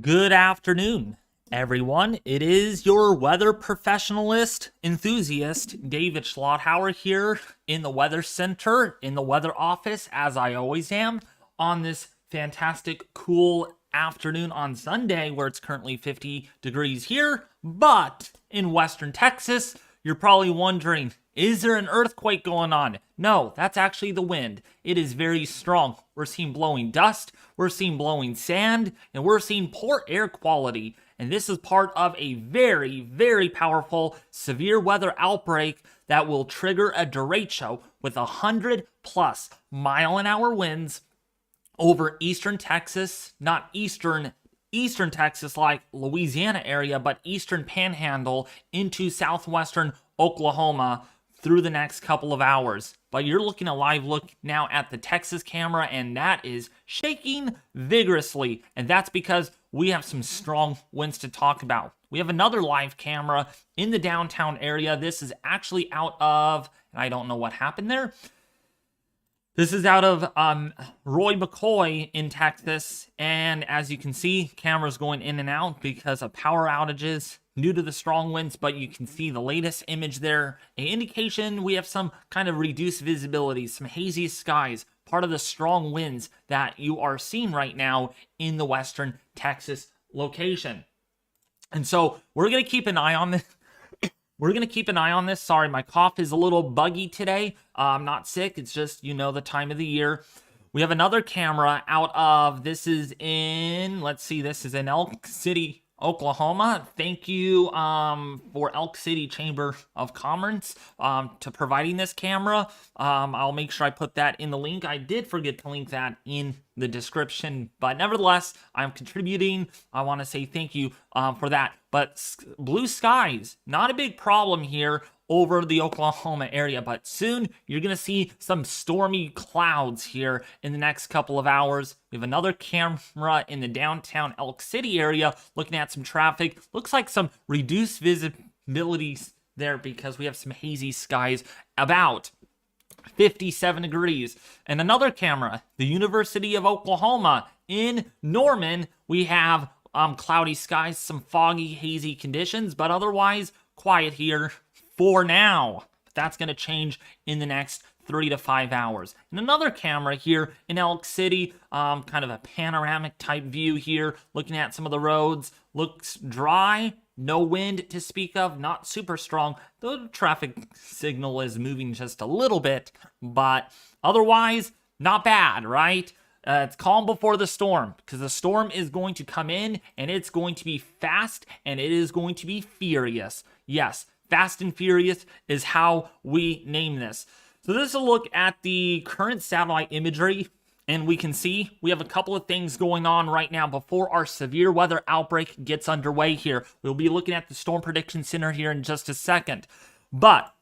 Good afternoon, everyone. It is your weather professionalist enthusiast, David Schlotthauer, here in the Weather Center, in the weather office, as I always am, on this fantastic, cool afternoon on Sunday, where it's currently 50 degrees here. But in Western Texas, you're probably wondering, is there an earthquake going on? No, that's actually the wind. It is very strong. We're seeing blowing dust, we're seeing blowing sand, and we're seeing poor air quality. And this is part of a very, very powerful severe weather outbreak that will trigger a derecho with 100+ mile-an-hour winds over eastern Texas, not eastern Texas like Louisiana area, but eastern panhandle into southwestern Oklahoma through the next couple of hours. But you're looking a live look now at the Texas camera, and that is shaking vigorously. And that's because we have some strong winds to talk about. We have another live camera in the downtown area. This is actually out of, and I don't know what happened there. This is out of Roy McCoy in Texas, and as you can see, cameras going in and out because of power outages due to the strong winds, but you can see the latest image there, an indication we have some kind of reduced visibility, some hazy skies, part of the strong winds that you are seeing right now in the Western Texas location. And so we're going to keep an eye on this. Sorry, my cough is a little buggy today. I'm not sick. It's just, the time of the year. We have another camera out of, this is in Elk City, Oklahoma. Thank you for Elk City Chamber of Commerce to providing this camera. I'll make sure I put that in the link. I did forget to link that in the description, but nevertheless, I'm contributing. I want to say thank you for that. But blue skies, not a big problem here over the Oklahoma area, but soon you're going to see some stormy clouds here in the next couple of hours. We have another camera in the downtown Elk City area looking at some traffic. Looks like some reduced visibility there because we have some hazy skies about 57 degrees. And another camera, the University of Oklahoma in Norman, we have cloudy skies, some foggy, hazy conditions, but otherwise quiet here for now. That's going to change in the next 3 to 5 hours. And another camera here in Elk City, kind of a panoramic type view here, looking at some of the roads. Looks dry, no wind to speak of, not super strong. The traffic signal is moving just a little bit, but otherwise, not bad, right? It's calm before the storm, because the storm is going to come in, and it's going to be fast, and it is going to be furious. Yes, Fast and Furious is how we name this. So this is a look at the current satellite imagery, and we can see we have a couple of things going on right now before our severe weather outbreak gets underway here. We'll be looking at the Storm Prediction Center here in just a second. But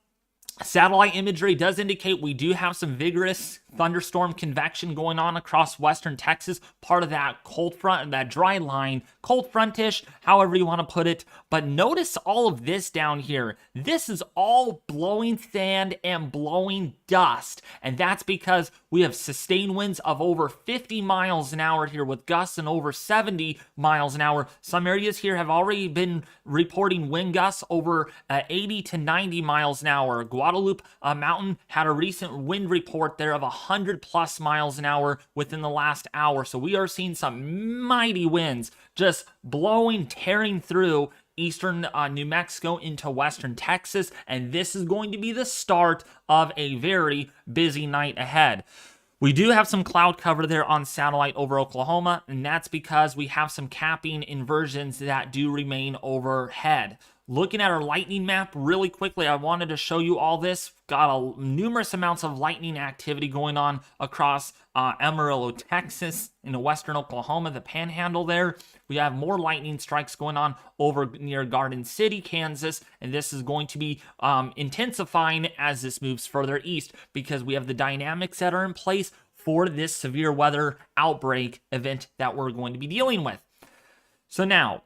satellite imagery does indicate we do have some vigorous thunderstorm convection going on across western Texas, part of that cold front, that dry line, cold frontish, however you want to put it. But notice all of this down here. This is all blowing sand and blowing dust, and that's because we have sustained winds of over 50 miles an hour here with gusts and over 70 miles an hour. Some areas here have already been reporting wind gusts over 80 to 90 miles an hour. Guadalupe Mountain had a recent wind report there of 100+ miles an hour within the last hour. So we are seeing some mighty winds just blowing, tearing through eastern New Mexico into western Texas, and this is going to be the start of a very busy night ahead. We do have some cloud cover there on satellite over Oklahoma, and that's because we have some capping inversions that do remain overhead. Looking at our lightning map really quickly, I wanted to show you all this. Got numerous amounts of lightning activity going on across Amarillo, Texas, in western Oklahoma, the panhandle there. We have more lightning strikes going on over near Garden City, Kansas, and this is going to be intensifying as this moves further east because we have the dynamics that are in place for this severe weather outbreak event that we're going to be dealing with. So now,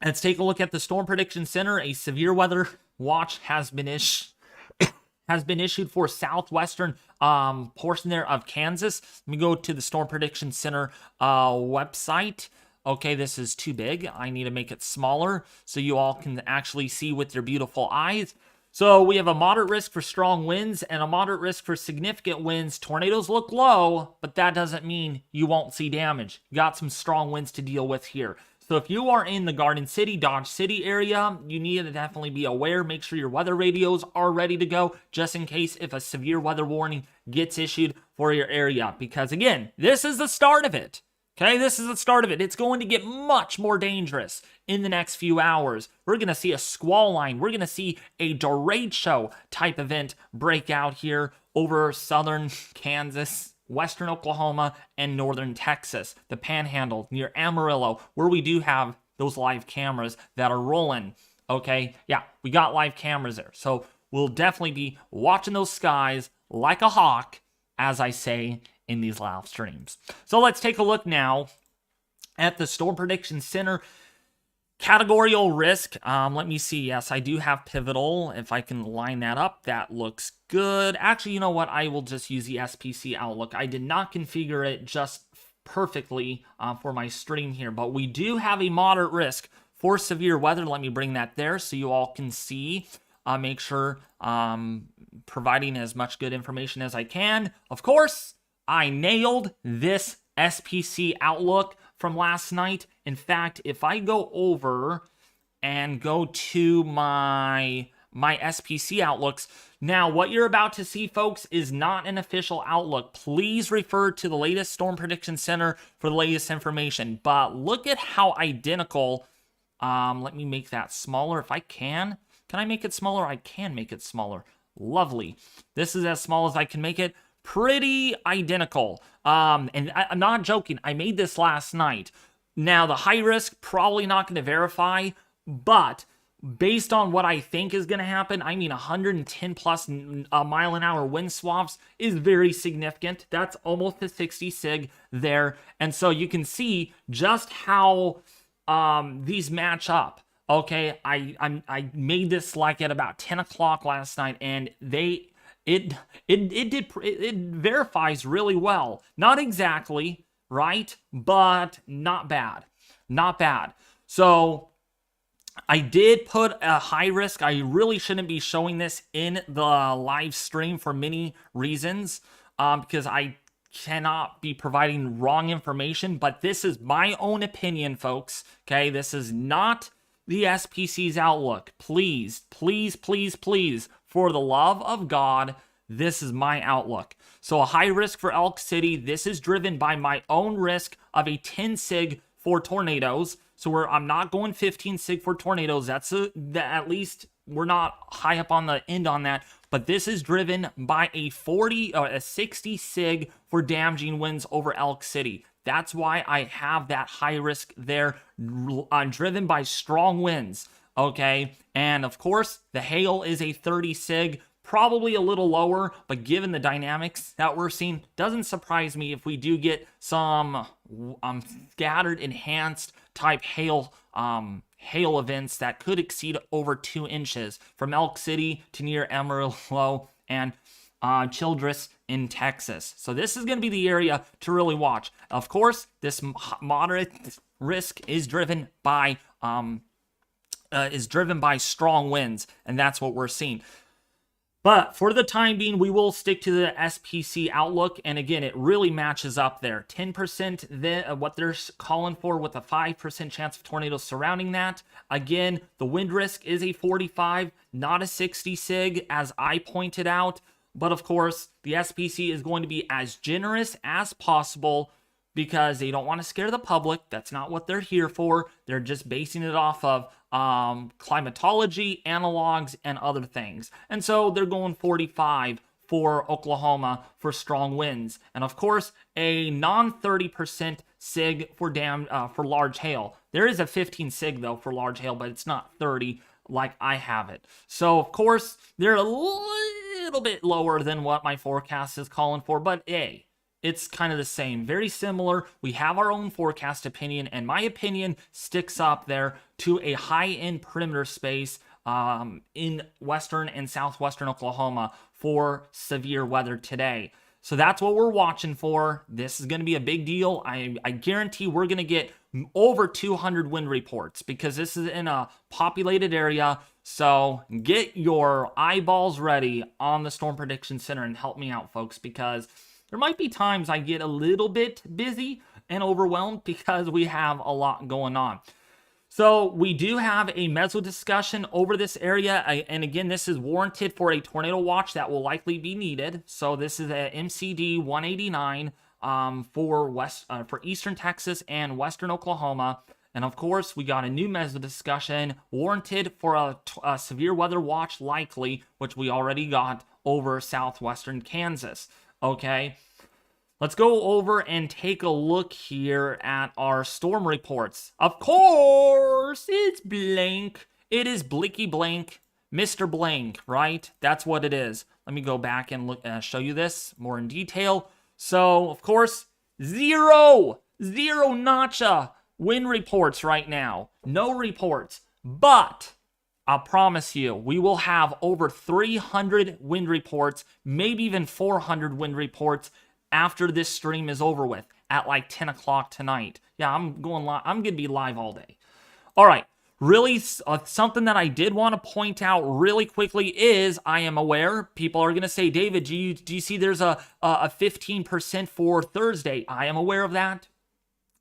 let's take a look at the Storm Prediction Center. A severe weather watch has been issued for southwestern portion there of Kansas. Let me go to the Storm Prediction Center website. Okay, this is too big. I need to make it smaller so you all can actually see with your beautiful eyes. So we have a moderate risk for strong winds and a moderate risk for significant winds. Tornadoes look low, but that doesn't mean you won't see damage. You got some strong winds to deal with here. So if you are in the Garden City, Dodge City area, you need to definitely be aware. Make sure your weather radios are ready to go just in case if a severe weather warning gets issued for your area. Because again, this is the start of it. Okay, this is the start of it. It's going to get much more dangerous in the next few hours. We're going to see a squall line. We're going to see a derecho type event break out here over southern Kansas, western Oklahoma, and northern Texas. The Panhandle near Amarillo, where we do have those live cameras that are rolling. Okay, yeah, we got live cameras there. So we'll definitely be watching those skies like a hawk, as I say in these live streams. So let's take a look now at the Storm Prediction Center categorical risk. Let me see. Yes, I do have pivotal. If I can line that up, that looks good. Actually, you know what? I will just use the SPC Outlook. I did not configure it just perfectly for my stream here, but we do have a moderate risk for severe weather. Let me bring that there so you all can see. Make sure providing as much good information as I can. Of course, I nailed this SPC Outlook from last night. In fact, if I go over and go to my SPC Outlooks, now what you're about to see, folks, is not an official Outlook. Please refer to the latest Storm Prediction Center for the latest information. But look at how identical. Let me make that smaller if I can. Can I make it smaller? I can make it smaller. Lovely. This is as small as I can make it. Pretty identical. And I'm not joking. I made this last night. Now, the high risk, probably not going to verify, but based on what I think is going to happen, I mean 110 plus mile an hour wind swaths is very significant. That's almost a 60 sig there. And so you can see just how these match up. Okay, I made this like at about 10 o'clock last night, and it verifies really well. Not exactly, right? But not bad. Not bad. So I did put a high risk. I really shouldn't be showing this in the live stream for many reasons, because I cannot be providing wrong information, but this is my own opinion, folks. Okay, this is not the SPC's Outlook. Please, please, please, please, for the love of God, this is my outlook. So a high risk for Elk City. This is driven by my own risk of a 10 sig for tornadoes. So I'm not going 15 sig for tornadoes. At least we're not high up on the end on that. But this is driven by a 60 sig for damaging winds over Elk City. That's why I have that high risk there, driven by strong winds. Okay, and of course the hail is a 30 sig. Probably a little lower, but given the dynamics that we're seeing, doesn't surprise me if we do get some scattered, enhanced type hail events that could exceed over 2 inches from Elk City to near Amarillo and Childress in Texas. So this is going to be the area to really watch. Of course, this moderate risk is driven by strong winds, and that's what we're seeing. But for the time being, we will stick to the SPC Outlook. And again, it really matches up there. 10% what they're calling for with a 5% chance of tornadoes surrounding that. Again, the wind risk is a 45, not a 60 sig, as I pointed out. But of course, the SPC is going to be as generous as possible because they don't want to scare the public. That's not what they're here for. They're just basing it off of climatology, analogs, and other things. And so they're going 45 for Oklahoma for strong winds. And of course, a non-30% sig for large hail. There is a 15 sig though for large hail, but it's not 30 like I have it. So of course, they're a little bit lower than what my forecast is calling for, but hey, it's kind of the same. Very similar. We have our own forecast opinion, and my opinion sticks up there to a high-end perimeter space in western and southwestern Oklahoma for severe weather today. So that's what we're watching for. This is going to be a big deal. I guarantee we're going to get over 200 wind reports because this is in a populated area. So get your eyeballs ready on the Storm Prediction Center and help me out, folks, because there might be times I get a little bit busy and overwhelmed because we have a lot going on. So we do have a meso discussion over this area, and again, this is warranted for a tornado watch that will likely be needed. So this is a MCD 189 for Eastern Texas and Western Oklahoma. And of course, we got a new meso discussion warranted for a severe weather watch likely, which we already got over southwestern Kansas. Okay. Let's go over and take a look here at our storm reports. Of course, it's blank. It is Blicky Blank, Mr. Blank, right? That's what it is. Let me go back and look show you this more in detail. So, of course, zero notcha wind reports right now. No reports. But I'll promise you, we will have over 300 wind reports, maybe even 400 wind reports after this stream is over with at like 10 o'clock tonight. Yeah, I'm going live. I'm going to be live all day. All right. Really, something that I did want to point out really quickly is I am aware people are going to say, David, do you see there's a 15% for Thursday? I am aware of that.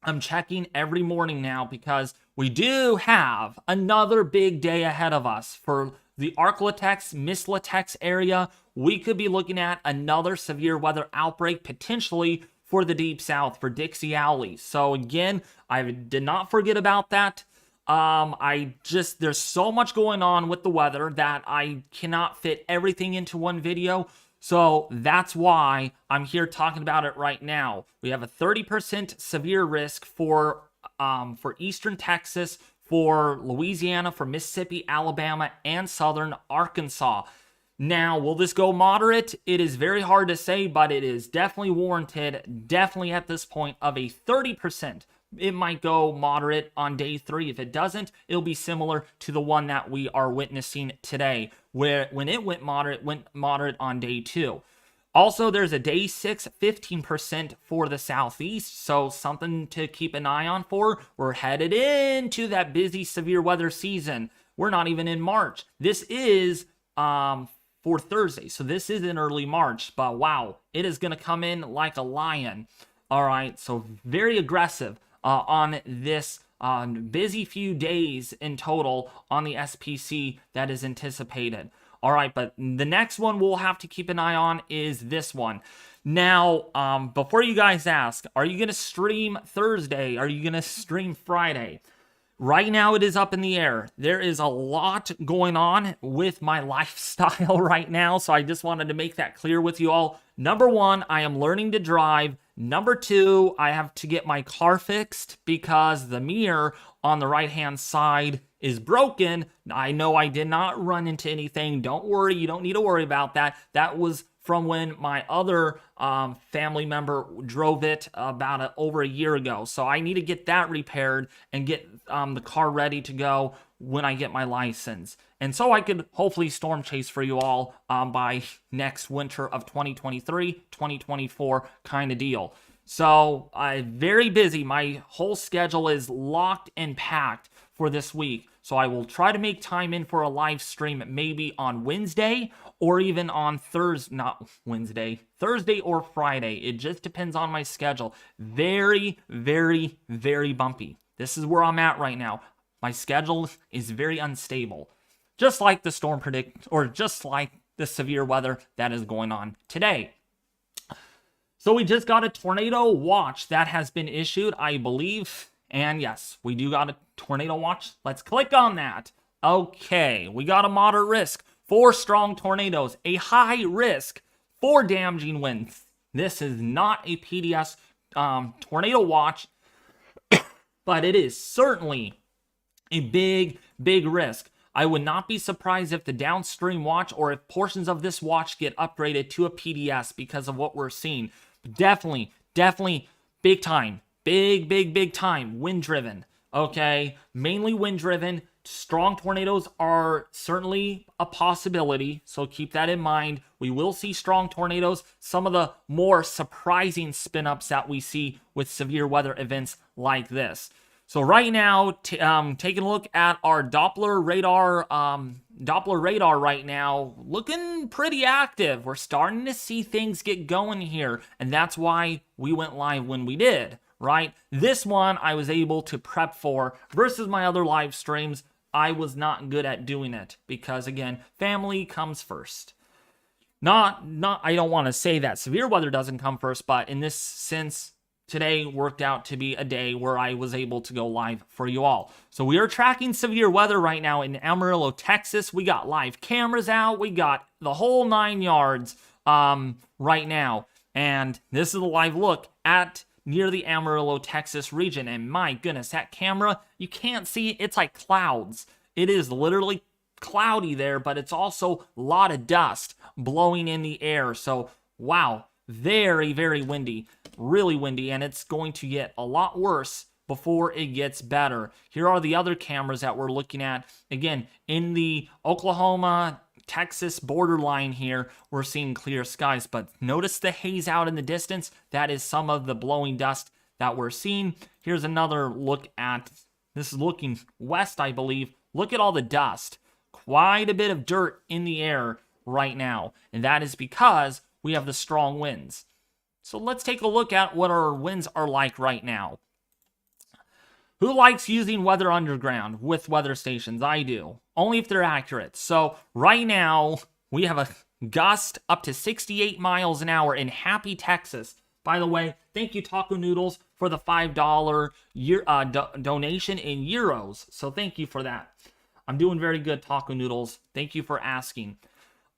I'm checking every morning now because we do have another big day ahead of us for the Arklatex, Mislatex area. We could be looking at another severe weather outbreak potentially for the Deep South, for Dixie Alley. So again, I did not forget about that. There's so much going on with the weather that I cannot fit everything into one video. So that's why I'm here talking about it right now. We have a 30% severe risk for Eastern Texas, for Louisiana, for Mississippi, Alabama, and Southern Arkansas. Now, will this go moderate? It is very hard to say, but it is definitely warranted, definitely at this point, of a 30%. It might go moderate on day 3. If it doesn't, it'll be similar to the one that we are witnessing today, where when it went moderate on day 2. Also, there's a day 6, 15% for the Southeast, so something to keep an eye on for. We're headed into that busy severe weather season. We're not even in March. This is for Thursday, so this is in early March, but wow, it is going to come in like a lion. All right, so very aggressive on this busy few days in total on the SPC that is anticipated. All right, but the next one we'll have to keep an eye on is this one. Now, before you guys ask, are you going to stream Thursday? Are you going to stream Friday? Right now, it is up in the air. There is a lot going on with my lifestyle right now, so I just wanted to make that clear with you all. Number 1, I am learning to drive. Number 2, I have to get my car fixed because the mirror on the right-hand side is broken. I know I did not run into anything. Don't worry. You don't need to worry about that. That was from when my other family member drove it about over a year ago. So I need to get that repaired and get the car ready to go when I get my license. And so I could hopefully storm chase for you all by next winter of 2023, 2024 kind of deal. So I'm very busy. My whole schedule is locked and packed for this week. So I will try to make time in for a live stream maybe on Wednesday or even on Thursday or Friday. It just depends on my schedule. Very, very, very bumpy. This is where I'm at right now. My schedule is very unstable. Just like the storm just like the severe weather that is going on today. So we just got a tornado watch that has been issued, I believe. And yes, we do got a tornado watch. Let's click on that. Okay, we got a moderate risk for strong tornadoes, a high risk for damaging winds. This is not a PDS tornado watch, but it is certainly a big, big risk. I would not be surprised if the downstream watch or if portions of this watch get upgraded to a PDS because of what we're seeing. Definitely big time. Big time wind driven. Okay, mainly wind driven. Strong tornadoes are certainly a possibility, so keep that in mind. We will see strong tornadoes, some of the more surprising spin ups that we see with severe weather events like this. So right now, taking a look at our Doppler radar right now, looking pretty active. We're starting to see things get going here, and that's why we went live when we did, right? This one I was able to prep for versus my other live streams. I was not good at doing it because, again, family comes first. I don't want to say that severe weather doesn't come first, but in this sense, today worked out to be a day where I was able to go live for you all. So we are tracking severe weather right now in Amarillo, Texas. We got live cameras out. We got the whole 9 yards right now. And this is a live look at near the Amarillo, Texas region. And my goodness, that camera, you can't see it. It's like clouds. It is literally cloudy there, but it's also a lot of dust blowing in the air. So, wow, very, very windy. Really windy, and it's going to get a lot worse before it gets better. Here are the other cameras that we're looking at. Again, in the Oklahoma, Texas borderline here, we're seeing clear skies, but notice the haze out in the distance. That is some of the blowing dust that we're seeing. Here's another look at, this is looking west, I believe. Look at all the dust. Quite a bit of dirt in the air right now, and that is because we have the strong winds. So let's take a look at what our winds are like right now. Who likes using weather underground with weather stations? I do. Only if they're accurate. So right now, we have a gust up to 68 miles an hour in Happy, Texas. By the way, thank you Taco Noodles for the $5 donation in euros. So thank you for that. I'm doing very good, Taco Noodles. Thank you for asking.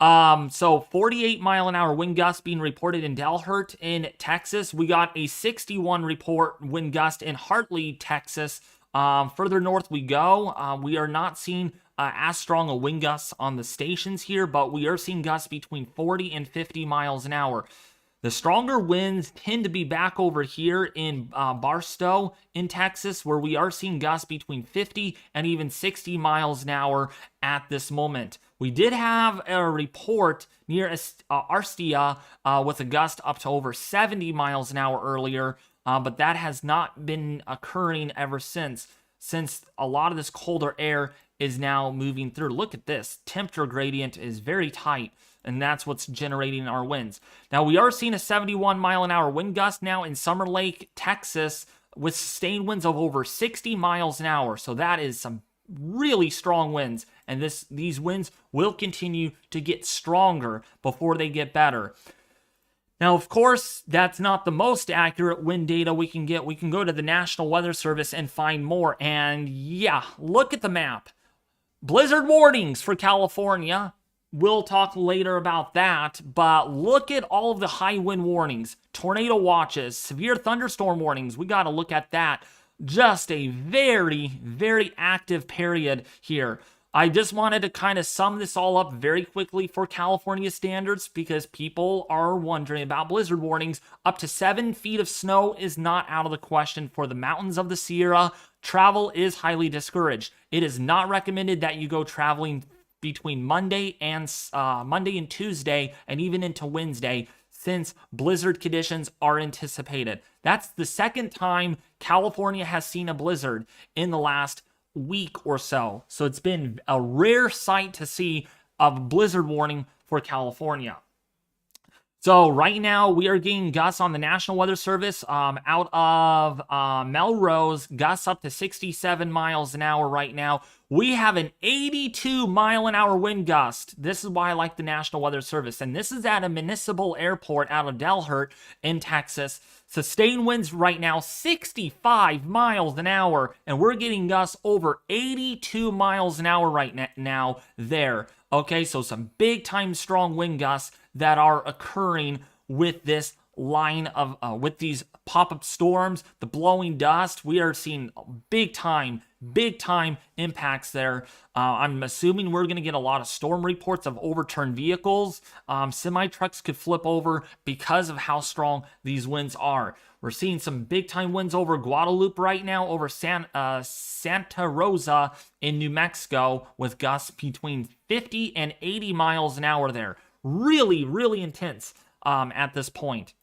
So 48 mile an hour wind gust being reported in Delhurt in Texas. We got a 61 report wind gust in Hartley, Texas. Further north we go. We are not seeing as strong a wind gusts on the stations here, but we are seeing gusts between 40 and 50 miles an hour. The stronger winds tend to be back over here in Barstow in Texas, where we are seeing gusts between 50 and even 60 miles an hour at this moment. We did have a report near Arstia with a gust up to over 70 miles an hour earlier, but that has not been occurring ever since a lot of this colder air is now moving through. Look at this. Temperature gradient is very tight, and that's what's generating our winds. Now, we are seeing a 71 mile an hour wind gust now in Summer Lake, Texas, with sustained winds of over 60 miles an hour. So that is some really strong winds, and these winds will continue to get stronger before they get better. Now, of course, that's not the most accurate wind data we can get. We can go to the National Weather Service and find more. And yeah, look at the map. Blizzard warnings for California. We'll talk later about that, but look at all of the high wind warnings, tornado watches, severe thunderstorm warnings. We got to look at that. Just a very, very active period here. I just wanted to kind of sum this all up very quickly for California standards because people are wondering about blizzard warnings. Up to 7 feet of snow is not out of the question for the mountains of the Sierra. Travel is highly discouraged. It is not recommended that you go traveling between Monday and Tuesday and even into Wednesday, since blizzard conditions are anticipated. That's the second time California has seen a blizzard in the last week or so. So it's been a rare sight to see a blizzard warning for California. So right now we are getting gusts on the National Weather Service out of Melrose, gusts up to 67 miles an hour right now. We have an 82 mile an hour wind gust. This is why I like the National Weather Service. And this is at a municipal airport out of Delhurt in Texas. Sustained winds right now, 65 miles an hour. And we're getting gusts over 82 miles an hour right now there. Okay, so some big time strong wind gusts that are occurring with this line of with these pop-up storms, the blowing dust. We are seeing big time big time impacts there. I'm assuming we're going to get a lot of storm reports of overturned vehicles. Semi trucks could flip over because of how strong these winds are. We're seeing some big time winds over Guadalupe right now, over Santa Rosa in New Mexico, with gusts between 50 and 80 miles an hour there. Really, really intense at this point.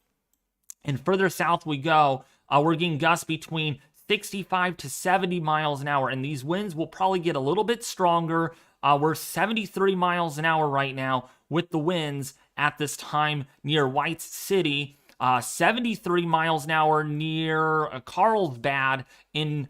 And further south we go, we're getting gusts between 65 to 70 miles an hour, and these winds will probably get a little bit stronger. We're 73 miles an hour right now with the winds at this time near White City, 73 miles an hour near Carlsbad in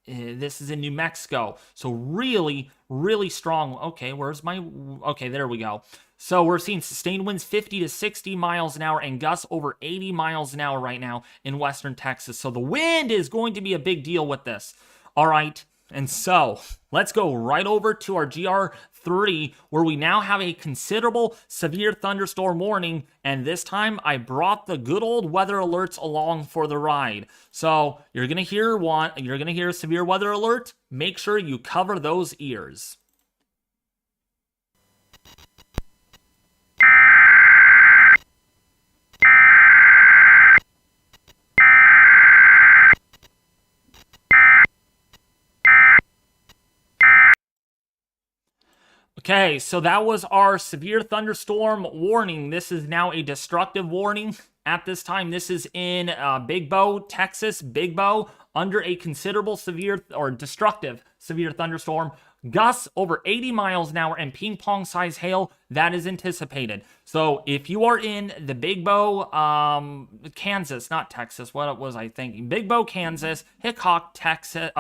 this is in New Mexico. So really, really strong. Okay, okay, there we go. So we're seeing sustained winds 50 to 60 miles an hour and gusts over 80 miles an hour right now in western Texas. So the wind is going to be a big deal with this. All right, and so let's go right over to our GR3, where we now have a considerable severe thunderstorm warning, and this time I brought the good old weather alerts along for the ride. So you're gonna hear a severe weather alert. Make sure you cover those ears. Okay, so that was our severe thunderstorm warning. This is now a destructive warning. At this time, this is in Big Bow, Texas, Big Bow, under a considerable severe or destructive severe thunderstorm. Gusts over 80 miles an hour and ping pong size hail that is anticipated. So if you are in the Big Bow, Kansas, not Texas, what was I thinking? Big Bow, Kansas, Hickok, Texas,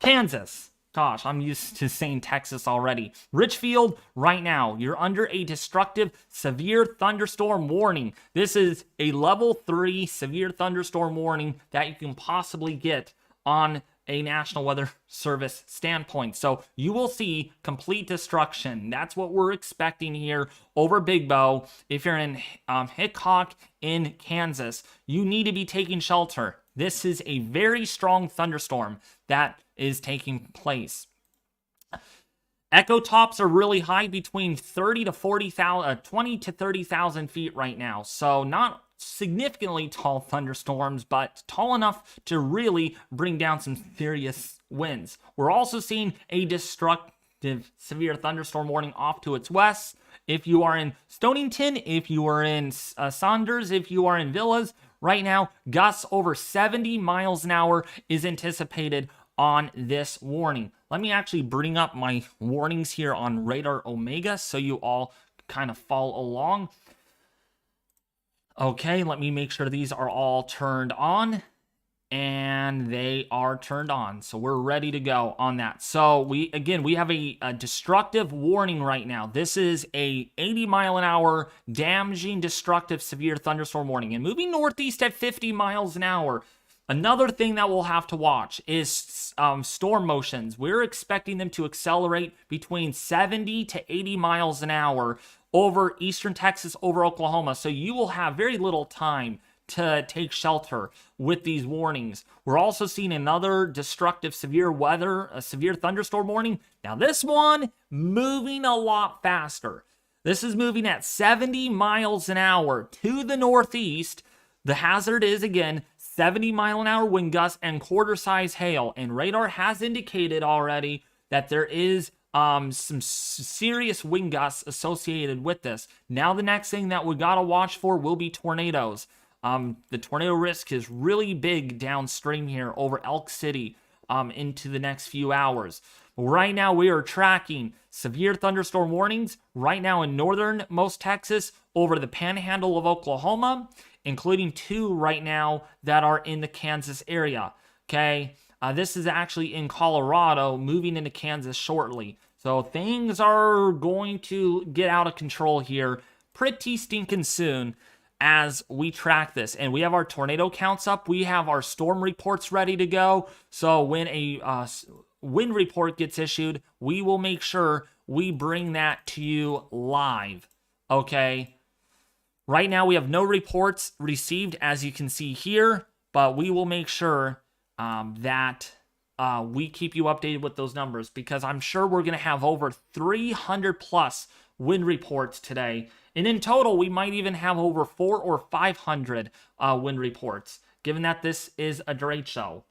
Kansas. Gosh, I'm used to saying Texas already. Richfield, right now, you're under a destructive severe thunderstorm warning. This is a level 3 severe thunderstorm warning that you can possibly get on a National Weather Service standpoint. So you will see complete destruction. That's what we're expecting here over Big Bow. If you're in Hickok in Kansas, you need to be taking shelter. This is a very strong thunderstorm that is taking place. Echo tops are really high, between 30 to 40,000, 20 to 30,000 feet right now. So not significantly tall thunderstorms, but tall enough to really bring down some serious winds. We're also seeing a destructive severe thunderstorm warning off to its west. If you are in Stonington, if you are in Saunders, if you are in Villas, right now, gusts over 70 miles an hour is anticipated on this warning. Let me actually bring up my warnings here on Radar Omega so you all kind of follow along. Okay, let me make sure these are all turned on, and they are turned on. So we're ready to go on that. So we have a destructive warning right now. This is a 80 mile an hour damaging destructive severe thunderstorm warning, and moving northeast at 50 miles an hour. Another thing that we'll have to watch is storm motions. We're expecting them to accelerate between 70 to 80 miles an hour over eastern Texas, over Oklahoma. So you will have very little time to take shelter with these warnings. We're also seeing another destructive severe weather, a severe thunderstorm warning. Now this one moving a lot faster. This is moving at 70 miles an hour to the northeast. The hazard is, again, 70 mile an hour wind gusts and quarter size hail. And radar has indicated already that there is some serious wind gusts associated with this. Now the next thing that we gotta watch for will be tornadoes. The tornado risk is really big downstream here over Elk City into the next few hours. But right now we are tracking severe thunderstorm warnings right now in northernmost Texas over the panhandle of Oklahoma, including 2 right now that are in the Kansas area. Okay, this is actually in Colorado, moving into Kansas shortly. So things are going to get out of control here pretty stinking soon as we track this. And we have our tornado counts up. We have our storm reports ready to go. So when a wind report gets issued, we will make sure we bring that to you live. Okay. Right now, we have no reports received, as you can see here, but we will make sure that we keep you updated with those numbers, because I'm sure we're going to have over 300 plus wind reports today. And in total, we might even have over 400 or 500 wind reports, given that this is a derecho.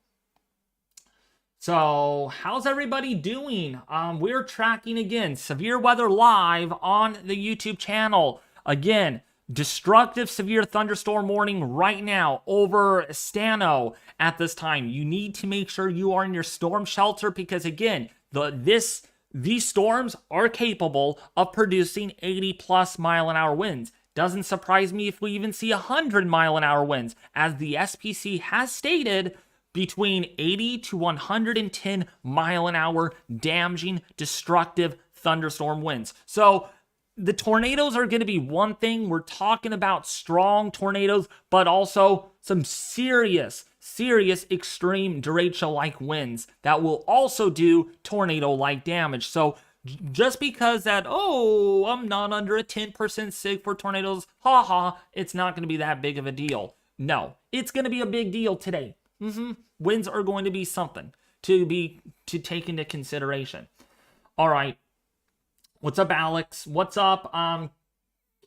So, how's everybody doing? We're tracking again severe weather live on the YouTube channel. Again, destructive severe thunderstorm warning right now over Stano at this time. You need to make sure you are in your storm shelter, because again, these storms are capable of producing 80 plus mile an hour winds. Doesn't surprise me if we even see 100 mile an hour winds, as the SPC has stated between 80 to 110 mile an hour damaging, destructive thunderstorm winds. So the tornadoes are going to be one thing. We're talking about strong tornadoes, but also some serious extreme derecho-like winds that will also do tornado-like damage. So just because that, oh, I'm not under a 10% SIG for tornadoes, haha, it's not going to be that big of a deal. No, it's going to be a big deal today. Winds are going to be something to take into consideration. All right. What's up, Alex? What's up,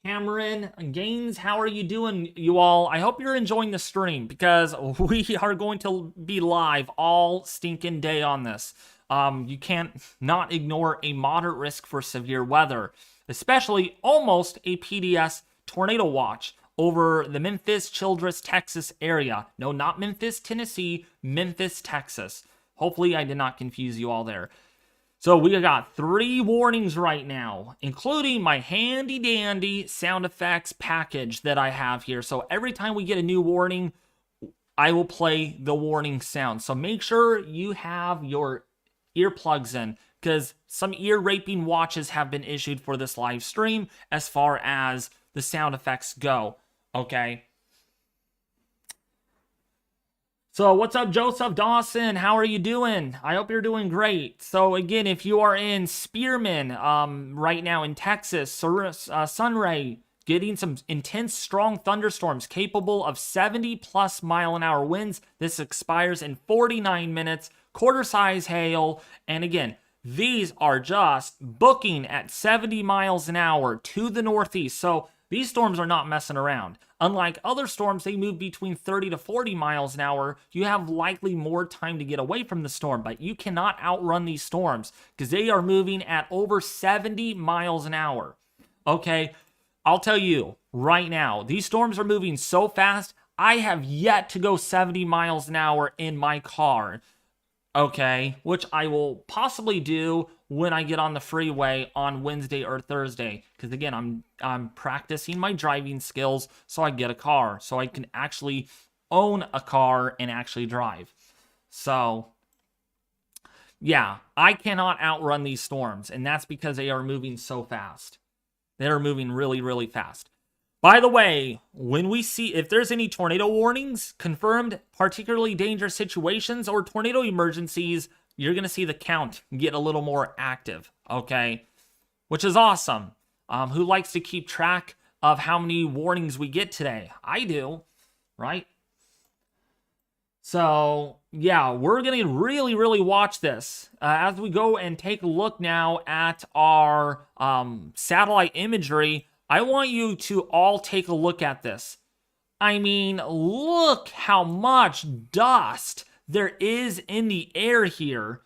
Cameron Gaines? How are you doing, you all? I hope you're enjoying the stream, because we are going to be live all stinking day on this. You can't not ignore a moderate risk for severe weather, especially almost a PDS tornado watch over the Memphis, Childress, Texas area. No, not Memphis, Tennessee, Memphis, Texas. Hopefully I did not confuse you all there. So we got 3 warnings right now, including my handy dandy sound effects package that I have here. So every time we get a new warning, I will play the warning sound. So make sure you have your earplugs in, because some ear raping watches have been issued for this live stream as far as the sound effects go. Okay. So what's up, Joseph Dawson? How are you doing? I hope you're doing great. So again, if you are in Spearman right now in Texas, Sunray, getting some intense strong thunderstorms capable of 70 plus mile an hour winds. This expires in 49 minutes, quarter size hail. And again, these are just booking at 70 miles an hour to the northeast. So these storms are not messing around. Unlike other storms, they move between 30 to 40 miles an hour. You have likely more time to get away from the storm, but you cannot outrun these storms because they are moving at over 70 miles an hour. Okay, I'll tell you right now, these storms are moving so fast, I have yet to go 70 miles an hour in my car. Okay, which I will possibly do when I get on the freeway on Wednesday or Thursday, because again, I'm practicing my driving skills so I get a car, so I can actually own a car and actually drive. So yeah, I cannot outrun these storms, and that's because they are moving so fast. They are moving really, really fast. By the way, when we see if there's any tornado warnings, confirmed particularly dangerous situations, or tornado emergencies, you're going to see the count get a little more active, okay? Which is awesome. Who likes to keep track of how many warnings we get today? I do, right? So, yeah, we're going to really, really watch this. As we go and take a look now at our satellite imagery, I want you to all take a look at this. I mean, look how much dust there is in the air here.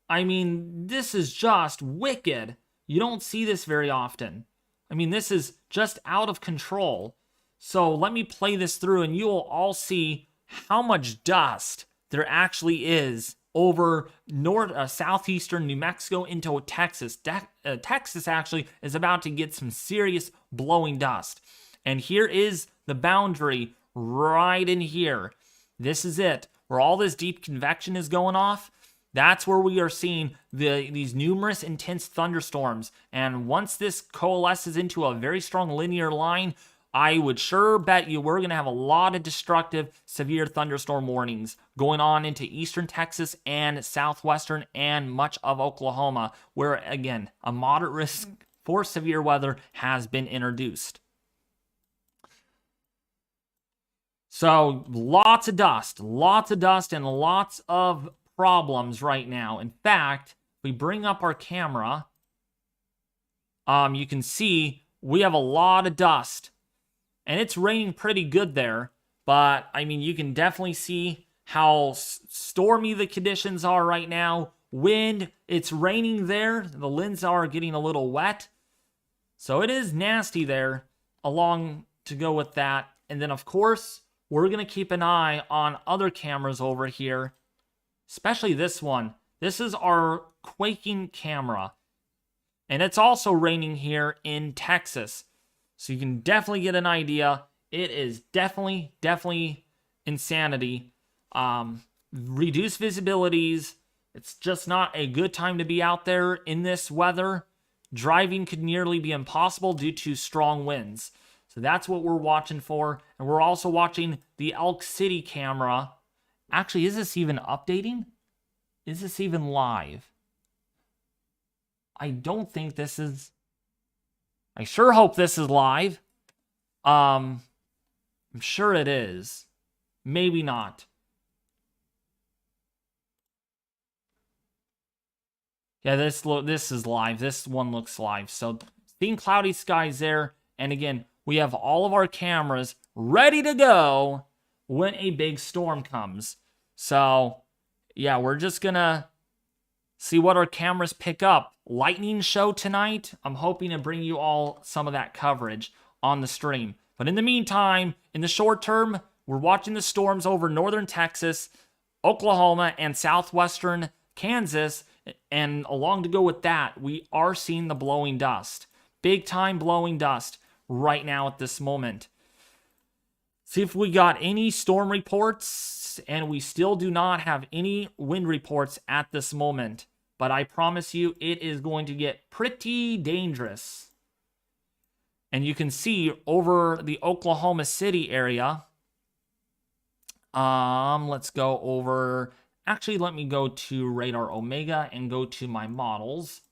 I mean, this is just wicked. You don't see this very often. I mean, this is just out of control. So let me play this through and you will all see how much dust there actually is over southeastern New Mexico into Texas. Texas actually is about to get some serious blowing dust. And here is the boundary right in here. This is it, where all this deep convection is going off. That's where we are seeing these numerous intense thunderstorms. And once this coalesces into a very strong linear line, I would sure bet you we're going to have a lot of destructive, severe thunderstorm warnings going on into eastern Texas and southwestern and much of Oklahoma, where, again, a moderate risk for severe weather has been introduced. So lots of dust and lots of problems right now. In fact, if we bring up our camera, you can see we have a lot of dust. And it's raining pretty good there. But, I mean, you can definitely see how stormy the conditions are right now. Wind, it's raining there. The lenses are getting a little wet. So it is nasty there, along to go with that. And then, of course, we're going to keep an eye on other cameras over here, especially this one. This is our quaking camera. And it's also raining here in Texas. So you can definitely get an idea. It is definitely insanity. Reduced visibilities. It's just not a good time to be out there in this weather. Driving could nearly be impossible due to strong winds. So that's what we're watching for. And we're also watching the Elk City camera. Actually, is this even updating? Is this even live? I don't think this is... I sure hope this is live. I'm sure it is. Maybe not. Yeah, this is live. This one looks live. So, seeing cloudy skies there. And again, we have all of our cameras ready to go when a big storm comes. So, yeah, we're just gonna see what our cameras pick up. Lightning show tonight. I'm hoping to bring you all some of that coverage on the stream. But in the meantime, in the short term, we're watching the storms over northern Texas, Oklahoma, and southwestern Kansas. And along to go with that, we are seeing the blowing dust. Big time blowing dust right now at this moment. See if we got any storm reports, and we still do not have any wind reports at this moment. But I promise you, it is going to get pretty dangerous. And you can see over the Oklahoma City area. Let's go over... Actually, let me go to Radar Omega and go to my models.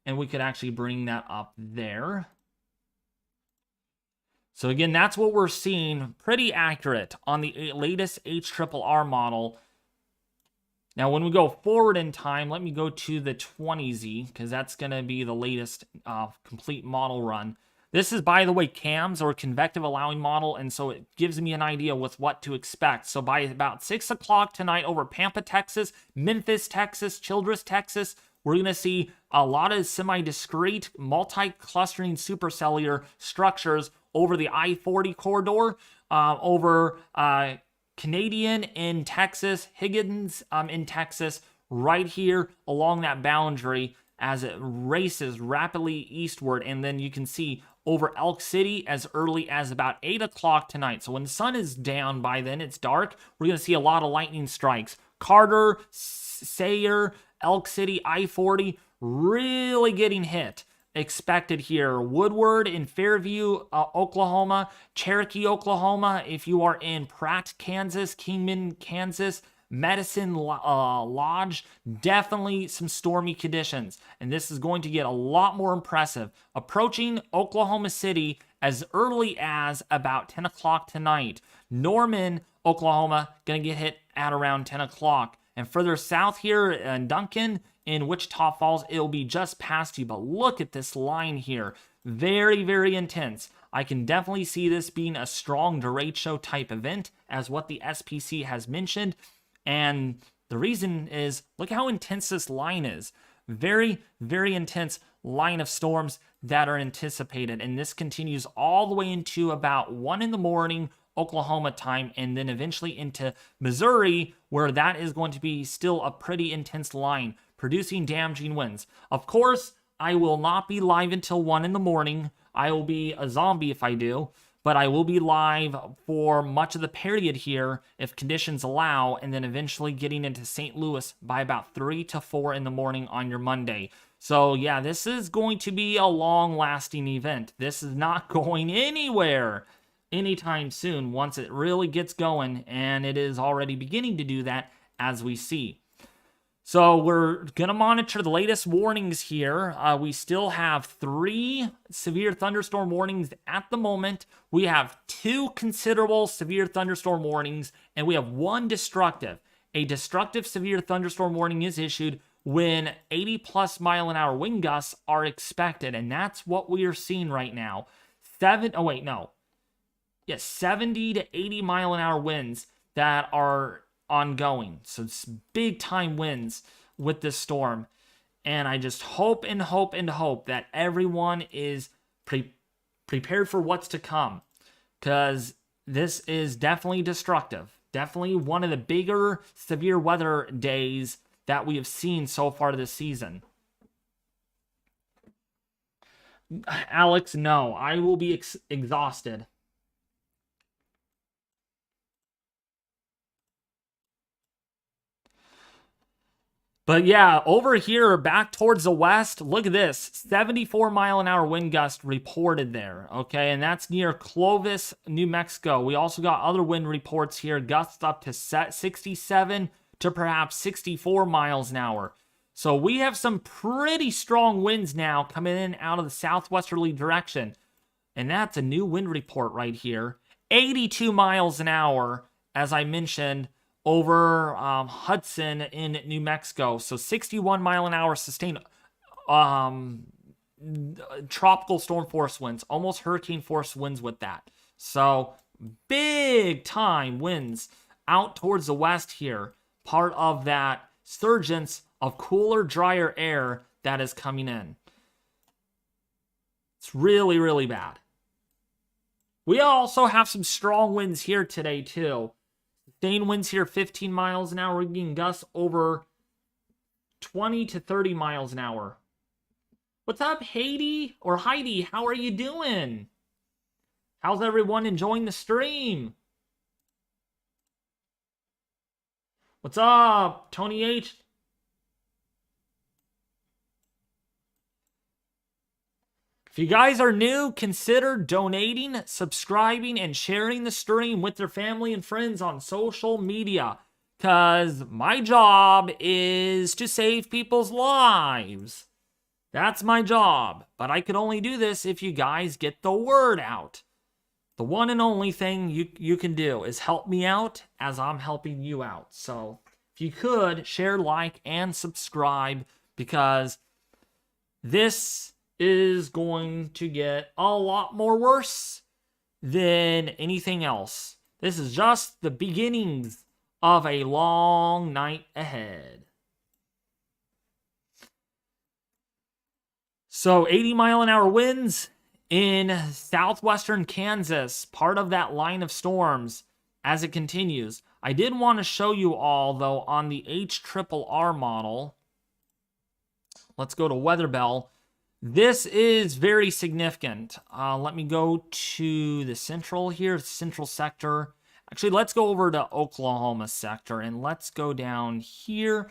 And we could actually bring that up there. So again, that's what we're seeing. Pretty accurate on the latest HRRR model. Now, when we go forward in time, let me go to the 20Z, because that's going to be the latest complete model run. This is, by the way, CAMS, or convective allowing model, and so it gives me an idea with what to expect. So by about 6 o'clock tonight over Pampa, Texas, Memphis, Texas, Childress, Texas, we're going to see a lot of semi-discrete, multi-clustering supercellular structures over the I-40 corridor, over Canadian in Texas, Higgins in Texas, right here along that boundary as it races rapidly eastward. And then you can see over Elk City as early as about 8 o'clock tonight. So when the sun is down by then, it's dark, we're going to see a lot of lightning strikes. Carter, Sayre, Elk City, I-40 really getting hit. Expected here. Woodward in Fairview, Oklahoma, Cherokee, Oklahoma. If you are in Pratt, Kansas, Kingman, Kansas, Medicine Lodge, definitely some stormy conditions. And this is going to get a lot more impressive. Approaching Oklahoma City as early as about 10 o'clock tonight. Norman, Oklahoma, going to get hit at around 10 o'clock. And further south here in Duncan, in Wichita Falls, it'll be just past you. But look at this line here. Very, very intense. I can definitely see this being a strong derecho type event, as what the SPC has mentioned. And the reason is, look how intense this line is. Very, very intense line of storms that are anticipated. And this continues all the way into about 1 in the morning, Oklahoma time, and then eventually into Missouri, where that is going to be still a pretty intense line, producing damaging winds. Of course, I will not be live until 1 in the morning. I will be a zombie if I do, but I will be live for much of the period here if conditions allow, and then eventually getting into St. Louis by about 3 to 4 in the morning on your Monday. So yeah, this is going to be a long-lasting event. This is not going anywhere anytime soon once it really gets going, and it is already beginning to do that as we see. So we're going to monitor the latest warnings here. We still have 3 severe thunderstorm warnings at the moment. We have 2 considerable severe thunderstorm warnings, and we have 1 destructive. a destructive severe thunderstorm warning is issued when 80+ mile an hour wind gusts are expected. And that's what we are seeing right now. 70 to 80 mile an hour winds that are ongoing. So it's big time winds with this storm. And I just hope and hope and hope that everyone is prepared for what's to come. Because this is definitely destructive. Definitely one of the bigger severe weather days that we have seen so far this season. Alex, no. I will be exhausted. But yeah, over here, back towards the west, look at this. 74 mile an hour wind gust reported there, okay? And that's near Clovis, New Mexico. We also got other wind reports here, gusts up to 67 to perhaps 64 miles an hour. So we have some pretty strong winds now coming in out of the southwesterly direction. And that's a new wind report right here. 82 miles an hour, as I mentioned, over Hudson in New Mexico. So 61 mile an hour sustained tropical storm force winds, almost hurricane force winds with that. So big time winds out towards the west here. Part of that surgence of cooler, drier air that is coming in. It's really, really bad. We also have some strong winds here today too. Sustained winds here, 15 miles an hour. We're getting gusts over 20 to 30 miles an hour. What's up, Heidi? Or Heidi, how are you doing? How's everyone enjoying the stream? What's up, Tony H? If you guys are new, consider donating, subscribing, and sharing the stream with your family and friends on social media. Because my job is to save people's lives. That's my job. But I could only do this if you guys get the word out. The one and only thing you can do is help me out as I'm helping you out. So if you could, share, like, and subscribe. Because this is going to get a lot more worse than anything else. This is just the beginnings of a long night ahead. So 80 mile an hour winds in southwestern Kansas, part of that line of storms as it continues. I did want to show you all, though, on the HRRR model. Let's go to Weather Bell. This is very significant. Let me go to the central here, central sector. Actually, let's go over to Oklahoma sector, and let's go down here.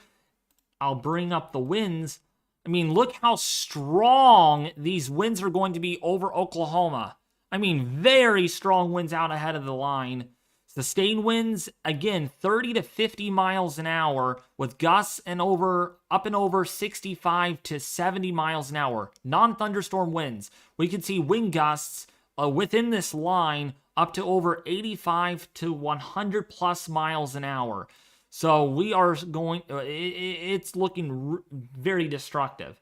I'll bring up the winds. I mean, look how strong these winds are going to be over Oklahoma. I mean, very strong winds out ahead of the line. Sustained winds, again, 30 to 50 miles an hour with gusts up and over 65 to 70 miles an hour. Non-thunderstorm winds. We can see wind gusts within this line up to over 85 to 100 plus miles an hour. So we are going, it's looking very destructive.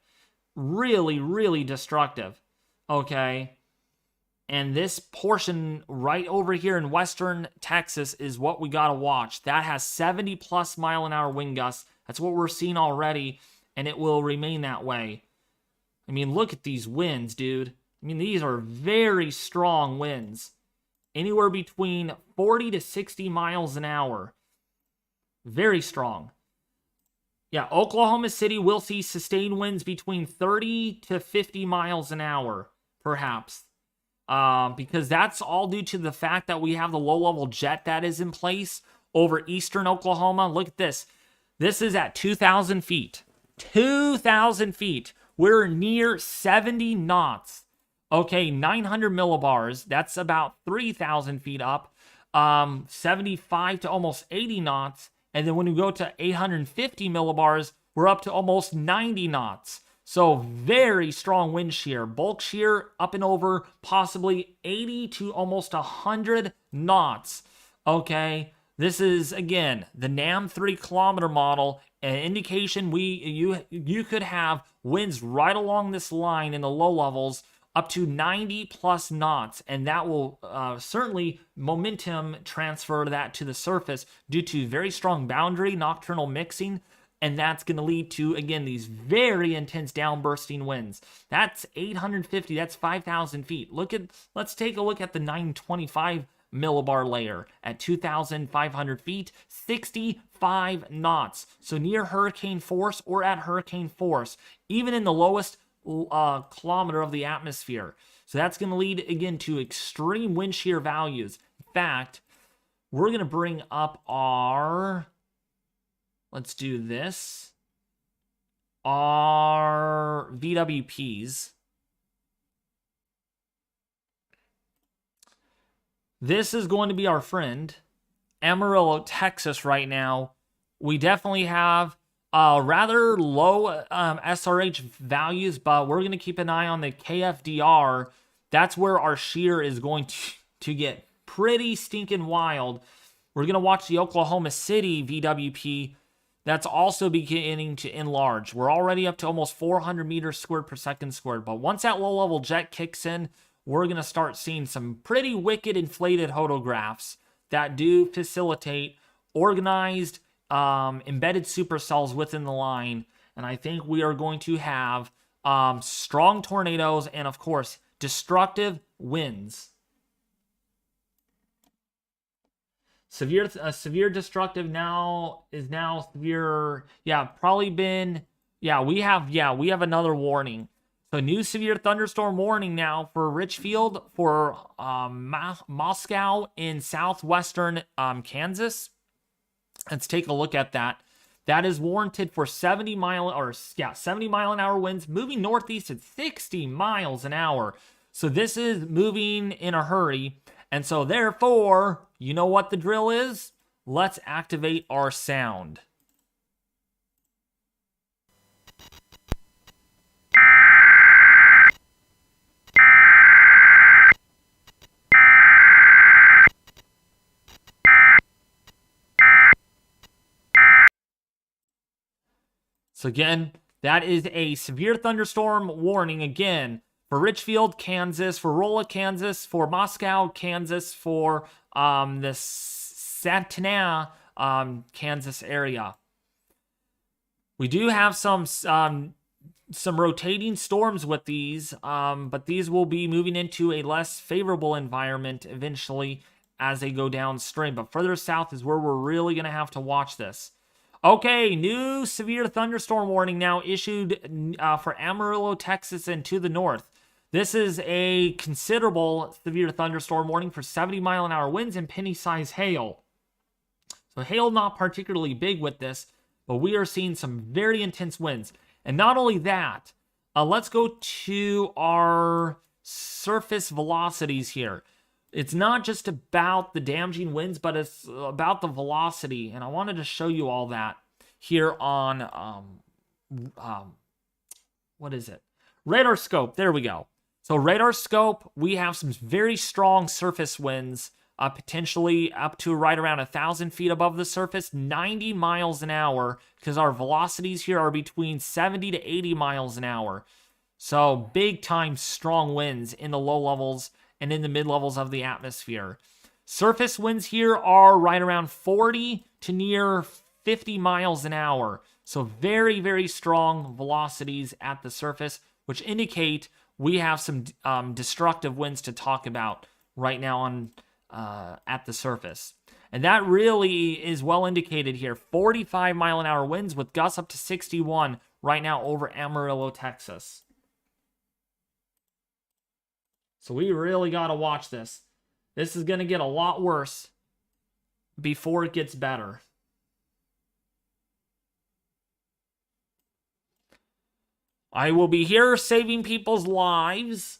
Really, really destructive. Okay. And this portion right over here in western Texas is what we got to watch. That has 70 plus mile an hour wind gusts. That's what we're seeing already, and it will remain that way. I mean, look at these winds, dude. I mean, these are very strong winds. Anywhere between 40 to 60 miles an hour. Very strong. Yeah, Oklahoma City will see sustained winds between 30 to 50 miles an hour, perhaps. Because that's all due to the fact that we have the low-level jet that is in place over eastern Oklahoma. Look at this. This is at 2,000 feet. 2,000 feet. We're near 70 knots. Okay, 900 millibars. That's about 3,000 feet up. 75 to almost 80 knots. And then when we go to 850 millibars, we're up to almost 90 knots. So very strong wind shear. Bulk shear up and over possibly 80 to almost 100 knots. Okay, This is, again, the NAM 3-kilometer model, an indication you could have winds right along this line in the low levels up to 90 plus knots, and that will certainly momentum transfer that to the surface due to very strong boundary nocturnal mixing, and that's going to lead to, again, these very intense downbursting winds. That's 850, that's 5,000 feet. Let's take a look at the 925 millibar layer at 2,500 feet, 65 knots. So near hurricane force or at hurricane force, even in the lowest kilometer of the atmosphere. So that's going to lead, again, to extreme wind shear values. In fact, we're going to bring up our, let's do this, our VWPs. This is going to be our friend, Amarillo, Texas right now. We definitely have rather low SRH values, but we're going to keep an eye on the KFDR. That's where our shear is going to get pretty stinking wild. We're going to watch the Oklahoma City VWP. That's also beginning to enlarge. We're already up to almost 400 meters squared per second squared, but once that low-level jet kicks in, we're going to start seeing some pretty wicked inflated hotographs that do facilitate organized embedded supercells within the line. And I think we are going to have strong tornadoes and, of course, destructive winds. Severe destructive is now severe. Yeah, probably been. Yeah, we have another warning. So new severe thunderstorm warning now for Richfield, for Moscow in southwestern Kansas. Let's take a look at that. That is warranted for 70 mile an hour winds moving northeast at 60 miles an hour. So this is moving in a hurry. And so therefore, you know what the drill is? Let's activate our sound. So again, that is a severe thunderstorm warning again for Richfield, Kansas, for Rolla, Kansas, for Moscow, Kansas, for the Santana, Kansas area. We do have some rotating storms with these, but these will be moving into a less favorable environment eventually as they go downstream. But further south is where we're really going to have to watch this. Okay, new severe thunderstorm warning now issued for Amarillo, Texas, and to the north. This is a considerable severe thunderstorm warning for 70 mile an hour winds and penny-sized hail. So hail not particularly big with this, but we are seeing some very intense winds. And not only that, let's go to our surface velocities here. It's not just about the damaging winds, but it's about the velocity. And I wanted to show you all that here on, what is it? Radar scope. There we go. So radar scope, we have some very strong surface winds, potentially up to right around 1,000 feet above the surface, 90 miles an hour, because our velocities here are between 70 to 80 miles an hour. So big time strong winds in the low levels and in the mid-levels of the atmosphere. Surface winds here are right around 40 to near 50 miles an hour. So very, very strong velocities at the surface, which indicate we have some destructive winds to talk about right now on at the surface. And that really is well indicated here. 45 mile an hour winds with gusts up to 61 right now over Amarillo, Texas. So we really got to watch this. This is going to get a lot worse before it gets better. I will be here saving people's lives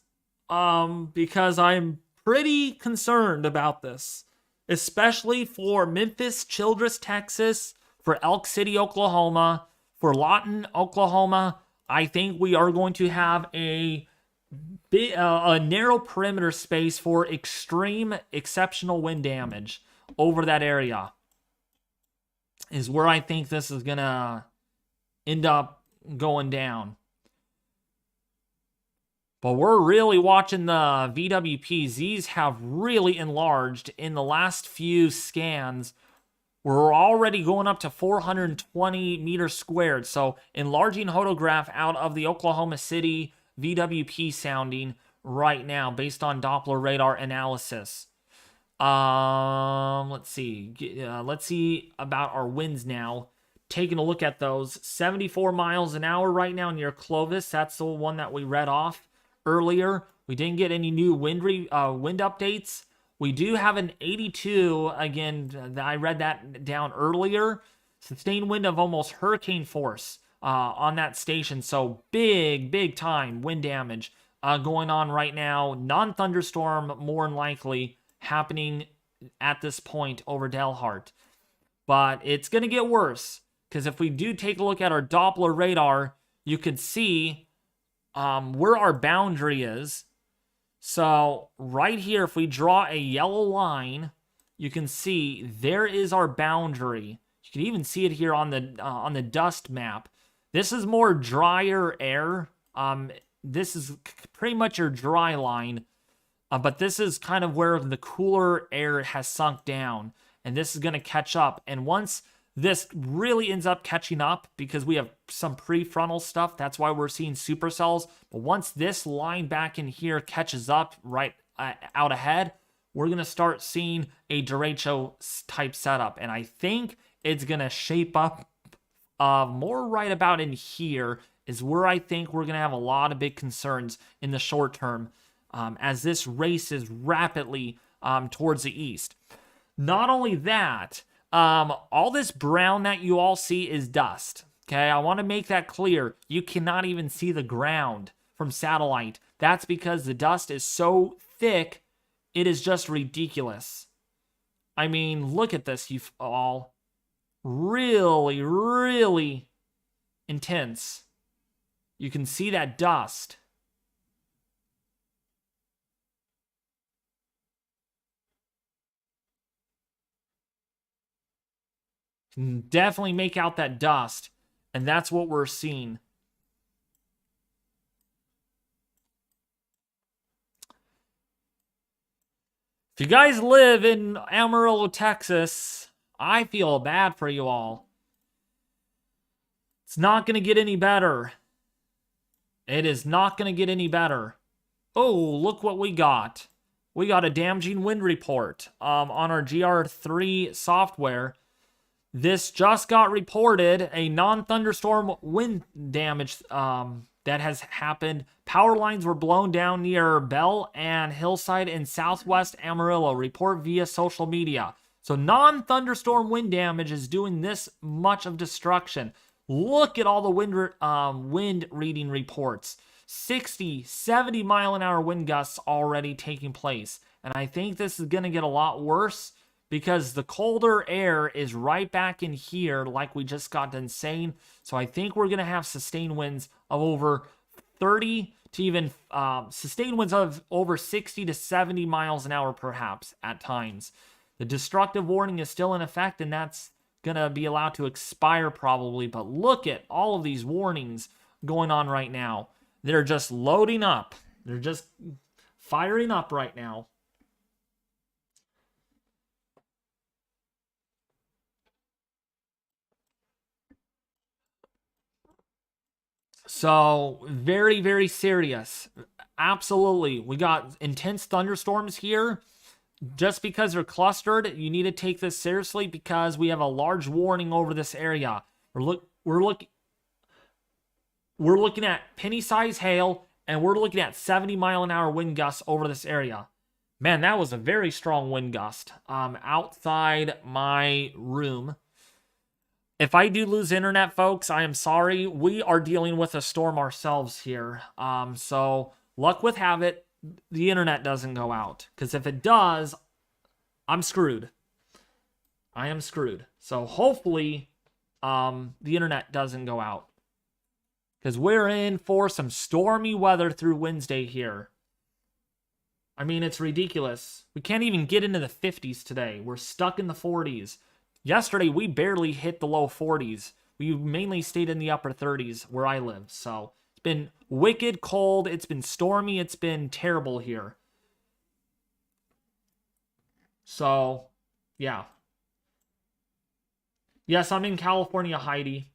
because I'm pretty concerned about this, especially for Memphis, Childress, Texas, for Elk City, Oklahoma, for Lawton, Oklahoma. I think we are going to have a narrow perimeter space for extreme exceptional wind damage over that area. is where I think this is going to end up going down. But we're really watching the VWPs. These have really enlarged in the last few scans. We're already going up to 420 meters squared. So enlarging photograph out of the Oklahoma City VWP sounding right now based on Doppler radar analysis. Let's see. Let's see about our winds now. Taking a look at those. 74 miles an hour right now near Clovis. That's the one that we read off earlier. We didn't get any new wind updates. We do have an 82, again, I read that down earlier. Sustained wind of almost hurricane force on that station. So big time wind damage going on right now. Non-thunderstorm, more than likely, happening at this point over Delhart. But it's going to get worse, because if we do take a look at our Doppler radar, you could see where our boundary is. So right here, if we draw a yellow line, you can see there is our boundary. You can even see it here on the dust map. This is more drier air. This is pretty much your dry line, but this is kind of where the cooler air has sunk down, and this is going to catch up. And once this really ends up catching up, because we have some prefrontal stuff, that's why we're seeing supercells. But once this line back in here catches up right out ahead, we're going to start seeing a derecho type setup. And I think it's going to shape up more right about in here is where I think we're going to have a lot of big concerns in the short term as this races rapidly towards the east. Not only that, all this brown that you all see is dust. Okay, I want to make that clear. You cannot even see the ground from satellite. That's because the dust is so thick, it is just ridiculous. I mean, look at this, you all. Really intense. You can see that dust. Can definitely make out that dust, and that's what we're seeing. If you guys live in Amarillo, Texas, I feel bad for you all. It's not going to get any better. It is not going to get any better. Oh, look what we got. We got a damaging wind report on our GR3 software. This just got reported, a non-thunderstorm wind damage that has happened. Power lines were blown down near Bell and Hillside in southwest Amarillo. Report via social media. So non-thunderstorm wind damage is doing this much of destruction. Look at all the wind reading reports. 60, 70 mile an hour wind gusts already taking place. And I think this is going to get a lot worse, because the colder air is right back in here like we just got done saying. So I think we're going to have sustained winds of over 30 to even sustained winds of over 60 to 70 miles an hour perhaps at times. The destructive warning is still in effect, and that's going to be allowed to expire probably. But look at all of these warnings going on right now. They're just loading up. They're just firing up right now. So, very serious. Absolutely. We got intense thunderstorms here. Just because they're clustered, you need to take this seriously, because we have a large warning over this area. We're looking at penny-size hail, and we're looking at 70 mile an hour wind gusts over this area. Man, that was a very strong wind gust outside my room. If I do lose internet, folks, I am sorry. We are dealing with a storm ourselves here. So luck with have it, the internet doesn't go out. Because if it does, I'm screwed. I am screwed. So hopefully the internet doesn't go out. Because we're in for some stormy weather through Wednesday here. I mean, it's ridiculous. We can't even get into the 50s today. We're stuck in the 40s. Yesterday, we barely hit the low 40s. We mainly stayed in the upper 30s where I live. So it's been wicked cold. It's been stormy. It's been terrible here. So, yeah. Yes, I'm in California, Heidi.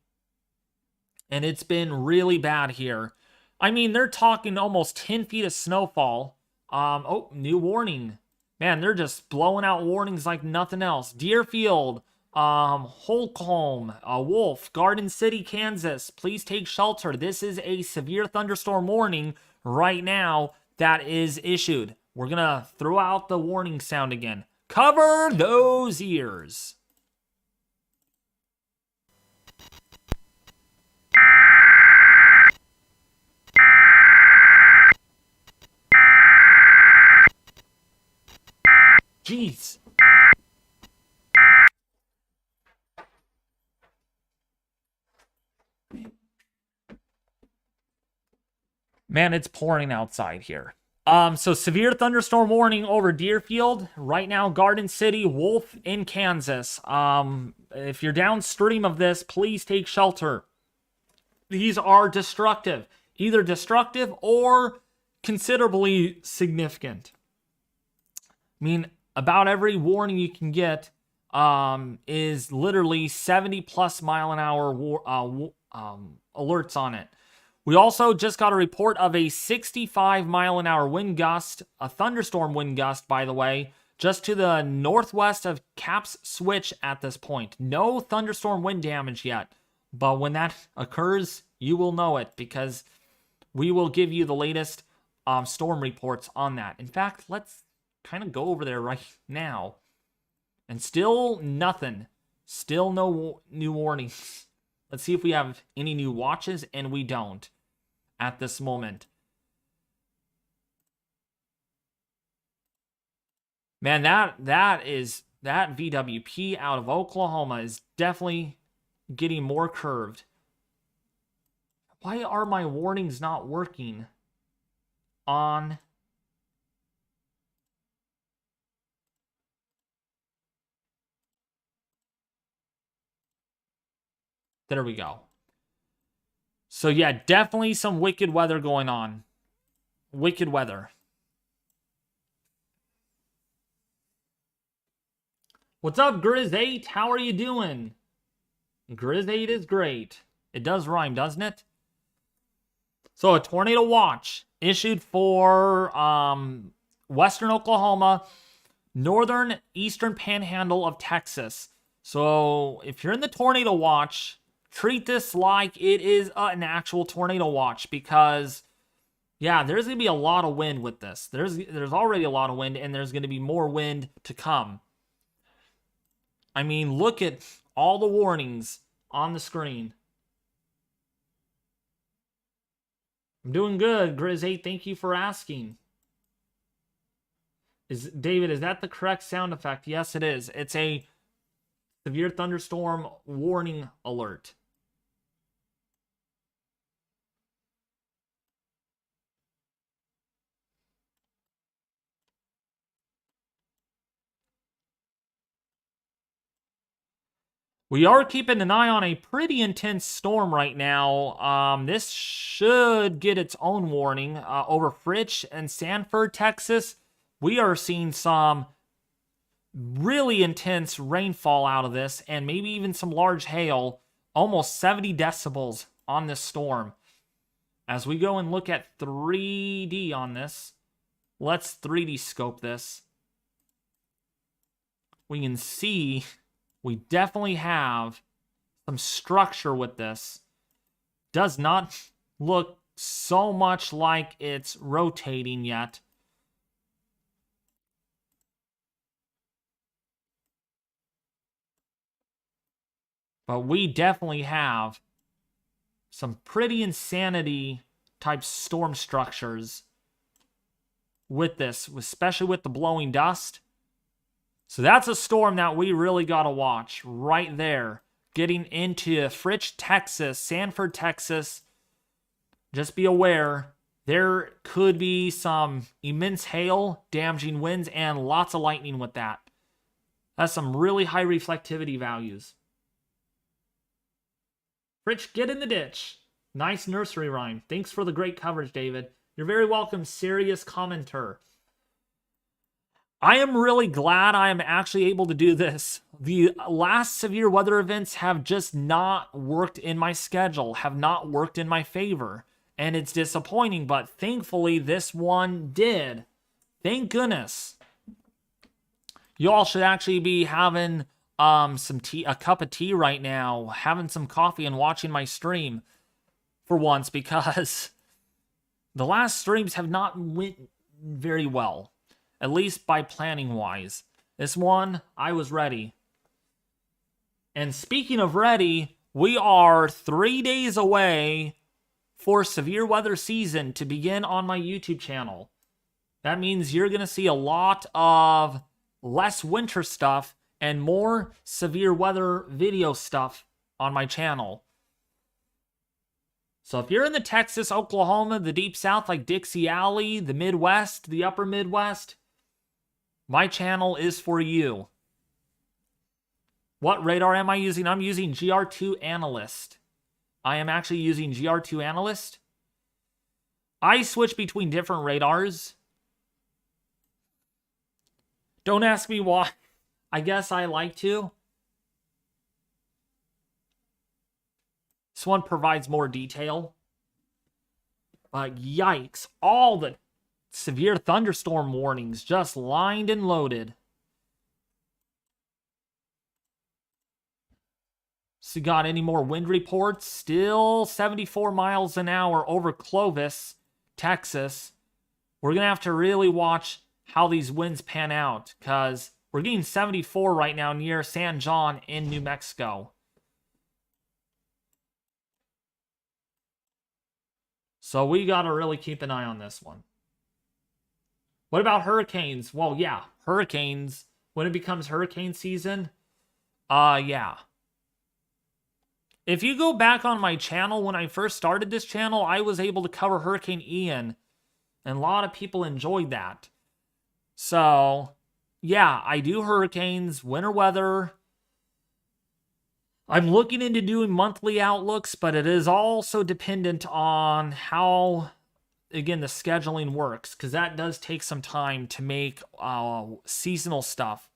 And it's been really bad here. I mean, they're talking almost 10 feet of snowfall. Oh, new warning. Man, they're just blowing out warnings like nothing else. Deerfield, Holcomb, Wolf, Garden City, Kansas. Please take shelter. This is a severe thunderstorm warning right now that is issued. We're going to throw out the warning sound again. Cover those ears. Jeez. Man, it's pouring outside here. So severe thunderstorm warning over Deerfield. Right now, Garden City, Wolf in Kansas. If you're downstream of this, please take shelter. These are destructive. Either destructive or considerably significant. I mean, about every warning you can get is literally 70 plus mile an hour alerts on it. We also just got a report of a 65 mile an hour wind gust, a thunderstorm wind gust, by the way, just to the northwest of Caps Switch at this point. No thunderstorm wind damage yet, but when that occurs, you will know it because we will give you the latest storm reports on that. In fact, let's kind of go over there right now. And still nothing. Still no new warnings. Let's see if we have any new watches, and we don't at this moment. Man, that VWP out of Oklahoma is definitely getting more curved. Why are my warnings not working on... There we go. So yeah, definitely some wicked weather going on. Wicked weather. What's up, Grizz8? How are you doing? Grizz8 is great. It does rhyme, doesn't it? So a tornado watch issued for western Oklahoma, northern eastern panhandle of Texas. So if you're in the tornado watch, treat this like it is an actual tornado watch because, yeah, there's going to be a lot of wind with this. There's already a lot of wind, and there's going to be more wind to come. I mean, look at all the warnings on the screen. I'm doing good, Grizz8. Thank you for asking. David, is that the correct sound effect? Yes, it is. It's a severe thunderstorm warning alert. We are keeping an eye on a pretty intense storm right now. This should get its own warning over Fritch and Sanford, Texas. We are seeing some really intense rainfall out of this, and maybe even some large hail, almost 70 decibels on this storm. As we go and look at 3D on this, let's 3D scope this. We can see we definitely have some structure with this. Does not look so much like it's rotating yet. But we definitely have some pretty insanity type storm structures with this, especially with the blowing dust. So that's a storm that we really got to watch right there. Getting into Fritch, Texas, Sanford, Texas. Just be aware, there could be some immense hail, damaging winds, and lots of lightning with that. That's some really high reflectivity values. Rich, get in the ditch. Nice nursery rhyme. Thanks for the great coverage, David. You're very welcome, serious commenter. I am really glad I am actually able to do this. The last severe weather events have just not worked in my schedule, have not worked in my favor. And it's disappointing, but thankfully this one did. Thank goodness. You all should actually be having some tea, a cup of tea right now, having some coffee and watching my stream for once, because the last streams have not went very well, at least by planning wise. This one, I was ready. And speaking of ready, we are 3 days away for severe weather season to begin on my YouTube channel. That means you're going to see a lot of less winter stuff and more severe weather video stuff on my channel. So if you're in the Texas, Oklahoma, the Deep South like Dixie Alley, the Midwest, the Upper Midwest, my channel is for you. What radar am I using? I'm using GR2 Analyst. I am actually using GR2 Analyst. I switch between different radars. Don't ask me why. I guess I like to. This one provides more detail. But yikes, all the severe thunderstorm warnings just lined and loaded. So got any more wind reports? Still 74 miles an hour over Clovis, Texas. We're going to have to really watch how these winds pan out, because we're getting 74 right now near San John in New Mexico. So we got to really keep an eye on this one. What about hurricanes? Well, yeah, hurricanes, when it becomes hurricane season, yeah. If you go back on my channel, when I first started this channel, I was able to cover Hurricane Ian, and a lot of people enjoyed that. So, yeah, I do hurricanes, winter weather. I'm looking into doing monthly outlooks, but it is also dependent on how, again, the scheduling works, because that does take some time to make seasonal stuff.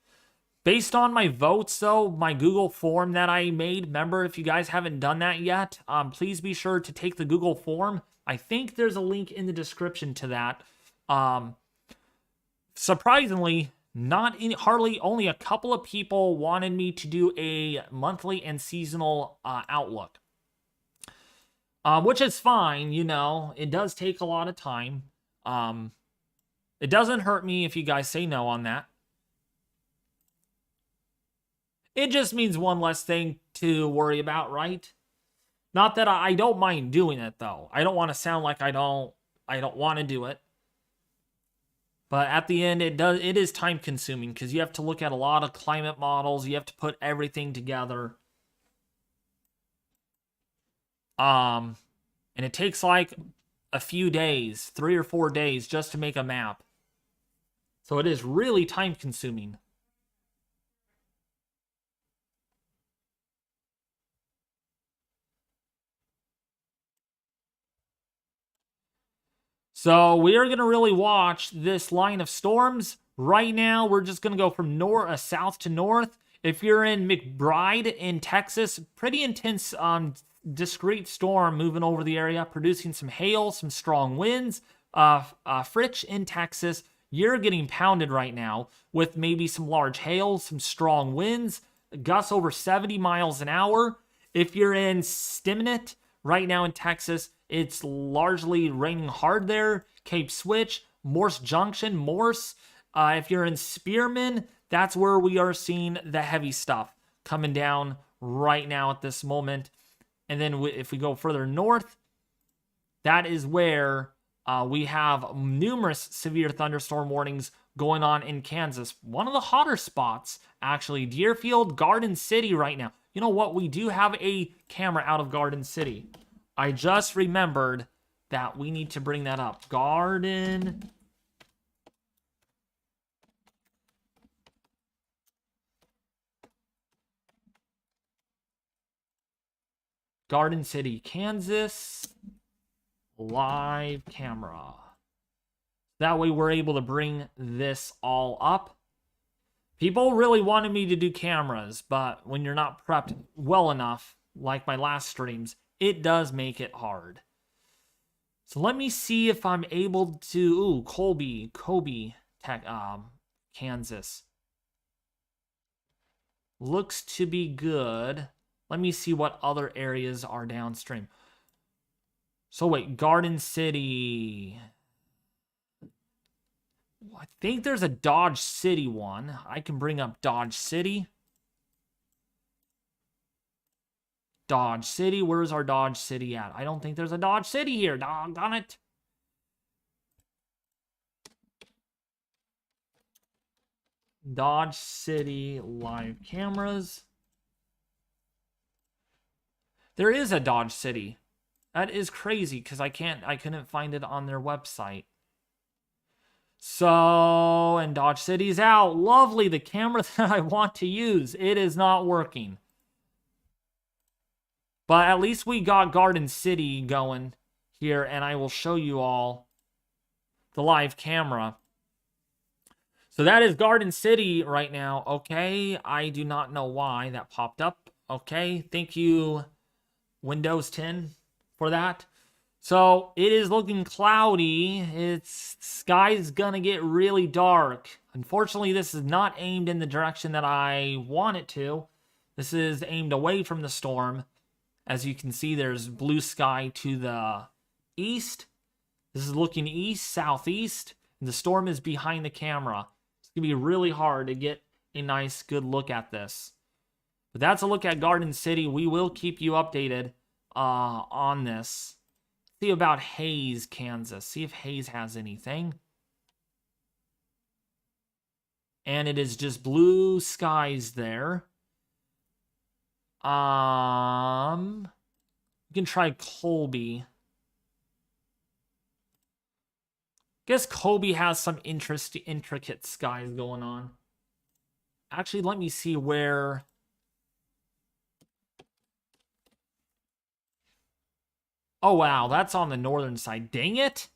Based on my votes, though, my Google form that I made, remember, if you guys haven't done that yet, please be sure to take the Google form. I think there's a link in the description to that. Surprisingly, hardly only a couple of people wanted me to do a monthly and seasonal outlook. Which is fine, you know, it does take a lot of time. It doesn't hurt me if you guys say no on that. It just means one less thing to worry about, right? Not that I don't mind doing it, though. I don't want to sound like I don't want to do it. But at the end, it is time consuming, because you have to look at a lot of climate models. You have to put everything together. And it takes like a few days, 3 or 4 days, just to make a map. So it is really time consuming. So we are going to really watch this line of storms. Right now, we're just going to go from south to north. If you're in McBride in Texas, pretty intense discrete storm moving over the area, producing some hail, some strong winds. Fritch in Texas, you're getting pounded right now with maybe some large hail, some strong winds, gusts over 70 miles an hour. If you're in Stiminit right now in Texas, it's largely raining hard there. Cape Switch, Morse Junction, Morse. If you're in Spearman, that's where we are seeing the heavy stuff coming down right now at this moment. And then if we go further north, that is where we have numerous severe thunderstorm warnings going on in Kansas. One of the hotter spots, actually, Deerfield, Garden City right now. You know what? We do have a camera out of Garden City. I just remembered that we need to bring that up. Garden Garden City, Kansas. Live camera. That way we're able to bring this all up. People really wanted me to do cameras, but when you're not prepped well enough, like my last streams, it does make it hard. So let me see if I'm able to... Ooh, Kobe, Kansas. Looks to be good. Let me see what other areas are downstream. So wait, Garden City. I think there's a Dodge City one. I can bring up Dodge City. Dodge City. Where's our Dodge City at? I don't think there's a Dodge City here. Doggone it. Dodge City live cameras. There is a Dodge City. That is crazy because I couldn't find it on their website. So, and Dodge City's out. Lovely, the camera that I want to use. It is not working. But at least we got Garden City going here, and I will show you all the live camera. So that is Garden City right now. Okay, I do not know why that popped up. Okay, thank you, Windows 10, for that. So it is looking cloudy. Sky's gonna get really dark. Unfortunately, this is not aimed in the direction that I want it to. This is aimed away from the storm. As you can see, there's blue sky to the east. This is looking east, southeast, and the storm is behind the camera. It's gonna be really hard to get a nice, good look at this. But that's a look at Garden City. We will keep you updated on this. See about Hayes, Kansas. See if Hayes has anything. And it is just blue skies there. You can try Colby. Guess Colby has some intricate skies going on. Actually, let me see where... Oh, wow, that's on the northern side. Dang it!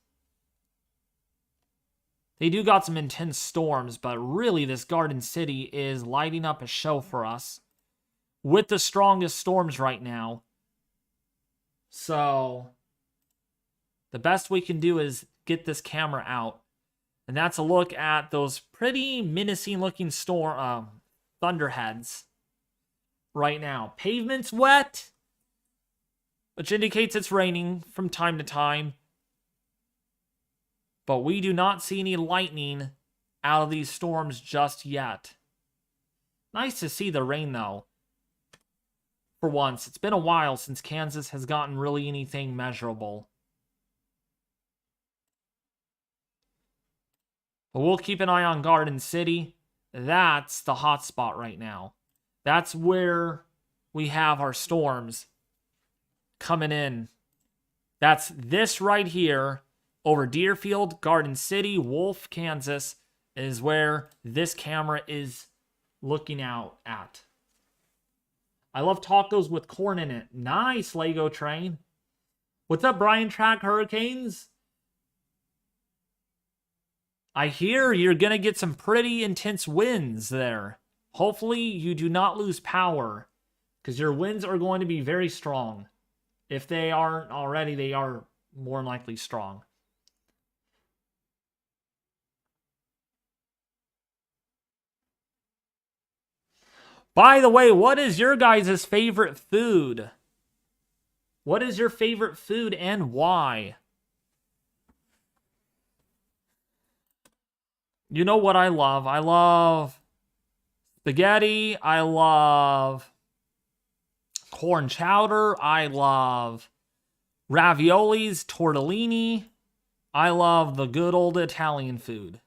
They do got some intense storms, but really this Garden City is lighting up a show for us with the strongest storms right now. So, the best we can do is get this camera out. And that's a look at those pretty menacing looking thunderheads right now. Pavement's wet, which indicates it's raining from time to time. But we do not see any lightning out of these storms just yet. Nice to see the rain, though. For once, it's been a while since Kansas has gotten really anything measurable. But we'll keep an eye on Garden City. That's the hot spot right now. That's where we have our storms coming in. That's this right here over Deerfield, Garden City, Wolf, Kansas is where this camera is looking out at. I love tacos with corn in it. Nice, Lego train. What's up, Brian Track Hurricanes? I hear you're going to get some pretty intense winds there. Hopefully you do not lose power, because your winds are going to be very strong. If they aren't already, they are more than likely strong. By the way, what is your guys' favorite food? What is your favorite food and why? You know what I love? I love spaghetti. I love corn chowder. I love raviolis, tortellini. I love the good old Italian food.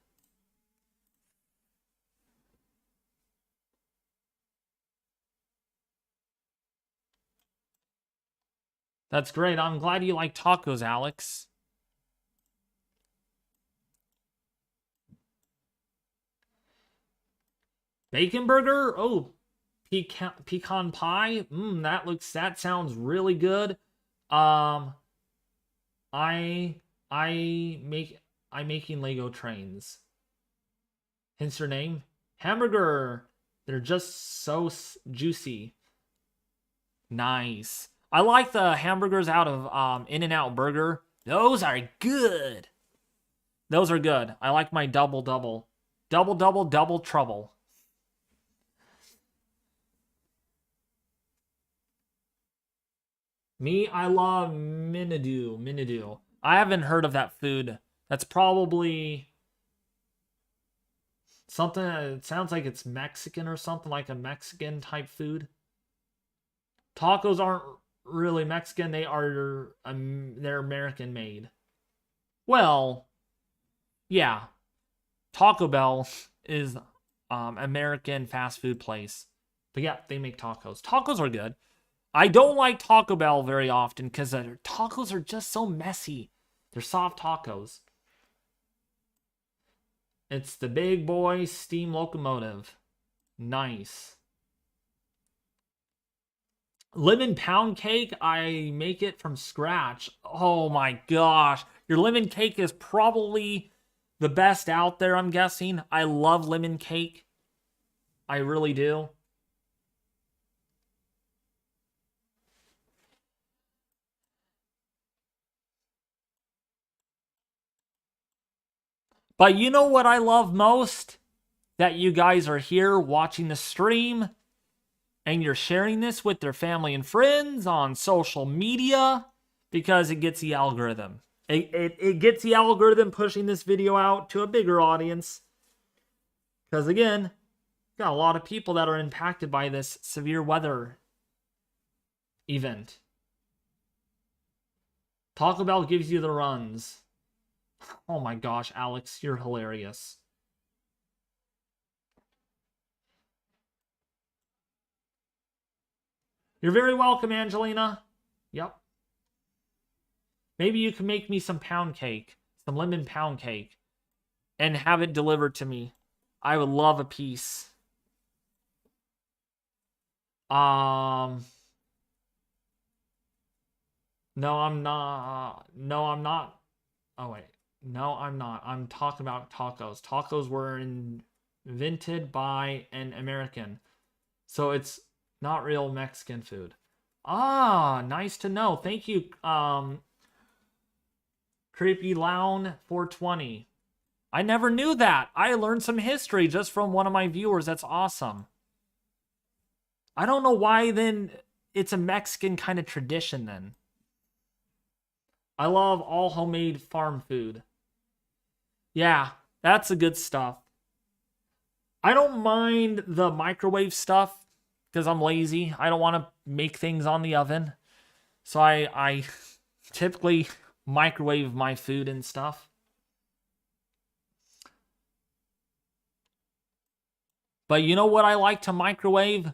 That's great. I'm glad you like tacos, Alex. Bacon burger? Oh, pecan pie. That sounds really good. Um, I I'm making Lego trains. Hence her name. Hamburger. They're just so juicy. Nice. I like the hamburgers out of In-N-Out Burger. Those are good. Those are good. I like my double double. Double double double trouble. Me, I love Minidoo. Minidoo. I haven't heard of that food. That's probably something. It sounds like it's Mexican or something, like a Mexican type food. Tacos aren't really Mexican. They're American made. Well, yeah. Taco Bell is American fast food place. But yeah, they make tacos. Tacos are good. I don't like Taco Bell very often because their tacos are just so messy. They're soft tacos. It's the big boy steam locomotive. Nice. Lemon pound cake, I make it from scratch. Oh my gosh. Your lemon cake is probably the best out there, I'm guessing. I love lemon cake. I really do. But you know what I love most? That you guys are here watching the stream and you're sharing this with their family and friends on social media because it gets the algorithm. It gets the algorithm pushing this video out to a bigger audience. Because again, got a lot of people that are impacted by this severe weather event. Taco Bell gives you the runs. Oh my gosh, Alex, you're hilarious. You're very welcome, Angelina. Yep. Maybe you can make me some pound cake, some lemon pound cake, and have it delivered to me. I would love a piece. No, I'm not. No, I'm not. Oh, wait. No, I'm not. I'm talking about tacos. Tacos were invented by an American. So it's not real Mexican food. Ah, nice to know. Thank you, Creepy Loun 420. I never knew that. I learned some history just from one of my viewers. That's awesome. I don't know why then it's a Mexican kind of tradition then. I love all homemade farm food. Yeah, that's the good stuff. I don't mind the microwave stuff because I'm lazy. I don't want to make things on the oven. So I typically microwave my food and stuff. But you know what I like to microwave?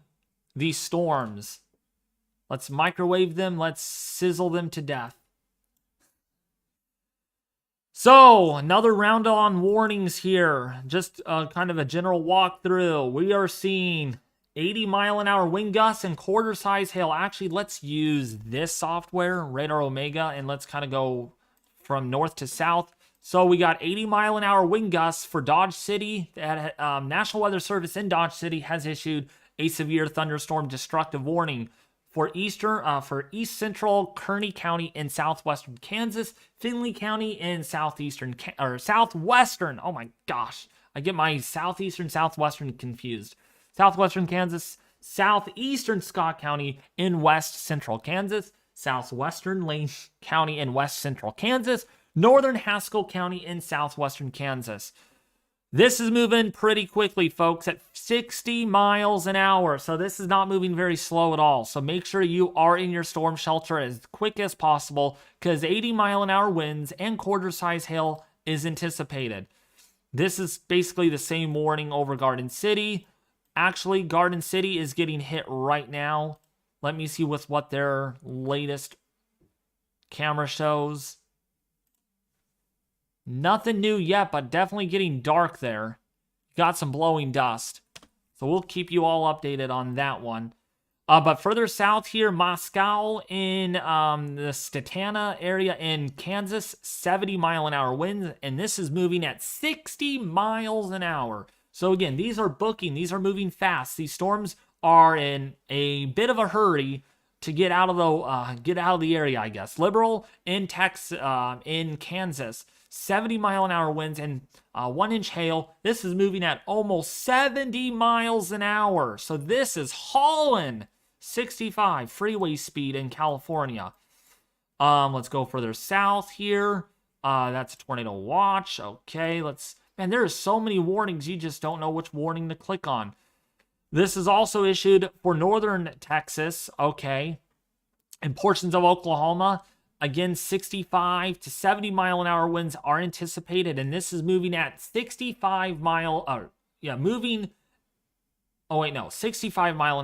These storms. Let's microwave them. Let's sizzle them to death. So, another round on warnings here. Just kind of a general walkthrough. We are seeing 80-mile-an-hour wind gusts and quarter-size hail. Actually, let's use this software, Radar Omega, and let's kind of go from north to south. So we got 80-mile-an-hour wind gusts for Dodge City. National Weather Service in Dodge City has issued a severe thunderstorm destructive warning for East Central Kearney County in southwestern Kansas, Findlay County in southwestern. Oh my gosh, I get my southwestern confused. Southwestern Kansas, southeastern Scott County in west central Kansas, southwestern Lane County in west central Kansas, northern Haskell County in southwestern Kansas. This is moving pretty quickly, folks, at 60 miles an hour. So this is not moving very slow at all. So make sure you are in your storm shelter as quick as possible because 80-mile-an-hour winds and quarter-size hail is anticipated. This is basically the same warning over Garden City. Actually, Garden City is getting hit right now. Let me see what their latest camera shows. Nothing new yet, but definitely getting dark there. Got some blowing dust. So we'll keep you all updated on that one. But further south here, Moscow in the Statana area in Kansas, 70-mile-an-hour winds, and this is moving at 60 miles an hour. So again, these are booking. These are moving fast. These storms are in a bit of a hurry to get out of the area, I guess. Liberal in in Kansas, 70-mile-an-hour winds and 1-inch hail. This is moving at almost 70 miles an hour. So this is hauling 65 freeway speed in California. Let's go further south here. That's a tornado watch. Okay, man, there are so many warnings, you just don't know which warning to click on. This is also issued for northern Texas, okay, and portions of Oklahoma. Again, 65 to 70 mile an hour winds are anticipated, and this is moving at 65 mile an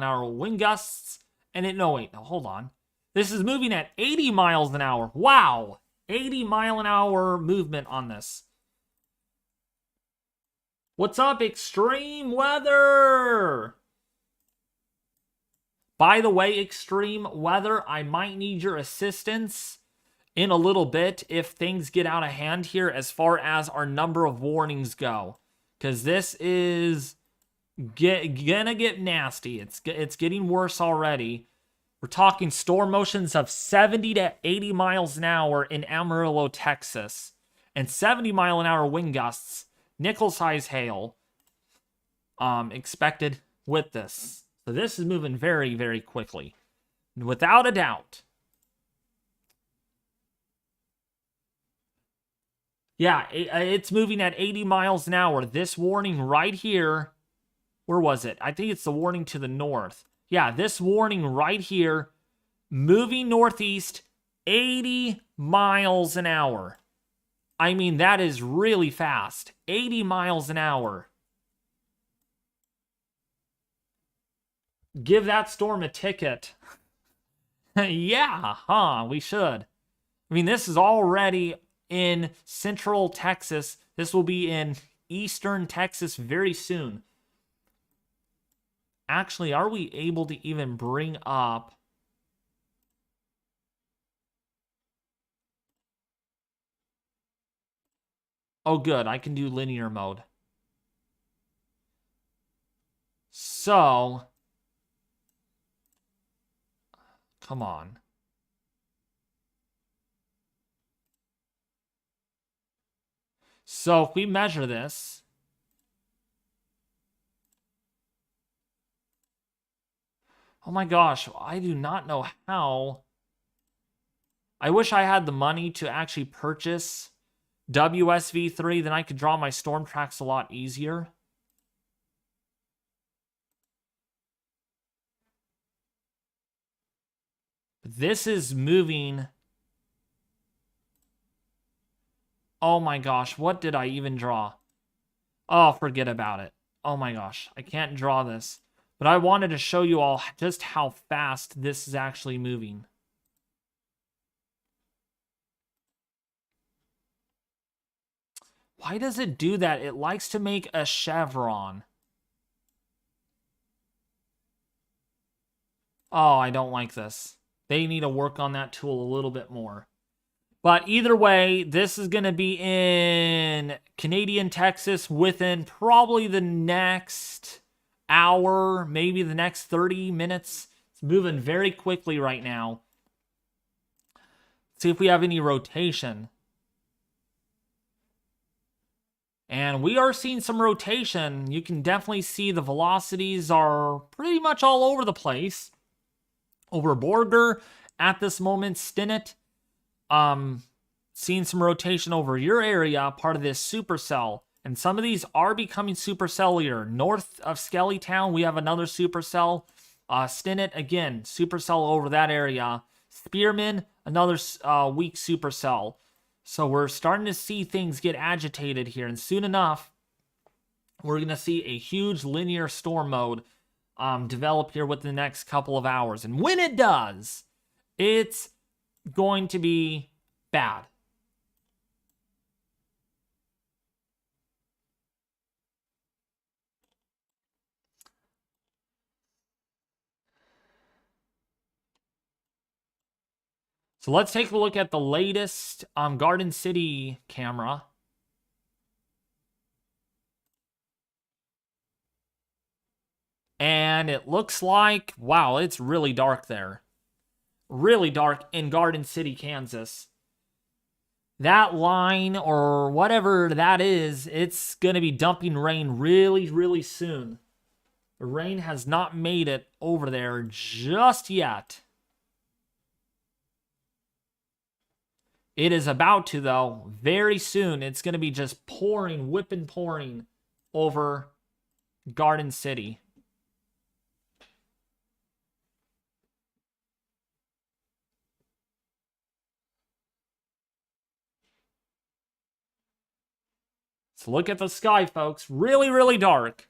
hour wind gusts. Hold on. This is moving at 80 miles an hour. Wow, 80 mile an hour movement on this. What's up, extreme weather? By the way, extreme weather, I might need your assistance in a little bit if things get out of hand here as far as our number of warnings go. Because this is gonna get nasty. It's getting worse already. We're talking storm motions of 70 to 80 miles an hour in Amarillo, Texas. And 70 mile an hour wind gusts, nickel-size hail expected with this. So this is moving very, very quickly. Without a doubt. Yeah, it's moving at 80 miles an hour. This warning right here, where was it? I think it's the warning to the north. Yeah, this warning right here, moving northeast, 80 miles an hour. I mean, that is really fast. 80 miles an hour. Give that storm a ticket. Yeah, we should. I mean, this is already in central Texas. This will be in eastern Texas very soon. Actually, are we able to even bring up... Oh, good. I can do linear mode. So... Come on. So if we measure this, oh my gosh, I do not know how. I wish I had the money to actually purchase WSV3, then I could draw my storm tracks a lot easier. This is moving. Oh my gosh, what did I even draw? Oh, forget about it. Oh my gosh, I can't draw this. But I wanted to show you all just how fast this is actually moving. Why does it do that? It likes to make a chevron. Oh, I don't like this. They need to work on that tool a little bit more. But either way, this is going to be in Canadian Texas within probably the next hour, maybe the next 30 minutes. It's moving very quickly right now. Let's see if we have any rotation. And we are seeing some rotation. You can definitely see the velocities are pretty much all over the place. Over Borger at this moment, Stinnett. Seeing some rotation over your area, part of this supercell. And some of these are becoming supercellular. North of Skellytown, we have another supercell. Stinnett, again, supercell over that area. Spearman, another weak supercell. So we're starting to see things get agitated here. And soon enough, we're going to see a huge linear storm mode develop here within the next couple of hours. And when it does, it's going to be bad. So let's take a look at the latest Garden City camera. And it looks like, wow, it's really dark there. Really dark in Garden City, Kansas. That line or whatever that is, it's going to be dumping rain really, really soon. The rain has not made it over there just yet. It is about to, though. Very soon, it's going to be just pouring, whipping pouring over Garden City. So look at the sky, folks. Really, really dark.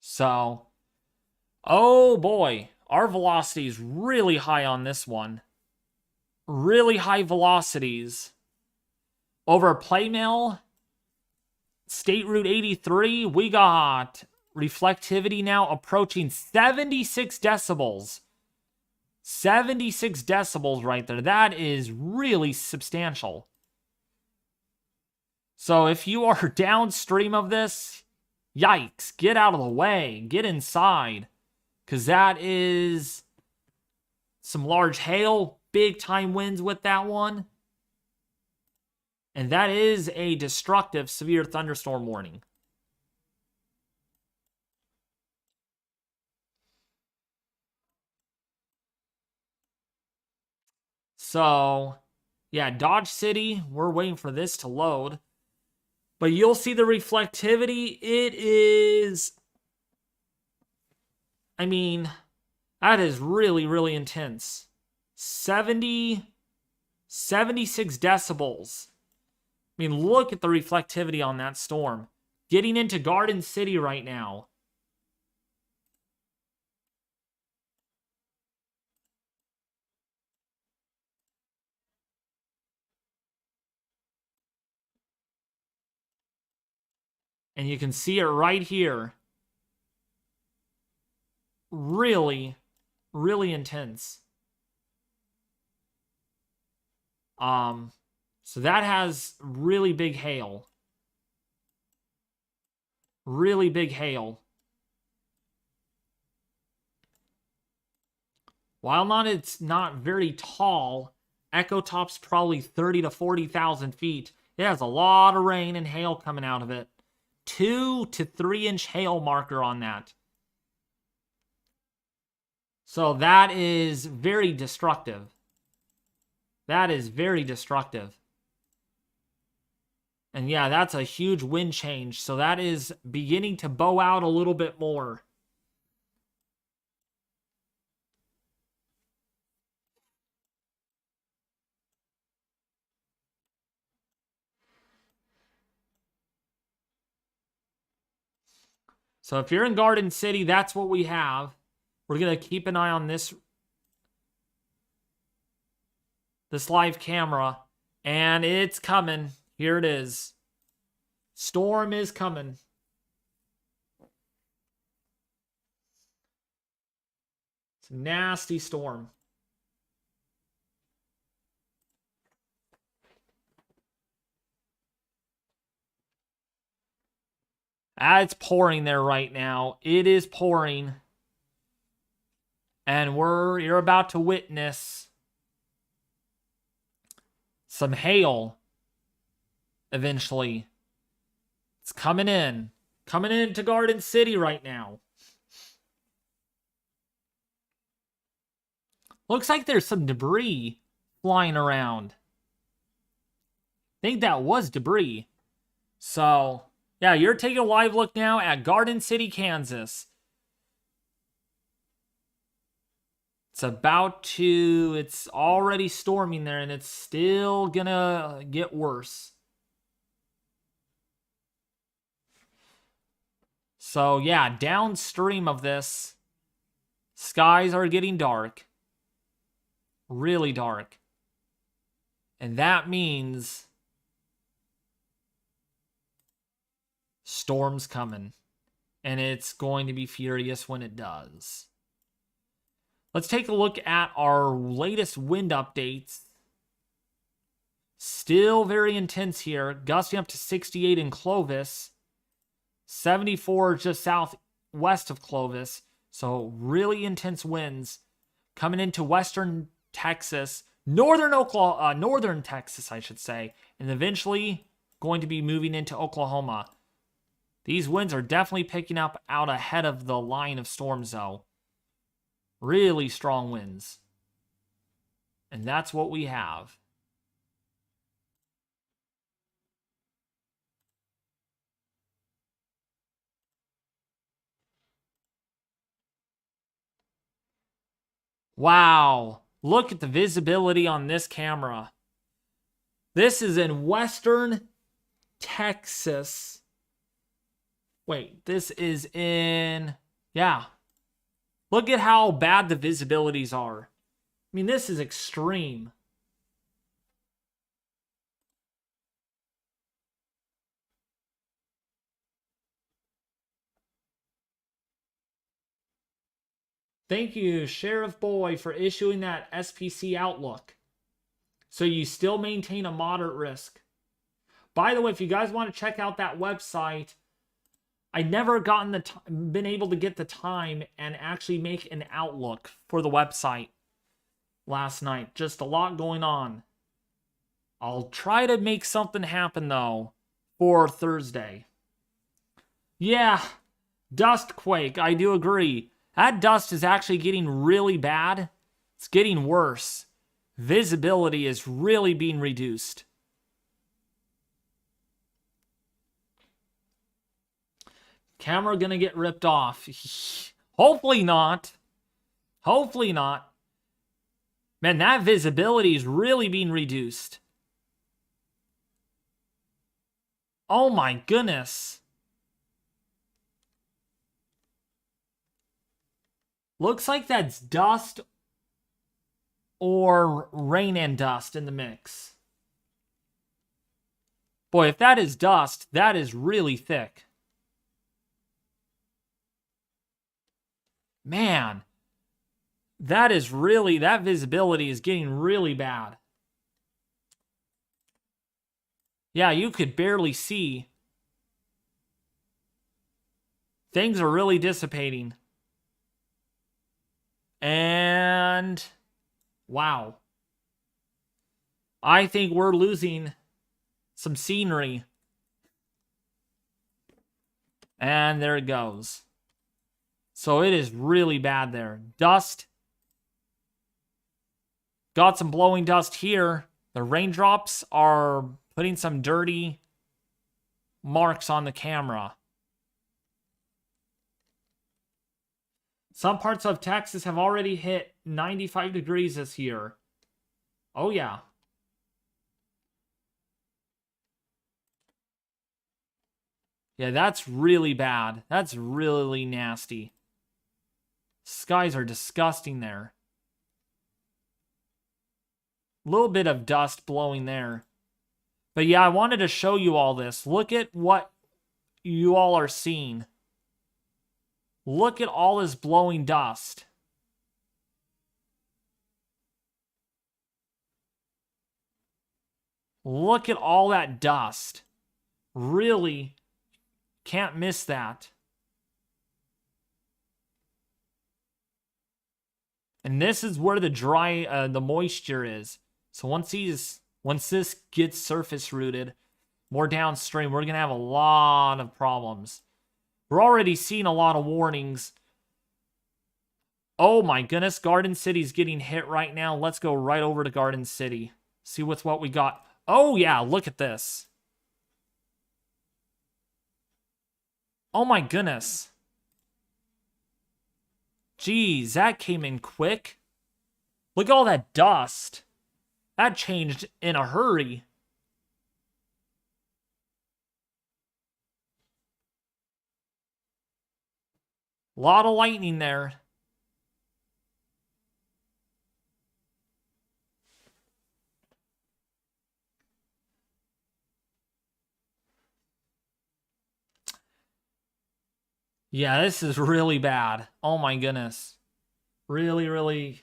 So, oh boy, our velocity is really high on this one. Really high velocities. Over Playmill, State Route 83, we got reflectivity now approaching 76 decibels. 76 decibels right there. That is really substantial. So if you are downstream of this, yikes, get out of the way. Get inside. Because that is some large hail. Big time winds with that one. And that is a destructive severe thunderstorm warning. So, yeah, Dodge City, we're waiting for this to load. But you'll see the reflectivity. It is, I mean, that is really, really intense. 76 decibels. I mean, look at the reflectivity on that storm. Getting into Garden City right now. And you can see it right here. Really, really intense. So that has really big hail. Really big hail. While it's not very tall, Echo Top's probably 30 to 40,000 feet. It has a lot of rain and hail coming out of it. 2 to 3 inch hail marker on that. So that is very destructive. That is very destructive. And yeah, that's a huge wind change. So that is beginning to bow out a little bit more. So if you're in Garden City, that's what we have. We're going to keep an eye on this live camera. And it's coming. Here it is. Storm is coming. It's a nasty storm. It's pouring there right now. It is pouring. And you're about to witness some hail eventually. It's coming in. Coming into Garden City right now. Looks like there's some debris flying around. I think that was debris. So, yeah, you're taking a live look now at Garden City, Kansas. It's already storming there, and it's still gonna get worse. So, yeah, downstream of this, skies are getting dark. Really dark. And that means storm's coming. And it's going to be furious when it does. Let's take a look at our latest wind updates. Still very intense here. Gusting up to 68 in Clovis. 74 just southwest of Clovis. So really intense winds coming into western Texas, northern Texas, I should say, and eventually going to be moving into Oklahoma. These winds are definitely picking up out ahead of the line of storms, though. Really strong winds. And that's what we have. Wow. Look at the visibility on this camera. This is in western Texas. Wait, this is in... Yeah. Look at how bad the visibilities are. I mean, this is extreme. Thank you, Sheriff Boy, for issuing that SPC outlook. So you still maintain a moderate risk. By the way, if you guys want to check out that website, I never been able to get the time and actually make an outlook for the website last night. Just a lot going on. I'll try to make something happen, though, for Thursday. Yeah, dust quake, I do agree. That dust is actually getting really bad. It's getting worse. Visibility is really being reduced. Camera gonna get ripped off. Hopefully not. Hopefully not. Man, that visibility is really being reduced. Oh my goodness. Looks like that's dust or rain and dust in the mix. Boy, if that is dust, that is really thick. Man, that visibility is getting really bad. Yeah, you could barely see. Things are really dissipating. And wow. I think we're losing some scenery. And there it goes. So it is really bad there. Dust. Got some blowing dust here. The raindrops are putting some dirty marks on the camera. Some parts of Texas have already hit 95 degrees this year. Oh, yeah. Yeah, that's really bad. That's really nasty. Skies are disgusting there. A little bit of dust blowing there. But yeah, I wanted to show you all this. Look at what you all are seeing. Look at all this blowing dust. Look at all that dust. Really can't miss that. And this is where the moisture is. So once this gets surface rooted, more downstream, we're going to have a lot of problems. We're already seeing a lot of warnings. Oh my goodness, Garden City's getting hit right now. Let's go right over to Garden City. See what we got. Oh yeah, look at this. Oh my goodness. Geez, that came in quick. Look at all that dust. That changed in a hurry. A lot of lightning there. Yeah, this is really bad. Oh my goodness. Really, really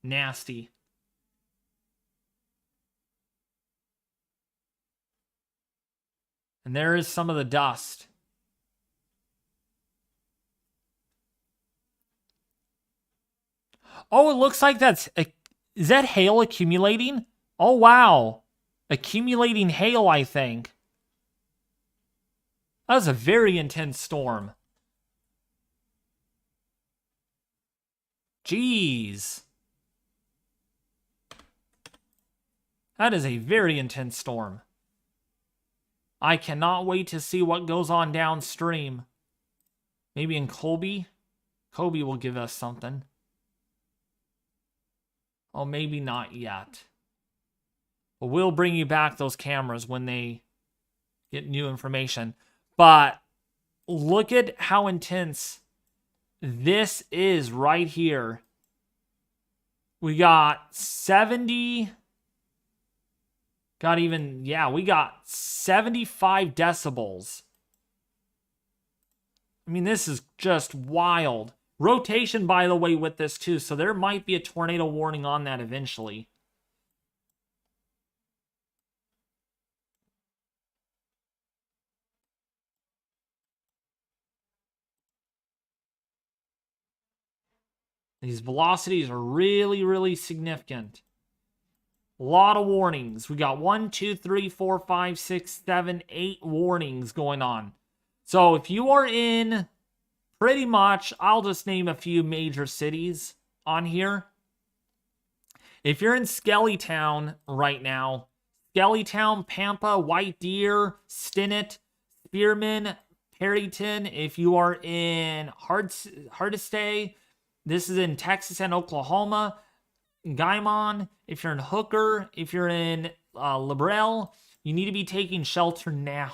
nasty. And there is some of the dust. Oh, it looks like is that hail accumulating? Oh, wow. Accumulating hail, I think. That was a very intense storm. Jeez. That is a very intense storm. I cannot wait to see what goes on downstream. Maybe in Colby? Colby will give us something. Oh, maybe not yet. But we'll bring you back those cameras when they get new information. But look at how intense this is right here. We got 70. We got 75 decibels. I mean, this is just wild. Rotation, by the way, with this too, so there might be a tornado warning on that eventually. These velocities are really, really significant. A lot of warnings. We got 1, 2, 3, 4, 5, 6, 7, 8 warnings going on. So if you are in pretty much, I'll just name a few major cities on here. If you're in Skellytown right now, Skellytown, Pampa, White Deer, Stinnett, Spearman, Perryton. If you are in Hardestay, this is in Texas and Oklahoma. Guymon, if you're in Hooker, if you're in Librel, you need to be taking shelter now.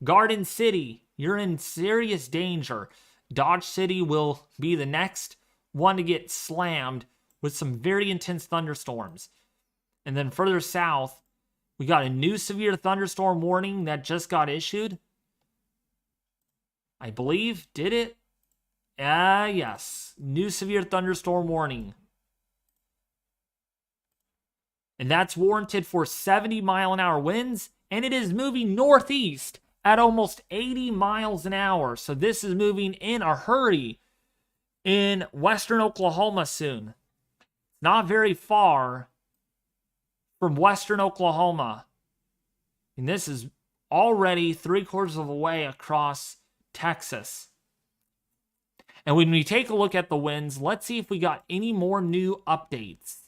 Garden City, you're in serious danger. Dodge City will be the next one to get slammed with some very intense thunderstorms. And then further south, we got a new severe thunderstorm warning that just got issued. I believe, did it? Yes. New severe thunderstorm warning. And that's warranted for 70-mile-an-hour winds, and it is moving northeast at almost 80 miles an hour. So this is moving in a hurry in western Oklahoma soon. Not very far from western Oklahoma. And this is already 3/4 of the way across Texas. And when we take a look at the winds, let's see if we got any more new updates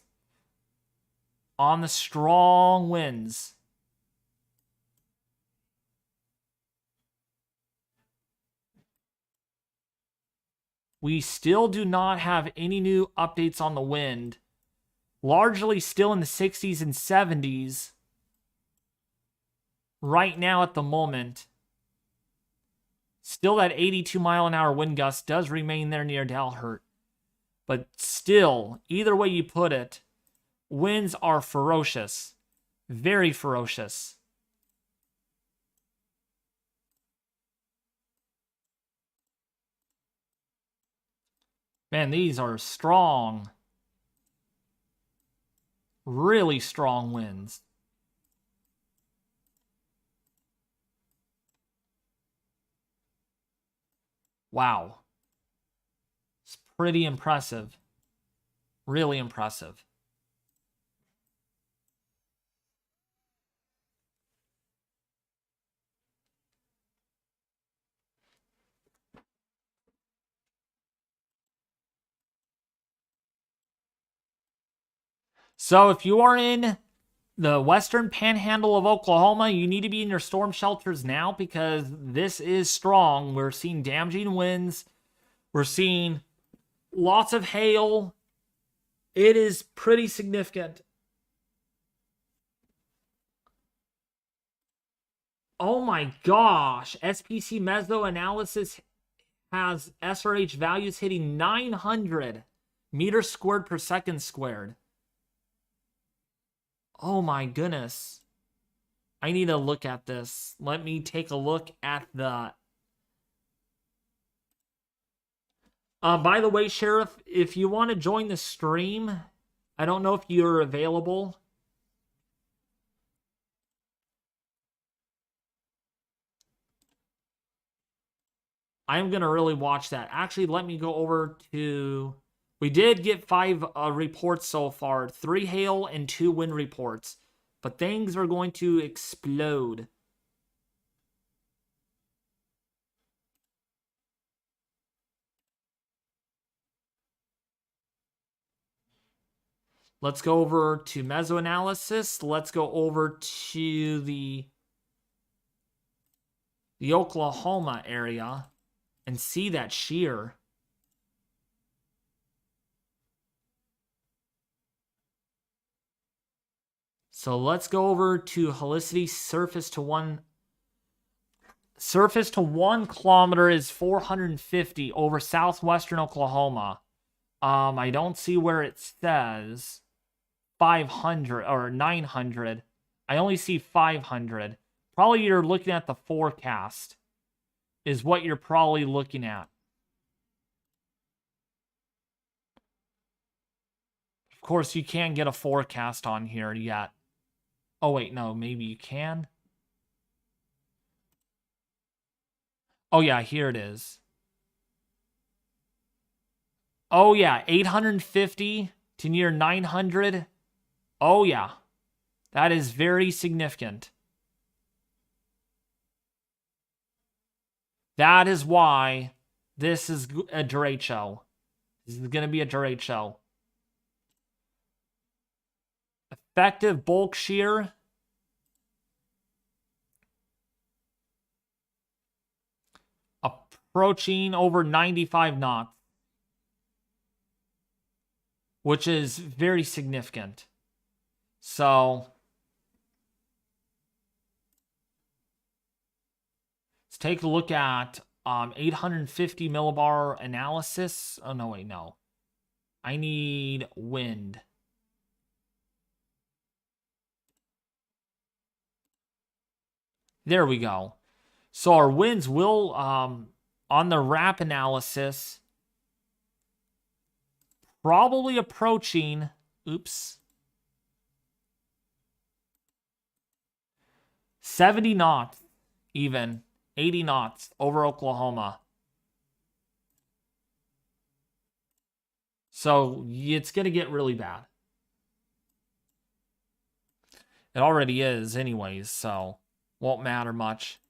on the strong winds. We still do not have any new updates on the wind. Largely still in the 60s and 70s right now at the moment. Still that 82-mile-an-hour wind gust does remain there near Dalhart. But still, either way you put it, winds are ferocious. Very ferocious. Man, these are strong. Really strong winds. Wow. It's pretty impressive. Really impressive. So if you are in the western panhandle of Oklahoma, you need to be in your storm shelters now because this is strong. We're seeing damaging winds. We're seeing lots of hail. It is pretty significant. Oh my gosh. SPC Meso analysis has SRH values hitting 900 meters squared per second squared. Oh my goodness. I need to look at this. Let me take a look at the By the way, Sheriff, if you want to join the stream, I don't know if you're available. I'm going to really watch that. Actually, let me go over to... We did get 5 reports so far. 3 hail and 2 wind reports. But things are going to explode. Let's go over to mesoanalysis. Let's go over to the Oklahoma area and see that shear. So let's go over to helicity. Surface to 1 kilometer is 450 over southwestern Oklahoma. I don't see where it says 500 or 900. I only see 500. Probably you're looking at the forecast is what you're probably looking at. Of course, you can't get a forecast on here yet. Oh, wait, no, maybe you can. Oh, yeah, here it is. Oh, yeah, 850 to near 900. Oh, yeah, that is very significant. That is why this is a derecho. This is going to be a derecho. Effective bulk shear. Approaching over 95 knots. Which is very significant. So let's take a look at 850 millibar analysis. Oh, no, wait, no. I need wind. There we go. So our winds will, on the RAP analysis, probably approaching, 70 knots, even 80 knots over Oklahoma. So it's going to get really bad. It already is anyways, so won't matter much.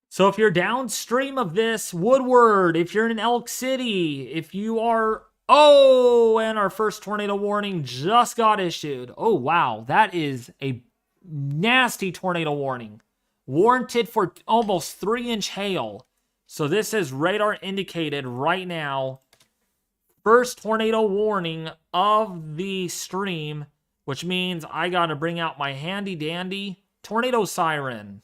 So if you're downstream of this, Woodward, if you're in Elk City, if you are... Oh, and our first tornado warning just got issued. Oh, wow. That is a nasty tornado warning. Warranted for almost 3-inch hail. So this is radar indicated right now. First tornado warning of the stream, which means I got to bring out my handy dandy tornado siren.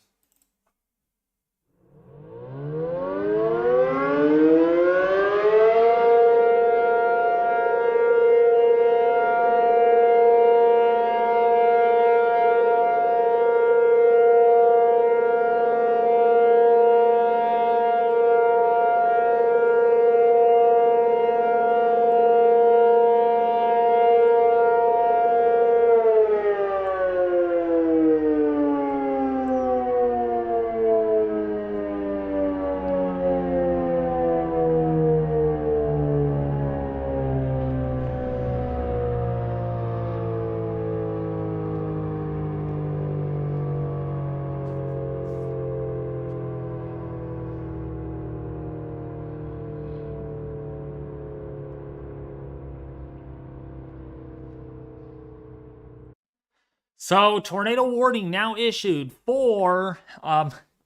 So, tornado warning now issued for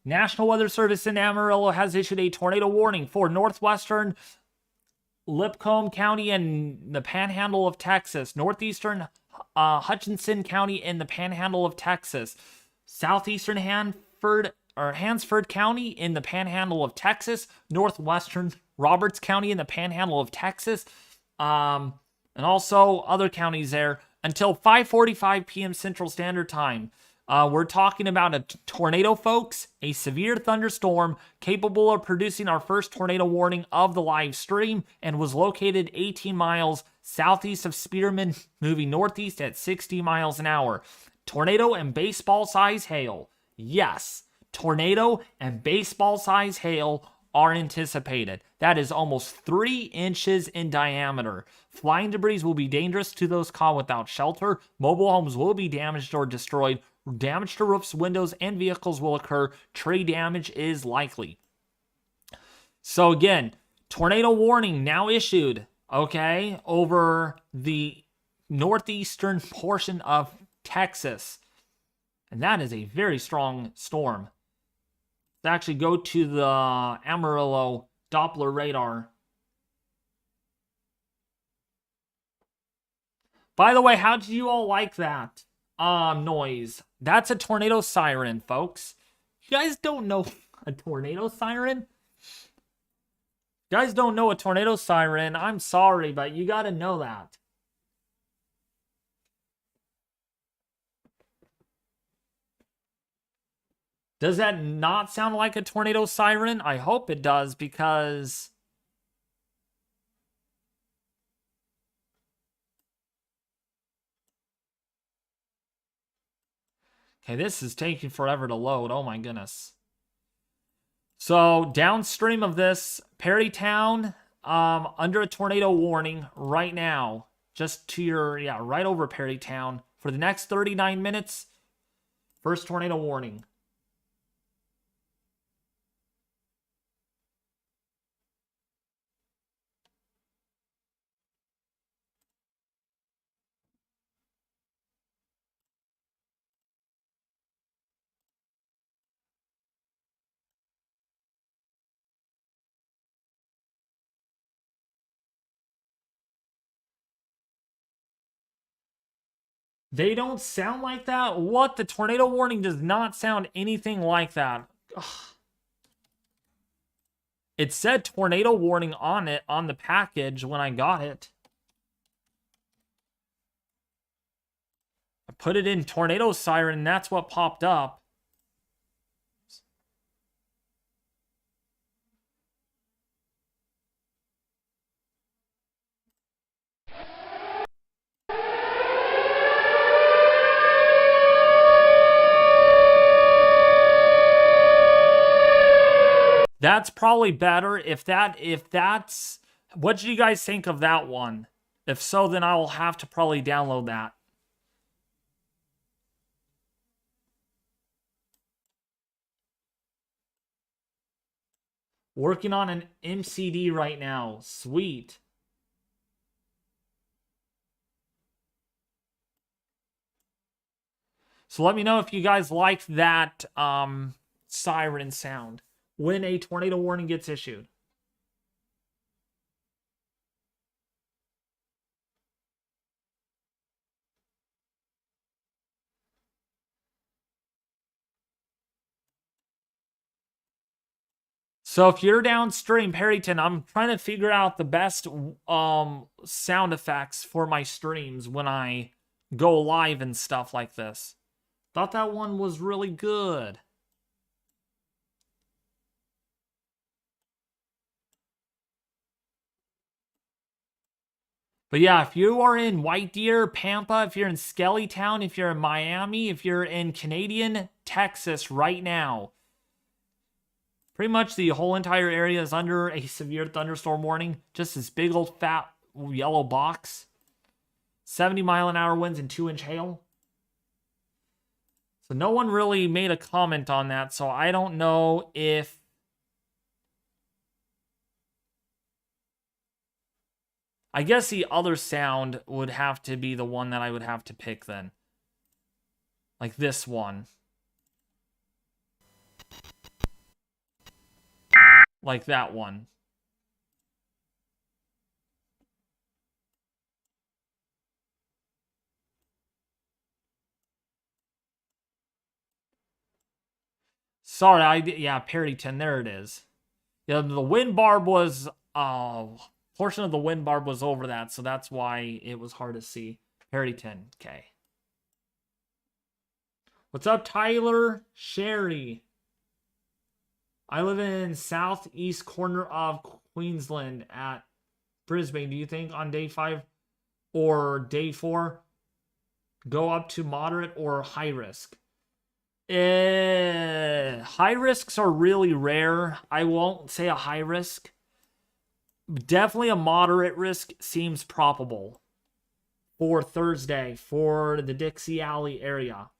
National Weather Service in Amarillo has issued a tornado warning for northwestern Lipscomb County and the Panhandle of Texas, northeastern Hutchinson County in the Panhandle of Texas, southeastern Hansford County in the Panhandle of Texas, northwestern Roberts County in the Panhandle of Texas, and also other counties there until 5:45 p.m. Central Standard Time. We're talking about a tornado, folks, a severe thunderstorm capable of producing our first tornado warning of the live stream, and was located 18 miles southeast of Spearman, moving northeast at 60 miles an hour. Tornado and baseball size hail. Yes, tornado and baseball size hail are anticipated. That is almost 3 inches in diameter. Flying debris will be dangerous to those caught without shelter. Mobile homes will be damaged or destroyed. Damage to roofs, windows, and vehicles will occur. Tree damage is likely. So again, tornado warning now issued, okay, over the northeastern portion of Texas. And that is a very strong storm. Let's actually go to the Amarillo Doppler radar. By the way, how did you all like that noise? That's a tornado siren, folks. You guys don't know a tornado siren? You guys don't know a tornado siren? I'm sorry, but you gotta know that. Does that not sound like a tornado siren? I hope it does, because okay, this is taking forever to load. Oh my goodness. So downstream of this, Perrytown, under a tornado warning right now. Just to your, right over Perrytown. For the next 39 minutes, first tornado warning. They don't sound like that? What? The tornado warning does not sound anything like that. Ugh. It said tornado warning on it, on the package when I got it. I put it in tornado siren, and that's what popped up. That's probably better. If that's, what do you guys think of that one? If so, then I'll have to probably download that. Working on an MCD right now. Sweet. So let me know if you guys like that siren sound when a tornado warning gets issued. So if you're downstream, Perryton, I'm trying to figure out the best sound effects for my streams when I go live and stuff like this. Thought that one was really good. But yeah, if you are in White Deer, Pampa, if you're in Skellytown, if you're in Miami, if you're in Canadian Texas right now, pretty much the whole entire area is under a severe thunderstorm warning. Just this big old fat yellow box. 70-mile-an-hour winds and 2-inch hail. So no one really made a comment on that, so I don't know if... I guess the other sound would have to be the one that I would have to pick then. Like this one. Like that one. Sorry, yeah, Perryton, there it is. Yeah, the wind barb was, portion of the wind barb was over that, so that's why it was hard to see. Perryton, okay. What's up, Tyler? Sherry. I live in southeast corner of Queensland at Brisbane. Do you think on day 5 or day 4 go up to moderate or high risk? High risks are really rare. I won't say a high risk. Definitely a moderate risk seems probable for Thursday for the Dixie Alley area.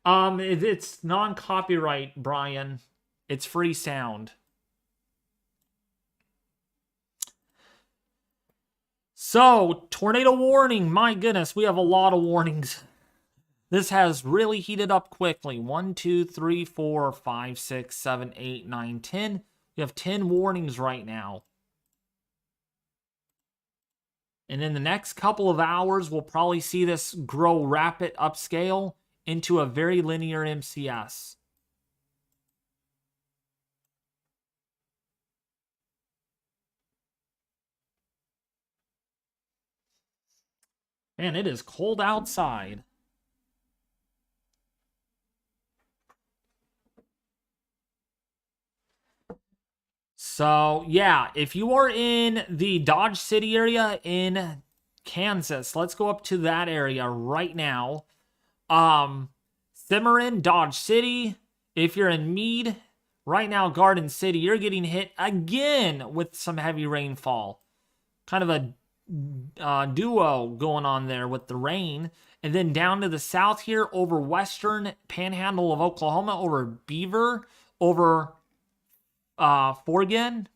It's non-copyright, Brian. It's free sound. So, tornado warning. My goodness, we have a lot of warnings. This has really heated up quickly. 1, 2, 3, 4, 5, 6, 7, 8, 9, 10. We have 10 warnings right now. And in the next couple of hours, we'll probably see this grow rapid upscale into a very linear MCS. Man, it is cold outside. So, yeah, if you are in the Dodge City area in Kansas, let's go up to that area right now. Cimarron, Dodge City. If you're in Meade, right now, Garden City, you're getting hit again with some heavy rainfall. Kind of a duo going on there with the rain. And then down to the south here over western panhandle of Oklahoma, over Beaver, over Forgan.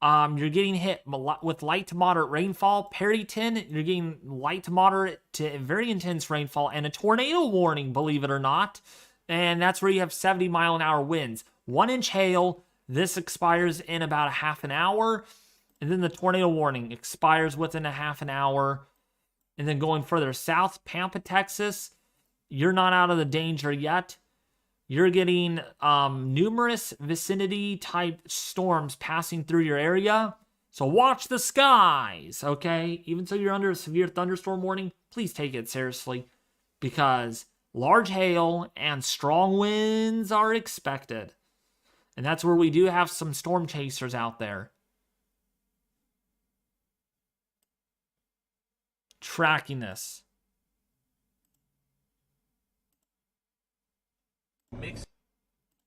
You're getting hit with light to moderate rainfall. Perryton, you're getting light to moderate to very intense rainfall and a tornado warning, believe it or not. And that's where you have 70-mile-an-hour winds. 1-inch hail. This expires in about a half an hour. And then the tornado warning expires within a half an hour. And then going further south, Pampa, Texas, you're not out of the danger yet. You're getting numerous vicinity-type storms passing through your area. So watch the skies, okay? Even though you're under a severe thunderstorm warning, please take it seriously. Because large hail and strong winds are expected. And that's where we do have some storm chasers out there. Tracking this.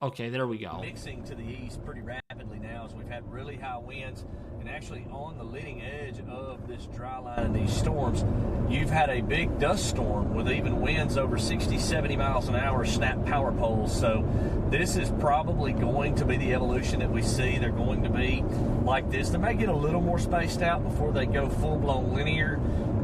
Okay, there we go. Mixing to the east pretty rapidly now as we've had really high winds, and actually on the leading edge of this dry line of these storms, you've had a big dust storm with even winds over 60, 70 miles an hour snap power poles. So this is probably going to be the evolution that we see. They're going to be like this. They may get a little more spaced out before they go full-blown linear,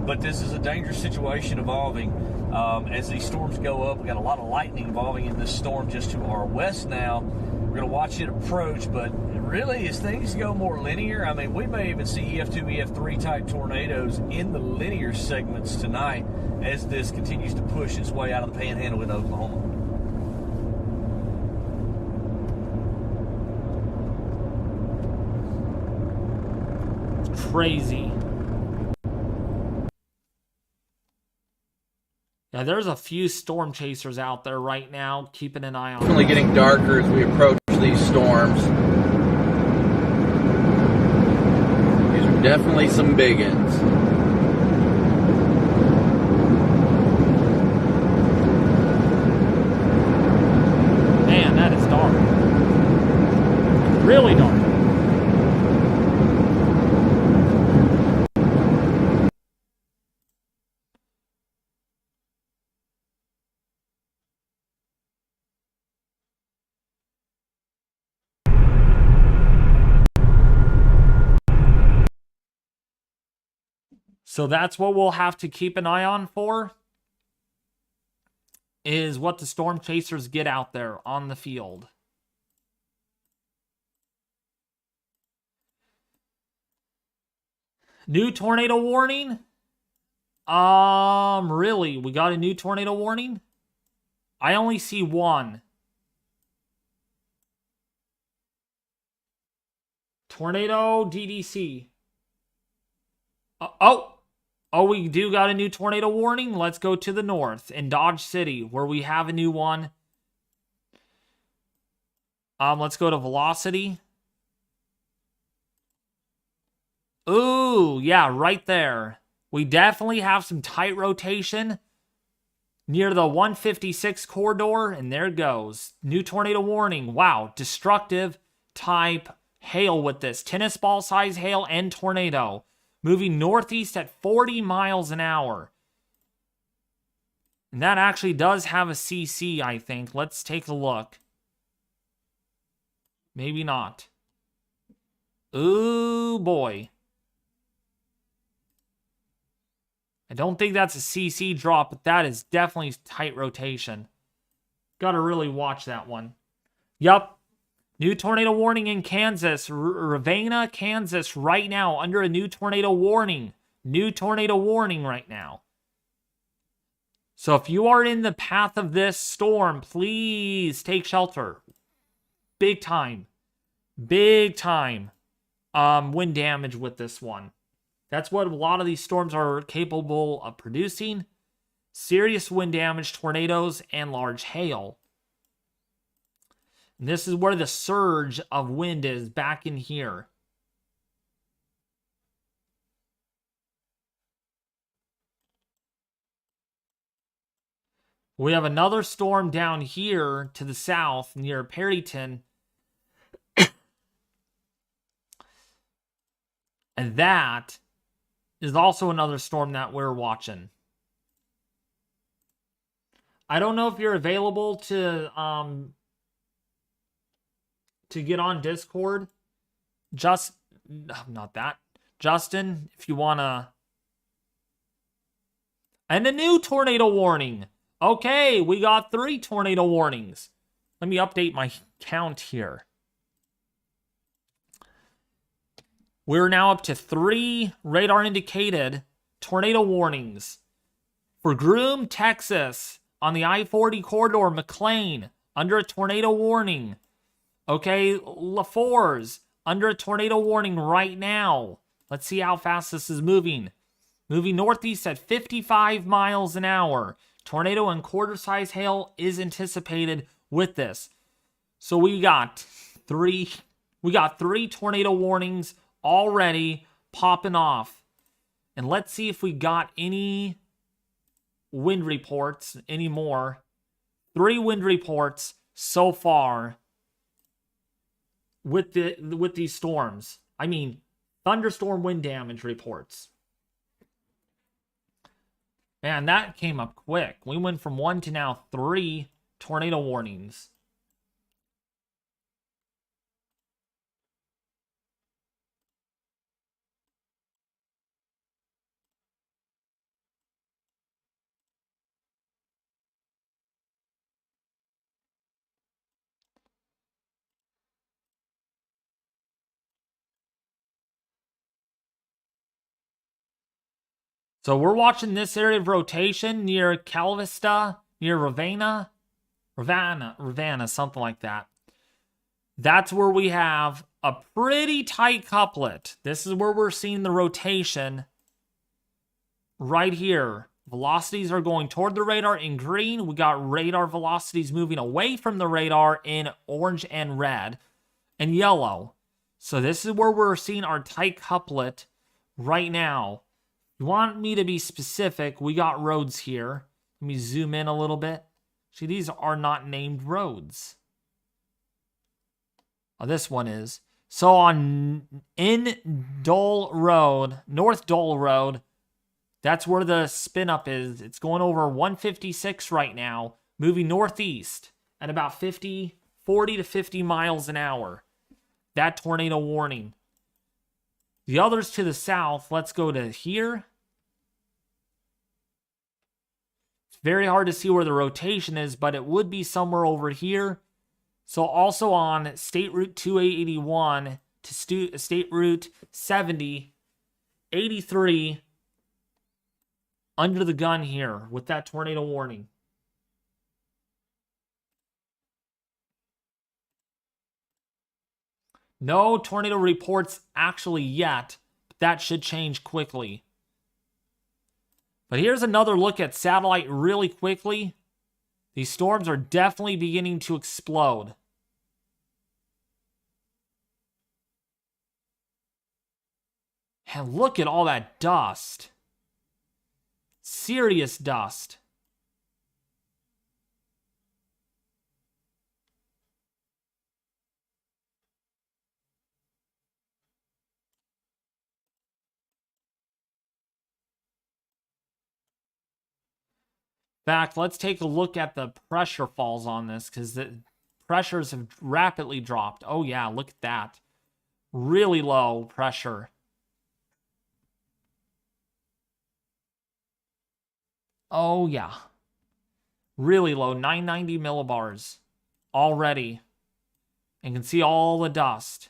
but this is a dangerous situation evolving. As these storms go up, we've got a lot of lightning involving in this storm just to our west now. We're going to watch it approach, but really as things go more linear, I mean, we may even see EF2, EF3 type tornadoes in the linear segments tonight as this continues to push its way out of the panhandle in Oklahoma. Crazy. Yeah, there's a few storm chasers out there right now, keeping an eye on. Definitely getting darker as we approach these storms. These are definitely some big ones. Man, that is dark. Really dark. So that's what we'll have to keep an eye on for, is what the storm chasers get out there on the field. New tornado warning? Really? We got a new tornado warning? I only see one. Tornado DDC. Oh, we do got a new tornado warning. Let's go to the north in Dodge City where we have a new one. Let's go to velocity. Ooh, yeah, right there. We definitely have some tight rotation near the 156 corridor, and there it goes. New tornado warning. Wow, destructive type hail with this. Tennis ball size hail and tornado. Moving northeast at 40 miles an hour. And that actually does have a CC, I think. Let's take a look. Maybe not. Ooh, boy. I don't think that's a CC drop, but that is definitely tight rotation. Gotta really watch that one. Yup. New tornado warning in Kansas. Ravenna, Kansas right now under a new tornado warning. New tornado warning right now. So if you are in the path of this storm, please take shelter. Big time. Big time wind damage with this one. That's what a lot of these storms are capable of producing. Serious wind damage, tornadoes, and large hail. And this is where the surge of wind is back in here. We have another storm down here to the south near Perryton. And that is also another storm that we're watching. I don't know if you're available to get on Discord. Not that. Justin, if you want to. And a new tornado warning. Okay, we got 3 tornado warnings. Let me update my count here. We're now up to 3 radar indicated tornado warnings. For Groom, Texas, on the I-40 corridor, McLean, under a tornado warning. Okay, LaForce, under a tornado warning right now. Let's see how fast this is moving. Moving northeast at 55 miles an hour. Tornado and quarter-size hail is anticipated with this. So we got 3 tornado warnings already popping off. And let's see if we got any wind reports anymore. 3 wind reports so far with these storms. I mean, thunderstorm wind damage reports. Man, that came up quick. We went from 1 to now 3 tornado warnings. So we're watching this area of rotation near Calvista, near Ravenna, something like that. That's where we have a pretty tight couplet. This is where we're seeing the rotation right here. Velocities are going toward the radar in green. We got radar velocities moving away from the radar in orange and red and yellow. So this is where we're seeing our tight couplet right now. You want me to be specific, we got roads here. Let me zoom in a little bit. See, these are not named roads. Oh, this one is. So on Dole Road, North Dole Road, that's where the spin up is. It's going over 156 right now, moving northeast at about 40 to 50 miles an hour. That tornado warning. The others to the south, let's go to here. It's very hard to see where the rotation is, but it would be somewhere over here. So also on State Route 281 to State Route 70, 83, under the gun here with that tornado warning. No tornado reports actually yet, but that should change quickly. But here's another look at satellite really quickly. These storms are definitely beginning to explode. And look at all that dust. Serious dust. In fact, let's take a look at the pressure falls on this, because the pressures have rapidly dropped. Oh yeah, look at that. Really low pressure. Oh yeah. Really low, 990 millibars already. And you can see all the dust.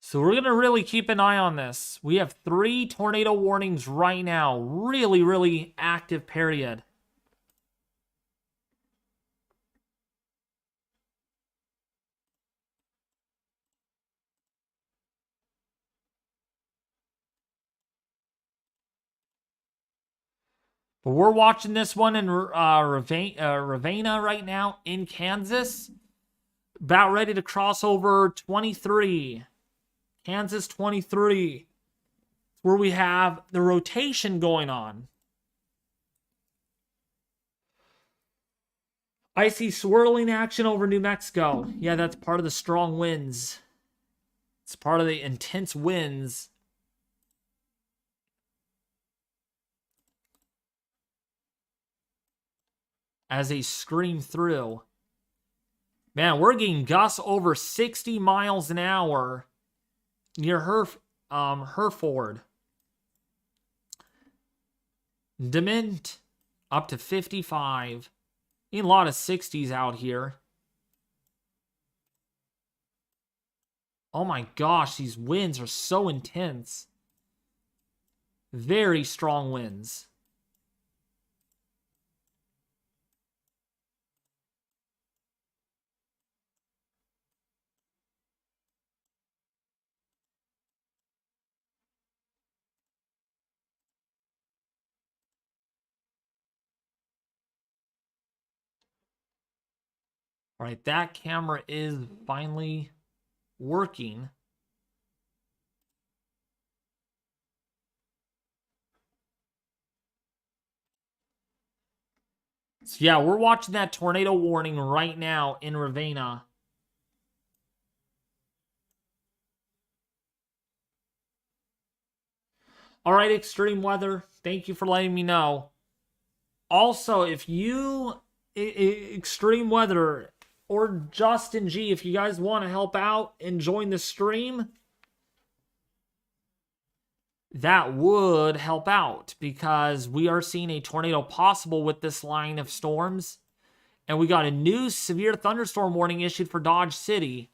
So we're going to really keep an eye on this. We have 3 tornado warnings right now. Really, really active period. But we're watching this one in Ravenna right now in Kansas. About ready to cross over 23. Kansas 23. Where we have the rotation going on. Icy swirling action over New Mexico. Yeah, that's part of the strong winds. It's part of the intense winds. As they scream through. Man, we're getting gusts over 60 miles an hour near Hereford. Dement up to 55. A lot of 60s out here. Oh my gosh, these winds are so intense. Very strong winds. All right, that camera is finally working. So yeah, we're watching that tornado warning right now in Ravenna. All right, extreme weather, thank you for letting me know. Also, if you, extreme weather, or Justin G, if you guys want to help out and join the stream, that would help out, because we are seeing a tornado possible with this line of storms. And we got a new severe thunderstorm warning issued for Dodge City.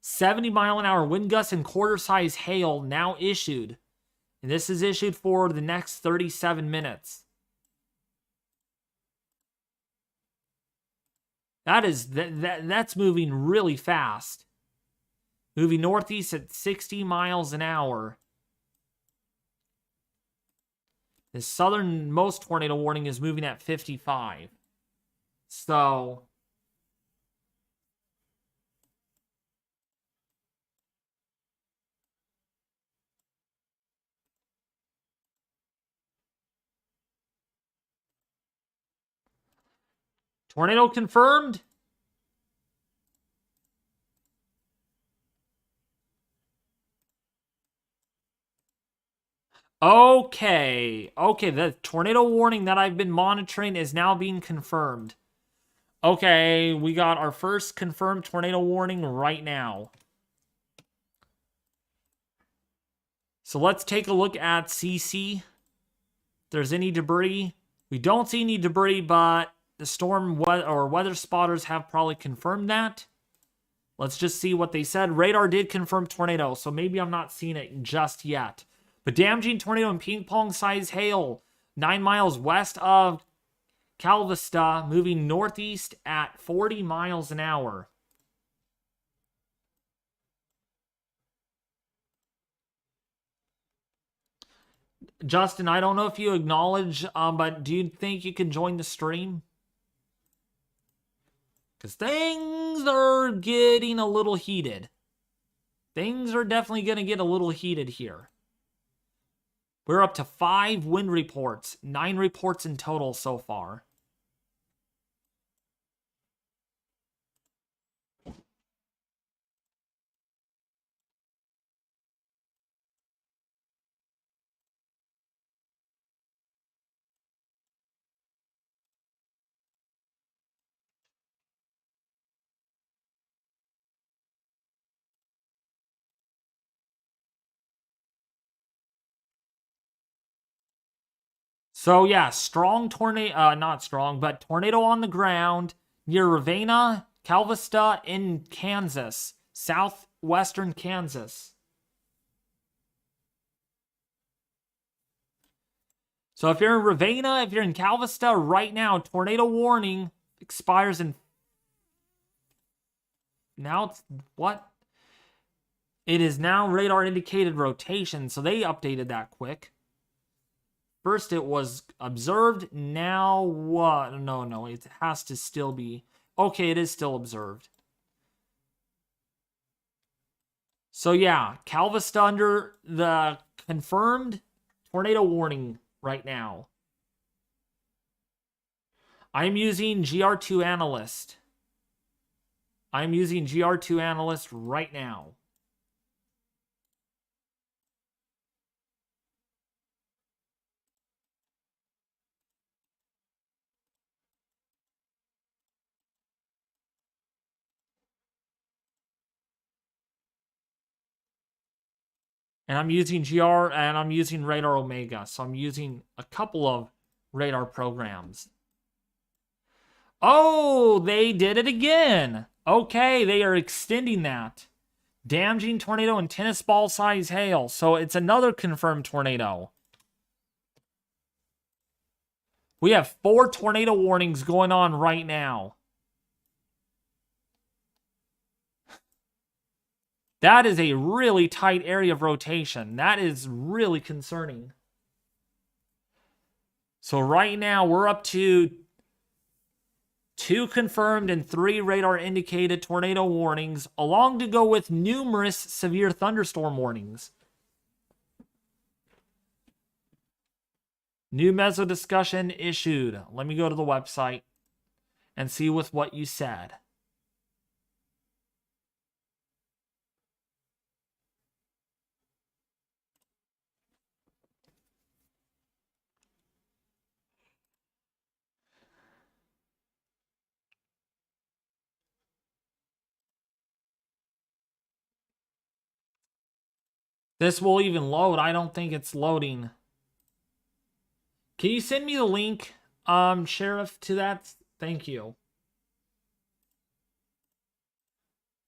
70-mile-an-hour wind gusts and quarter-size hail now issued. And this is issued for the next 37 minutes. That's moving really fast. Moving northeast at 60 miles an hour. The southernmost tornado warning is moving at 55. So tornado confirmed. Okay, the tornado warning that I've been monitoring is now being confirmed. Okay, we got our first confirmed tornado warning right now. So let's take a look at CC. If there's any debris. We don't see any debris, but The storm weather spotters have probably confirmed that. Let's just see what they said. Radar did confirm tornado, so maybe I'm not seeing it just yet. But damaging tornado and ping pong size hail 9 miles west of Calvista, moving northeast at 40 miles an hour. Justin, I don't know if you acknowledge, but do you think you can join the stream? Because things are getting a little heated. Things are definitely going to get a little heated here. We're up to 5 wind reports. 9 reports in total so far. So yeah, strong tornado, not strong, but tornado on the ground near Ravenna, Calvista in Kansas, southwestern Kansas. So if you're in Ravenna, if you're in Calvista right now, tornado warning expires in... Now it's what? It is now radar indicated rotation, so they updated that quick. First it was observed, now what? No, it has to still be... Okay, it is still observed. So yeah, Calvista under the confirmed tornado warning right now. I'm using GR2 Analyst. I'm using GR2 Analyst right now. And I'm using GR and I'm using Radar Omega. So I'm using a couple of radar programs. Oh, they did it again. Okay, they are extending that. Damaging tornado and tennis ball size hail. So it's another confirmed tornado. We have 4 tornado warnings going on right now. That is a really tight area of rotation. That is really concerning. So right now we're up to 2 confirmed and 3 radar indicated tornado warnings, along to go with numerous severe thunderstorm warnings. New meso discussion issued. Let me go to the website and see with what you said. This will even load. I don't think it's loading. Can you send me the link, Sheriff, to that? Thank you.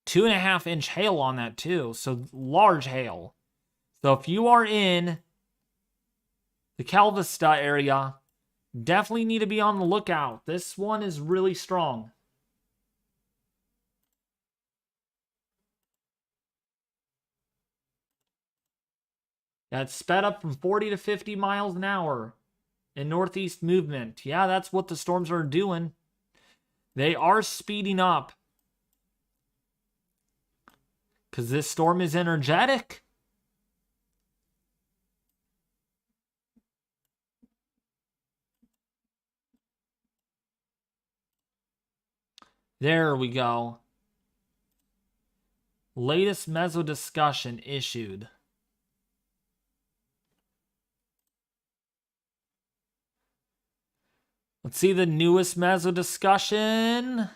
2.5-inch hail on that too. So large hail. So if you are in the Calvista area, definitely need to be on the lookout. This one is really strong. That's sped up from 40 to 50 miles an hour in northeast movement. Yeah, that's what the storms are doing. They are speeding up. Because this storm is energetic. There we go. Latest meso discussion issued. Let's see the newest meso discussion.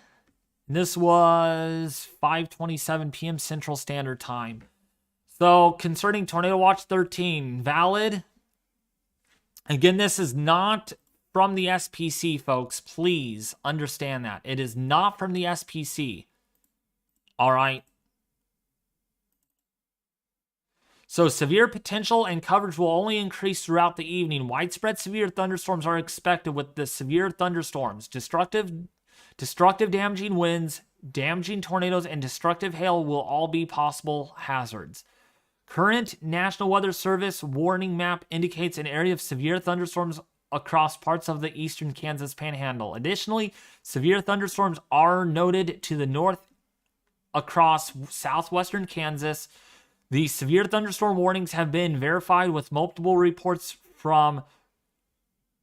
This was 5:27 p.m. Central Standard Time. So concerning Tornado Watch 13, valid. Again, this is not from the SPC, folks. Please understand that. It is not from the SPC. All right. So severe potential and coverage will only increase throughout the evening. Widespread severe thunderstorms are expected with the severe thunderstorms. Destructive damaging winds, damaging tornadoes, and destructive hail will all be possible hazards. Current National Weather Service warning map indicates an area of severe thunderstorms across parts of the eastern Kansas Panhandle. Additionally, severe thunderstorms are noted to the north across southwestern Kansas. The severe thunderstorm warnings have been verified with multiple reports from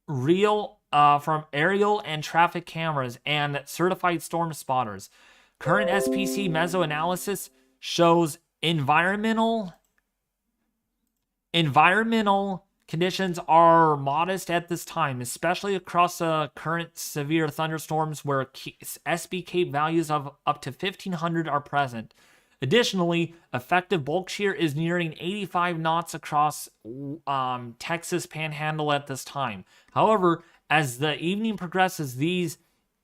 aerial and traffic cameras and certified storm spotters. Current SPC meso analysis shows environmental conditions are modest at this time, especially across the current severe thunderstorms where SB values of up to 1,500 are present. Additionally, effective bulk shear is nearing 85 knots across Texas Panhandle at this time. However, as the evening progresses, these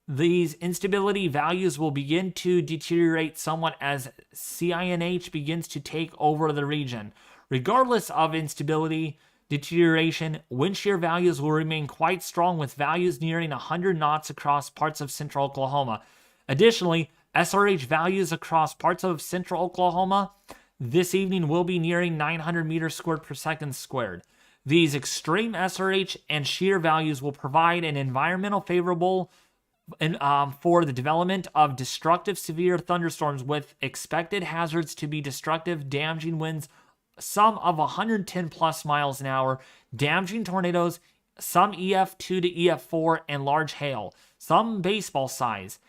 instability values will begin to deteriorate somewhat as CINH begins to take over the region. Regardless of instability deterioration, wind shear values will remain quite strong with values nearing 100 knots across parts of central Oklahoma. Additionally, SRH values across parts of central Oklahoma this evening will be nearing 900 meters squared per second squared. These extreme SRH and shear values will provide an environmental favorable for the development of destructive severe thunderstorms with expected hazards to be destructive damaging winds, some of 110 plus miles an hour, damaging tornadoes, some EF2 to EF4, and large hail, some baseball size.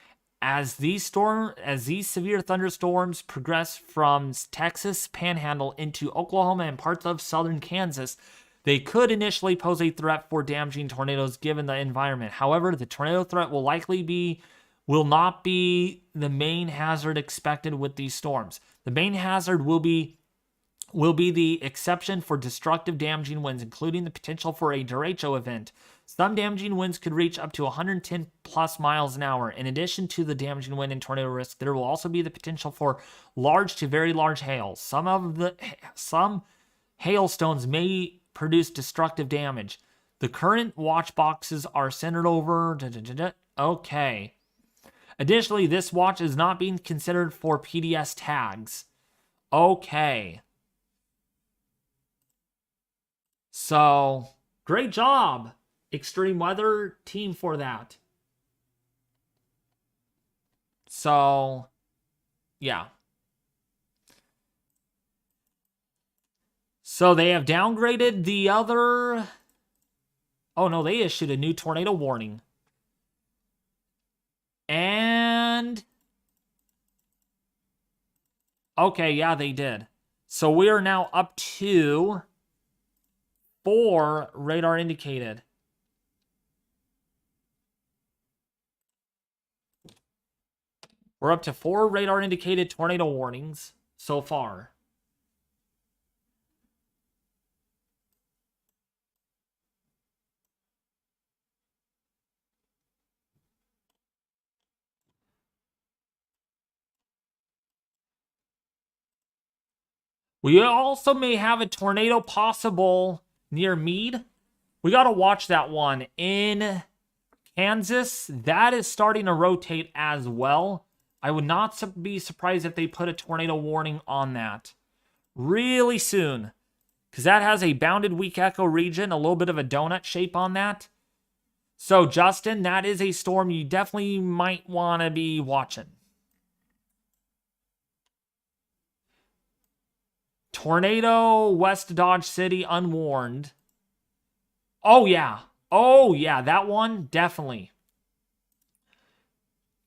As these severe thunderstorms progress from Texas Panhandle into Oklahoma and parts of southern Kansas, they could initially pose a threat for damaging tornadoes given the environment. However, the tornado threat will not be the main hazard expected with these storms. The main hazard will be the exception for destructive damaging winds, including the potential for a derecho event. Some damaging winds could reach up to 110 plus miles an hour. In addition to the damaging wind and tornado risk, there will also be the potential for large to very large hail. Some hailstones may produce destructive damage. The current watch boxes are centered over... Okay. Additionally, this watch is not being considered for PDS tags. Okay. So, great job, Extreme Weather team, for that. So, yeah. So they have downgraded the other... Oh no, they issued a new tornado warning. And... Okay, yeah, they did. So we are now up to 4 radar indicated. We're up to 4 radar indicated tornado warnings so far. We also may have a tornado possible near Meade. We got to watch that one. In Kansas, that is starting to rotate as well. I would not be surprised if they put a tornado warning on that really soon, because that has a bounded weak echo region, a little bit of a donut shape on that. So, Justin, that is a storm you definitely might want to be watching. Tornado, West Dodge City, unwarned. Oh, yeah. Oh, yeah, that one, definitely.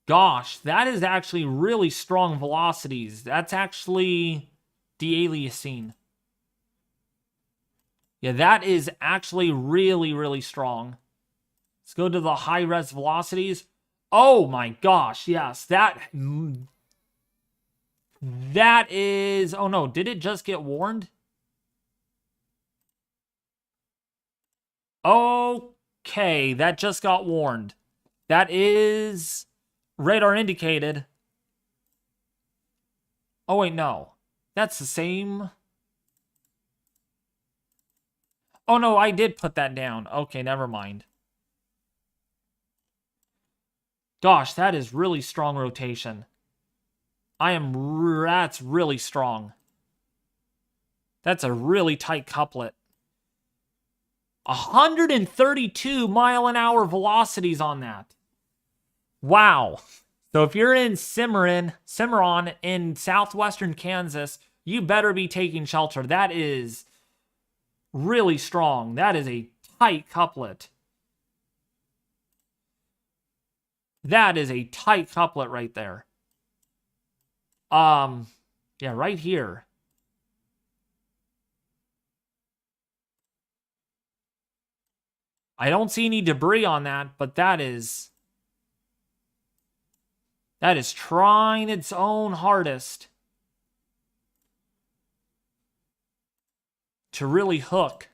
Gosh, that is actually really strong velocities. That's actually de-aliasing. Yeah, that is actually really, really strong. Let's go to the high-res velocities. Oh, my gosh, yes. That is... Oh, no, did it just get warned? Oh, Okay, that just got warned. That is radar indicated. Oh, wait, no. That's the same. Oh, no, I did put that down. Okay, never mind. Gosh, that is really strong rotation. That's really strong. That's a really tight couplet. 132 mile an hour velocities on that. Wow. So if you're in Cimarron in southwestern Kansas, you better be taking shelter. That is really strong. That is a tight couplet. That is a tight couplet right there. Yeah, right here. I don't see any debris on that, but that is trying its own hardest to really hook.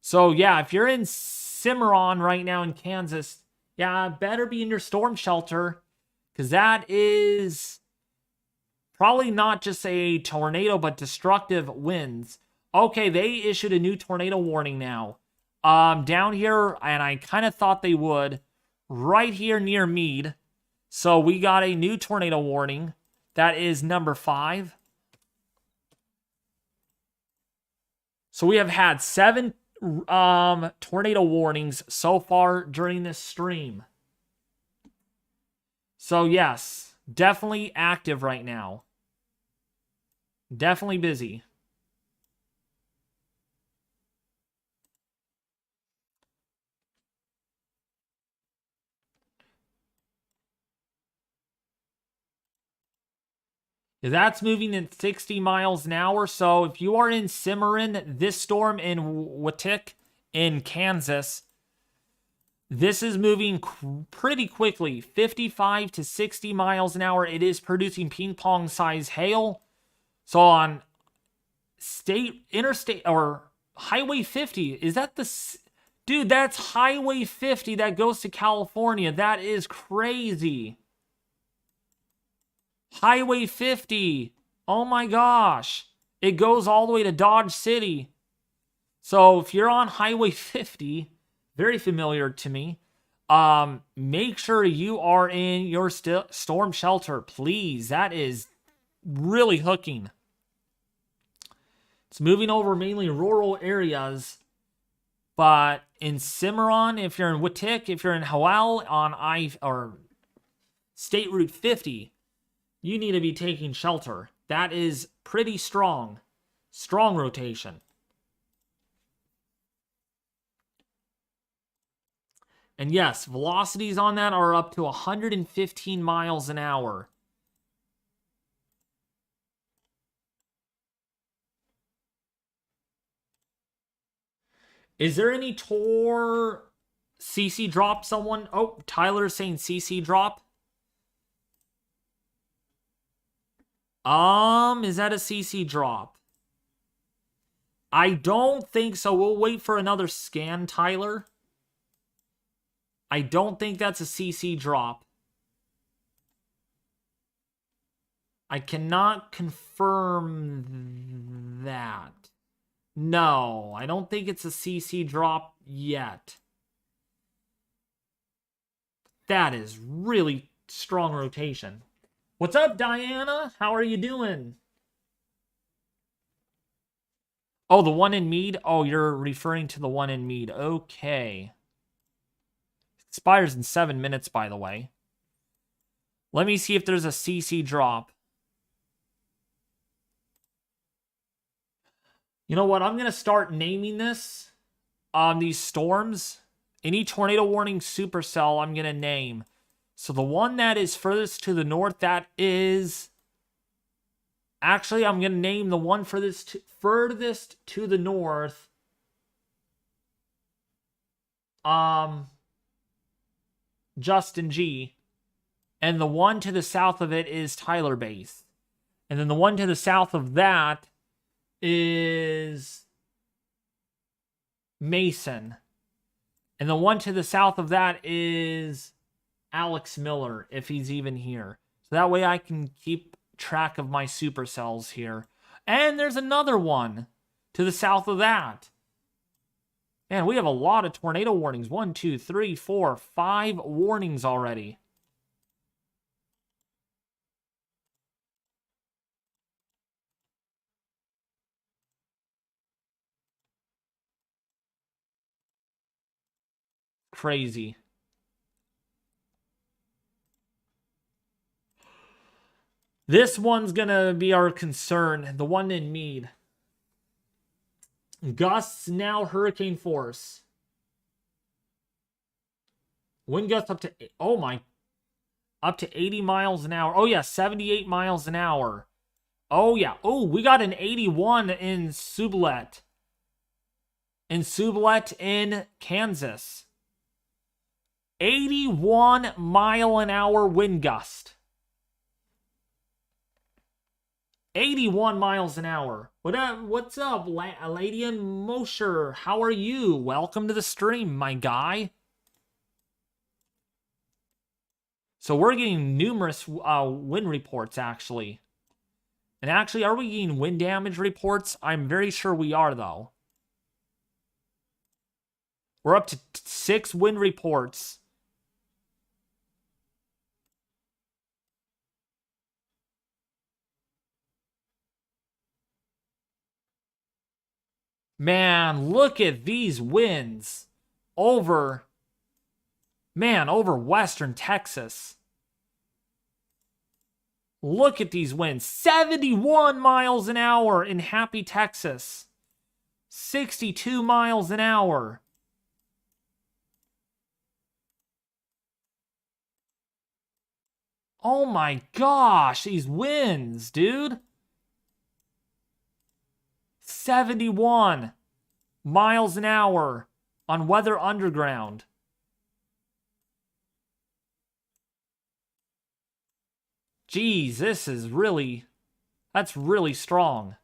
So yeah, if you're in Cimarron right now in Kansas, yeah, better be in your storm shelter, because that is probably not just a tornado, but destructive winds. Okay, they issued a new tornado warning now. Down here, and I kind of thought they would, right here near Meade. So we got a new tornado warning. That is number 5. So we have had 7 tornado warnings so far during this stream. So yes, definitely active right now. Definitely busy. That's moving at 60 miles an hour. So if you are in Cimarron, this storm in Watik in Kansas, this is moving pretty quickly, 55 to 60 miles an hour. It is producing ping pong size hail. So on interstate or Highway 50, is that the... Dude, that's Highway 50 that goes to California. That is crazy. Highway 50. Oh my gosh. It goes all the way to Dodge City. So if you're on Highway 50, very familiar to me, make sure you are in your storm shelter, please. That is really hooking. It's moving over mainly rural areas, but in Cimarron, if you're in Watik, if you're in Howell on State Route 50, you need to be taking shelter. That is pretty strong. Strong rotation. And yes, velocities on that are up to 115 miles an hour. Is there any Tor CC drop someone? Oh, Tyler's saying CC drop. Is that a CC drop? I don't think so. We'll wait for another scan, Tyler. I don't think that's a CC drop. I cannot confirm that. No, I don't think it's a CC drop yet. That is really strong rotation. What's up, Diana? How are you doing? Oh, the one in Meade? Oh, you're referring to the one in Meade. Okay. Expires in 7 minutes, by the way. Let me see if there's a CC drop. You know what? I'm going to start naming this on these storms. Any tornado warning supercell I'm going to name. So the one that is furthest to the north, that is... Actually, I'm going to name the one furthest to the north. Justin G. And the one to the south of it is Tyler Base. And then the one to the south of that is Mason. And the one to the south of that is Alex Miller, if he's even here. So that way I can keep track of my supercells here. And there's another one to the south of that. Man, we have a lot of tornado warnings. 1, 2, 3, 4, 5 warnings already. Crazy. This one's gonna be our concern. The one in Meade. Gusts now hurricane force. Wind gusts up to, oh my, up to 80 miles an hour. Oh yeah, 78 miles an hour. Oh yeah. Oh, we got an 81 in Sublette. In Sublette in Kansas. 81 mile an hour wind gust. 81 miles an hour. What's up, Lady and Mosher? How are you? Welcome to the stream, my guy. So we're getting numerous wind reports, actually. And actually, are we getting wind damage reports? I'm very sure we are, though. We're up to 6 wind reports. Man, look at these winds over western Texas. Look at these winds. 71 miles an hour in Happy, Texas. 62 miles an hour. Oh my gosh, these winds, dude. 71 miles an hour on Weather Underground. Geez, that's really strong.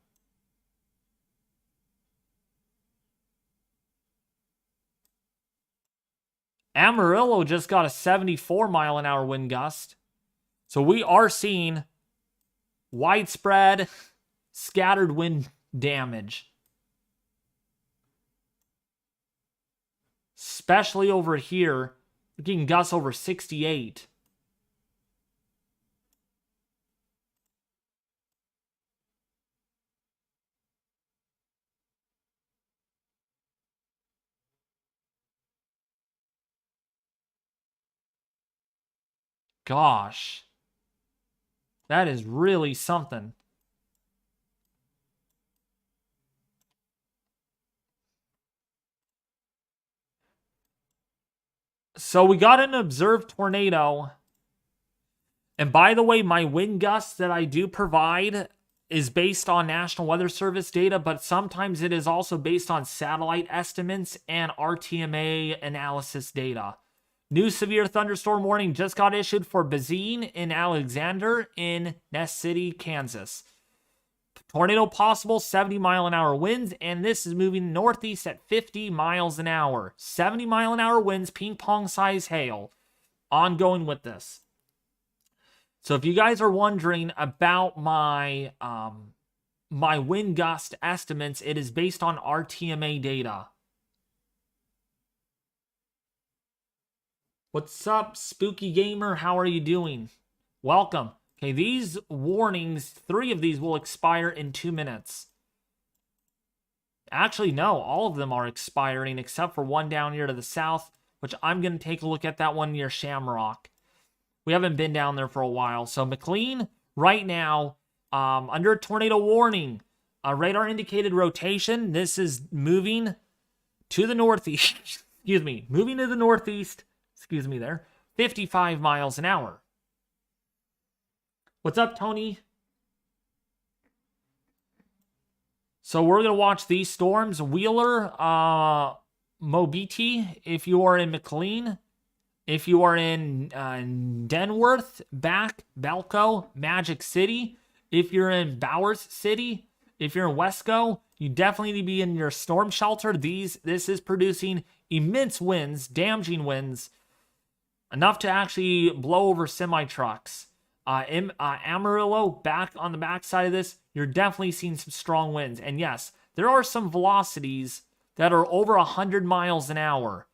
Amarillo just got a 74 mile an hour wind gust. So we are seeing widespread scattered wind damage. Especially over here, we're getting gusts over 68. Gosh. That is really something. So we got an observed tornado. And by the way, my wind gusts that I do provide is based on National Weather Service data, but sometimes it is also based on satellite estimates and RTMA analysis data. New severe thunderstorm warning just got issued for Bazine in Alexander in Ness City, Kansas. Tornado possible, 70 mile an hour winds, and this is moving northeast at 50 miles an hour. 70 mile an hour winds, ping pong size hail. Ongoing with this. So if you guys are wondering about my my wind gust estimates, it is based on RTMA data. What's up, Spooky Gamer? How are you doing? Welcome. Okay, these warnings, 3 of these will expire in 2 minutes. Actually, no, all of them are expiring except for one down here to the south, which I'm going to take a look at that one near Shamrock. We haven't been down there for a while. So McLean, right now, under tornado warning, radar indicated rotation. This is moving to the northeast. Excuse me, moving to the northeast. Excuse me there. 55 miles an hour. What's up, Tony? So we're going to watch these storms. Wheeler, Mobiti, if you are in McLean. If you are in Denworth, Belco, Magic City. If you're in Bowers City. if you're in Wesco, you definitely need to be in your storm shelter. This is producing immense winds, damaging winds, enough to actually blow over semi-trucks. Amarillo, back on the backside of this, you're definitely seeing some strong winds. And yes, there are some velocities that are over 100 miles an hour.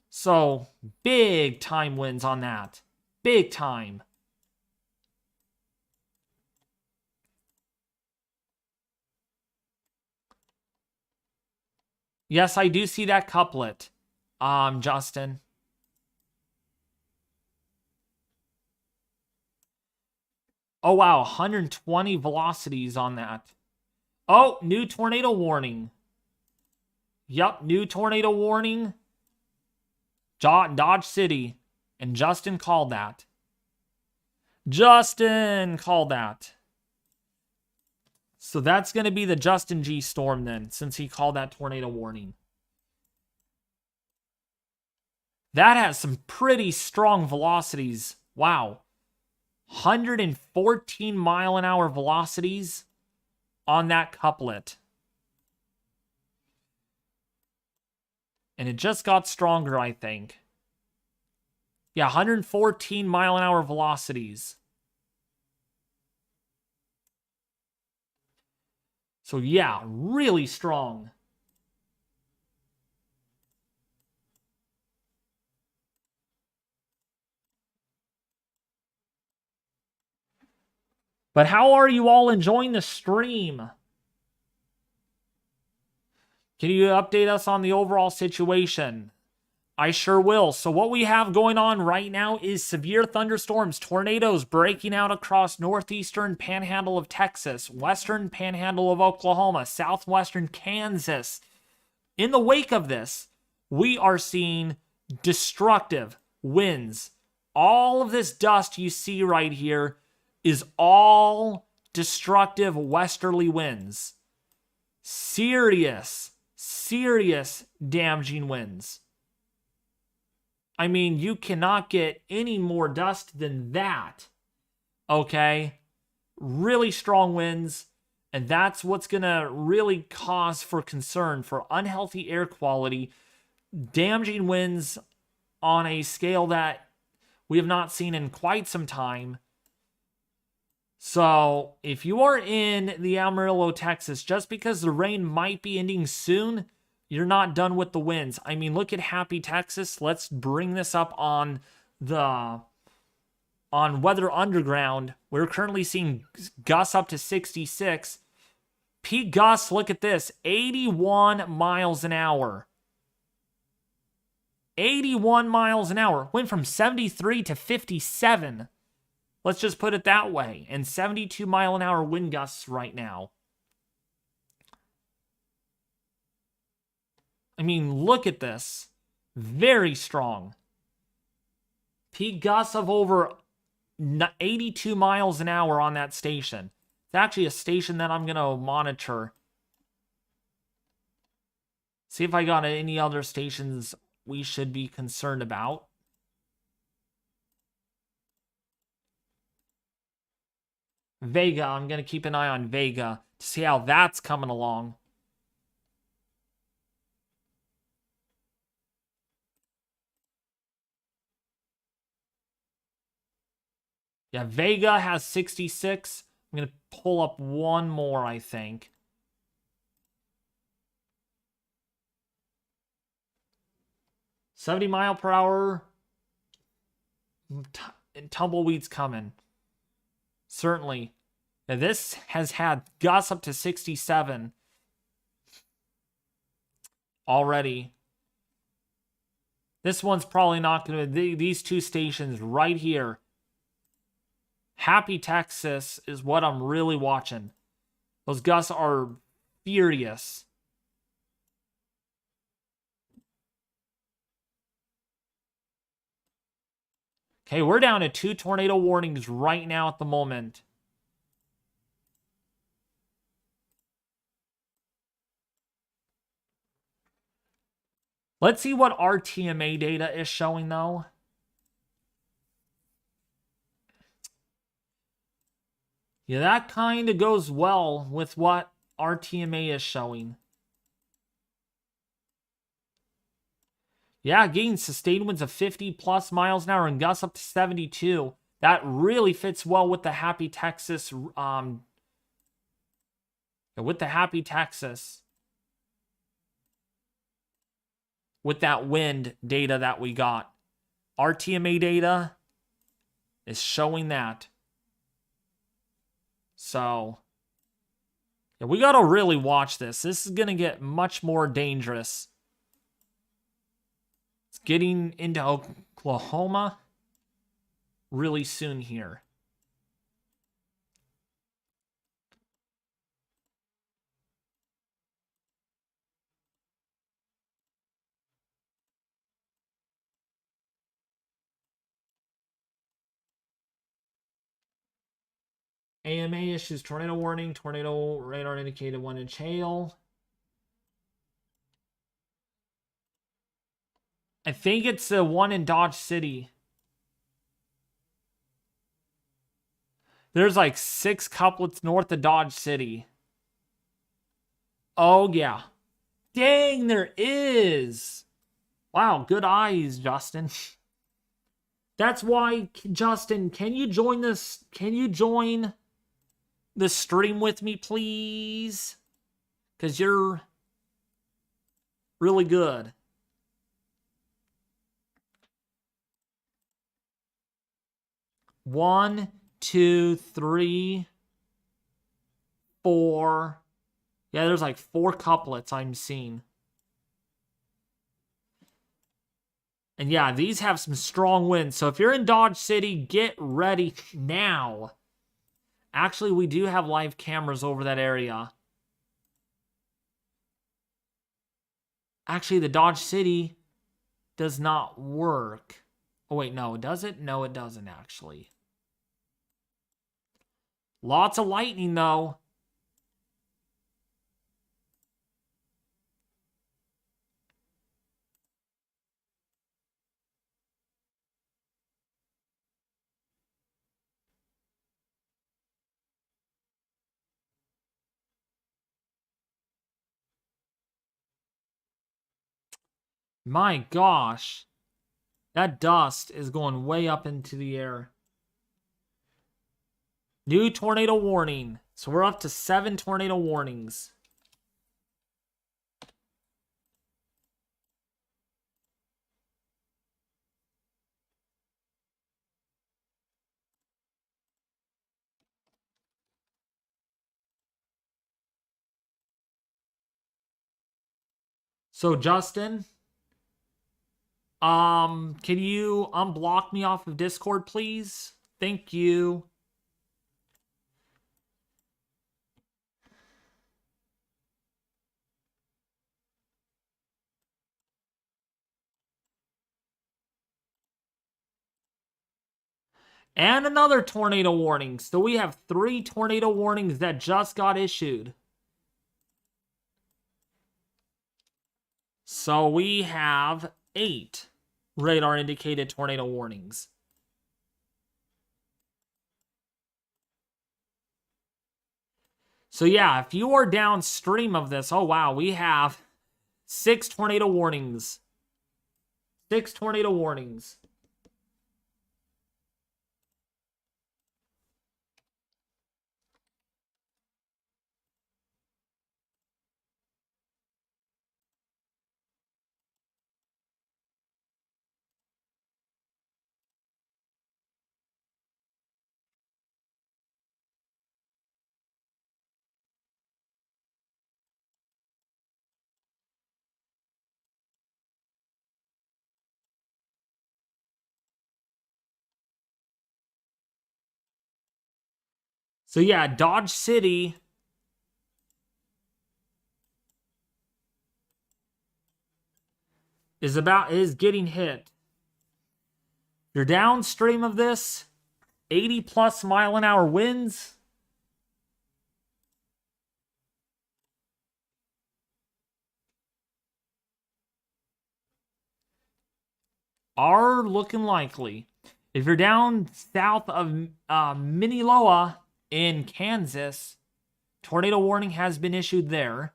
So, big time winds on that. Big time. Yes, I do see that couplet, Justin. Oh, wow, 120 velocities on that. Oh, new tornado warning. Yup, new tornado warning. Dodge City. And Justin called that. Justin called that. So that's going to be the Justin G storm then, since he called that tornado warning. That has some pretty strong velocities. Wow. 114 mile an hour velocities on that couplet. And it just got stronger, I think. Yeah, 114 mile an hour velocities. So yeah, really strong. But how are you all enjoying the stream? Can you update us on the overall situation? I sure will. So what we have going on right now is severe thunderstorms, tornadoes breaking out across northeastern panhandle of Texas, western panhandle of Oklahoma, southwestern Kansas. In the wake of this, we are seeing destructive winds. All of this dust you see right here is all destructive westerly winds. Serious damaging winds. I mean, you cannot get any more dust than that. Okay? Really strong winds. And that's what's going to really cause for concern for unhealthy air quality. Damaging winds on a scale that we have not seen in quite some time. So, if you are in the Amarillo, Texas, just because the rain might be ending soon, you're not done with the winds. I mean, look at Happy Texas. Let's bring this up on Weather Underground. We're currently seeing gusts up to 66. Peak gusts, look at this, 81 miles an hour. 81 miles an hour. Went from 73 to 57. Let's just put it that way. And 72 mile an hour wind gusts right now. I mean, look at this. Very strong. Peak gusts of over 82 miles an hour on that station. It's actually a station that I'm going to monitor. See if I got any other stations we should be concerned about. Vega, I'm going to keep an eye on Vega to see how that's coming along. Yeah, Vega has 66. I'm going to pull up one more, I think. $70 mph. Tumbleweeds coming. Certainly. Now this has had gusts up to 67 already. This one's probably not going to... These two stations right here. Happy Texas is what I'm really watching. Those gusts are furious. Okay, we're down to 2 tornado warnings right now at the moment. Let's see what our TMA data is showing, though. Yeah, that kind of goes well with what RTMA is showing. Yeah, getting sustained winds of 50 plus miles an hour and gusts up to 72. That really fits well with the Happy Texas, with that wind data that we got. RTMA data is showing that. So, yeah, we got to really watch this. This is going to get much more dangerous. It's getting into Oklahoma really soon here. AMA issues tornado warning. Tornado radar indicated 1-inch hail. I think it's the one in Dodge City. There's like 6 couplets north of Dodge City. Oh, yeah. Dang, there is. Wow, good eyes, Justin. That's why, Justin, can you join this? Can you join the stream with me, please? Because you're really good. One, two, three, four. Yeah, there's like 4 couplets I'm seeing. And yeah, these have some strong winds. So if you're in Dodge City, get ready now. Actually, we do have live cameras over that area. Actually, the Dodge City does not work. Oh, wait, no, does it? No, it doesn't actually. Lots of lightning, though. My gosh. That dust is going way up into the air. New tornado warning. So we're up to 7 tornado warnings. So Justin, can you unblock me off of Discord, please? Thank you. And another tornado warning. So we have 3 tornado warnings that just got issued. So we have 8 radar indicated tornado warnings. So yeah, if you are downstream of this, oh wow, we have 6 tornado warnings. 6 tornado warnings. So yeah, Dodge City is getting hit. You're downstream of this, 80 plus mile an hour winds. Are looking likely. If you're down south of Miniloa, in Kansas. Tornado warning has been issued there.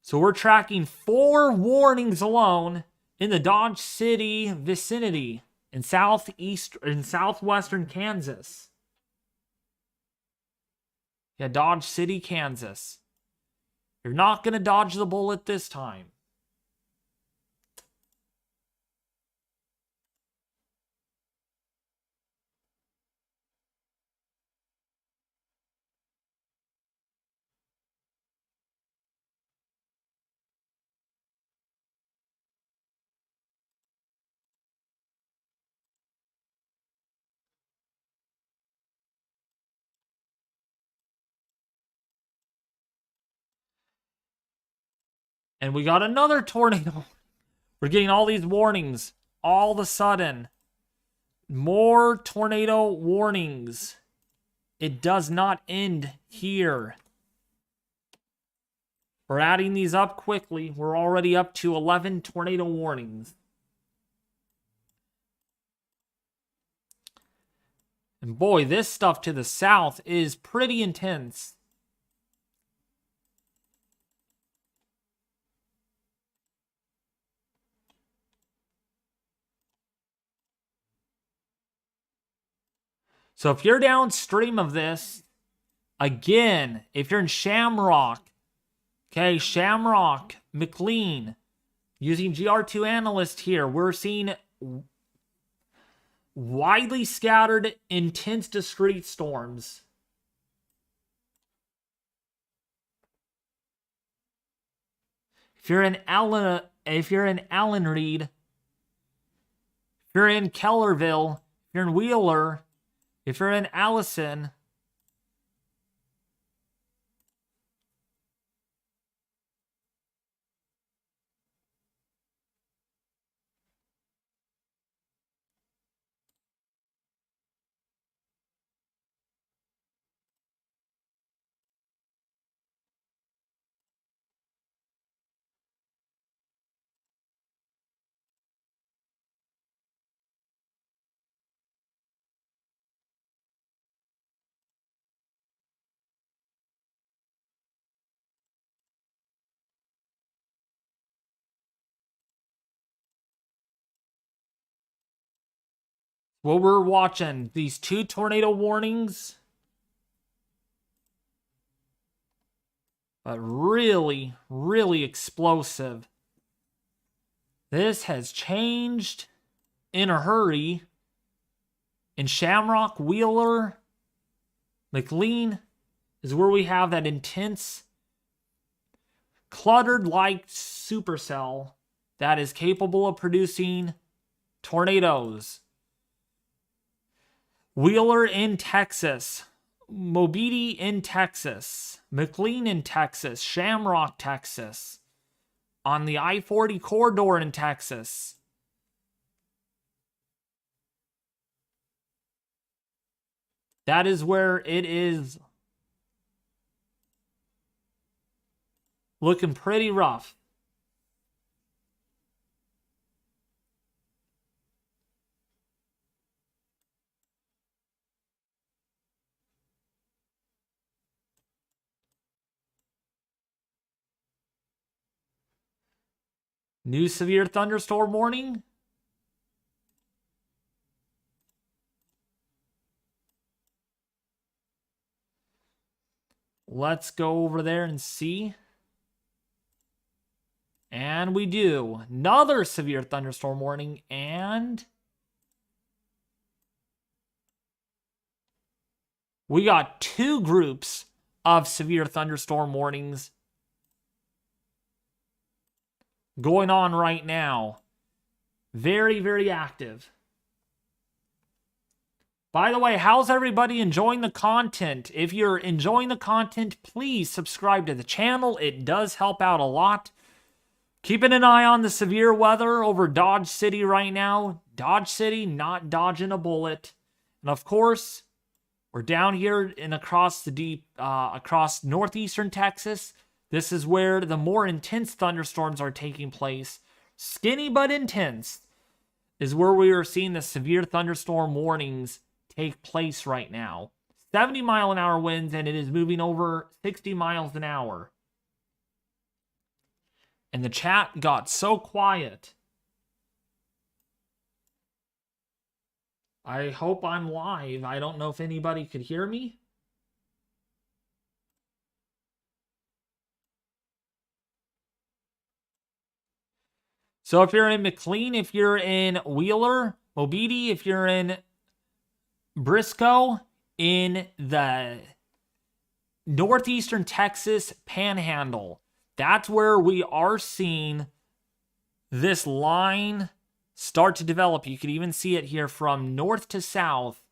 So we're tracking 4 warnings alone in the Dodge City vicinity in southwestern Kansas. Yeah, Dodge City, Kansas. You're not going to dodge the bullet this time. And we got another tornado. We're getting all these warnings all of a sudden. More tornado warnings. It does not end here. We're adding these up quickly. We're already up to 11 tornado warnings. And boy, this stuff to the south is pretty intense. So if you're downstream of this, again, if you're in Shamrock, okay, Shamrock, McLean, using GR2 Analyst here, we're seeing widely scattered, intense discrete storms. If you're in Allen Reed, if you're in Kellerville, if you're in Wheeler, if you're in Allison, what we're watching, these 2 tornado warnings, but really, really explosive. This has changed in a hurry. In Shamrock, Wheeler, McLean is where we have that intense, cluttered like supercell that is capable of producing tornadoes. Wheeler in Texas, Mobeetie in Texas, McLean in Texas, Shamrock, Texas, on the I-40 corridor in Texas. That is where it is looking pretty rough. New severe thunderstorm warning. Let's go over there and see. And we do. Another severe thunderstorm warning. And we got 2 groups of severe thunderstorm warnings going on right now. Very, very active. By the way, how's everybody enjoying the content? If you're enjoying the content, please subscribe to the channel. It does help out a lot. Keeping an eye on the severe weather over Dodge City right now. Dodge City, not dodging a bullet. And of course, we're down here and across northeastern Texas. This is where the more intense thunderstorms are taking place. Skinny but intense is where we are seeing the severe thunderstorm warnings take place right now. 70-mile-an-hour winds, and it is moving over 60 miles an hour. And the chat got so quiet. I hope I'm live. I don't know if anybody could hear me. So if you're in McLean, if you're in Wheeler, Mobeetie, if you're in Briscoe, in the northeastern Texas panhandle, that's where we are seeing this line start to develop. You can even see it here from north to south.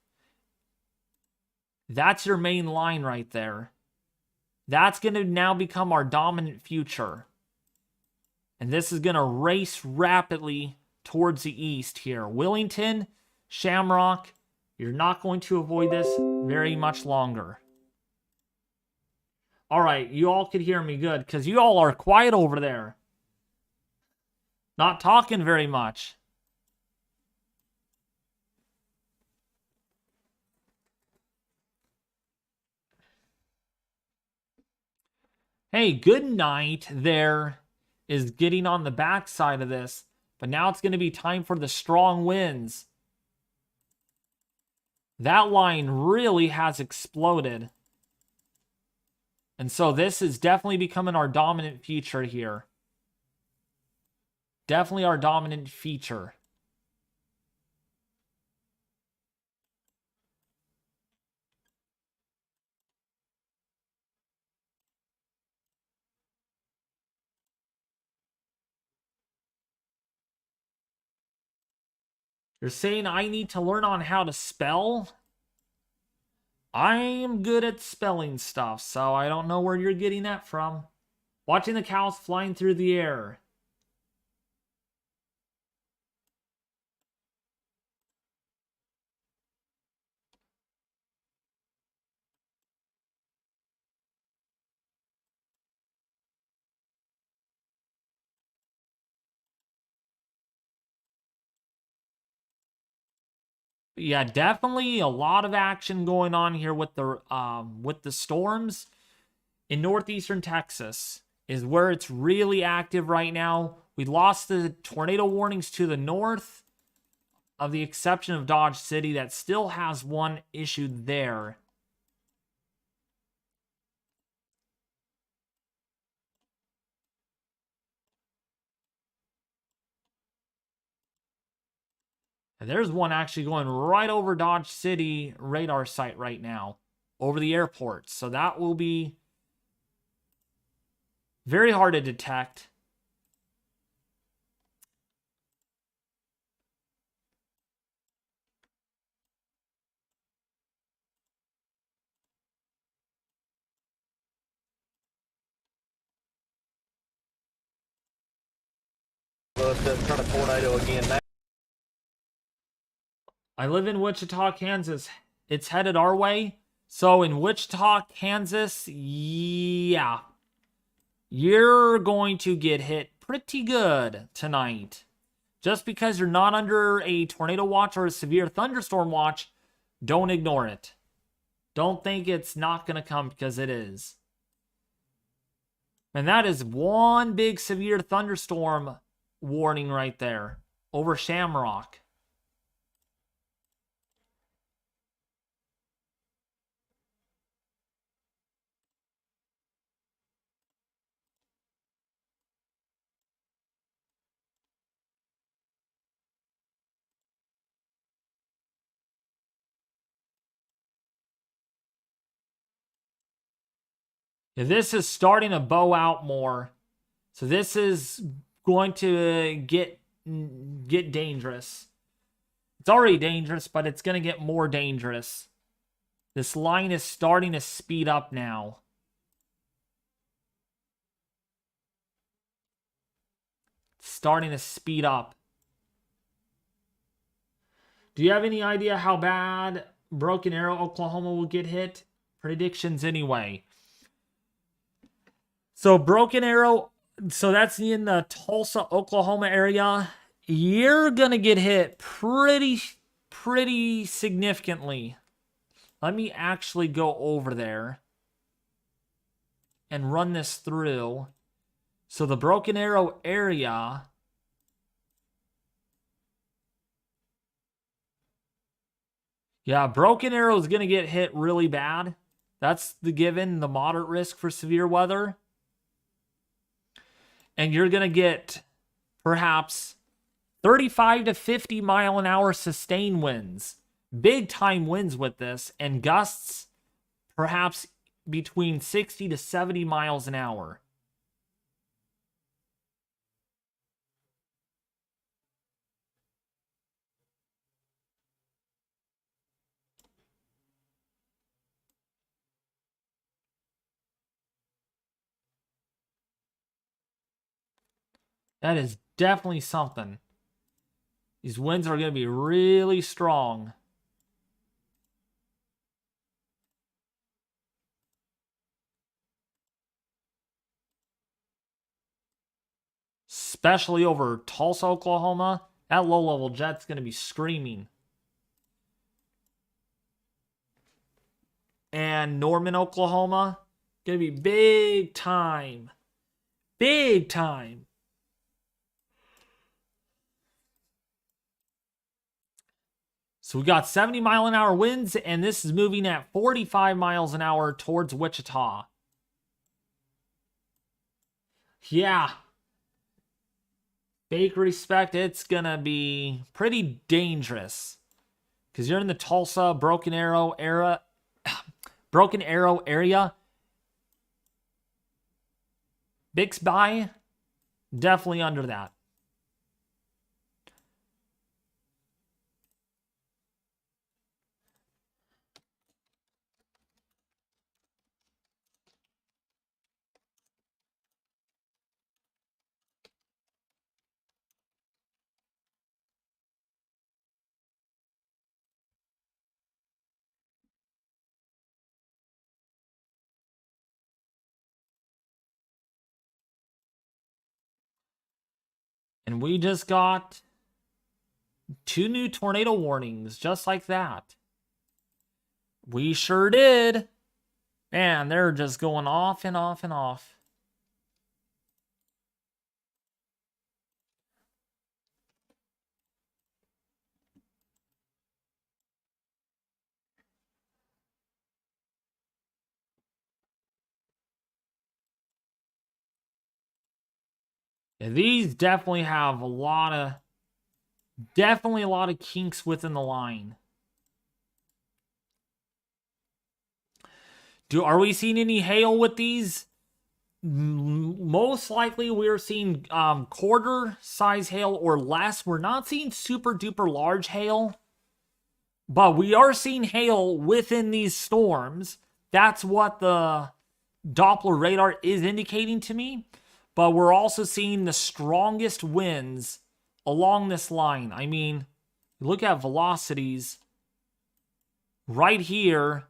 That's your main line right there. That's going to now become our dominant future. And this is going to race rapidly towards the east here. Willington, Shamrock, you're not going to avoid this very much longer. All right, you all could hear me good because you all are quiet over there. Not talking very much. Hey, good night there is getting on the backside of this, but now it's going to be time for the strong winds. That line really has exploded. And so this is definitely becoming our dominant feature here. Definitely our dominant feature. You're saying I need to learn on how to spell? I am good at spelling stuff, so I don't know where you're getting that from. Watching the cows flying through the air. Yeah, definitely a lot of action going on here with the storms in northeastern Texas is where it's really active right now. We lost the tornado warnings to the north, of the exception of Dodge City that still has one issued there. And there's one actually going right over Dodge City radar site right now, over the airport. So that will be very hard to detect. Doesn't turn a tornado again now. I live in Wichita, Kansas. It's headed our way. So in Wichita, Kansas, yeah. You're going to get hit pretty good tonight. Just because you're not under a tornado watch or a severe thunderstorm watch, don't ignore it. Don't think it's not going to come, because it is. And that is one big severe thunderstorm warning right there over Shamrock. This is starting to bow out more. So this is going to get dangerous. It's already dangerous, but it's going to get more dangerous. This line is starting to speed up now. It's starting to speed up. Do you have any idea how bad Broken Arrow, Oklahoma will get hit? Predictions anyway. So Broken Arrow, so that's in the Tulsa, Oklahoma area. You're going to get hit pretty significantly. Let me actually go over there and run this through. So the Broken Arrow area, yeah, Broken Arrow is going to get hit really bad. That's the given, the moderate risk for severe weather. And you're going to get perhaps 35 to 50 mile an hour sustained winds. Big time winds with this, and gusts perhaps between 60 to 70 miles an hour. That is definitely something. These winds are going to be really strong. Especially over Tulsa, Oklahoma. That low-level jet's going to be screaming. And Norman, Oklahoma, going to be big time. Big time. So we got 70 mile an hour winds, and this is moving at 45 miles an hour towards Wichita. Yeah. Fake respect, it's gonna be pretty dangerous. Because you're in the Tulsa Broken Arrow area. Bixby, definitely under that. And we just got 2 new tornado warnings, just like that. We sure did. Man, they're just going off and off and off. Yeah, these definitely have a lot of kinks within the line. Are we seeing any hail with these? Most likely we're seeing quarter size hail or less. We're not seeing super duper large hail, but we are seeing hail within these storms. That's what the Doppler radar is indicating to me. But we're also seeing the strongest winds along this line. I mean, look at velocities right here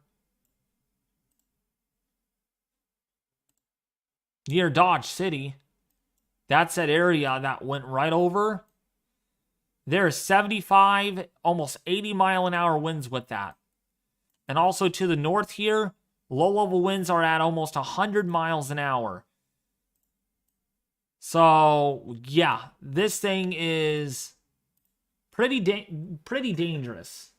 near Dodge City. That's that area that went right over. There's 75, almost 80 mile an hour winds with that. And also to the north here, low-level winds are at almost 100 miles an hour. So, yeah, this thing is pretty dangerous.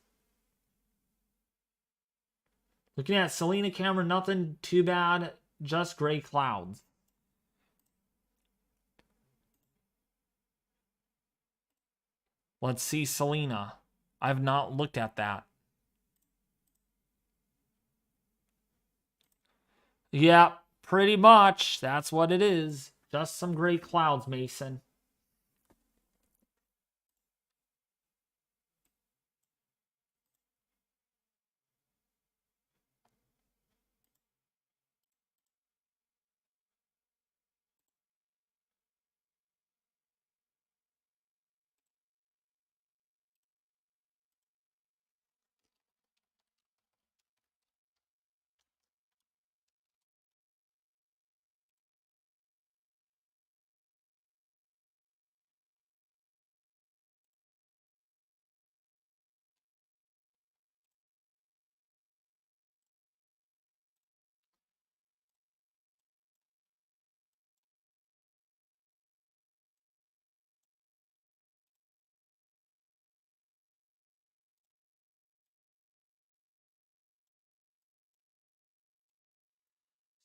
Looking at Selena camera, nothing too bad, just gray clouds. Let's see Selena. I've not looked at that. Yeah, pretty much. That's what it is. Just some gray clouds, Mason.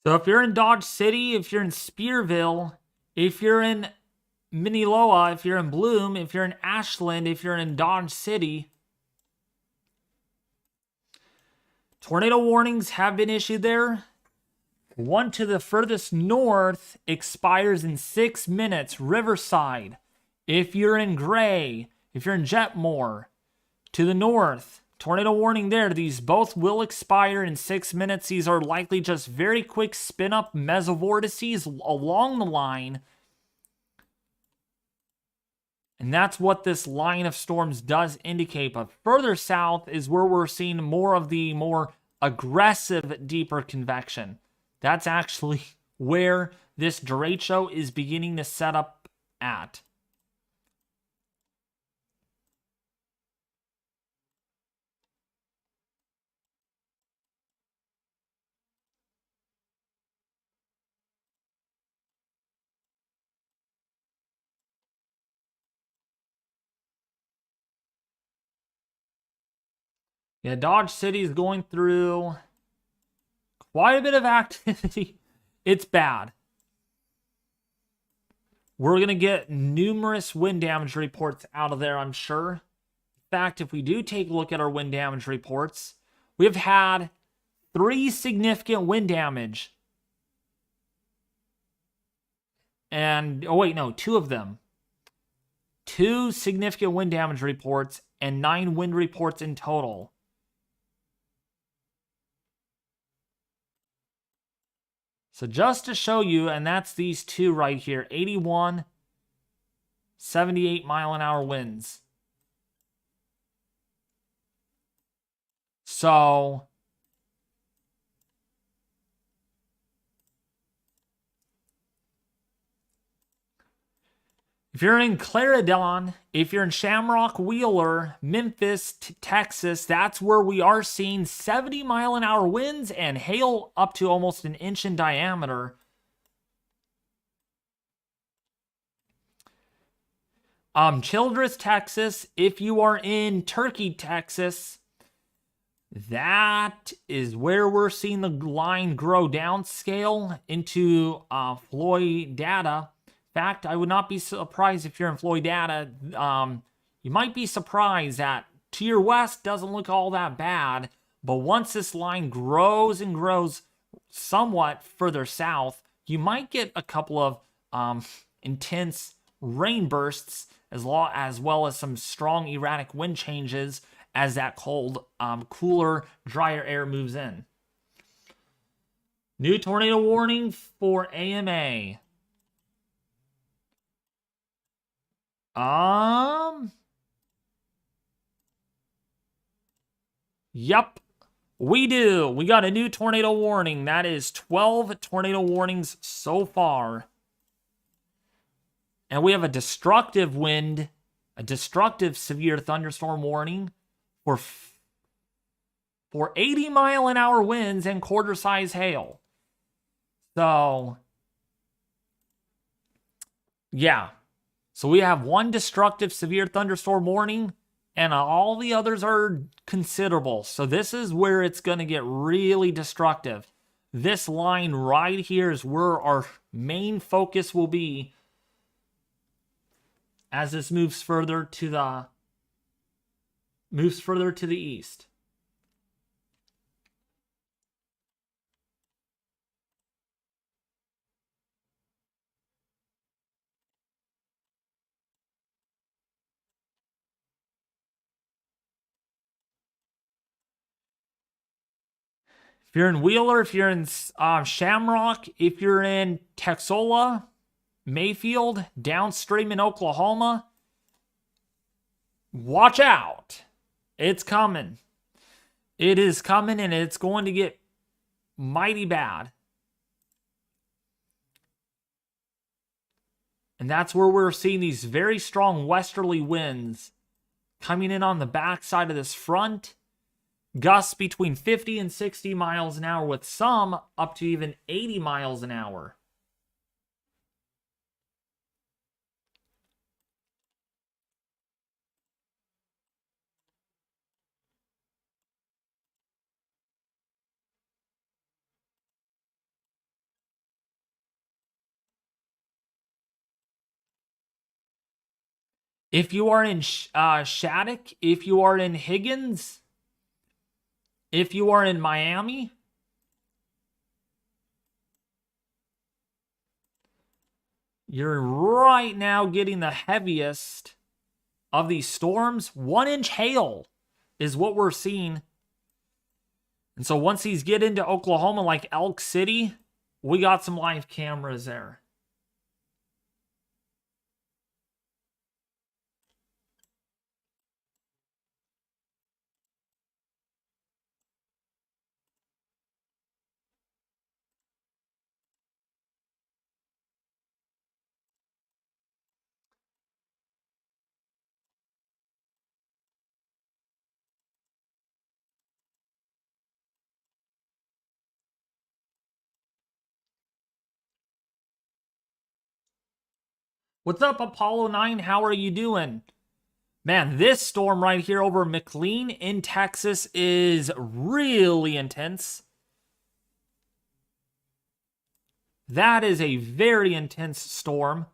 So if you're in Dodge City, if you're in Spearville, if you're in Miniloa, if you're in Bloom, if you're in Ashland, if you're in Dodge City, tornado warnings have been issued there. One to the furthest north expires in 6 minutes, Riverside. If you're in Gray, if you're in Jetmore, to the north, tornado warning there. These both will expire in 6 minutes. These are likely just very quick spin-up mesovortices along the line. And that's what this line of storms does indicate. But further south is where we're seeing more of the more aggressive, deeper convection. That's actually where this derecho is beginning to set up at. Yeah, Dodge City is going through quite a bit of activity. It's bad. We're going to get numerous wind damage reports out of there, I'm sure. In fact, if we do take a look at our wind damage reports, we've had 3 significant wind damage. And, oh wait, no, 2 of them. 2 significant wind damage reports and 9 wind reports in total. So just to show you, and that's these 2 right here, 81, 78 mile an hour winds. So if you're in Clarendon, if you're in Shamrock, Wheeler, Memphis, Texas, that's where we are seeing 70 mile an hour winds and hail up to almost an inch in diameter. Childress, Texas, if you are in Turkey, Texas, that is where we're seeing the line grow downscale into Floyd data. In fact, I would not be surprised if you're in Floydada. You might be surprised that to your west doesn't look all that bad, but once this line grows and grows somewhat further south, you might get a couple of intense rain bursts as well as some strong erratic wind changes as that cold, cooler, drier air moves in. New tornado warning for AMA. Yep, we do. We got a new tornado warning. That is 12 tornado warnings so far. And we have a destructive wind, a destructive severe thunderstorm warning for 80 mile an hour winds and quarter size hail. So, yeah. So we have one destructive severe thunderstorm warning, and all the others are considerable. So this is where it's going to get really destructive. This line right here is where our main focus will be as this moves further to the east. If you're in Wheeler, if you're in Shamrock, if you're in Texola, Mayfield, downstream in Oklahoma, watch out. It's coming. It is coming, and it's going to get mighty bad. And that's where we're seeing these very strong westerly winds coming in on the backside of this front. Gusts between 50 and 60 miles an hour, with some up to even 80 miles an hour. If you are in Shattuck, if you are in Higgins, if you are in Miami, you're right now getting the heaviest of these storms. 1-inch hail is what we're seeing. And so once these get into Oklahoma, like Elk City, we got some live cameras there. What's up, Apollo 9? How are you doing? Man, this storm right here over McLean in Texas is really intense. That is a very intense storm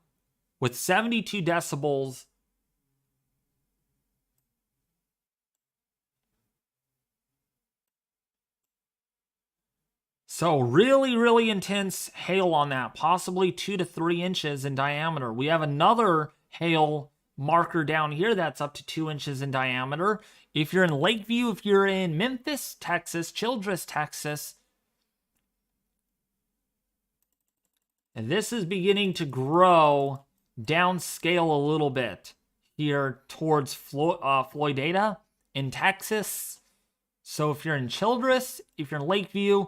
with 72 decibels. So really, really intense hail on that, possibly 2 to 3 inches in diameter. We have another hail marker down here that's up to 2 inches in diameter. If you're in Lakeview, if you're in Memphis, Texas, Childress, Texas, and this is beginning to grow downscale a little bit here towards Floydada in Texas. So if you're in Childress, if you're in Lakeview,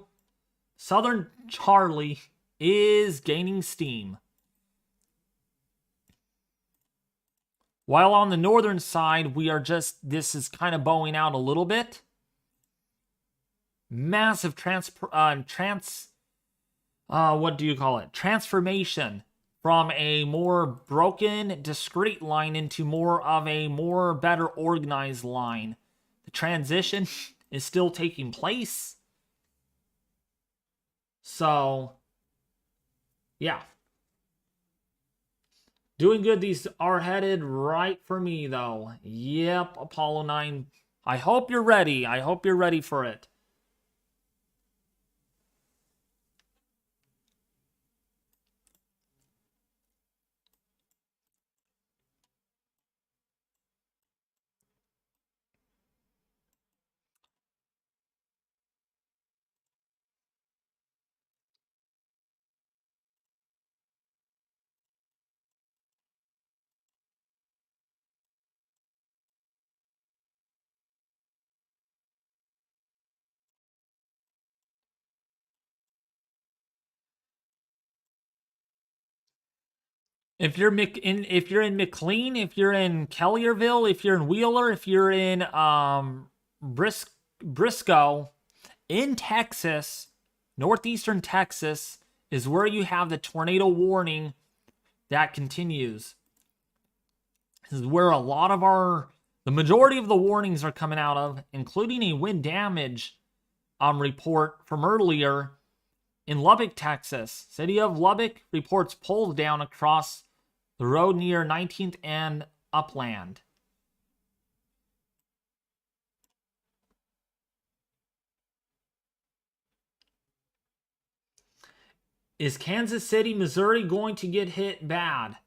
Southern Charlie is gaining steam. While on the northern side, this is kind of bowing out a little bit. Massive transformation from a more broken, discrete line into more of a better organized line. The transition is still taking place. So, yeah. Doing good. These are headed right for me, though. Yep, Apollo 9. I hope you're ready. I hope you're ready for it. If you're in McLean, if you're in Collierville, if you're in Wheeler, if you're in Briscoe, in Texas, northeastern Texas is where you have the tornado warning that continues. This is where a lot of the majority of the warnings are coming out of, including a wind damage report from earlier in Lubbock, Texas. City of Lubbock reports poles down across the road near 19th and Upland. Is Kansas City, Missouri going to get hit bad?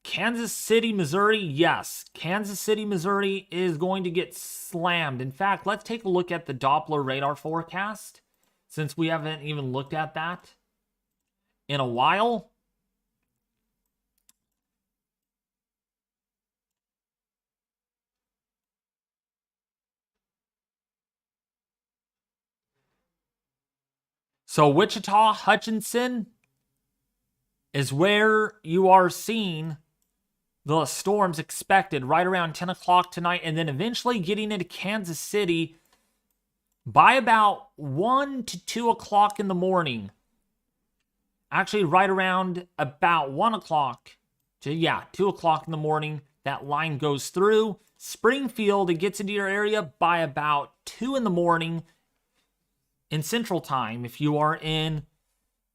Kansas City, Missouri, yes. Kansas City, Missouri is going to get slammed. In fact, let's take a look at the Doppler radar forecast, since we haven't even looked at that in a while. So Wichita, Hutchinson is where you are seeing the storms expected right around 10 o'clock tonight, and then eventually getting into Kansas City by about 1 to 2 o'clock in the morning. Actually, right around about 1 o'clock to 2 o'clock in the morning, that line goes through Springfield. It gets into your area by about 2 in the morning in Central Time. If you are in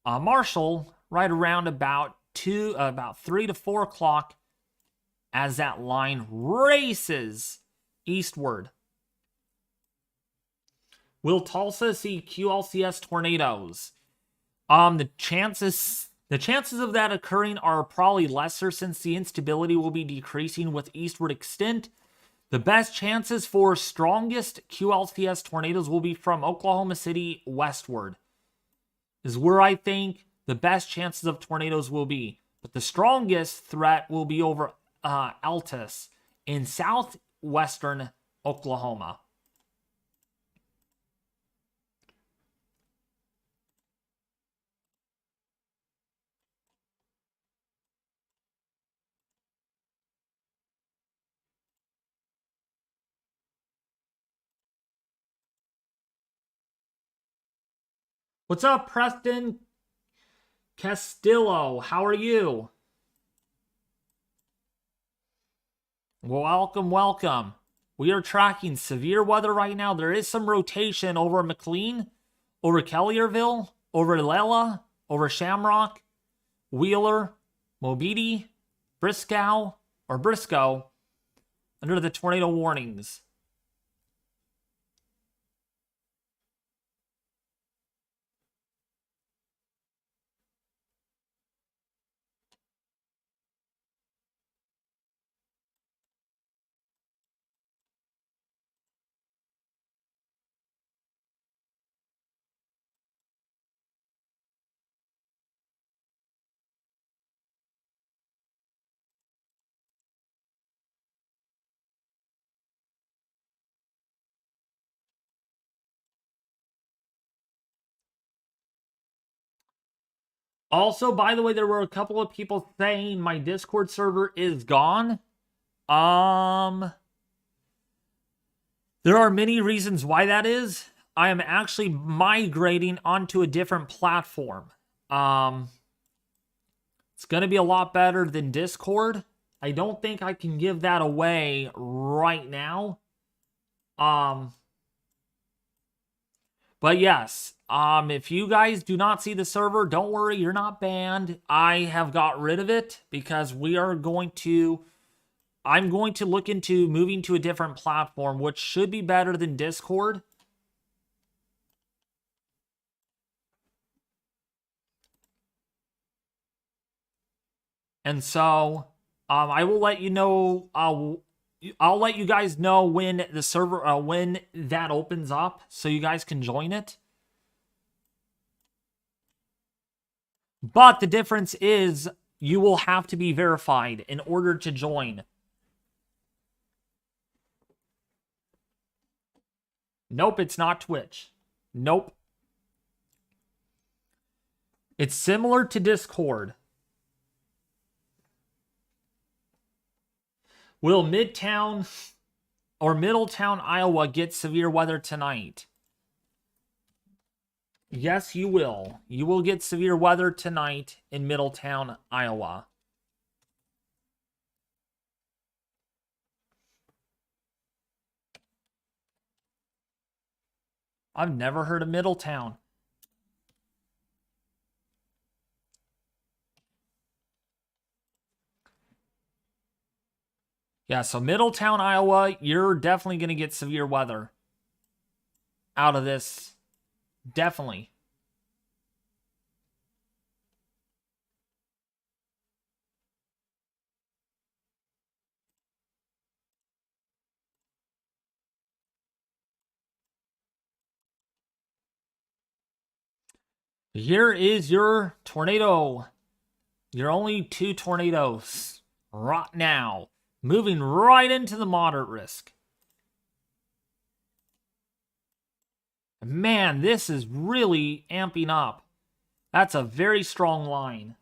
Marshall, right around about about 3 to 4 o'clock as that line races eastward. Will Tulsa see QLCS tornadoes? The chances of that occurring are probably lesser since the instability will be decreasing with eastward extent. The best chances for strongest QLCS tornadoes will be from Oklahoma City westward, is where I think the best chances of tornadoes will be. But the strongest threat will be over Altus in southwestern Oklahoma. What's up, Preston Castillo? How are you? Welcome, welcome. We are tracking severe weather right now. There is some rotation over McLean, over Collierville, over Lela, over Shamrock, Wheeler, Mobiti, Briscoe, under the tornado warnings. Also, by the way, there were a couple of people saying my Discord server is gone. There are many reasons why that is. I am actually migrating onto a different platform. It's going to be a lot better than Discord. I don't think I can give that away right now. But yes, if you guys do not see the server, don't worry, you're not banned. I have got rid of it because I'm going to look into moving to a different platform, which should be better than Discord. And so, I will let you know, I'll let you guys know when the server, when that opens up, so you guys can join it. But the difference is, you will have to be verified in order to join. Nope, it's not Twitch. Nope. It's similar to Discord. Will Midtown or Middletown, Iowa get severe weather tonight? Yes, you will. You will get severe weather tonight in Middletown, Iowa. I've never heard of Middletown. Yeah, so Middletown, Iowa, you're definitely going to get severe weather out of this. Definitely. Here is your tornado. Your only 2 tornadoes right now. Moving right into the moderate risk. Man, this is really amping up. That's a very strong line.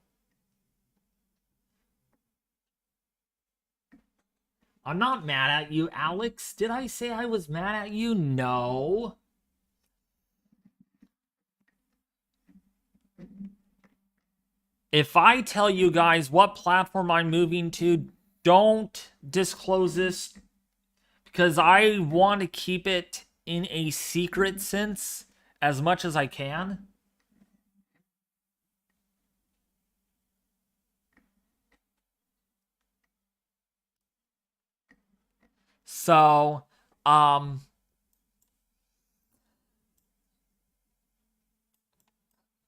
I'm not mad at you, Alex. Did I say I was mad at you? No. If I tell you guys what platform I'm moving to, don't disclose this because I want to keep it in a secret sense as much as I can. So,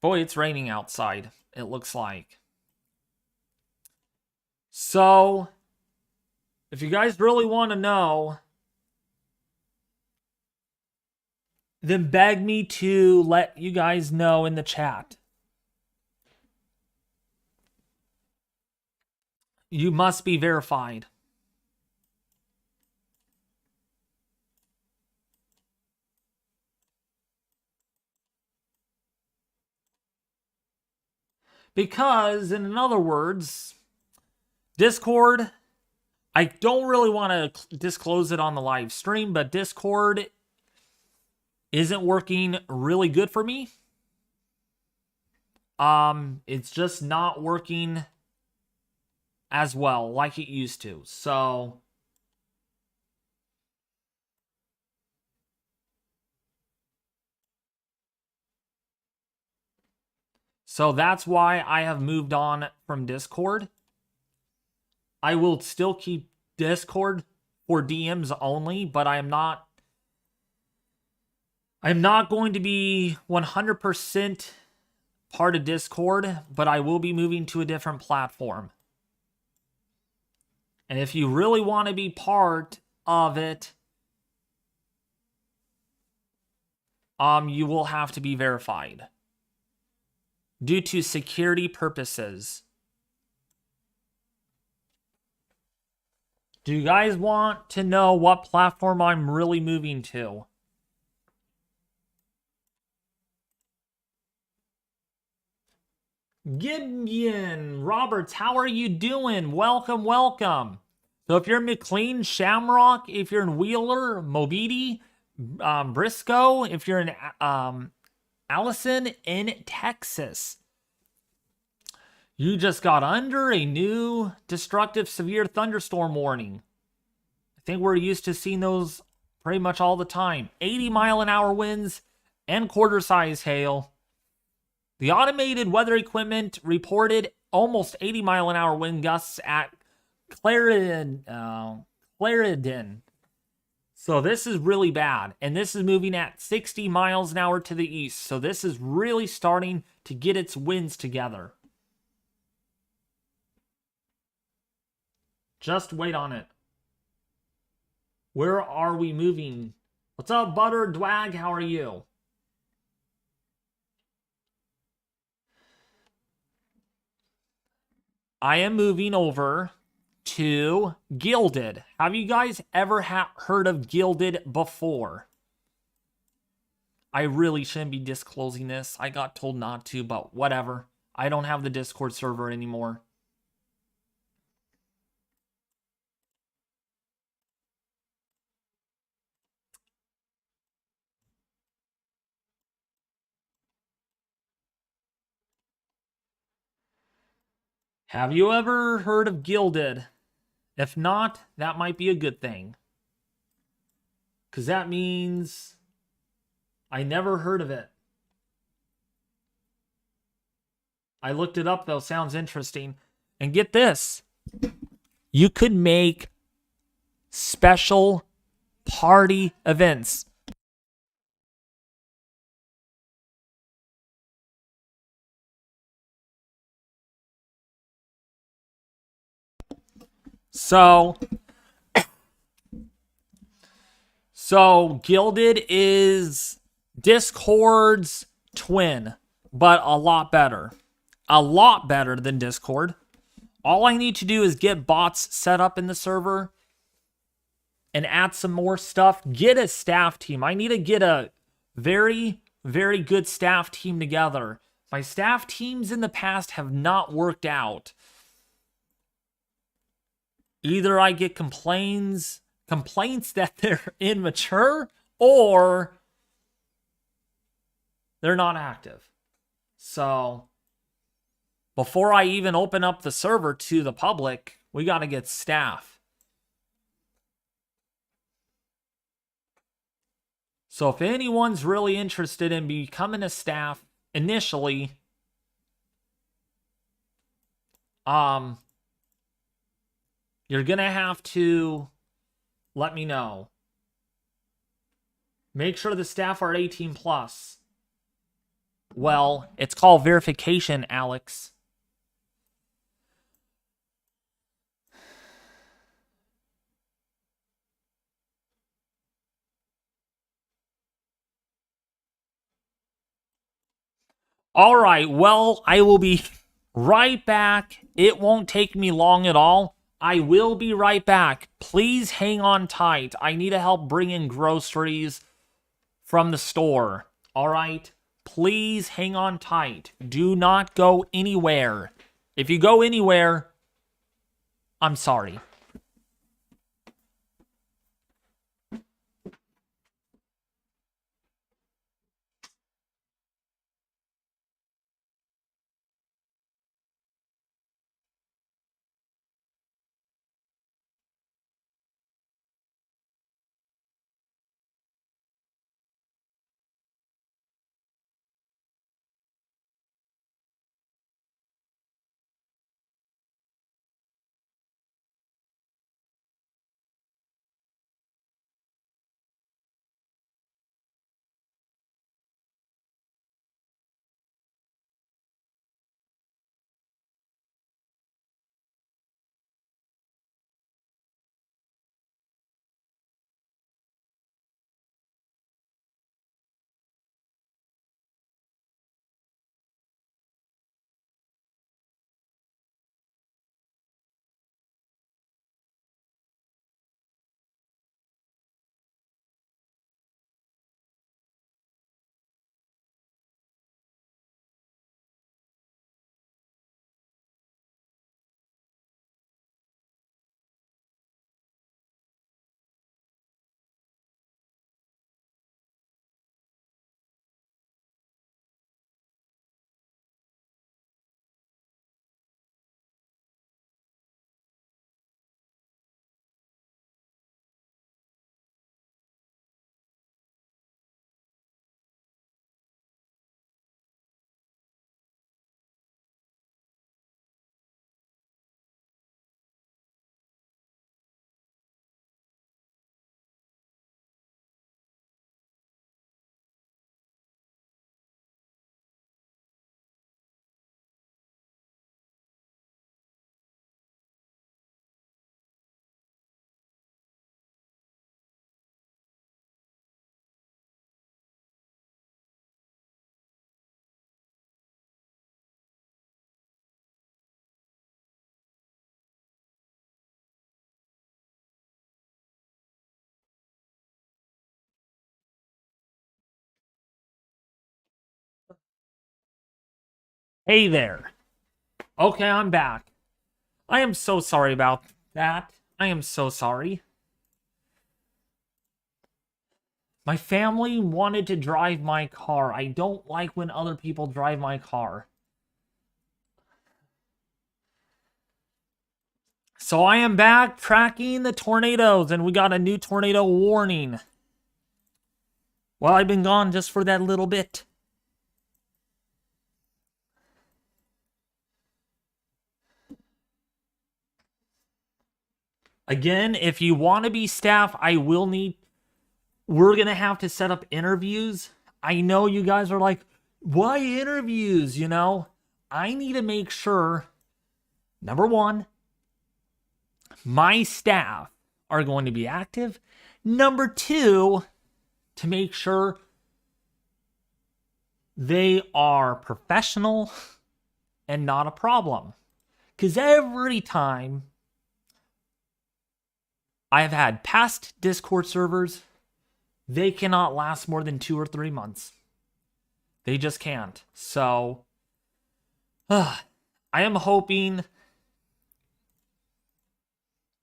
boy, it's raining outside, it looks like. So, if you guys really want to know, then beg me to let you guys know in the chat. You must be verified. Because, in other words, Discord, I don't really want to disclose it on the live stream, but Discord isn't working really good for me. It's just not working as well like it used to. So that's why I have moved on from Discord. I will still keep Discord for DMs only, but I'm not going to be 100% part of Discord, but I will be moving to a different platform. And if you really want to be part of it, you will have to be verified due to security purposes. Do you guys want to know what platform I'm really moving to? Gideon Roberts, how are you doing? Welcome, welcome. So if you're in McLean, Shamrock, if you're in Wheeler, Mobidi, Briscoe, if you're in Allison in Texas, you just got under a new destructive severe thunderstorm warning. I think we're used to seeing those pretty much all the time. 80-mile-an-hour winds and quarter-size hail. The automated weather equipment reported almost 80-mile-an-hour wind gusts at Clarendon. So this is really bad. And this is moving at 60 miles an hour to the east. So this is really starting to get its winds together. Just wait on it. Where are we moving? What's up, Butter Dwag? How are you? I am moving over to Gilded. Have you guys ever heard of Gilded before? I really shouldn't be disclosing this. I got told not to, but whatever. I don't have the Discord server anymore. Have you ever heard of Gilded? If not, that might be a good thing. Because that means I never heard of it. I looked it up, though. Sounds interesting. And get this. You could make special party events. So Gilded is Discord's twin, but a lot better. A lot better than Discord. All I need to do is get bots set up in the server and add some more stuff. Get a staff team. I need to get a very, very good staff team together. My staff teams in the past have not worked out. Either I get complaints that they're immature, or they're not active. So before I even open up the server to the public, we got to get staff. So if anyone's really interested in becoming a staff initially, you're going to have to let me know. Make sure the staff are 18 plus. Well, it's called verification, Alex. All right, well, I will be right back. It won't take me long at all. I will be right back. Please hang on tight. I need to help bring in groceries from the store. All right? Please hang on tight. Do not go anywhere. If you go anywhere, I'm sorry. Hey there. Okay, I'm back. I am so sorry about that. I am so sorry. My family wanted to drive my car. I don't like when other people drive my car. So I am back tracking the tornadoes, and we got a new tornado warning. Well, I've been gone just for that little bit. Again, if you want to be staff, we're going to have to set up interviews. I know you guys are like, why interviews? You know, I need to make sure, number one, my staff are going to be active. Number two, to make sure they are professional and not a problem. Because every time I've had past Discord servers, they cannot last more than 2 or 3 months. They just can't. So, I am hoping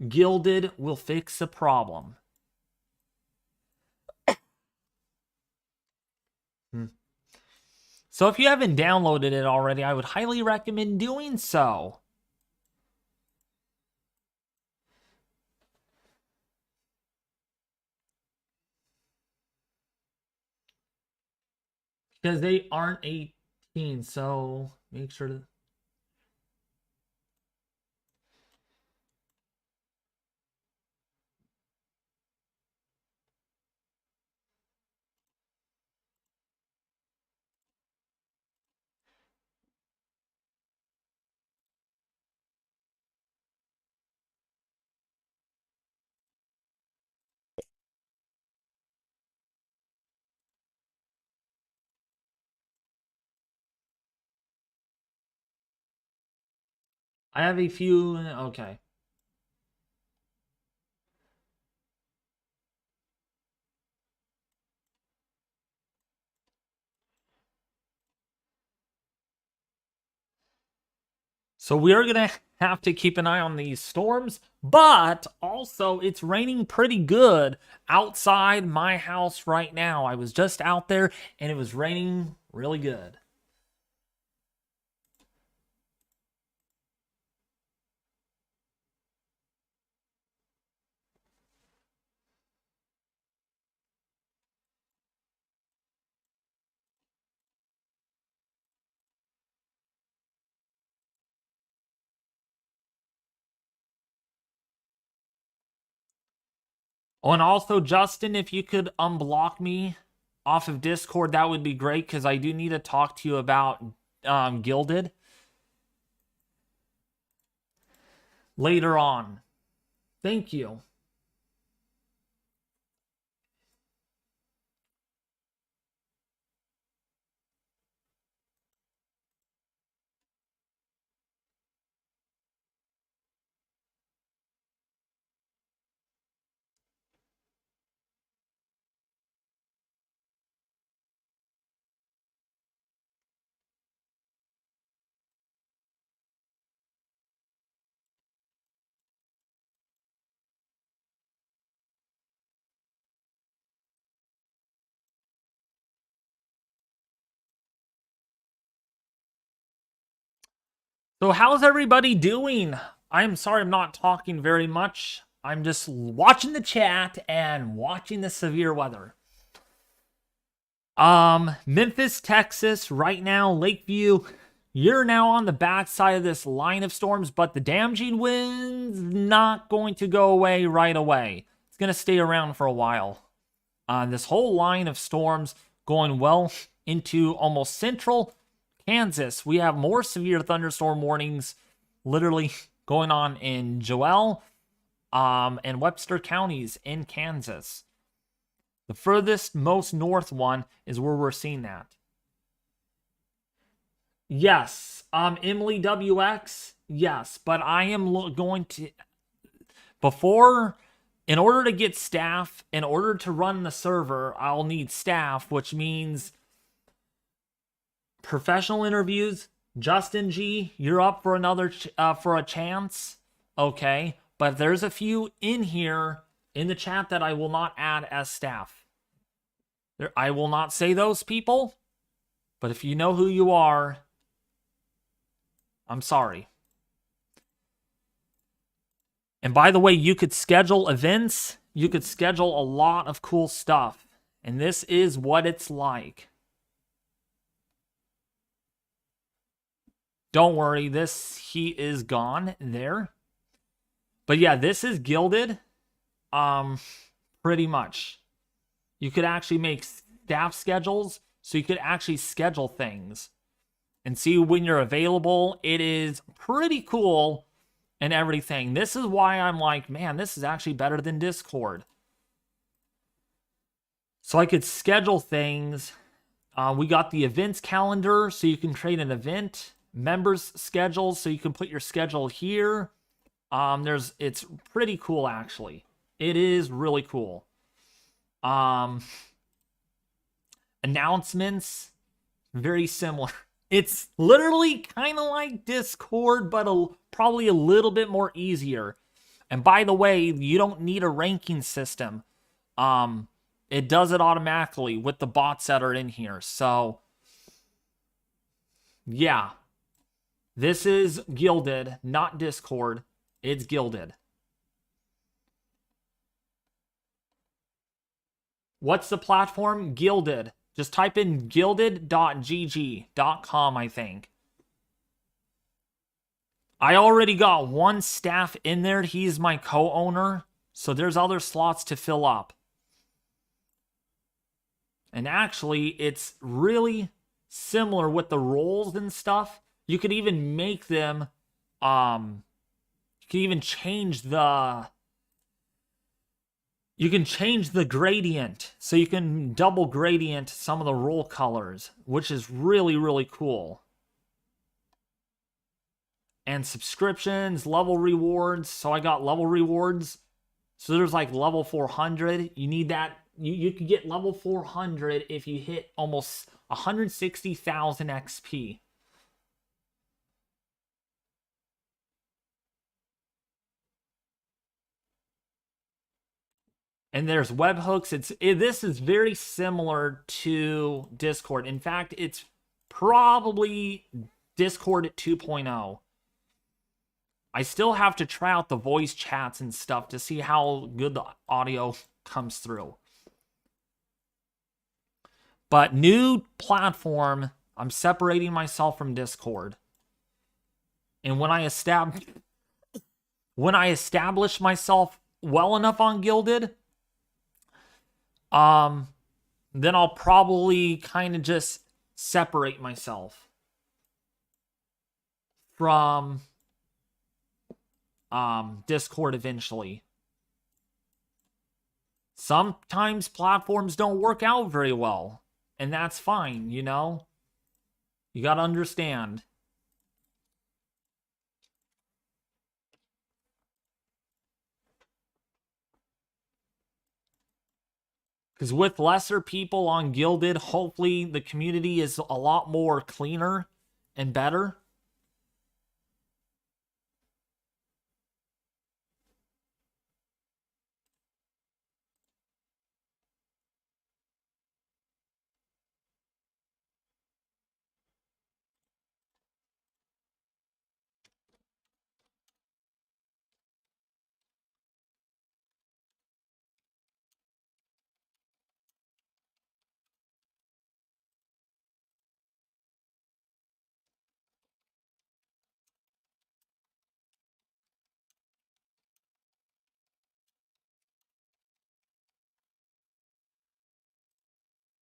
Gilded will fix the problem. So if you haven't downloaded it already, I would highly recommend doing so. Because they aren't 18, so make sure to... I have a few. Okay. So we're going to have to keep an eye on these storms, but also it's raining pretty good outside my house right now. I was just out there and it was raining really good. Oh, and also, Justin, if you could unblock me off of Discord, that would be great, because I do need to talk to you about Gilded later on. Thank you. So how's everybody doing? I'm sorry I'm not talking very much. I'm just watching the chat and watching the severe weather. Memphis, Texas, right now, Lakeview, you're now on the backside of this line of storms, but the damaging wind's not going to go away right away. It's going to stay around for a while. This whole line of storms going well into almost central Kansas. We have more severe thunderstorm warnings literally going on in Joel and Webster counties in Kansas. The furthest, most north one is where we're seeing that. Yes, Emily WX, yes, but I am going to, in order to get staff, in order to run the server, I'll need staff, which means professional interviews. Justin G, you're up for another for a chance. Okay, but there's a few in here in the chat that I will not add as staff. I will not say those people, but if you know who you are, I'm sorry. And by the way, you could schedule events. You could schedule a lot of cool stuff. And this is what it's like. Don't worry, this heat is gone there. But yeah, this is gilded. Pretty much. You could actually make staff schedules, so you could actually schedule things and see when you're available. It is pretty cool and everything. This is why I'm like, man, this is actually better than Discord. So I could schedule things. We got the events calendar, so you can create an event. Members schedules, so you can put your schedule here. It's pretty cool, actually. It is really cool. Announcements, very similar. It's literally kind of like Discord, but probably a little bit more easier. And by the way, you don't need a ranking system. It does it automatically with the bots that are in here. So, yeah. This is Gilded, not Discord. It's Gilded. What's the platform? Gilded. Just type in gilded.gg.com, I think. I already got one staff in there. He's my co-owner. So there's other slots to fill up. And actually, it's really similar with the roles and stuff. You could even make them, you can even change the gradient. So you can double gradient some of the role colors, which is really, really cool. and subscriptions, level rewards. So I got level rewards. So there's like level 400. You need that. You could get level 400 if you hit almost 160,000 XP. And there's webhooks. This is very similar to Discord. In fact, it's probably Discord at 2.0. I still have to try out the voice chats and stuff to see how good the audio comes through. But new platform, I'm separating myself from Discord. And when I establish myself well enough on Guilded, then I'll probably kind of just separate myself from Discord eventually. Sometimes platforms don't work out very well, and that's fine, you know? You gotta understand. Because with lesser people on Guilded, hopefully the community is a lot more cleaner and better.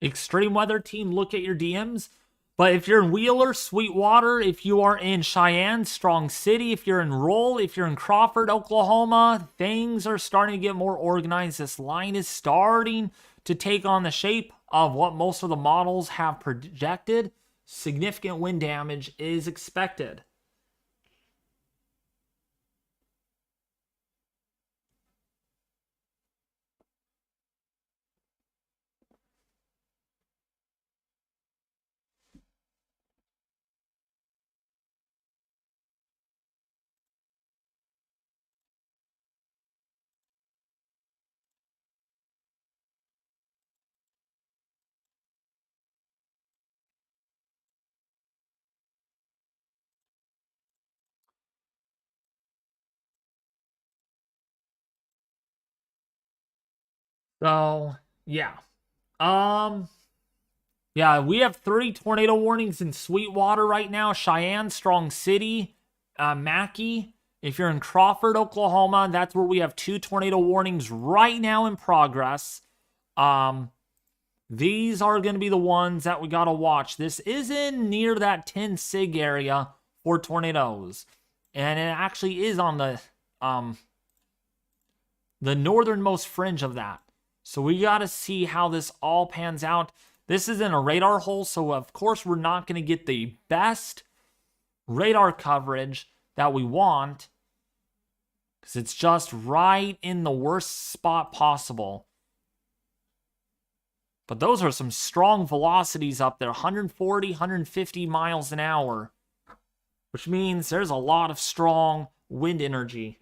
Extreme Weather Team, look at your DMs. But if you're in Wheeler, Sweetwater, if you are in Cheyenne, Strong City, if you're in Roll, if you're in Crawford, Oklahoma, things are starting to get more organized. This line is starting to take on the shape of what most of the models have projected. Significant wind damage is expected. So, yeah. Yeah, we have 3 tornado warnings in Sweetwater right now. Cheyenne, Strong City, Mackey. If you're in Crawford, Oklahoma, that's where we have 2 tornado warnings right now in progress. These are going to be the ones that we got to watch. This is in near that 10 sig area for tornadoes. And it actually is on the northernmost fringe of that. So we got to see how this all pans out. This is in a radar hole, so of course we're not going to get the best radar coverage that we want, because it's just right in the worst spot possible. But those are some strong velocities up there, 140, 150 miles an hour, which means there's a lot of strong wind energy.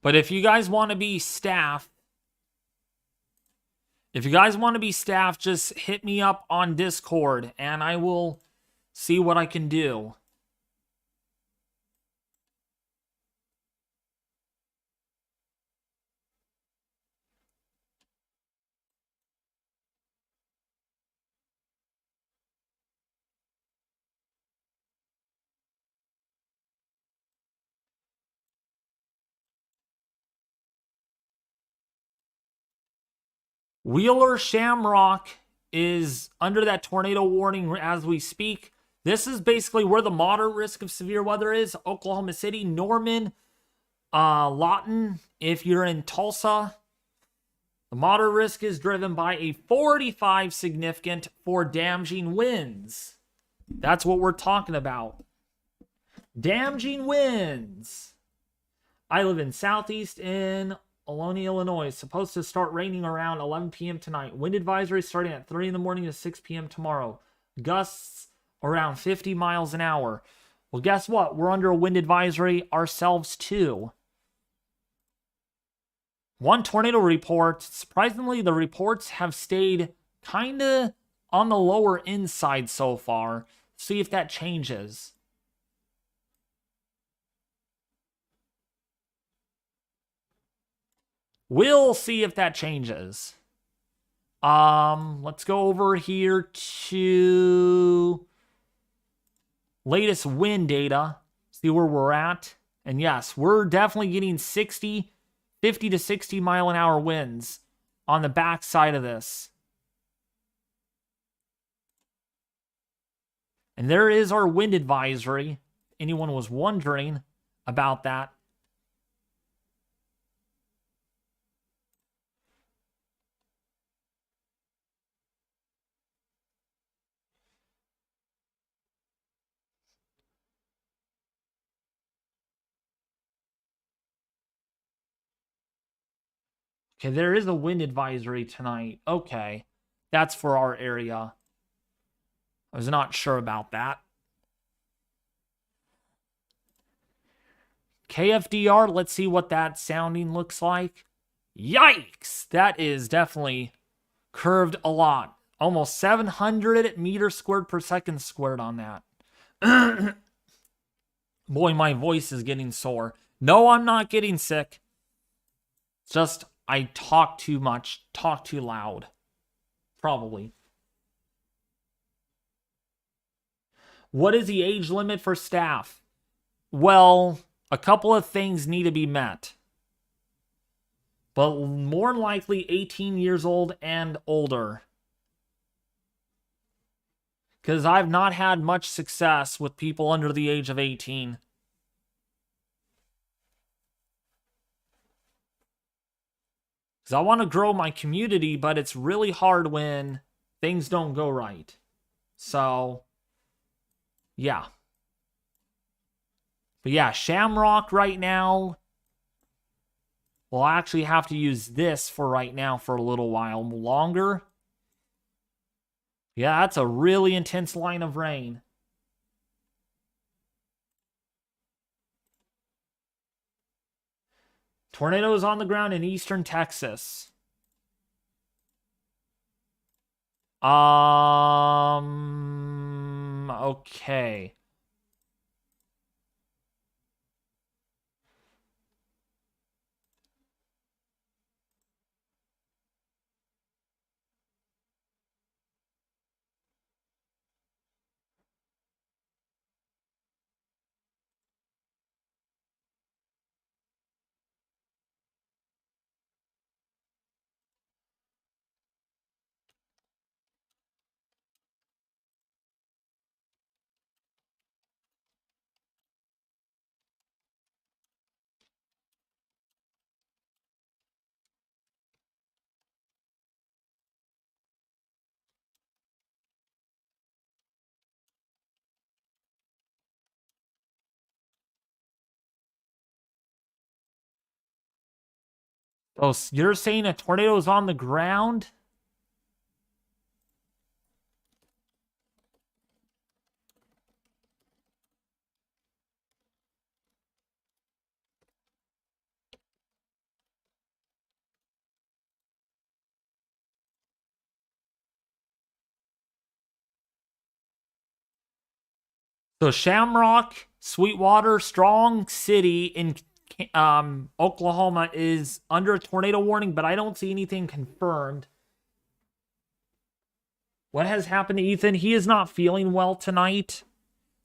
But if you guys want to be staff, just hit me up on Discord and I will see what I can do. Wheeler Shamrock is under that tornado warning as we speak. This is basically where the moderate risk of severe weather is. Oklahoma City, Norman, Lawton, if you're in Tulsa. The moderate risk is driven by a 45 significant for damaging winds. That's what we're talking about. Damaging winds. I live in southeast in Ohlone, Illinois. It's supposed to start raining around 11 p.m. tonight. Wind advisory starting at 3 in the morning to 6 p.m. tomorrow. Gusts around 50 miles an hour. Well, guess what? We're under a wind advisory ourselves too. One tornado report. Surprisingly, the reports have stayed kind of on the lower inside so far. See if that changes. We'll see if that changes. Let's go over here to latest wind data. See where we're at. And yes, we're definitely getting 50 to 60 mile an hour winds on the back side of this. And there is our wind advisory. Anyone was wondering about that. Okay, there is a wind advisory tonight. Okay, that's for our area. I was not sure about that. KFDR, let's see what that sounding looks like. Yikes! That is definitely curved a lot. Almost 700 meters squared per second squared on that. Boy, my voice is getting sore. No, I'm not getting sick. It's just I talk too much, talk too loud. Probably. What is the age limit for staff? Well, a couple of things need to be met. But more likely 18 years old and older. Because I've not had much success with people under the age of 18. Because I want to grow my community, but it's really hard when things don't go right. So, yeah. But yeah, Shamrock right now. We'll actually have to use this for right now for a little while longer. Yeah, that's a really intense line of rain. Tornadoes on the ground in eastern Texas. Okay. Oh, you're saying a tornado is on the ground? So Shamrock, Sweetwater, Strong City in Oklahoma is under a tornado warning, but I don't see anything confirmed. What has happened to Ethan? He is not feeling well tonight,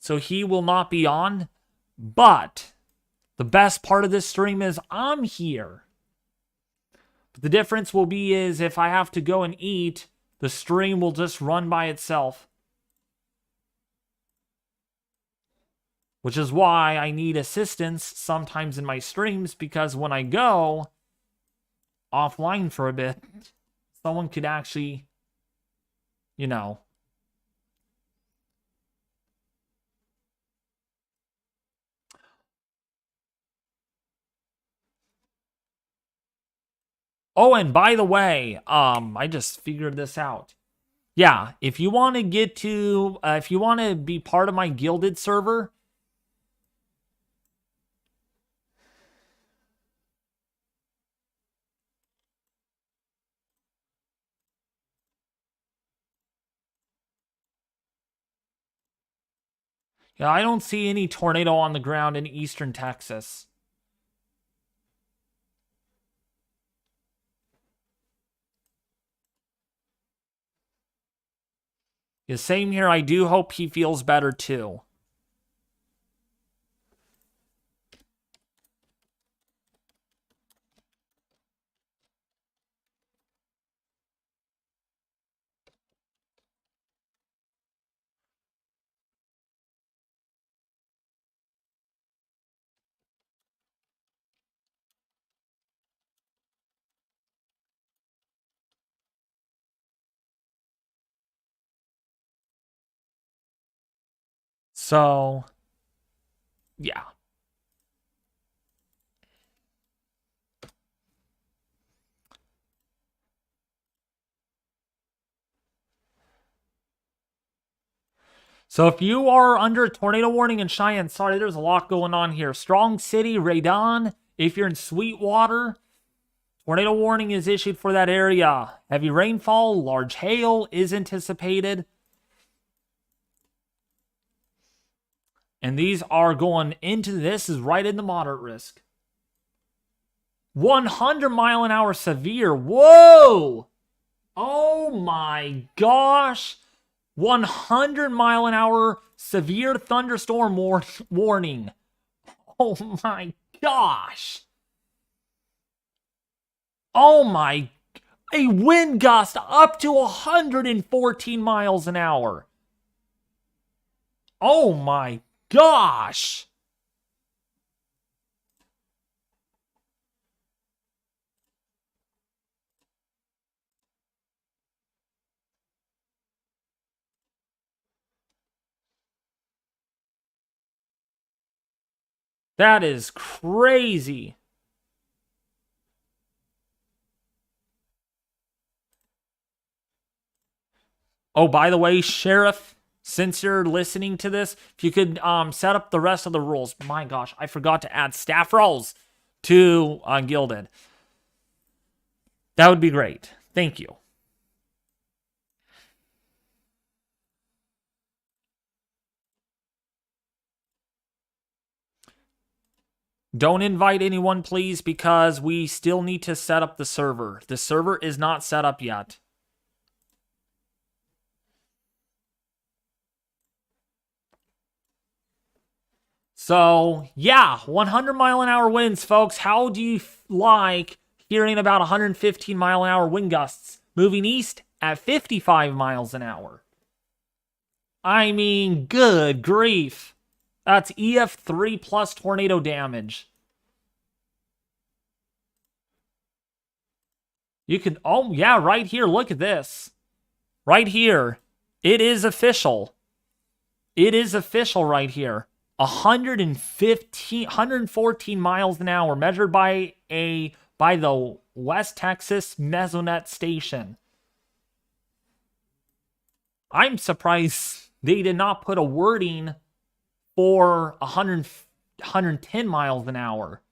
so he will not be on. But the best part of this stream is I'm here. But the difference will be is if I have to go and eat, the stream will just run by itself. which is why I need assistance sometimes in my streams, because when I go offline for a bit, someone could actually, you know. Oh, and by the way, I just figured this out. Yeah, if you want to get to, if you want to be part of my Gilded server, yeah, I don't see any tornado on the ground in eastern Texas. Yeah, same here. I do hope he feels better too. So, yeah. So if you are under a tornado warning in Cheyenne, sorry, there's a lot going on here. Strong City, Radon, if you're in Sweetwater, tornado warning is issued for that area. Heavy rainfall, large hail is anticipated. And these are going into, this is right in the moderate risk. 100 mile an hour severe. Whoa! Oh my gosh. 100 mile an hour severe thunderstorm warning. Oh my gosh. Oh my, a wind gust up to 114 miles an hour. Oh my gosh. That is crazy. Oh, by the way, Sheriff, since you're listening to this, if you could set up the rest of the rules. My gosh, I forgot to add staff roles to Gilded. That would be great. Thank you. Don't invite anyone, please, because we still need to set up the server. The server is not set up yet. So, yeah, 100 mile an hour winds, folks. How do you like hearing about 115 mile an hour wind gusts moving east at 55 miles an hour? I mean, good grief. That's EF3 plus tornado damage. You can, oh yeah, right here, look at this. Right here, it is official. It is official right here. 114 miles an hour measured by the West Texas Mesonet station. I'm surprised they did not put a wording for 110 miles an hour.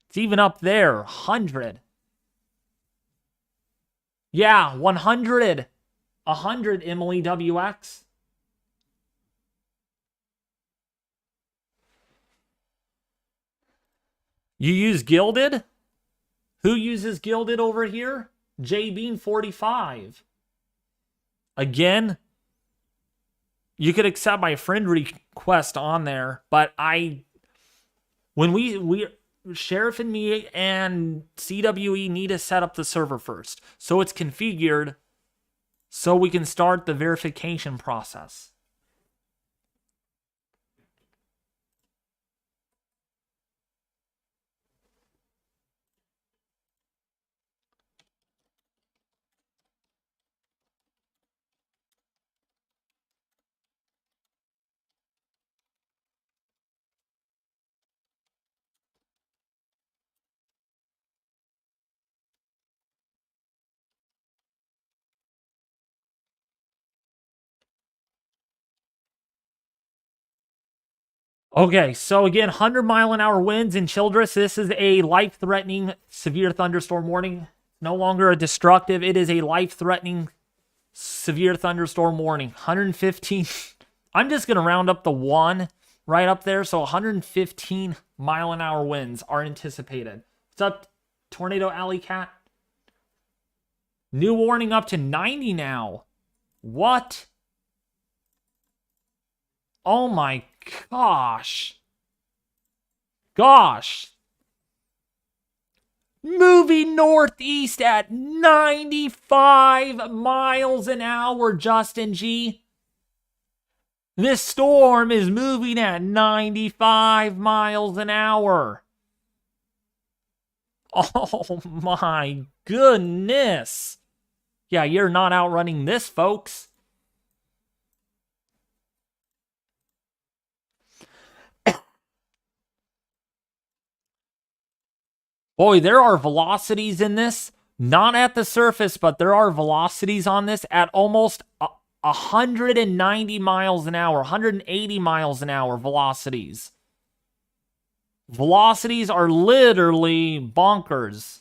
It's even up there, 100. Yeah, 100. 100, Emily WX. You use Gilded? Who uses Gilded over here? JBean45. Again, you could accept my friend request on there, but when we Sheriff and me and CWE need to set up the server first, so it's configured, so we can start the verification process. Okay, so again, 100-mile-an-hour winds in Childress. This is a life-threatening severe thunderstorm warning. No longer a destructive. It is a life-threatening severe thunderstorm warning. 115. I'm just going to round up the 1 right up there. So 115-mile-an-hour winds are anticipated. What's up, Tornado Alley Cat? New warning up to 90 now. What? Oh my gosh. Moving northeast at 95 miles an hour, Justin G. This storm is moving at 95 miles an hour. Oh my goodness. Yeah, you're not outrunning this, folks. Boy, there are velocities in this. Not at the surface, but there are velocities on this at almost 190 miles an hour, 180 miles an hour velocities. Velocities are literally bonkers.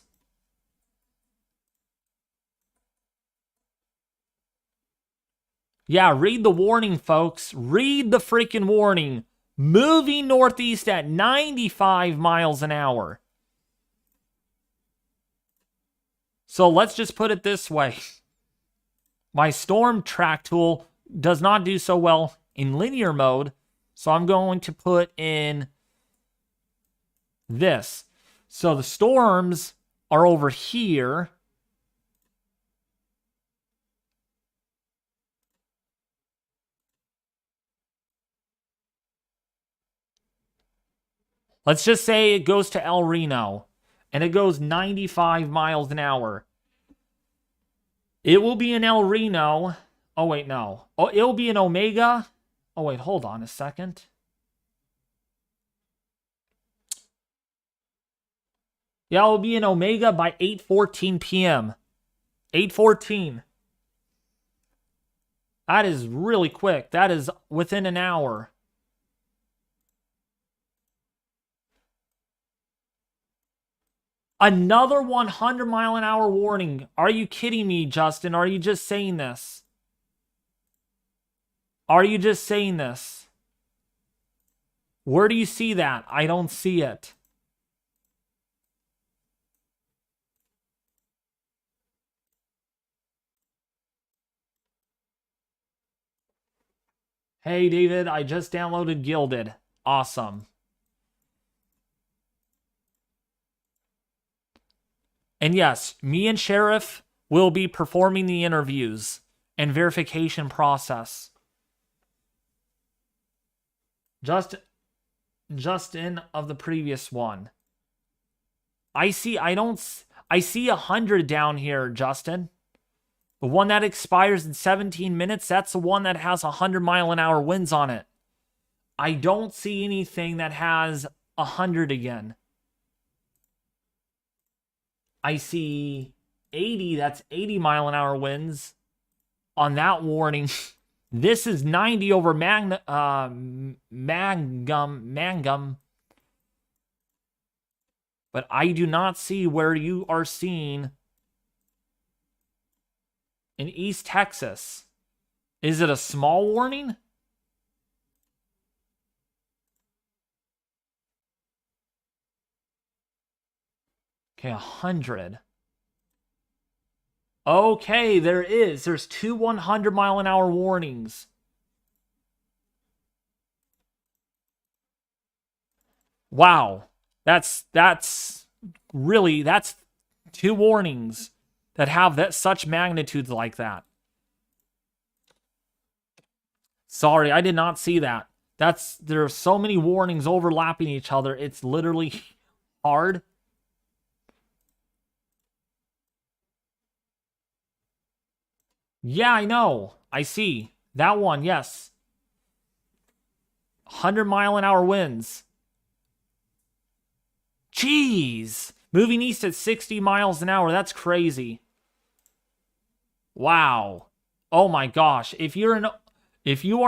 Yeah, read the warning, folks. Read the freaking warning. Moving northeast at 95 miles an hour. So let's just put it this way. My storm track tool does not do so well in linear mode. So I'm going to put in this. So the storms are over here. Let's just say it goes to El Reno and it goes 95 miles an hour. It will be in El Reno. Oh, wait, no. Oh, it'll be in Omega. Oh, wait, hold on a second. Yeah, it'll be in Omega by 8:14 p.m. 8:14. That is really quick. That is within an hour. Another 100-mile-an-hour warning. Are you kidding me, Justin? Are you just saying this? Are you just saying this? Where do you see that? I don't see it. Hey, David, I just downloaded Gilded. Awesome. And yes, me and Sheriff will be performing the interviews and verification process. Justin of the previous one. I see 100 down here, Justin. The one that expires in 17 minutes, that's the one that has 100-mile-an-hour winds on it. I don't see anything that has 100 again. I see 80, that's 80-mile-an-hour winds on that warning. This is 90 over Mangum. But I do not see where you are seeing in East Texas. Is it a small warning? Okay, 100. Okay, there is. There's 2 100-mile-an-hour warnings. Wow. That's 2 warnings that have such magnitudes like that. Sorry, I did not see that. There are so many warnings overlapping each other. It's literally hard. Yeah, I know. I see. That one, yes. 100-mile-an-hour winds. Jeez. Moving east at 60 miles an hour. That's crazy. Wow. Oh my gosh. If you are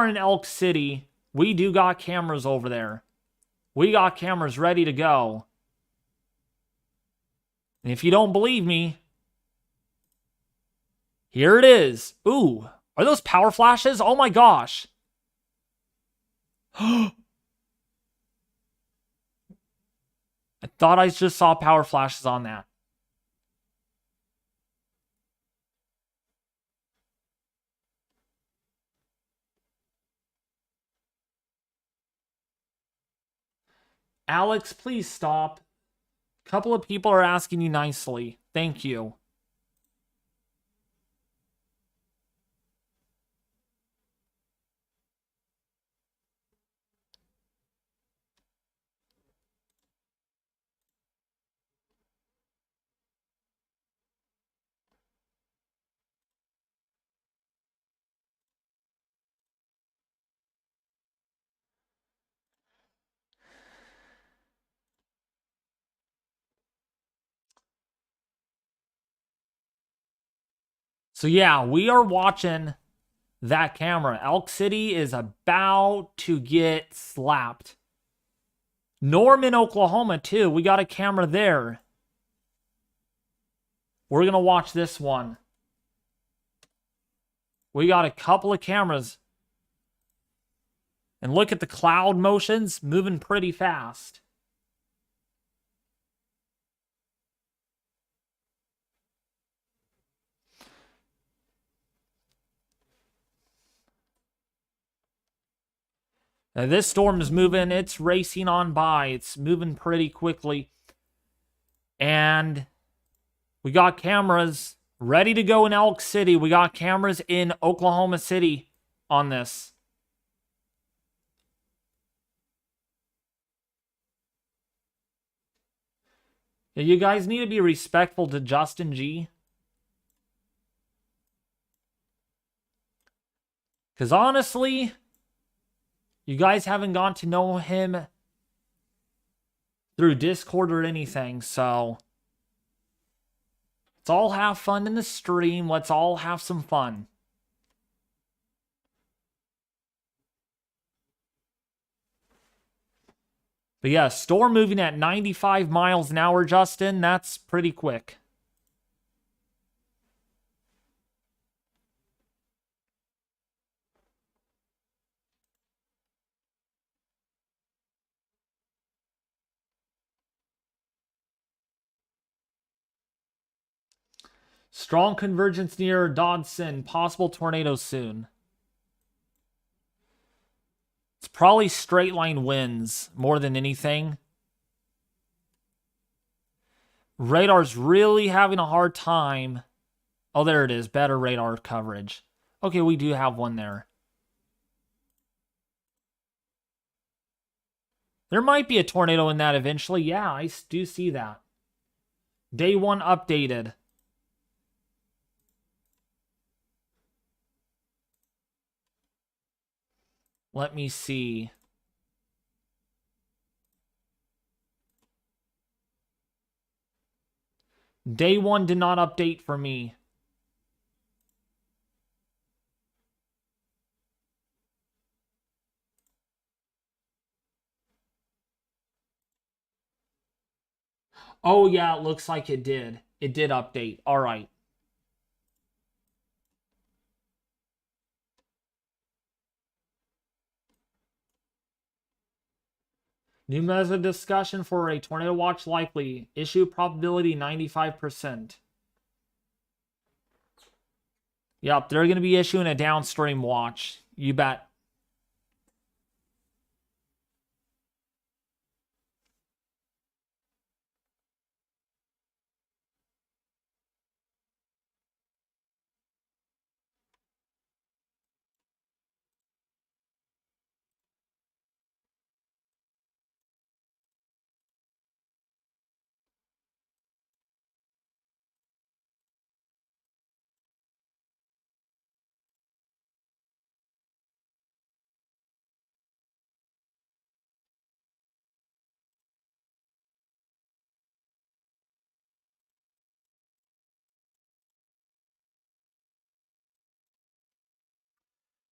in Elk City, we do got cameras over there. We got cameras ready to go. And if you don't believe me, here it is. Ooh, are those power flashes? Oh my gosh. I thought I just saw power flashes on that. Alex, please stop. A couple of people are asking you nicely. Thank you. So yeah, we are watching that camera. Elk City is about to get slapped. Norman, Oklahoma, too. We got a camera there. We're going to watch this one. We got a couple of cameras. And look at the cloud motions moving pretty fast. Now this storm is moving. It's racing on by. It's moving pretty quickly. And we got cameras ready to go in Elk City. We got cameras in Oklahoma City on this. You guys need to be respectful to Justin G. Because honestly, you guys haven't gotten to know him through Discord or anything, so let's all have fun in the stream. Let's all have some fun. But yeah, storm moving at 95 miles an hour, Justin. That's pretty quick. Strong convergence near Dodson. Possible tornado soon. It's probably straight line winds more than anything. Radar's really having a hard time. Oh, there it is. Better radar coverage. Okay, we do have one there. There might be a tornado in that eventually. Yeah, I do see that. Day 1 updated. Let me see. Day 1 did not update for me. Oh, yeah, it looks like it did. It did update. All right. New method discussion for a tornado watch likely. Issue probability 95%. Yep, they're going to be issuing a downstream watch. You bet.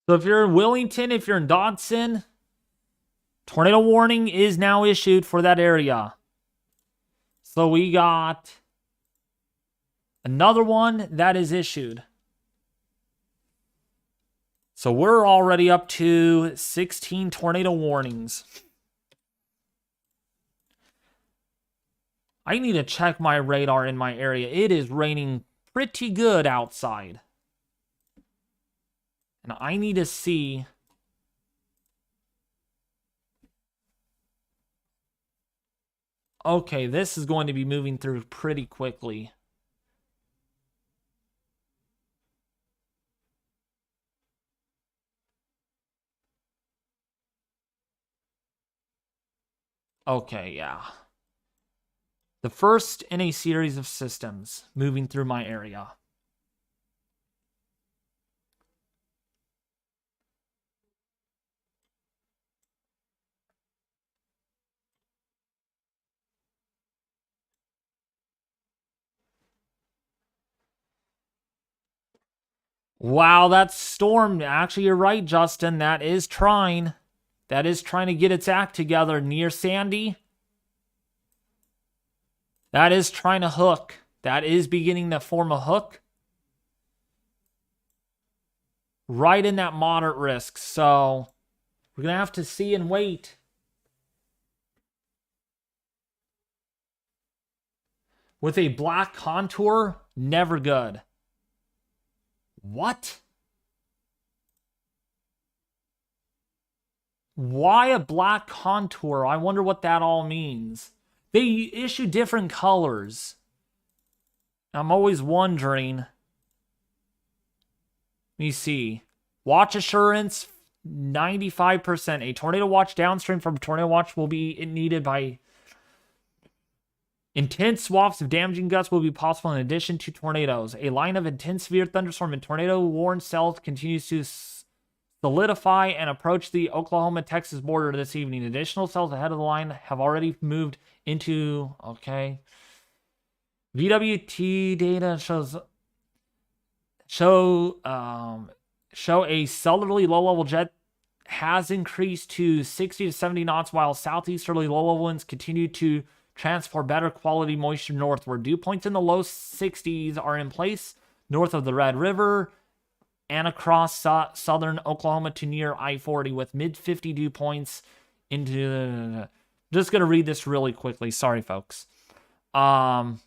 So if you're in Willington, if you're in Dodson, Tornado warning is now issued for that area. So we got another one that is issued. So we're already up to 16 tornado warnings. I need to check my radar in my area. It is raining pretty good outside. And I need to see... Okay, this is going to be moving through pretty quickly. Okay, yeah. The first in a series of systems moving through my area. Wow, that storm. Actually, you're right, Justin. That is trying. That is trying to get its act together near Sandy. That is trying to hook. That is beginning to form a hook. Right in that moderate risk. So, we're going to have to see and wait. With a black contour, never good. What? Why a black contour? I wonder what that all means. They issue different colors. I'm always wondering. Let me see. Watch assurance, 95%. A tornado watch downstream from tornado watch will be needed by... Intense swaths of damaging gusts will be possible in addition to tornadoes. A line of intense severe thunderstorm and tornado-warned cells continues to solidify and approach the Oklahoma-Texas border this evening. Additional cells ahead of the line have already moved into... Okay. VWT data show a southerly low-level jet has increased to 60 to 70 knots, while southeasterly low-level winds continue to transport better quality moisture northward. Dew points in the low 60s are in place north of the Red River and across southern Oklahoma to near I-40 with mid-50 dew points into... Just going to read this really quickly. Sorry, folks. In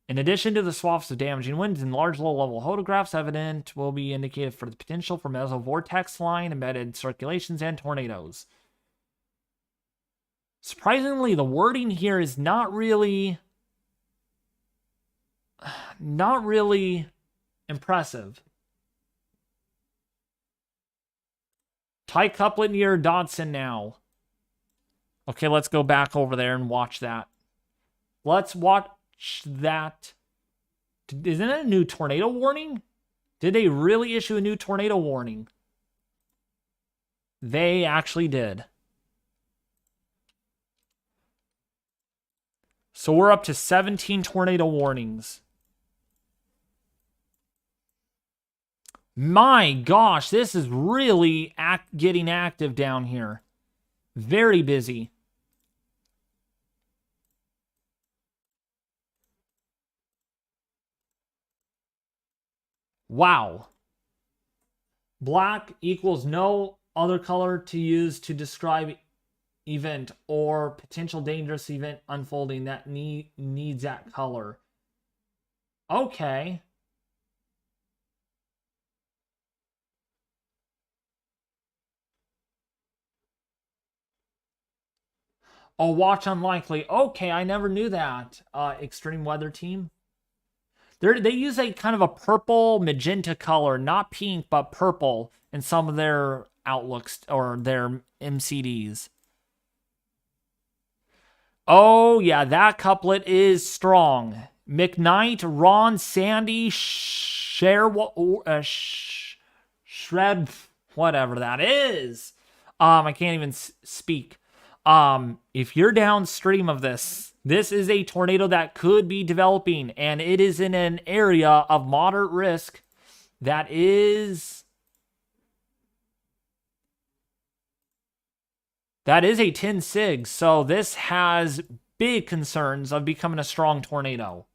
addition to the swaths of damaging winds and large low-level photographs, evident will be indicated for the potential for mesovortex line, embedded circulations, and tornadoes. Surprisingly, the wording here is not really impressive. Tie couplet near Dodson now. Okay, let's go back over there and watch that. Let's watch that. Isn't it a new tornado warning? Did they really issue a new tornado warning? They actually did. So we're up to 17 tornado warnings. My gosh, this is really getting active down here. Very busy. Wow. Black equals no other color to use to describe event or potential dangerous event unfolding that needs that color. Okay. Oh, watch unlikely. Okay, I never knew that. Extreme weather team. They use a kind of a purple magenta color, not pink, but purple in some of their outlooks or their MCDs. Oh, yeah, that couplet is strong. McKnight, Ron, Sandy, Shred, whatever that is. I can't even speak. If you're downstream of this, this is a tornado that could be developing, and it is in an area of moderate risk that That is a 10 sig, so this has big concerns of becoming a strong tornado.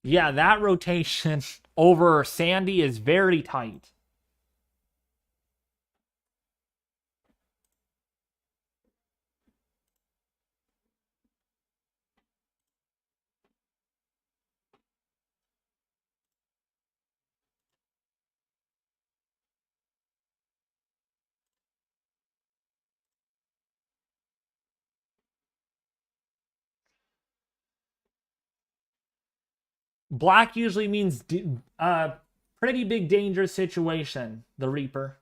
Yeah, that rotation over Sandy is very tight. Black usually means pretty big dangerous situation, the Reaper.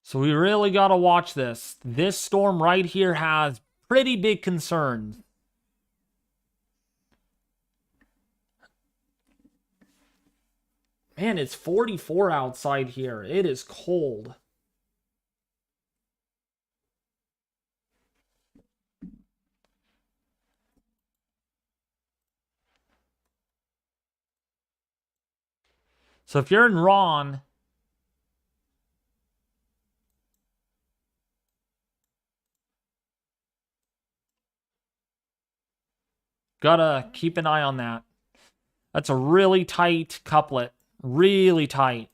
So we really got to watch this. This storm right here has pretty big concerns. Man, it's 44 outside here. It is cold. So if you're in Ron, gotta keep an eye on that. That's a really tight couplet. Really tight.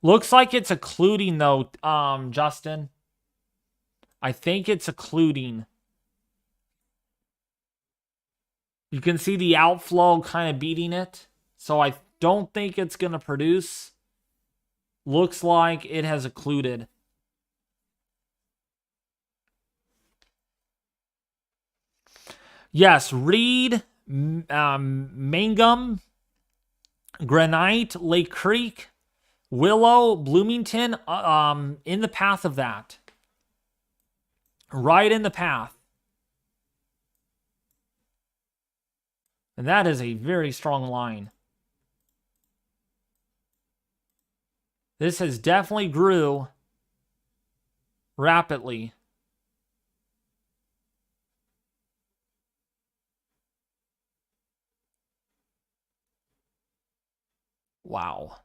Looks like it's occluding though, Justin. I think it's occluding. You can see the outflow kind of beating it. So I don't think it's going to produce. Looks like it has occluded. Yes, Reed, Mangum, Granite, Lake Creek, Willow, Bloomington, in the path of that. Right in the path. And that is a very strong line. This has definitely grew rapidly. Wow.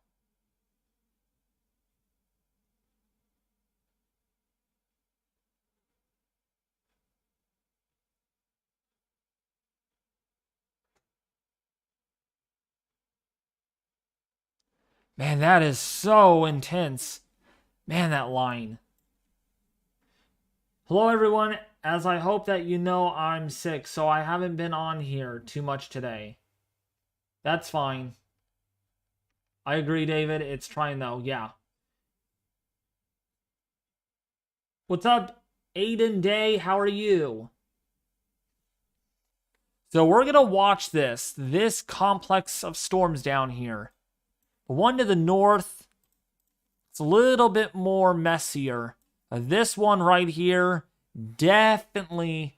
Man, that is so intense. Man, that line. Hello, everyone. As I hope that you know, I'm sick, so I haven't been on here too much today. That's fine. I agree, David. It's trying, though. Yeah. What's up, Aiden Day? How are you? So we're going to watch this complex of storms down here. The one to the north, it's a little bit more messier. This one right here, definitely,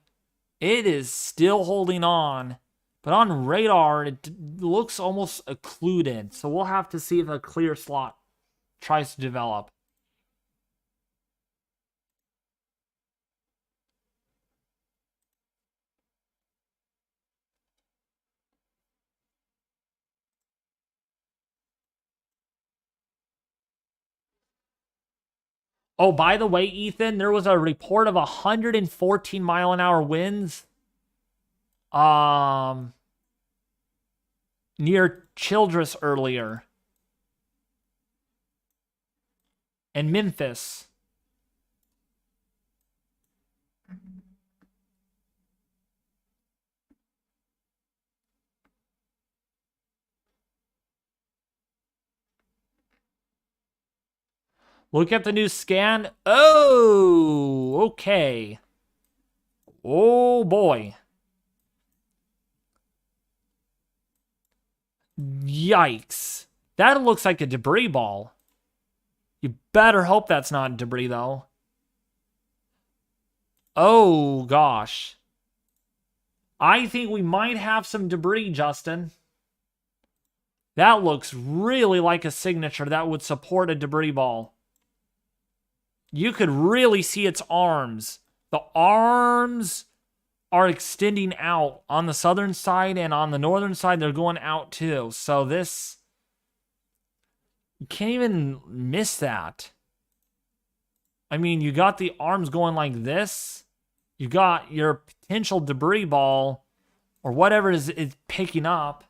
it is still holding on. But on radar, it looks almost occluded. So we'll have to see if a clear slot tries to develop. Oh, by the way, Ethan, there was a report of 114 mile an hour winds near Childress earlier. And Memphis. Look at the new scan. Oh, okay. Oh, boy. Yikes. That looks like a debris ball. You better hope that's not debris, though. Oh, gosh. I think we might have some debris, Justin. That looks really like a signature that would support a debris ball. you could really see its arms. The arms are extending out on the southern side, and on the northern side, they're going out too. So this, you can't even miss that. I mean, you got the arms going like this. You got your potential debris ball or whatever is picking up.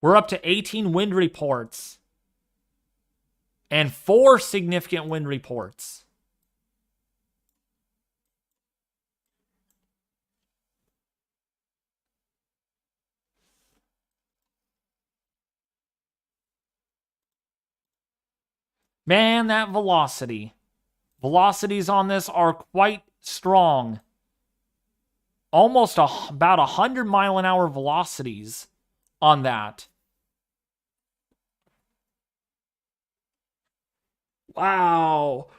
We're up to 18 wind reports and 4 significant wind reports. Man, that velocity. Velocities on this are quite strong. Almost about 100-mile-an-hour velocities on that. Wow.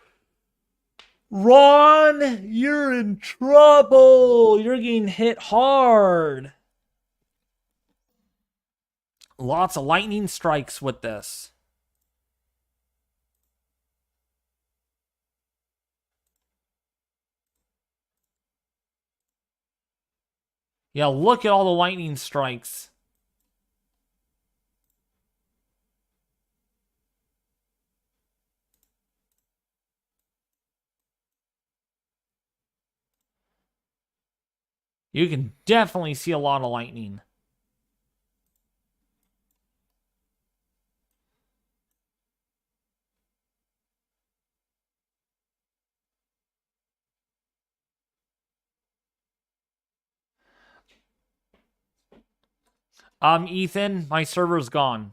Ron, you're in trouble. You're getting hit hard. Lots of lightning strikes with this. Yeah, look at all the lightning strikes. You can definitely see a lot of lightning. Ethan, my server's gone.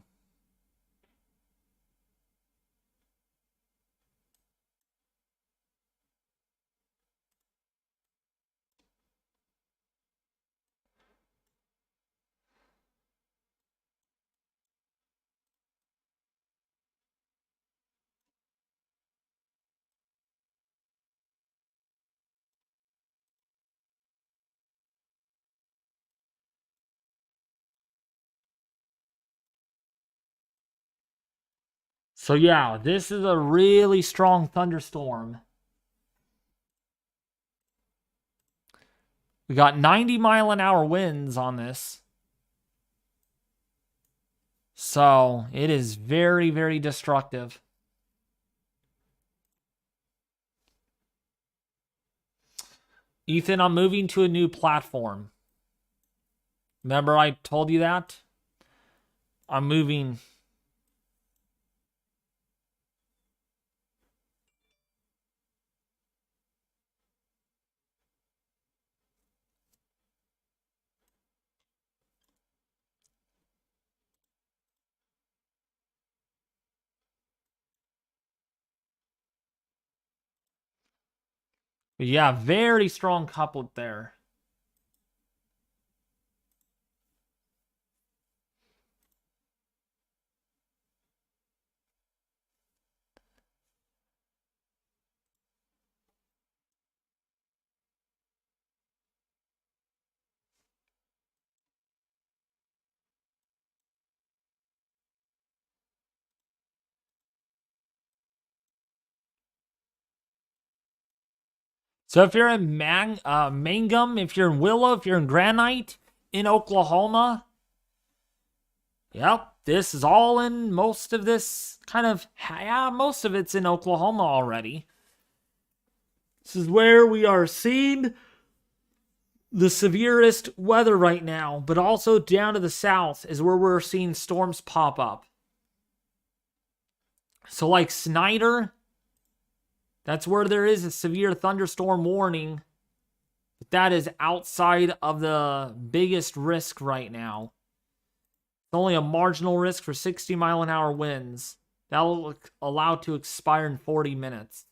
So yeah, this is a really strong thunderstorm. We got 90-mile-an-hour winds on this. So it is very, very destructive. Ethan, I'm moving to a new platform. Remember I told you that? I'm moving. But yeah, very strong couplet there. So if you're in Mangum, if you're in Willow, if you're in Granite, in Oklahoma, yep, this is all in most of this kind of, yeah, most of it's in Oklahoma already. This is where we are seeing the severest weather right now, but also down to the south is where we're seeing storms pop up. So like Snyder, that's where there is a severe thunderstorm warning. But that is outside of the biggest risk right now. It's only a marginal risk for 60-mile-an-hour winds. That will allow to expire in 40 minutes.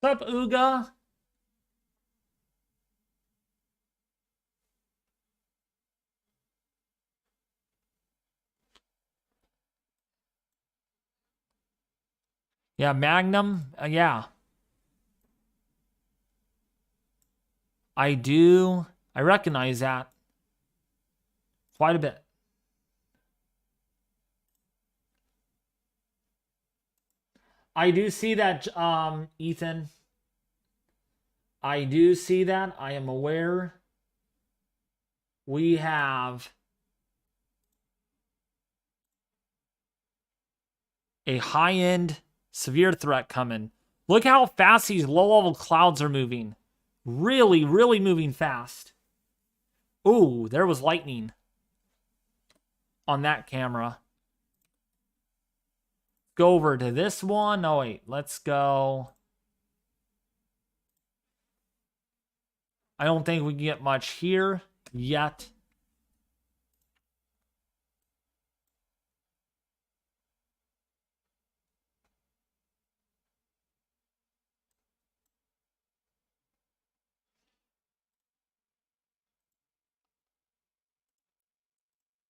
What's up, Uga? Yeah, Magnum. Yeah. I do. I recognize that. Quite a bit. I do see that, Ethan. I do see that. I am aware. We have a high-end severe threat coming. Look how fast these low-level clouds are moving. Really, really moving fast. Ooh, there was lightning on that camera. Go over to this one. Oh, wait. Let's go. I don't think we can get much here yet.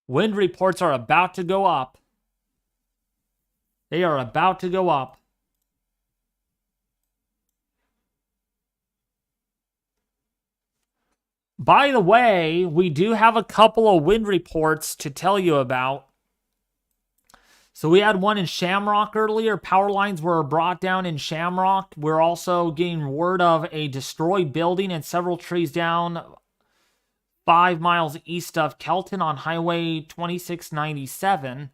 Wind reports are about to go up. They are about to go up. By the way, we do have a couple of wind reports to tell you about. So we had one in Shamrock earlier. Power lines were brought down in Shamrock. We're also getting word of a destroyed building and several trees down 5 miles east of Kelton on Highway 2697.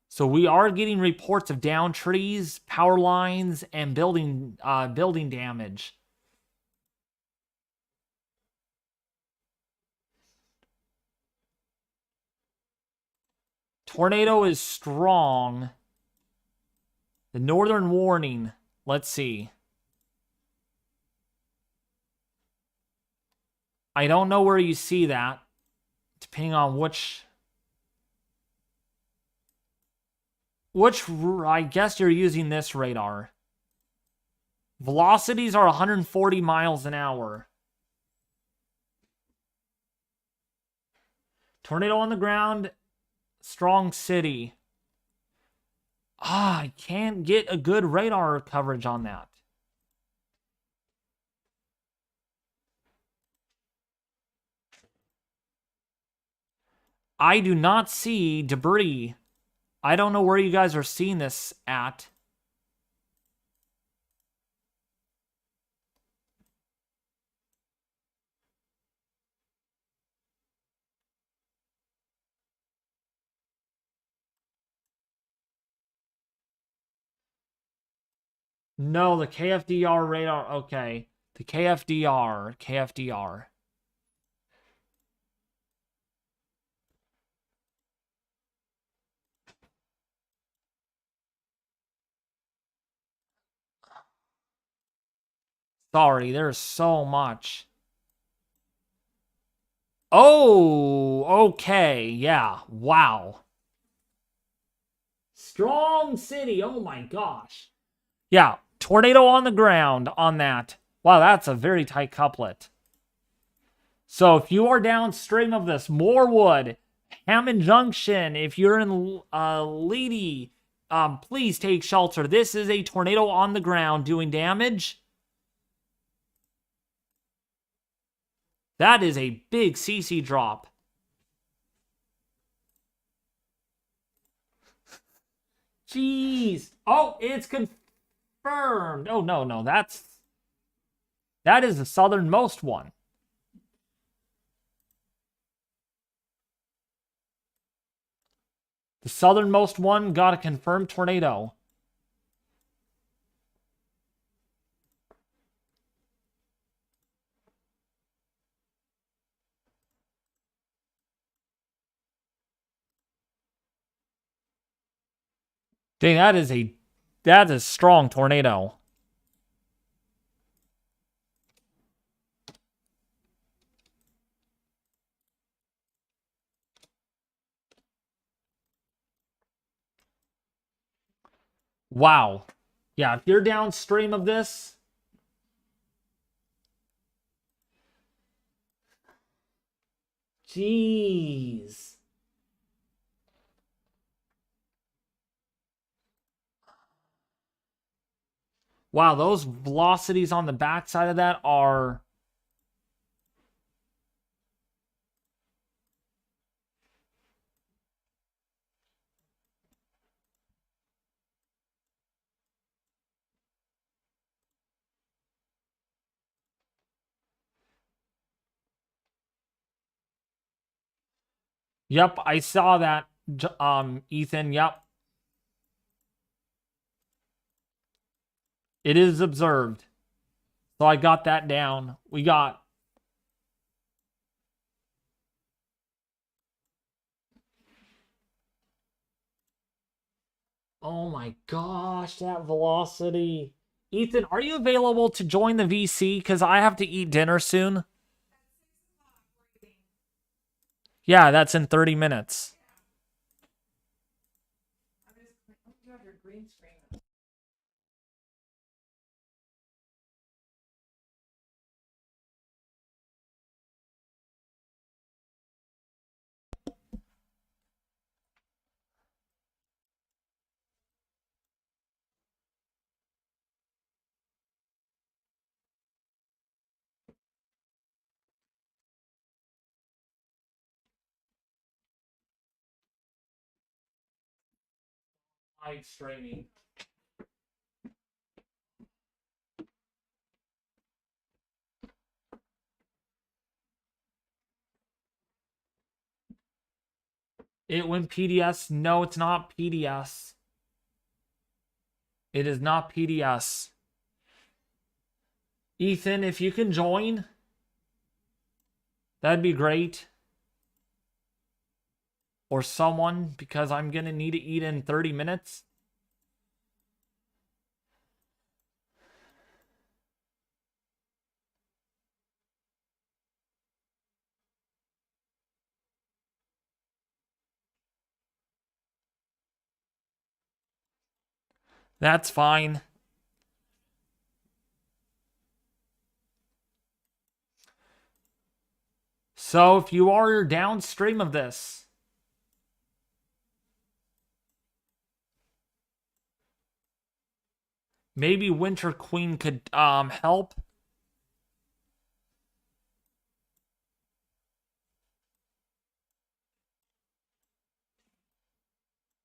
So we are getting reports of downed trees, power lines, and building damage. Tornado is strong. The northern warning. Let's see. I don't know where you see that, depending on which I guess you're using this radar. Velocities are 140 miles an hour. Tornado on the ground. Strong city. I can't get a good radar coverage on that. I do not see debris. I don't know where you guys are seeing this at. No, the KFDR radar. Okay. The KFDR. Sorry, there's so much. Oh, okay. Yeah. Wow. Strong city. Oh my gosh. Yeah. Tornado on the ground on that. Wow, that's a very tight couplet. So if you are downstream of this, Morewood, Hammond Junction, if you're in Leedy, please take shelter. This is a tornado on the ground doing damage. That is a big CC drop. Jeez. Oh, it's confirmed. Oh, no. That is the southernmost one. The southernmost one got a confirmed tornado. Dang, that is a strong tornado. Wow. Yeah, if you're downstream of this, Jeez. Wow, those velocities on the backside of that are... Yep, I saw that, Ethan. Yep. It is observed. So I got that down. We got... Oh my gosh, that velocity. Ethan, are you available to join the VC? Because I have to eat dinner soon. Yeah, that's in 30 minutes. Live streaming. It went PDS. No, it's not PDS. It is not PDS. Ethan, if you can join, that'd be great. Or someone, because I'm going to need to eat in 30 minutes. That's fine. So if you are downstream of this, maybe Winter Queen could help.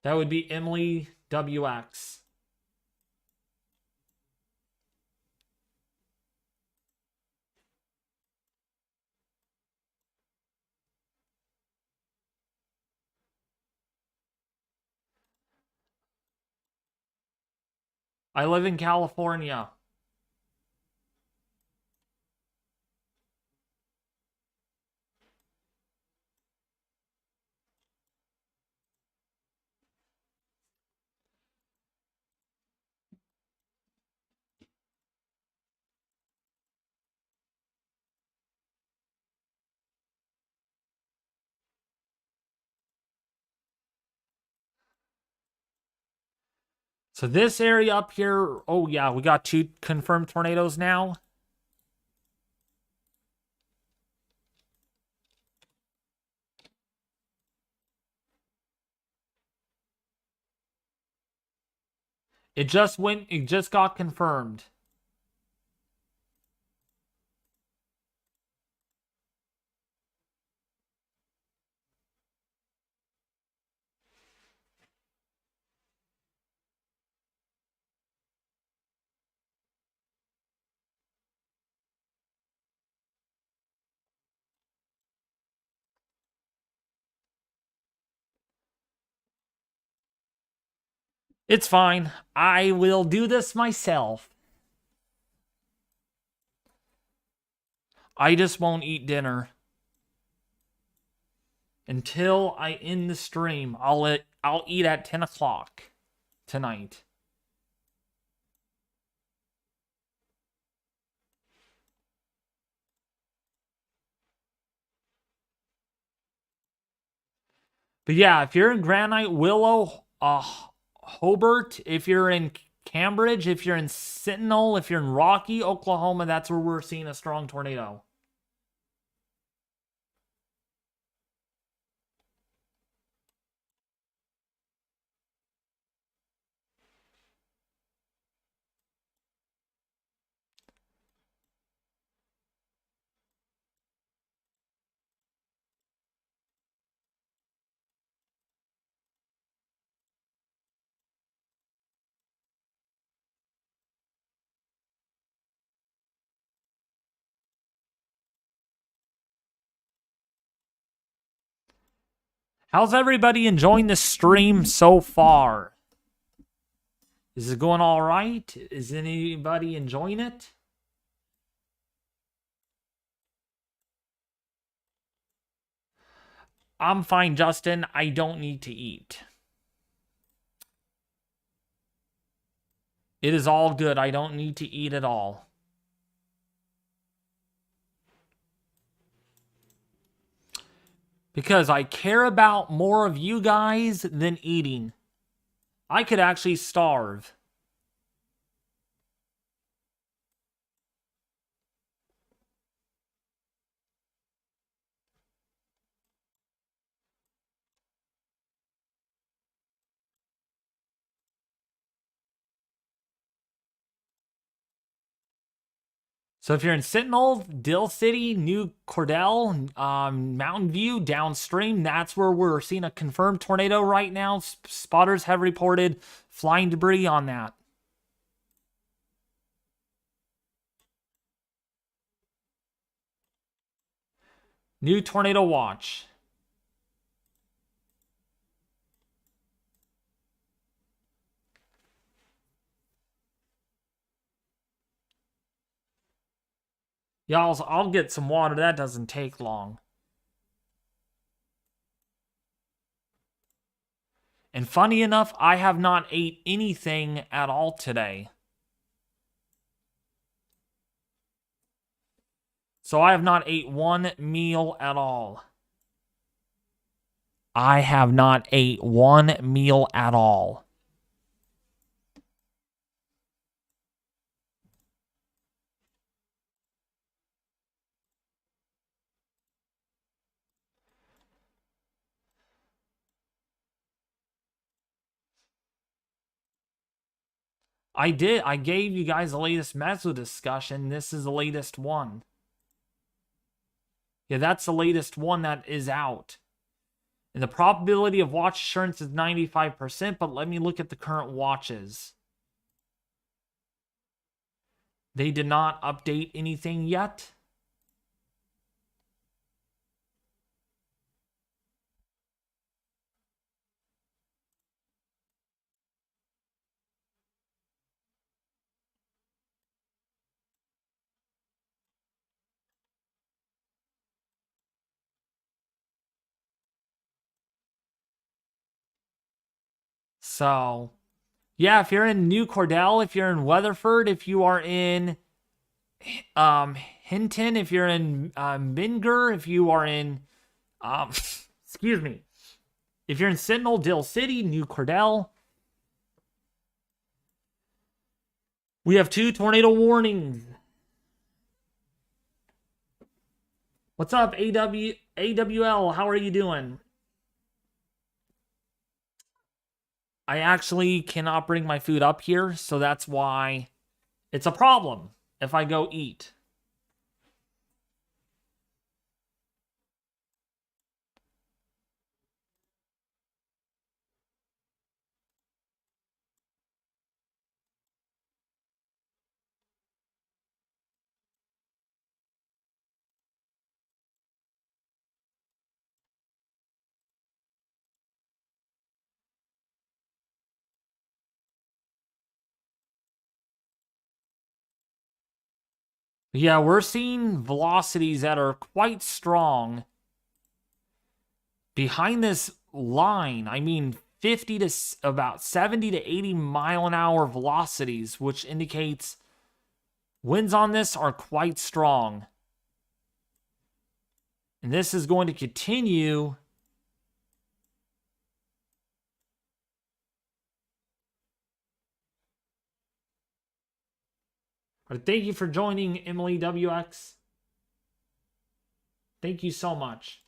That would be Emily WX. I live in California. So this area up here, oh yeah, we got 2 confirmed tornadoes now. It just got confirmed. It's fine. I will do this myself. I just won't eat dinner until I end the stream. I'll eat at 10 o'clock tonight. But yeah, if you're in Granite, Willow, Hobart, if you're in Cambridge, if you're in Sentinel, if you're in Rocky, Oklahoma, that's where we're seeing a strong tornado. How's everybody enjoying the stream so far? Is it going all right? Is anybody enjoying it? I'm fine, Justin. I don't need to eat. It is all good. I don't need to eat at all. Because I care about more of you guys than eating. I could actually starve. So if you're in Sentinel, Dill City, New Cordell, Mountain View, downstream, that's where we're seeing a confirmed tornado right now. Spotters have reported flying debris on that. New tornado watch. Y'all, I'll get some water. That doesn't take long. And funny enough, I have not ate anything at all today. So I have not ate one meal at all. I have not ate one meal at all. I did. I gave you guys the latest Mezzo discussion. This is the latest one. Yeah, that's the latest one that is out. And the probability of watch assurance is 95%, but let me look at the current watches. They did not update anything yet. So, yeah, if you're in New Cordell, if you're in Weatherford, if you are in Hinton, if you're in Minger, if you are in, excuse me, if you're in Sentinel, Dill City, New Cordell, we have 2 tornado warnings. What's up, AWL? How are you doing? I actually cannot bring my food up here, so that's why it's a problem if I go eat. Yeah, we're seeing velocities that are quite strong behind this line. I mean, 50 to about 70 to 80 mile an hour velocities, which indicates winds on this are quite strong. And this is going to continue. But thank you for joining, Emily WX. Thank you so much.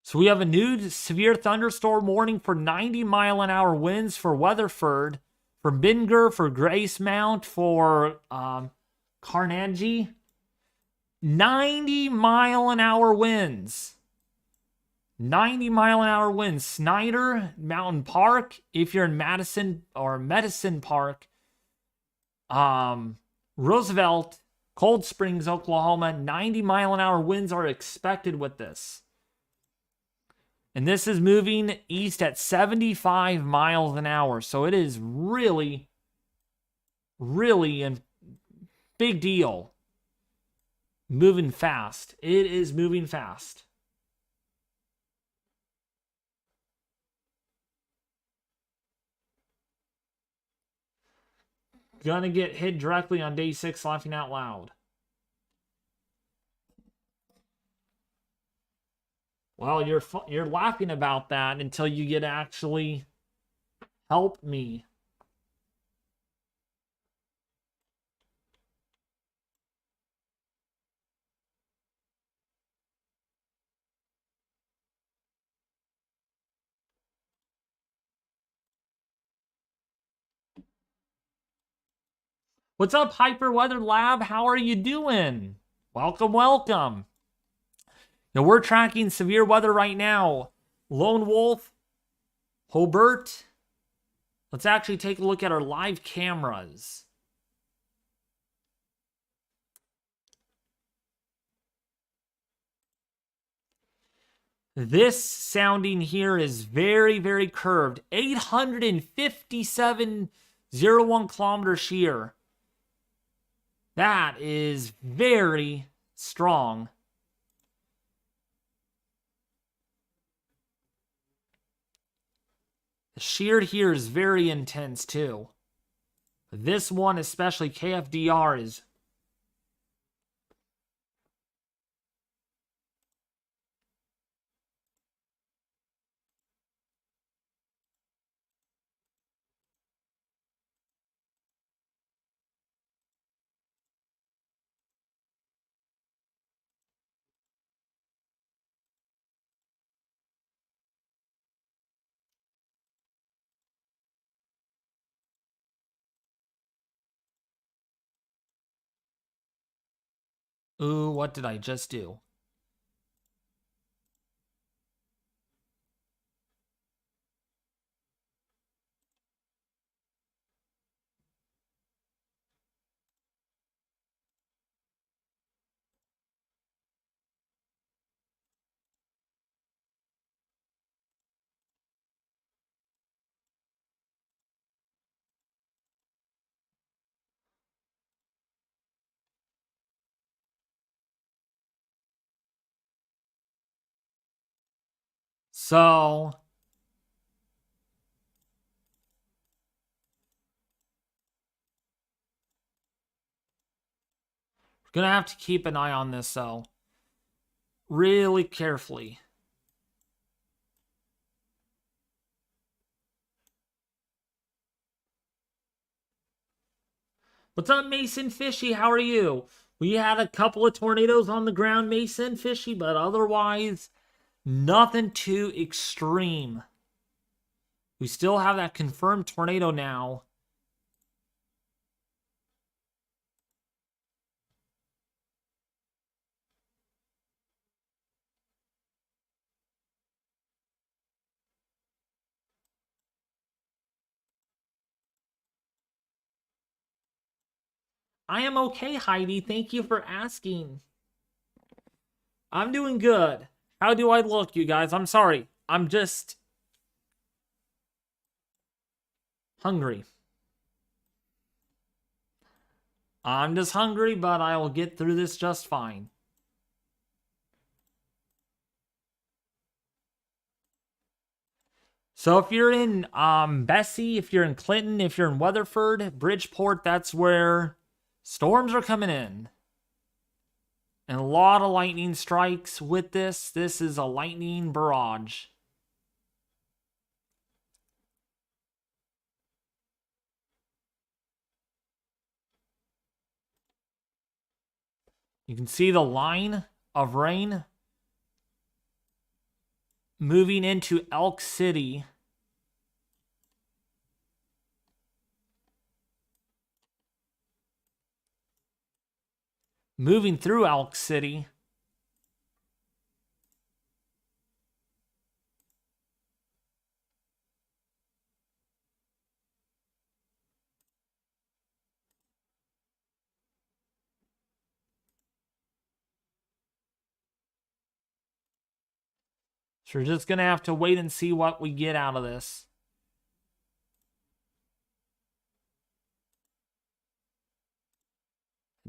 So we have a new severe thunderstorm warning for 90 mile an hour winds for Weatherford, for Binger, for Grace Mount, for Carnegie. 90 mile an hour winds. 90-mile-an-hour winds. Snyder Mountain Park, if you're in Madison or Medicine Park. Roosevelt, Cold Springs, Oklahoma, 90-mile-an-hour winds are expected with this. And this is moving east at 75 miles an hour. So it is really, really a big deal. Moving fast. It is moving fast. Gonna get hit directly on day 6, laughing out loud. Well, you're laughing about that until you get to actually help me. What's up, Hyper Weather Lab? How are you doing? Welcome, welcome. Now, we're tracking severe weather right now. Lone Wolf, Hobart. Let's actually take a look at our live cameras. This sounding here is very, very curved. 857.01 kilometer shear. That is very strong. The shear here is very intense too. This one, especially KFDR, is ooh, what did I just do? So, we're gonna have to keep an eye on this though. Really carefully. What's up, Mason Fishy? How are you? We had a couple of tornadoes on the ground, Mason Fishy, but otherwise, nothing too extreme. We still have that confirmed tornado now. I am okay, Heidi. Thank you for asking. I'm doing good. How do I look, you guys? I'm sorry. I'm just hungry. I'm just hungry, but I will get through this just fine. So if you're in Bessie, if you're in Clinton, if you're in Weatherford, Bridgeport, that's where storms are coming in. And a lot of lightning strikes with this. This is a lightning barrage. You can see the line of rain moving into Elk City. Moving through Elk City. So we're just going to have to wait and see what we get out of this.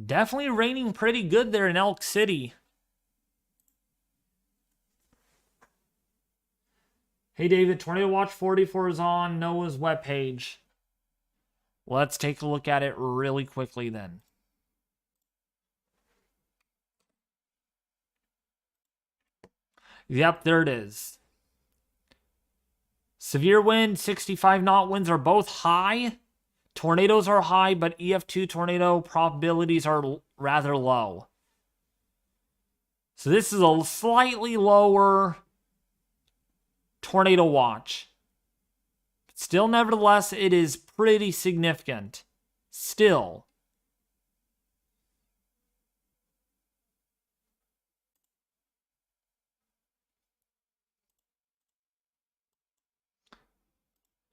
Definitely raining pretty good there in Elk City. Hey David, Tornado Watch 44 is on NOAA's webpage. Let's take a look at it really quickly then. Yep, there it is. Severe wind, 65 knot winds are both high. Tornadoes are high, but EF2 tornado probabilities are rather low. So this is a slightly lower tornado watch. Still, nevertheless, it is pretty significant. Still.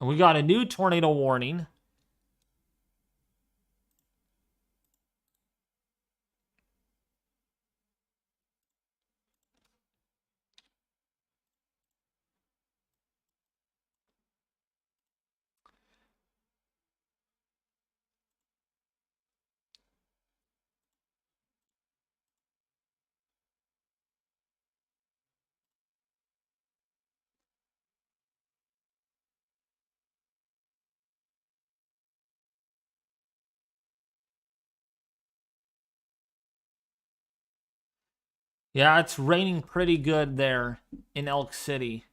And we got a new tornado warning. Yeah, it's raining pretty good there in Elk City.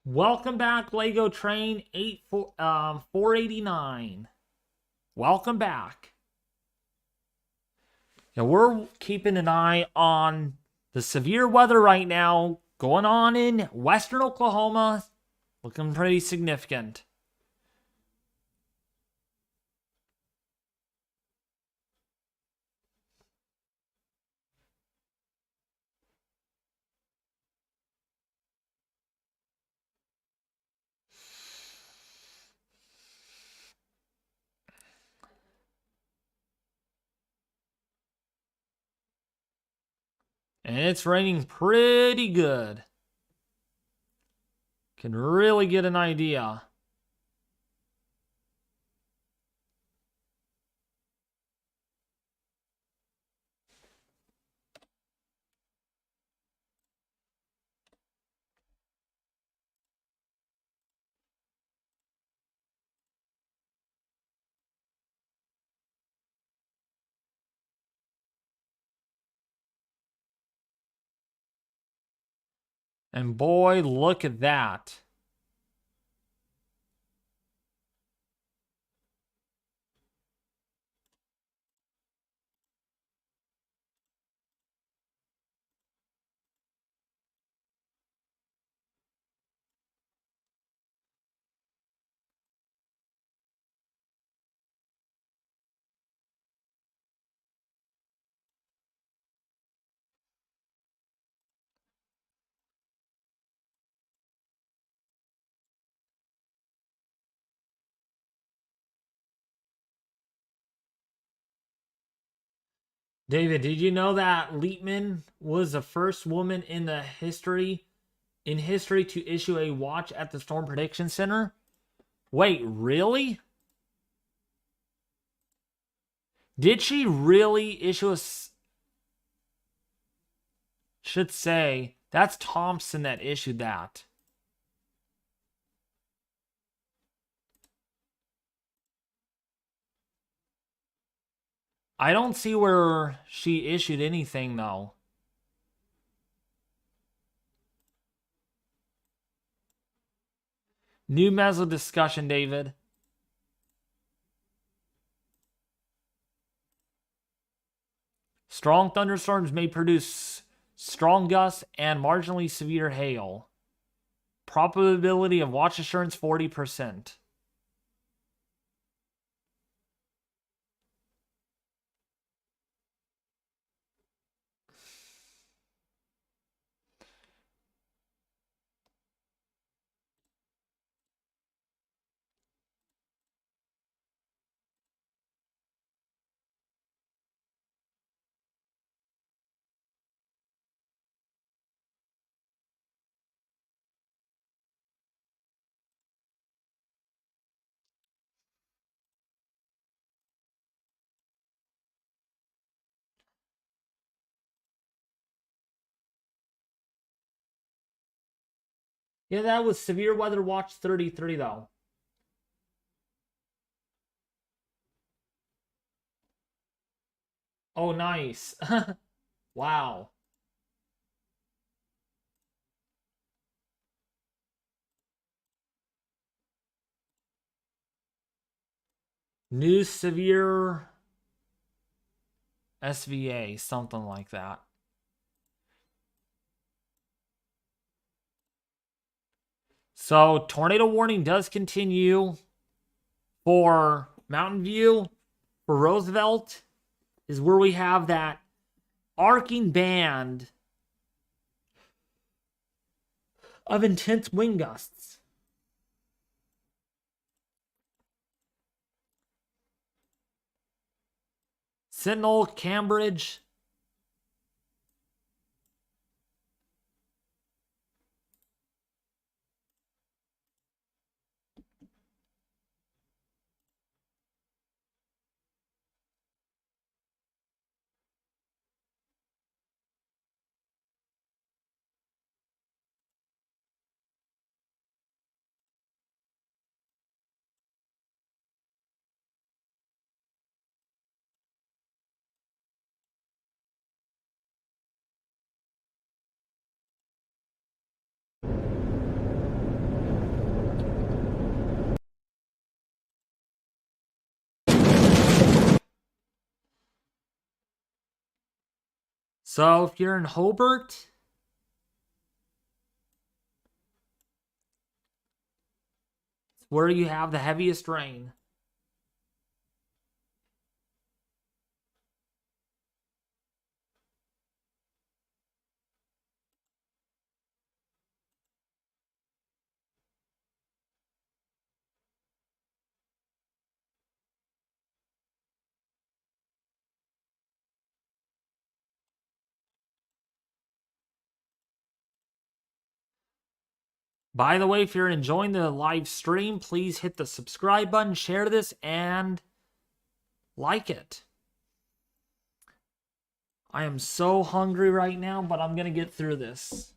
Welcome back, Lego Train 489. Welcome back. Yeah, we're keeping an eye on the severe weather right now going on in western Oklahoma. Looking pretty significant. And it's raining pretty good. Can really get an idea. And boy, look at that. David, did you know that Leitman was the first woman in history to issue a watch at the Storm Prediction Center? Wait, really? Did she really issue a... Should say, that's Thompson that issued that. I don't see where she issued anything, though. New meso discussion, David. Strong thunderstorms may produce strong gusts and marginally severe hail. Probability of watch assurance 40%. Yeah, that was Severe Weather Watch 33, though. Oh, nice. Wow. New severe SVA, something like that. So, tornado warning does continue for Mountain View. For Roosevelt is where we have that arcing band of intense wind gusts. Sentinel, Cambridge. So if you're in Hobart, it's where you have the heaviest rain. By the way, if you're enjoying the live stream, please hit the subscribe button, share this, and like it. I am so hungry right now, but I'm going to get through this.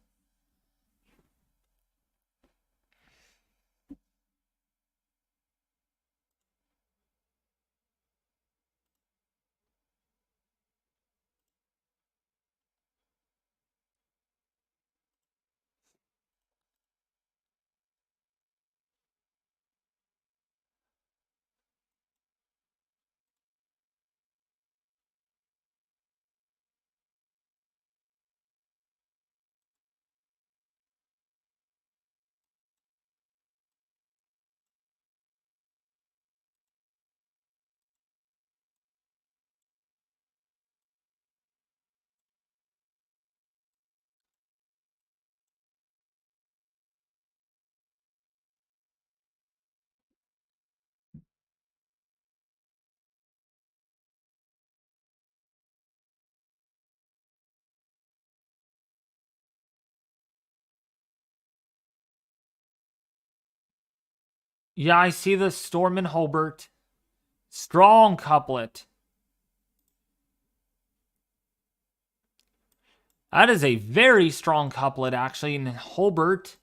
Yeah, I see the storm in Hobart. Strong couplet. That is a very strong couplet, actually, in Hobart.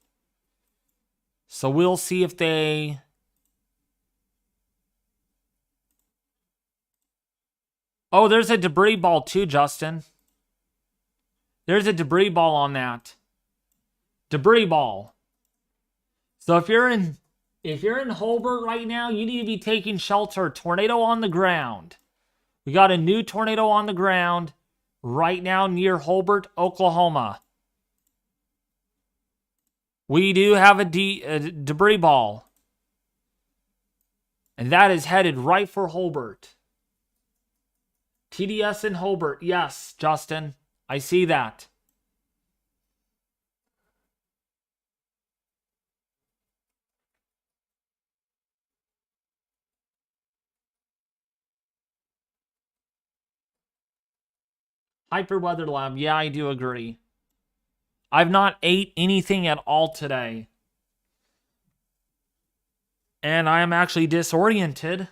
So we'll see if they... Oh, there's a debris ball too, Justin. There's a debris ball on that. Debris ball. So if you're in Hobart right now, you need to be taking shelter. Tornado on the ground. We got a new tornado on the ground right now near Hobart, Oklahoma. We do have a debris ball. And that is headed right for Hobart. TDS in Hobart. Yes, Justin. I see that. Hyper Weather Lab. Yeah, I do agree. I've not ate anything at all today. And I am actually disoriented.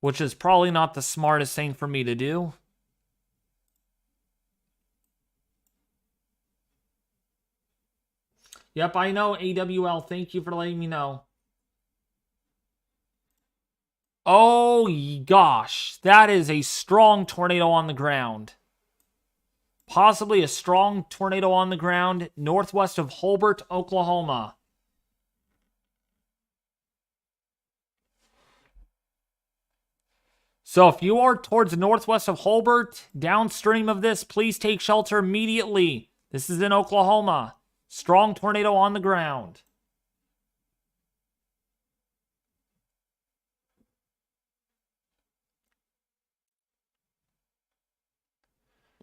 which is probably not the smartest thing for me to do. Yep, I know, AWL. Thank you for letting me know. Oh, gosh. That is a strong tornado on the ground. Possibly a strong tornado on the ground northwest of Holbert, Oklahoma. So if you are towards the northwest of Holbert, downstream of this, please take shelter immediately. This is in Oklahoma. Strong tornado on the ground.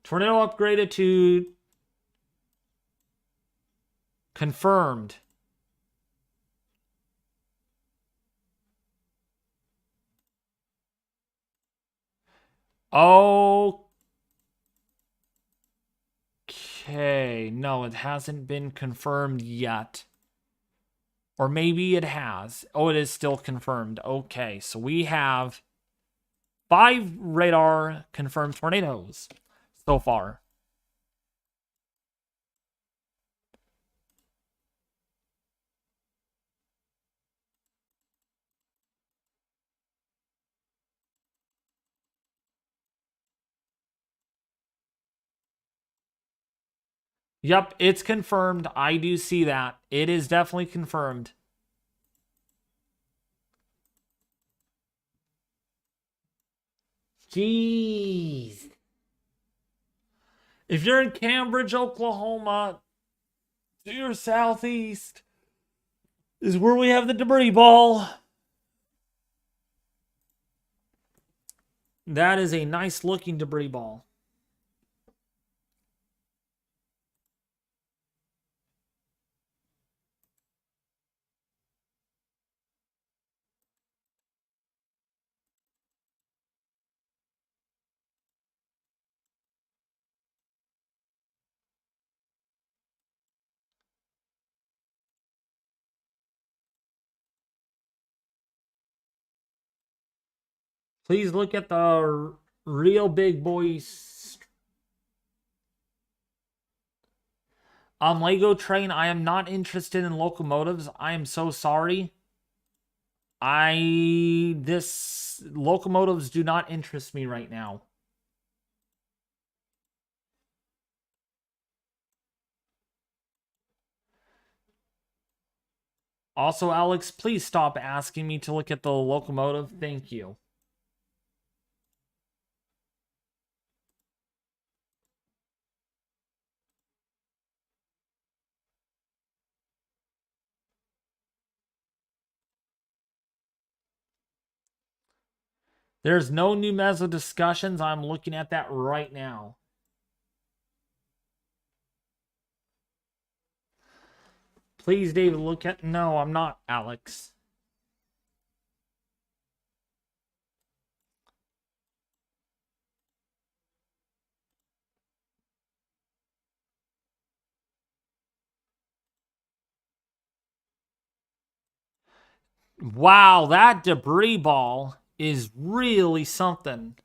Tornado upgraded to confirmed. Okay. No, it hasn't been confirmed yet. Or maybe it has. Oh, it is still confirmed. Okay, so we have 5 radar confirmed tornadoes so far. Yep, it's confirmed. I do see that. It is definitely confirmed. Jeez. If you're in Cambridge, Oklahoma, to your southeast is where we have the debris ball. That is a nice looking debris ball. Please look at the real big boys. Lego Train, I am not interested in locomotives. I am so sorry. Locomotives do not interest me right now. Also, Alex, please stop asking me to look at the locomotive. Thank you. There's no new meso discussions. I'm looking at that right now. Please, David, look at... No, I'm not, Alex. Wow, that debris ball is really something.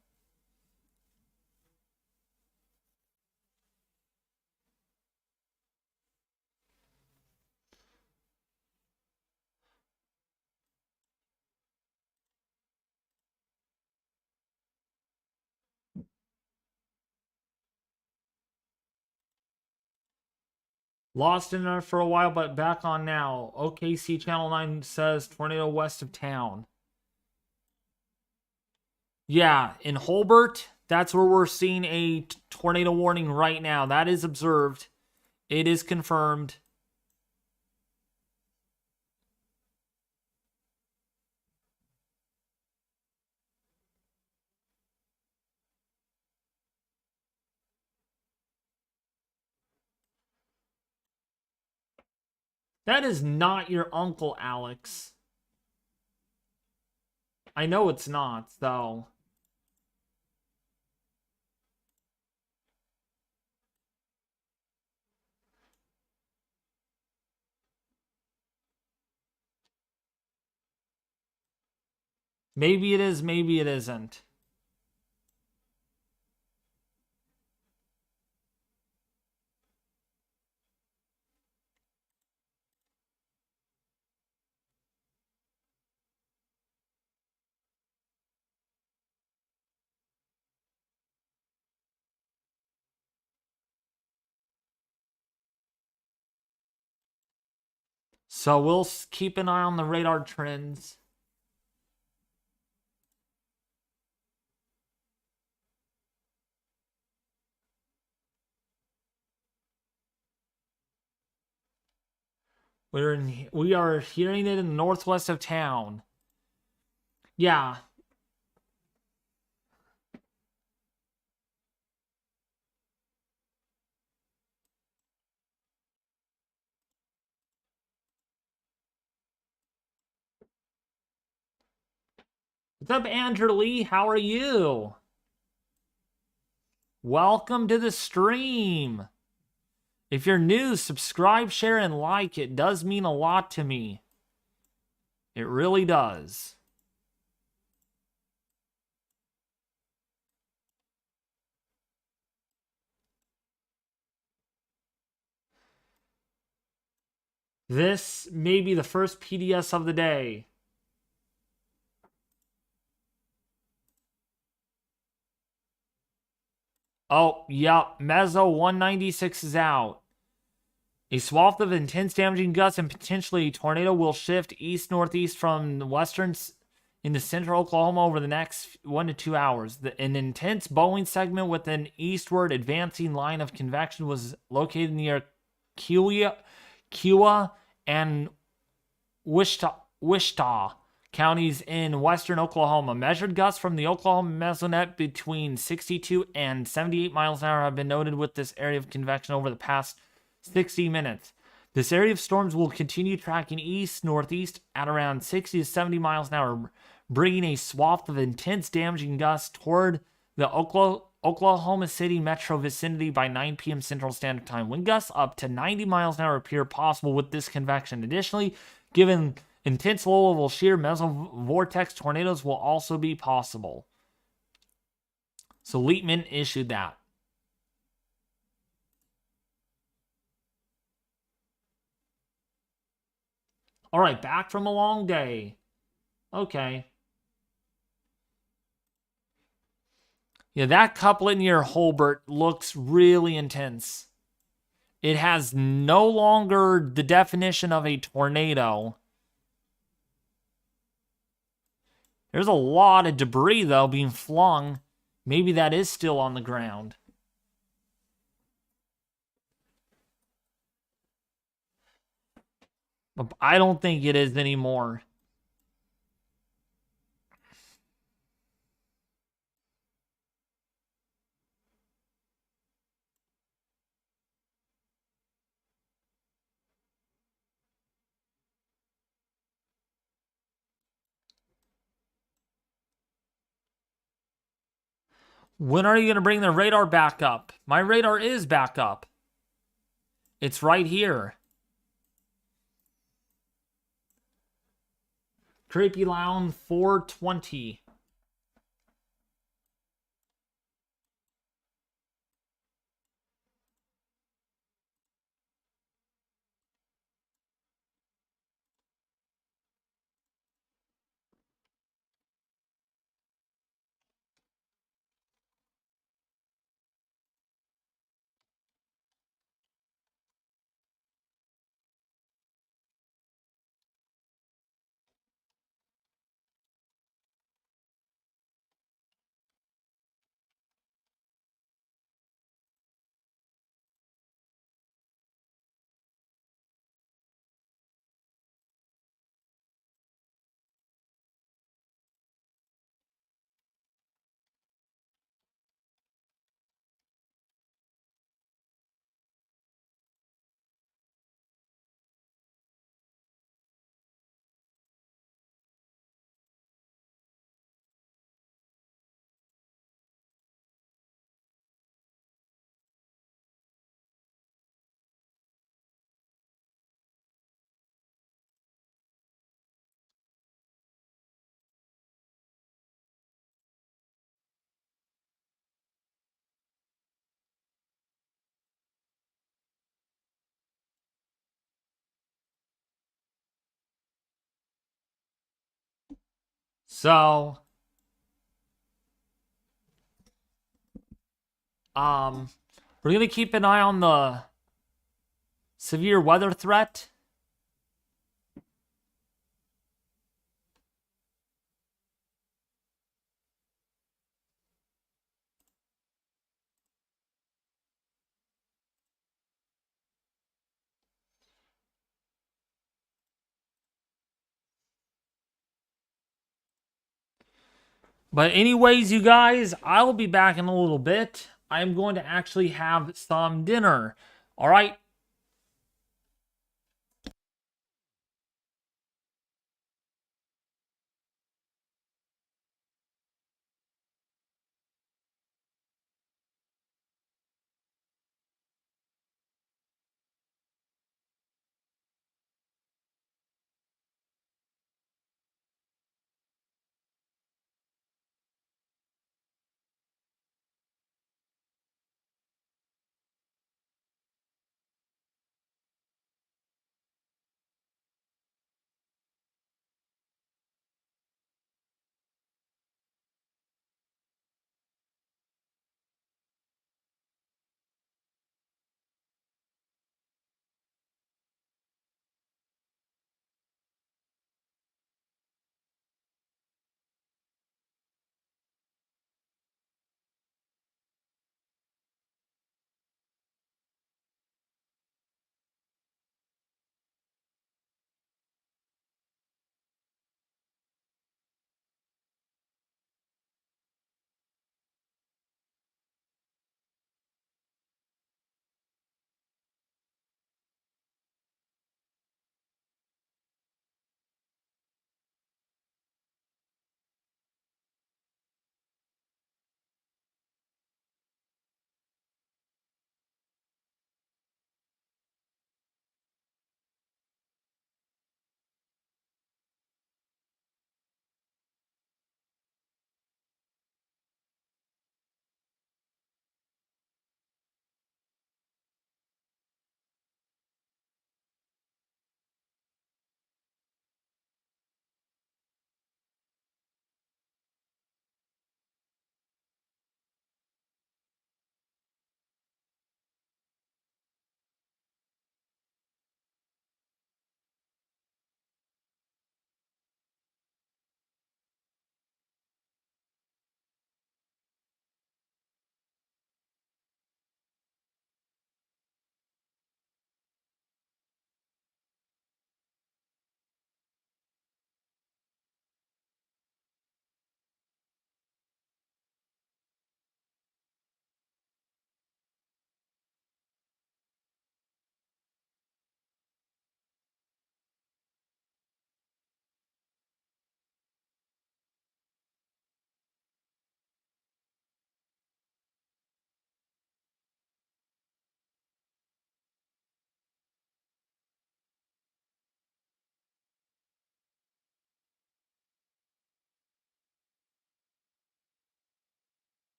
Lost in there for a while, but back on now. OKC Channel 9 says tornado west of town. Yeah, in Holbert, that's where we're seeing a tornado warning right now. That is observed. It is confirmed. That is not your uncle, Alex. I know it's not, though. Maybe it is, maybe it isn't. So we'll keep an eye on the radar trends. We are hearing it in the northwest of town. Yeah. What's up, Andrew Lee? How are you? Welcome to the stream. If you're new, subscribe, share, and like. It does mean a lot to me. It really does. This may be the first PDS of the day. Oh, yep. Mezzo 196 is out. A swath of intense damaging gusts and potentially a tornado will shift east-northeast from the western into central Oklahoma over the next 1 to 2 hours. An intense Boeing segment with an eastward advancing line of convection was located near Kiowa and Wichita counties in western Oklahoma. Measured gusts from the Oklahoma mesonet between 62 and 78 miles an hour have been noted with this area of convection over the past 60 minutes. This area of storms will continue tracking east-northeast at around 60 to 70 miles an hour, bringing a swath of intense damaging gusts toward the Oklahoma City metro vicinity by 9 p.m. Central Standard Time. Wind gusts up to 90 miles an hour appear possible with this convection. Additionally, given intense low-level shear, mesovortex tornadoes will also be possible. So Leitman issued that. All right, back from a long day. Okay. Yeah, that couplet near Holbert looks really intense. It has no longer the definition of a tornado. There's a lot of debris, though, being flung. Maybe that is still on the ground. But I don't think it is anymore. When are you going to bring the radar back up? My radar is back up. It's right here. Creepy Lounge 420. So, we're going to keep an eye on the severe weather threat. But anyways, you guys, I'll be back in a little bit. I'm going to actually have some dinner. All right.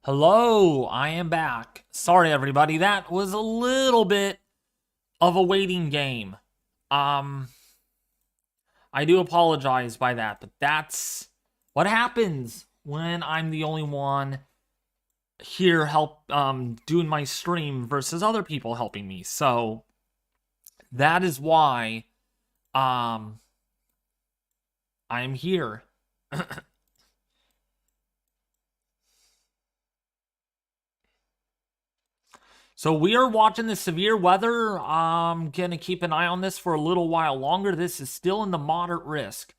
Hello, I am back. Sorry, everybody. That was a little bit of a waiting game. I do apologize by that, but that's what happens when I'm the only one here doing my stream versus other people helping me. So that is why I'm here. So we are watching the severe weather. I'm going to keep an eye on this for a little while longer. This is still in the moderate risk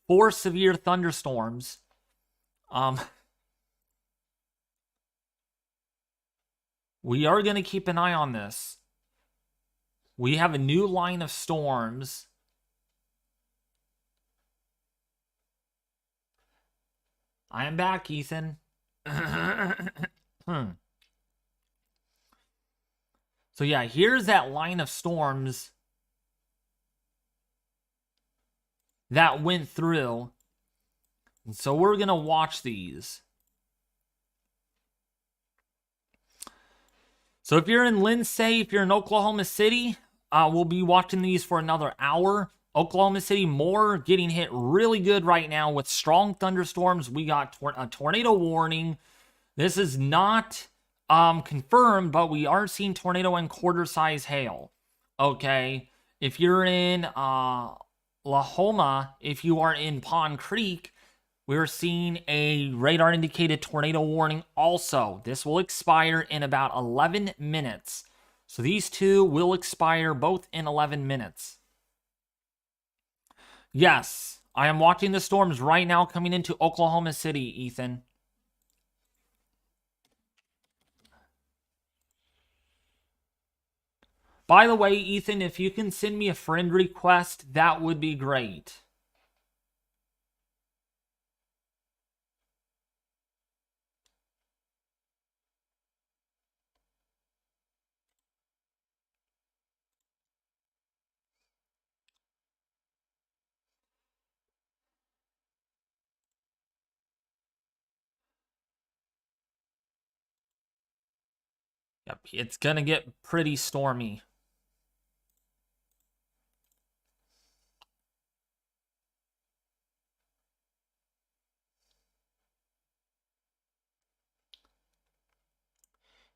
for severe thunderstorms. We are going to keep an eye on this. We have a new line of storms. I am back, Ethan. So yeah, here's that line of storms that went through. And so we're going to watch these. So if you're in Lindsay, if you're in Oklahoma City, we'll be watching these for another hour. Oklahoma City, more getting hit really good right now with strong thunderstorms. We got a tornado warning. This is not confirmed, but we are seeing tornado and quarter-size hail. Okay, if you're in Lahoma, if you are in Pond Creek, we're seeing a radar-indicated tornado warning also. This will expire in about 11 minutes. So these two will expire both in 11 minutes. Yes, I am watching the storms right now coming into Oklahoma City, Ethan. By the way, Ethan, if you can send me a friend request, that would be great. Yep, it's gonna get pretty stormy.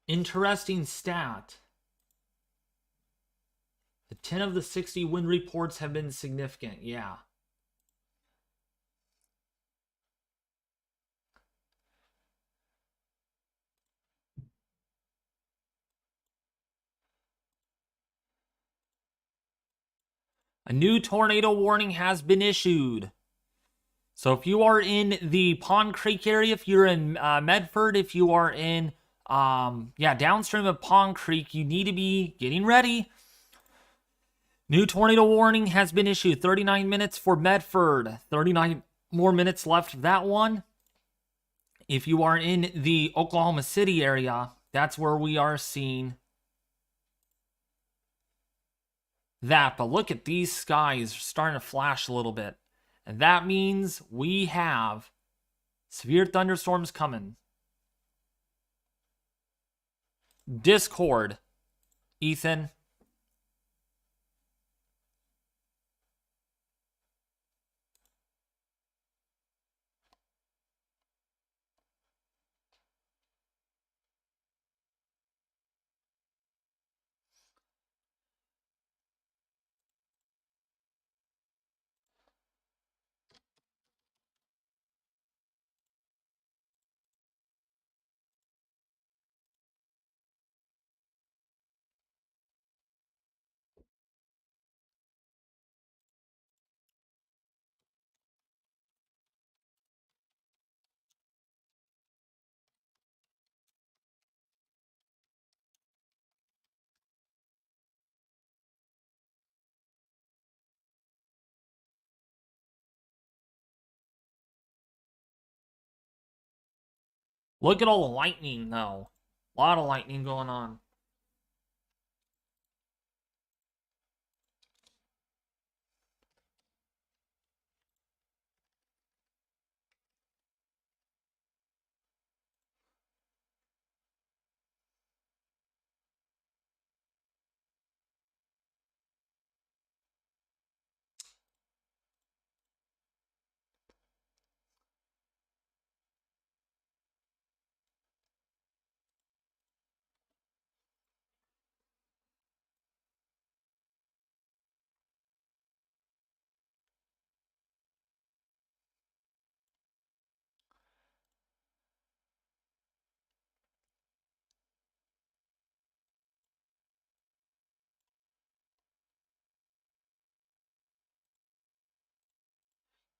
Interesting stat. The 10 of the 60 wind reports have been significant. Yeah. A new tornado warning has been issued. So if you are in the Pond Creek area, if you're in Medford, if you are in, downstream of Pond Creek, you need to be getting ready. New tornado warning has been issued. 39 minutes for Medford. 39 more minutes left of that one. If you are in the Oklahoma City area, that's where we are seeing that. But look at these skies starting to flash a little bit. And that means we have severe thunderstorms coming. Discord, Ethan. Look at all the lightning, though. A lot of lightning going on.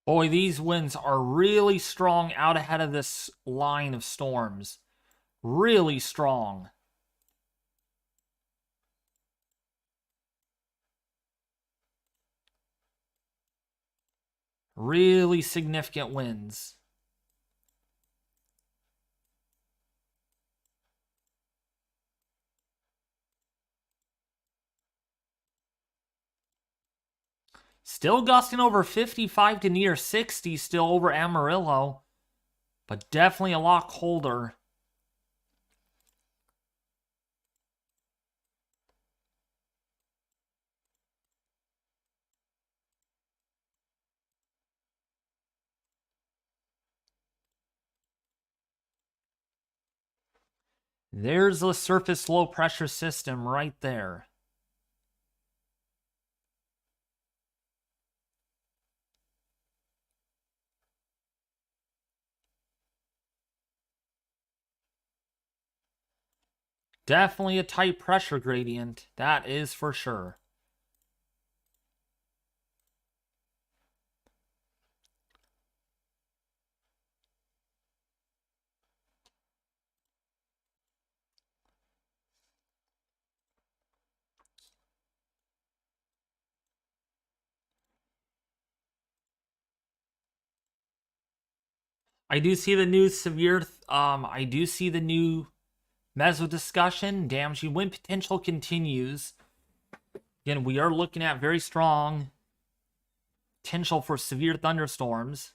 Boy, these winds are really strong out ahead of this line of storms. Really strong. Really significant winds. Still gusting over 55 to near 60 still over Amarillo. But definitely a lot colder. There's the surface low pressure system right there. Definitely a tight pressure gradient, that is for sure. I do see the new severe, I do see the new meso discussion. Damaging wind potential continues. Again, we are looking at very strong potential for severe thunderstorms.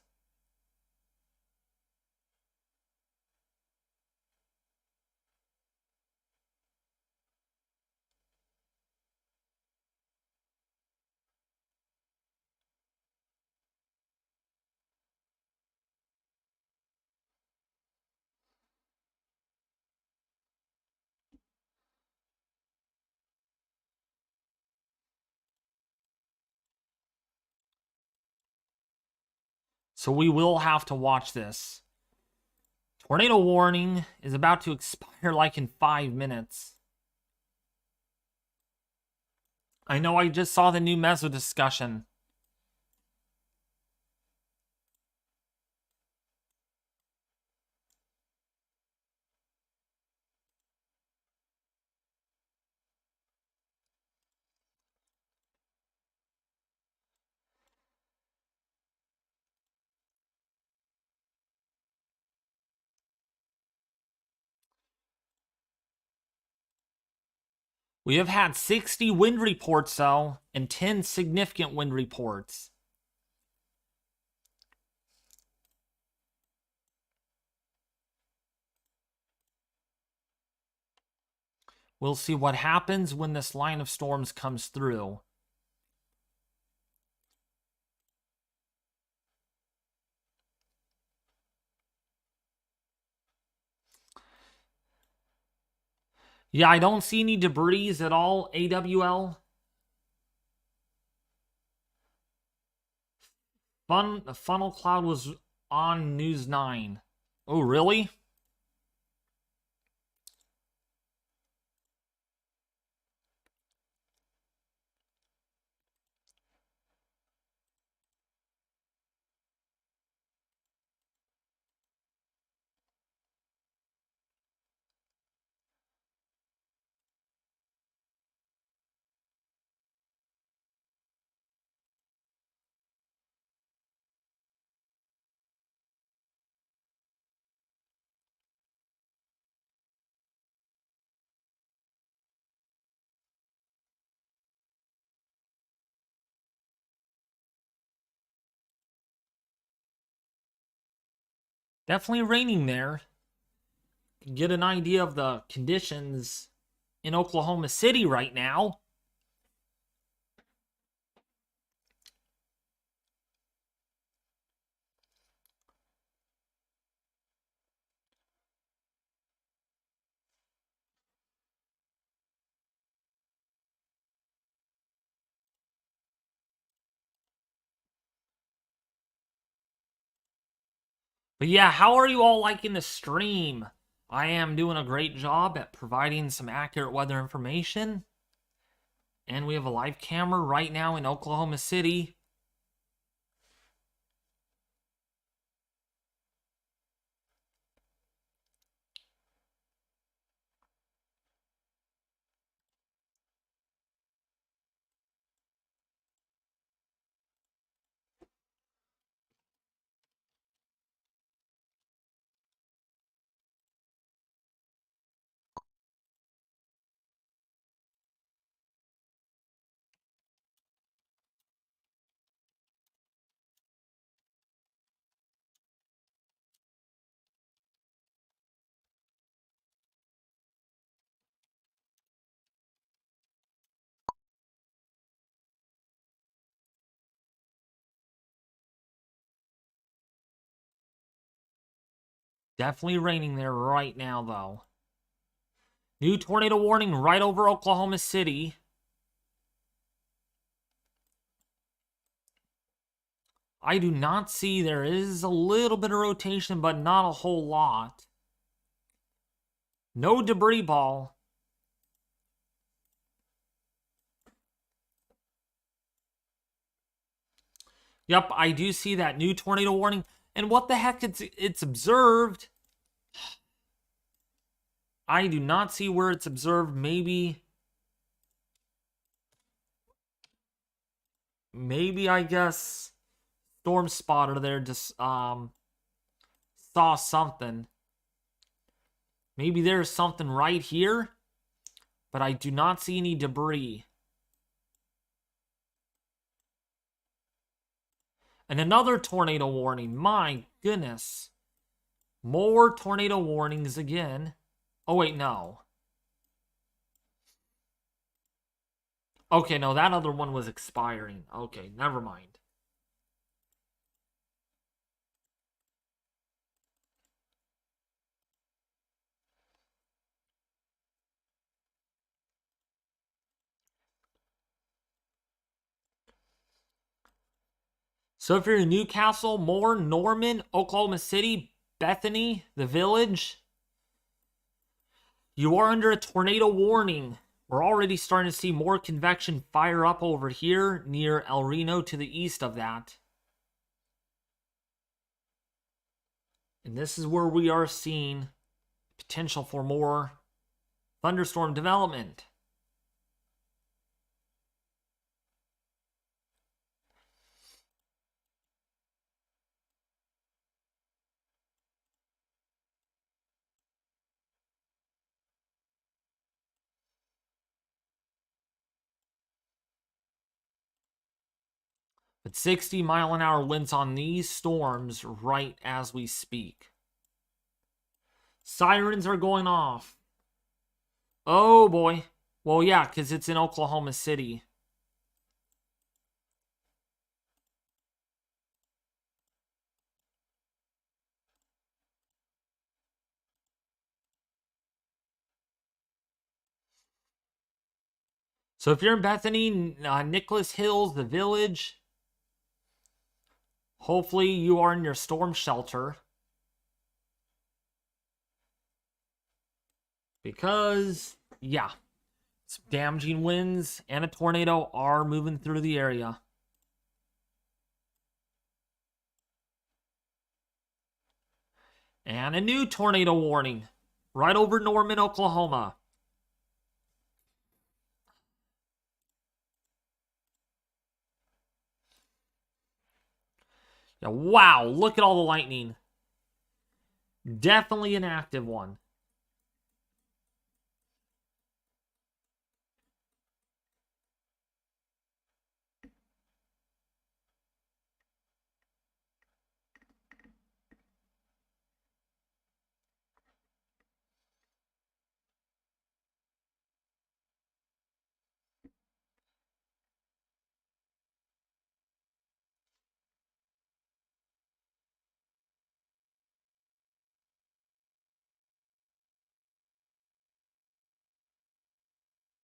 So we will have to watch this. Tornado warning is about to expire like in 5 minutes. I know I just saw the new meso discussion. We have had 60 wind reports, though, and 10 significant wind reports. We'll see what happens when this line of storms comes through. Yeah, I don't see any debris at all, AWL. The funnel cloud was on News 9. Oh, really? Definitely raining there. Get an idea of the conditions in Oklahoma City right now. But yeah, how are you all liking the stream? I am doing a great job at providing some accurate weather information. And we have a live camera right now in Oklahoma City. Definitely raining there right now, though. New tornado warning right over Oklahoma City. I do not see, there is a little bit of rotation, but not a whole lot. No debris ball. Yep, I do see that new tornado warning. And what the heck, it's observed. I do not see where it's observed. Maybe I guess Storm Spotter there just saw something. Maybe there's something right here, but I do not see any debris. And another tornado warning. My goodness. More tornado warnings again. Oh, wait, no. Okay, no, that other one was expiring. Okay, never mind. So if you're in Newcastle, Moore, Norman, Oklahoma City, Bethany, the Village, you are under a tornado warning. We're already starting to see more convection fire up over here near El Reno to the east of that. And this is where we are seeing potential for more thunderstorm development. But 60-mile-an-hour winds on these storms right as we speak. Sirens are going off. Oh boy. Well, yeah, because it's in Oklahoma City. So if you're in Bethany, Nicholas Hills, the Village, hopefully you are in your storm shelter. Because, yeah, some damaging winds and a tornado are moving through the area. And a new tornado warning right over Norman, Oklahoma. Yeah, wow, look at all the lightning. Definitely an active one.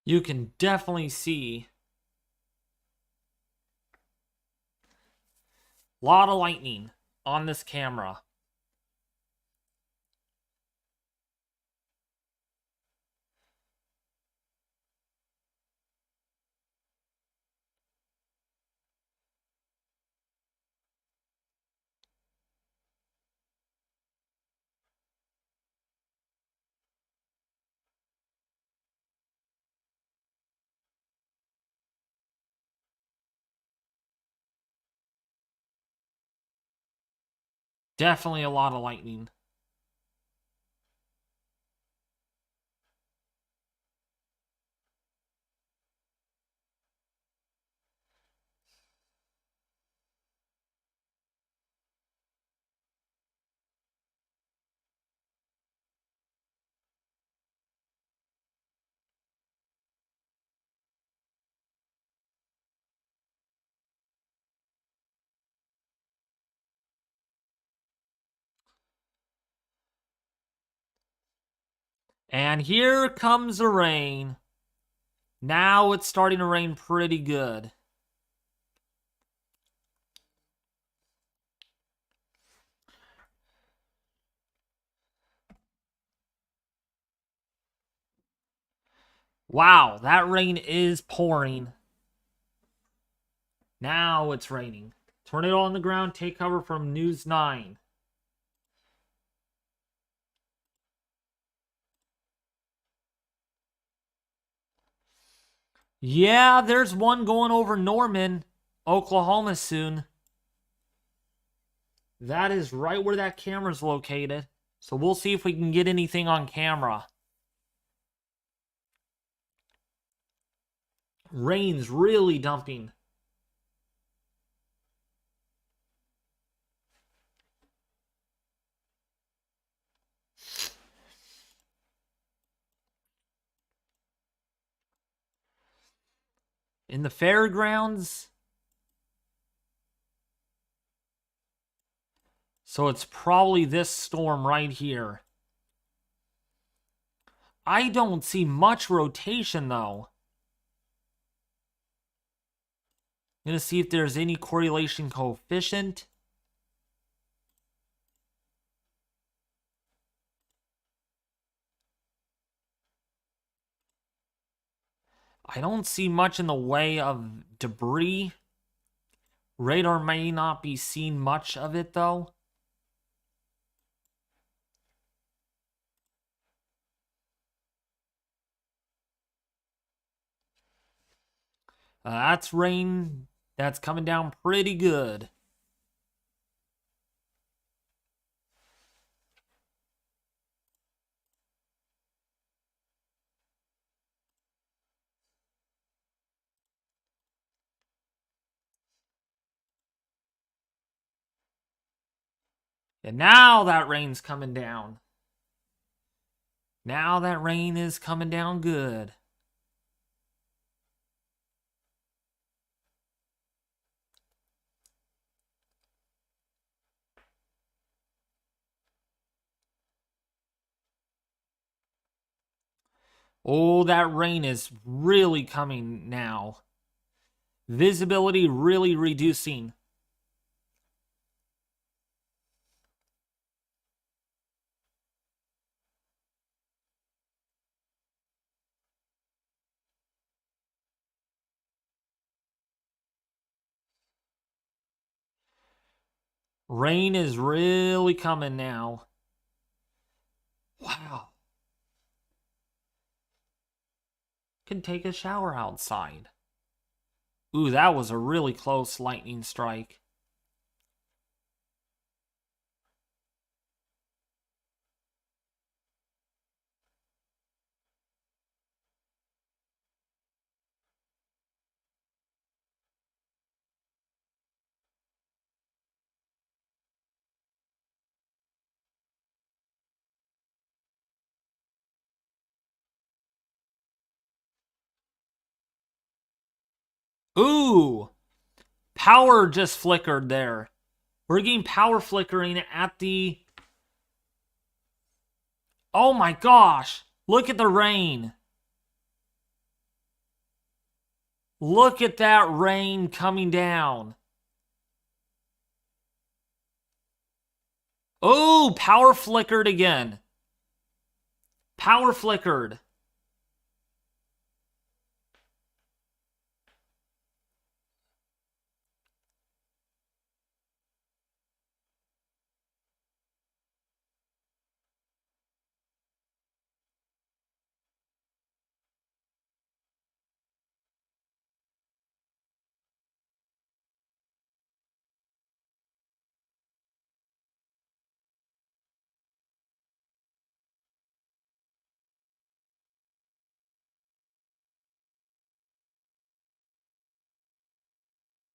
You can definitely see a lot of lightning on this camera. Definitely a lot of lightning. And here comes the rain. Now it's starting to rain pretty good. Wow, that rain is pouring. Now it's raining. Tornado on the ground, take cover from News 9. Yeah, there's one going over Norman, Oklahoma soon. That is right where that camera's located. So we'll see if we can get anything on camera. Rain's really dumping. In the fairgrounds. So it's probably this storm right here. I don't see much rotation though. I'm going to see if there's any correlation coefficient. I don't see much in the way of debris. Radar may not be seeing much of it though. That's rain that's coming down pretty good. And now that rain's coming down. Now that rain is coming down good. Oh, that rain is really coming now. Visibility really reducing. Rain is really coming now. Wow. Can take a shower outside. Ooh, that was a really close lightning strike. Ooh! Power just flickered there. We're getting power flickering at the... Oh my gosh! Look at the rain. Look at that rain coming down. Oh, power flickered again. Power flickered.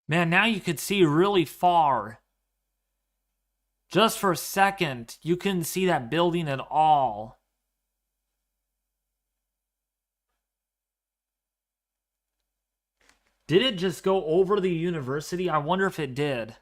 Man, now you could see really far. Just for a second, you couldn't see that building at all. Did it just go over the university? I wonder if it did.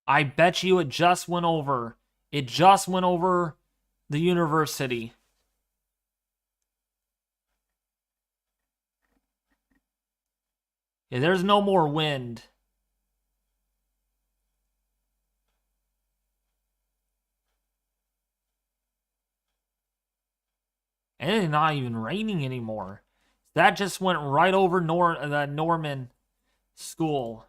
I bet you it just went over. It just went over the university. Yeah, there's no more wind. And it's not even raining anymore. That just went right over the Norman school.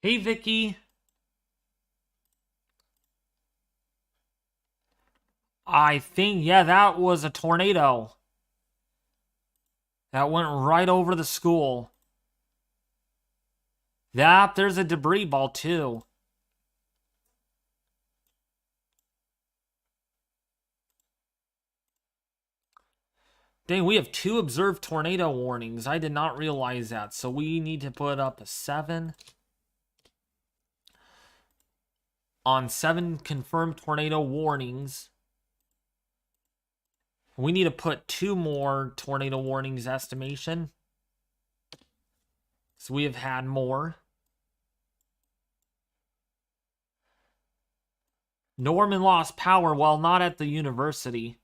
Hey, Vicky. I think, yeah, that was a tornado. That went right over the school. Yep, there's a debris ball too. Dang, we have 2 observed tornado warnings. I did not realize that. So we need to put up a 7. On 7 confirmed tornado warnings. We need to put 2 more tornado warnings estimation. So we have had more. Norman lost power while not at the university.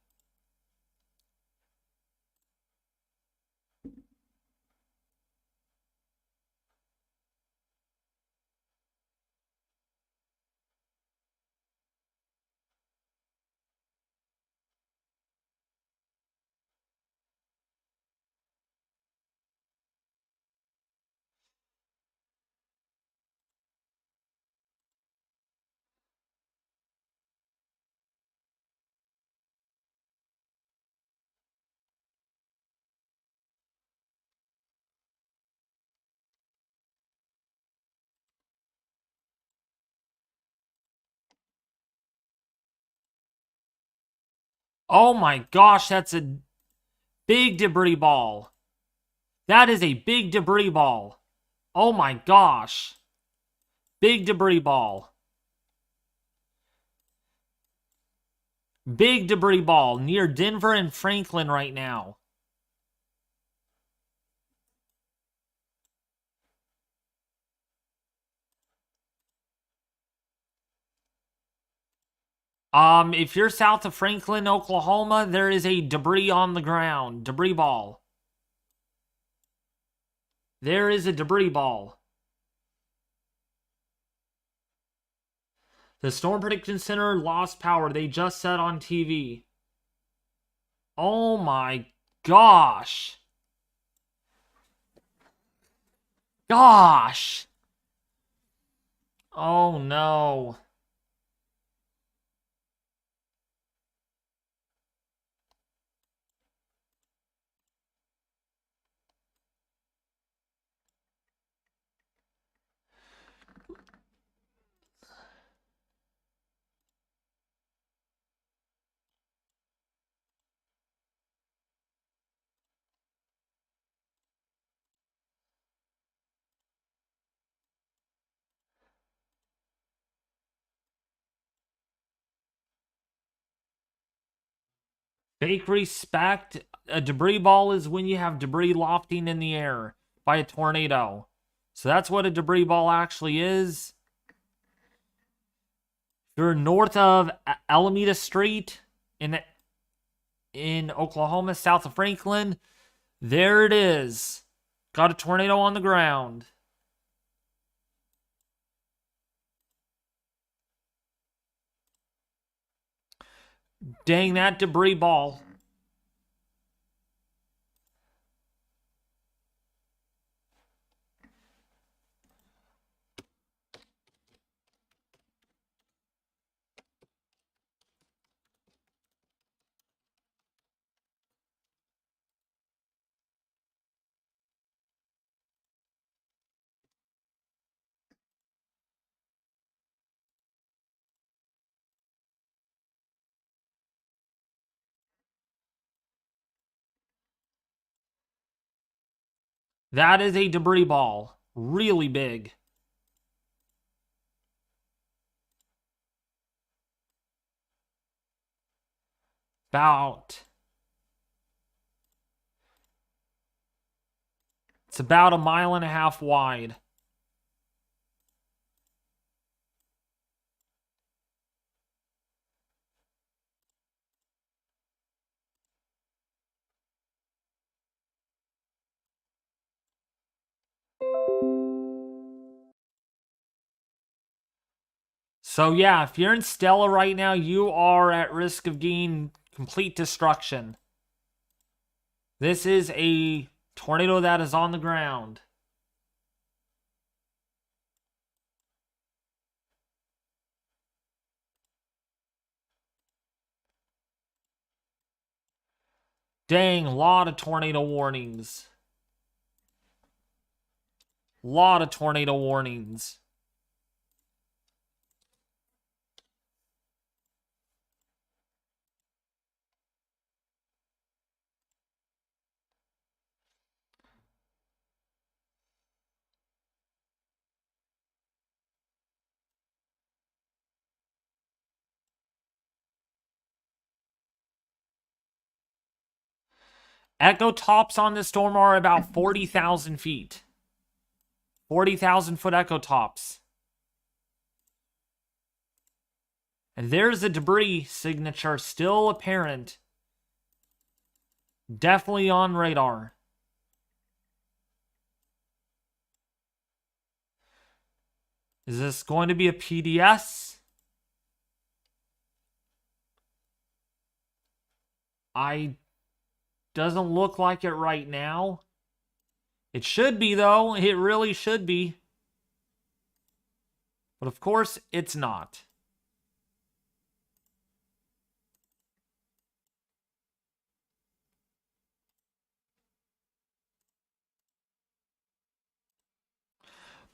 Oh my gosh, that's a big debris ball. That is a big debris ball. Oh my gosh. Big debris ball. Big debris ball near Denver and Franklin right now. If you're south of Franklin, Oklahoma, there is a debris on the ground. Debris ball. There is a debris ball. The Storm Prediction Center lost power. They just said on TV. Oh my gosh. Gosh. Oh no. Fake respect. A debris ball is when you have debris lofting in the air by a tornado. So that's what a debris ball actually is. If you're north of Alameda Street in Oklahoma, south of Franklin, there it is. Got a tornado on the ground. Dang, that debris ball. That is a debris ball. Really big. It's about 1.5 miles wide. So yeah, if you're in Stella right now, you are at risk of getting complete destruction. This is a tornado that is on the ground. Dang, lot of tornado warnings. Lot of tornado warnings. Echo tops on this storm are about 40,000 feet. 40,000 foot echo tops. And there's a debris signature still apparent. Definitely on radar. Is this going to be a PDS? Doesn't look like it right now. It should be, though. It really should be. But of course, it's not.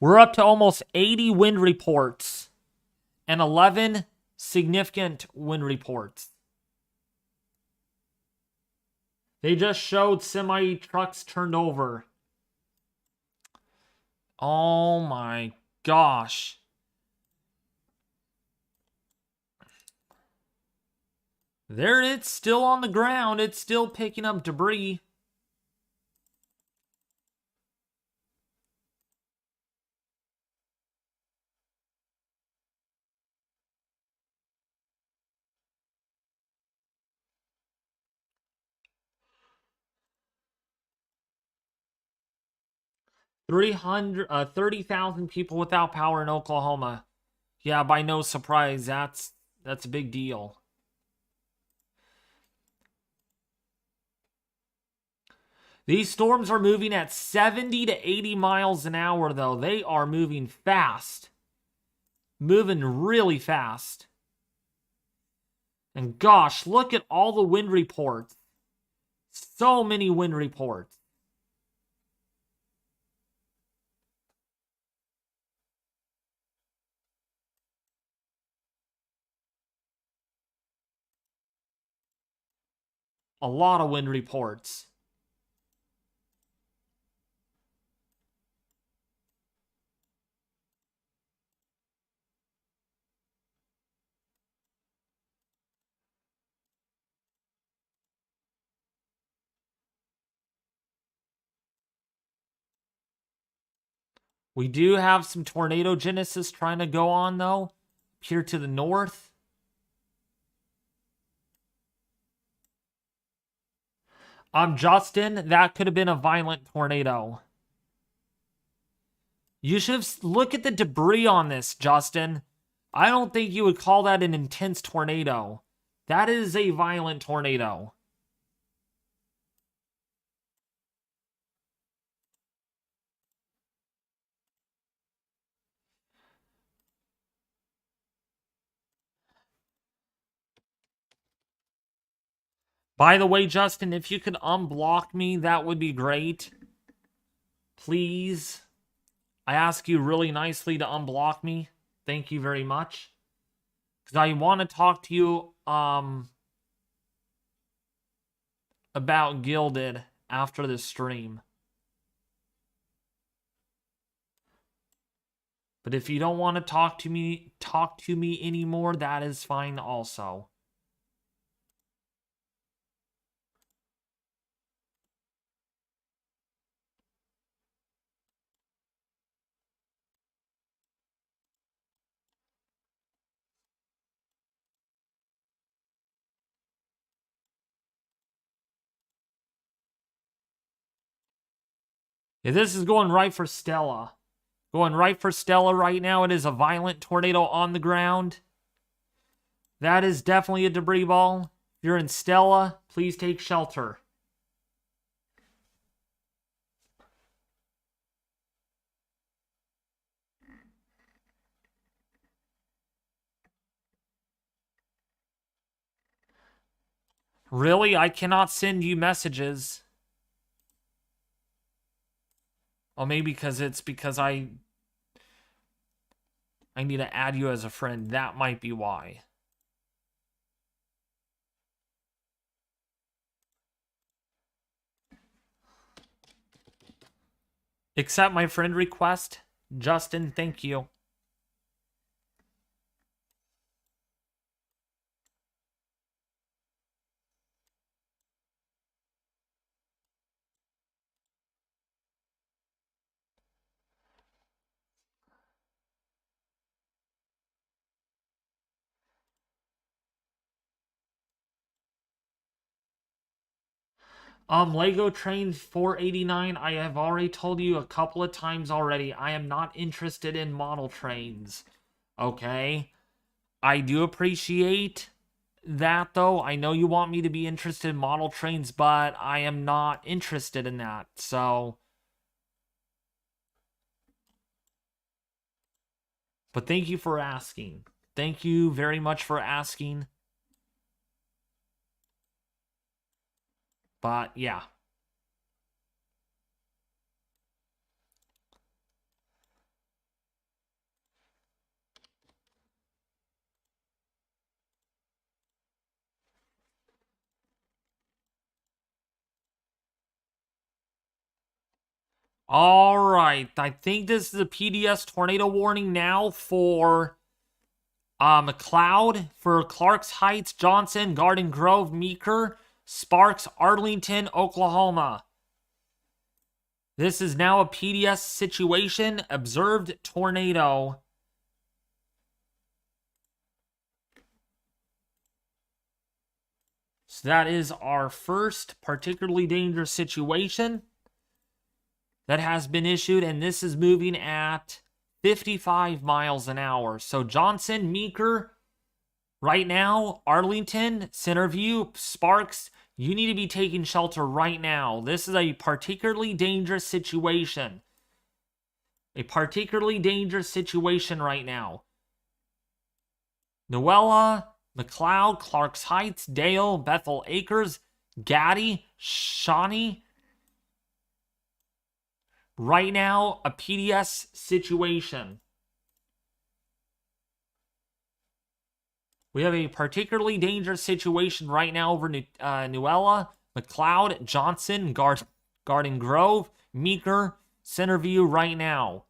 We're up to almost 80 wind reports and 11 significant wind reports. They just showed semi trucks turned over. Oh my gosh. There it's still on the ground. It's still picking up debris. $30,000 people without power in Oklahoma. Yeah, by no surprise, that's a big deal. These storms are moving at 70 to 80 miles an hour, though. They are moving fast. Moving really fast. And gosh, look at all the wind reports. So many wind reports. A lot of wind reports. We do have some tornado genesis trying to go on, though. Here to the north. Justin, that could have been a violent tornado. You should look at the debris on this, Justin. I don't think you would call that an intense tornado. That is a violent tornado. By the way, Justin, if you could unblock me, that would be great. Please. I ask you really nicely to unblock me. Thank you very much. Because I want to talk to you about Gilded after the stream. But if you don't want to talk to me anymore, that is fine also. Yeah, this is going right for Stella. Going right for Stella right now. It is a violent tornado on the ground. That is definitely a debris ball. If you're in Stella, please take shelter. Really? I cannot send you messages. Oh, maybe because I need to add you as a friend. That might be why. Accept my friend request. Justin, thank you. Lego Train 489, I have already told you a couple of times already, I am not interested in model trains. Okay? I do appreciate that, though. I know you want me to be interested in model trains, but I am not interested in that, so... But thank you for asking. Thank you very much for asking. But, yeah. All right, I think this is a PDS tornado warning now for McLeod, for Clarks Heights, Johnson, Garden Grove, Meeker, Sparks, Arlington, Oklahoma. This is now a PDS situation. Observed tornado. So that is our first particularly dangerous situation that has been issued, and this is moving at 55 miles an hour. So Johnson, Meeker, right now, Arlington, Centerview, Sparks, you need to be taking shelter right now. This is a particularly dangerous situation. A particularly dangerous situation right now. Noella, McLeod, Clarks Heights, Dale, Bethel Acres, Gaddy, Shawnee. Right now, a PDS situation. We have a particularly dangerous situation right now over Noella, McLeod, Johnson, Garden Grove, Meeker, Centerview right now.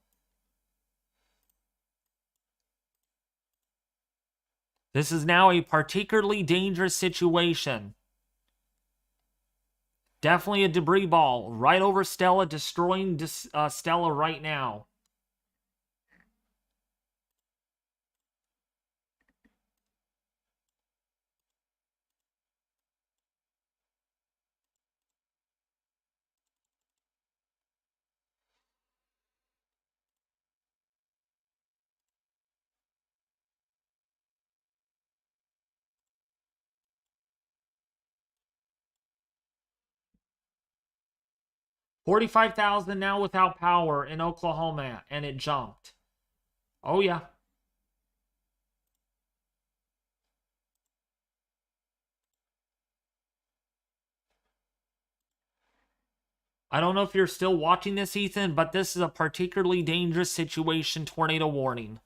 This is now a particularly dangerous situation. Definitely a debris ball right over Stella, destroying Stella right now. $45,000 now without power in Oklahoma, and it jumped. Oh, yeah. I don't know if you're still watching this, Ethan, but this is a particularly dangerous situation. Tornado warning.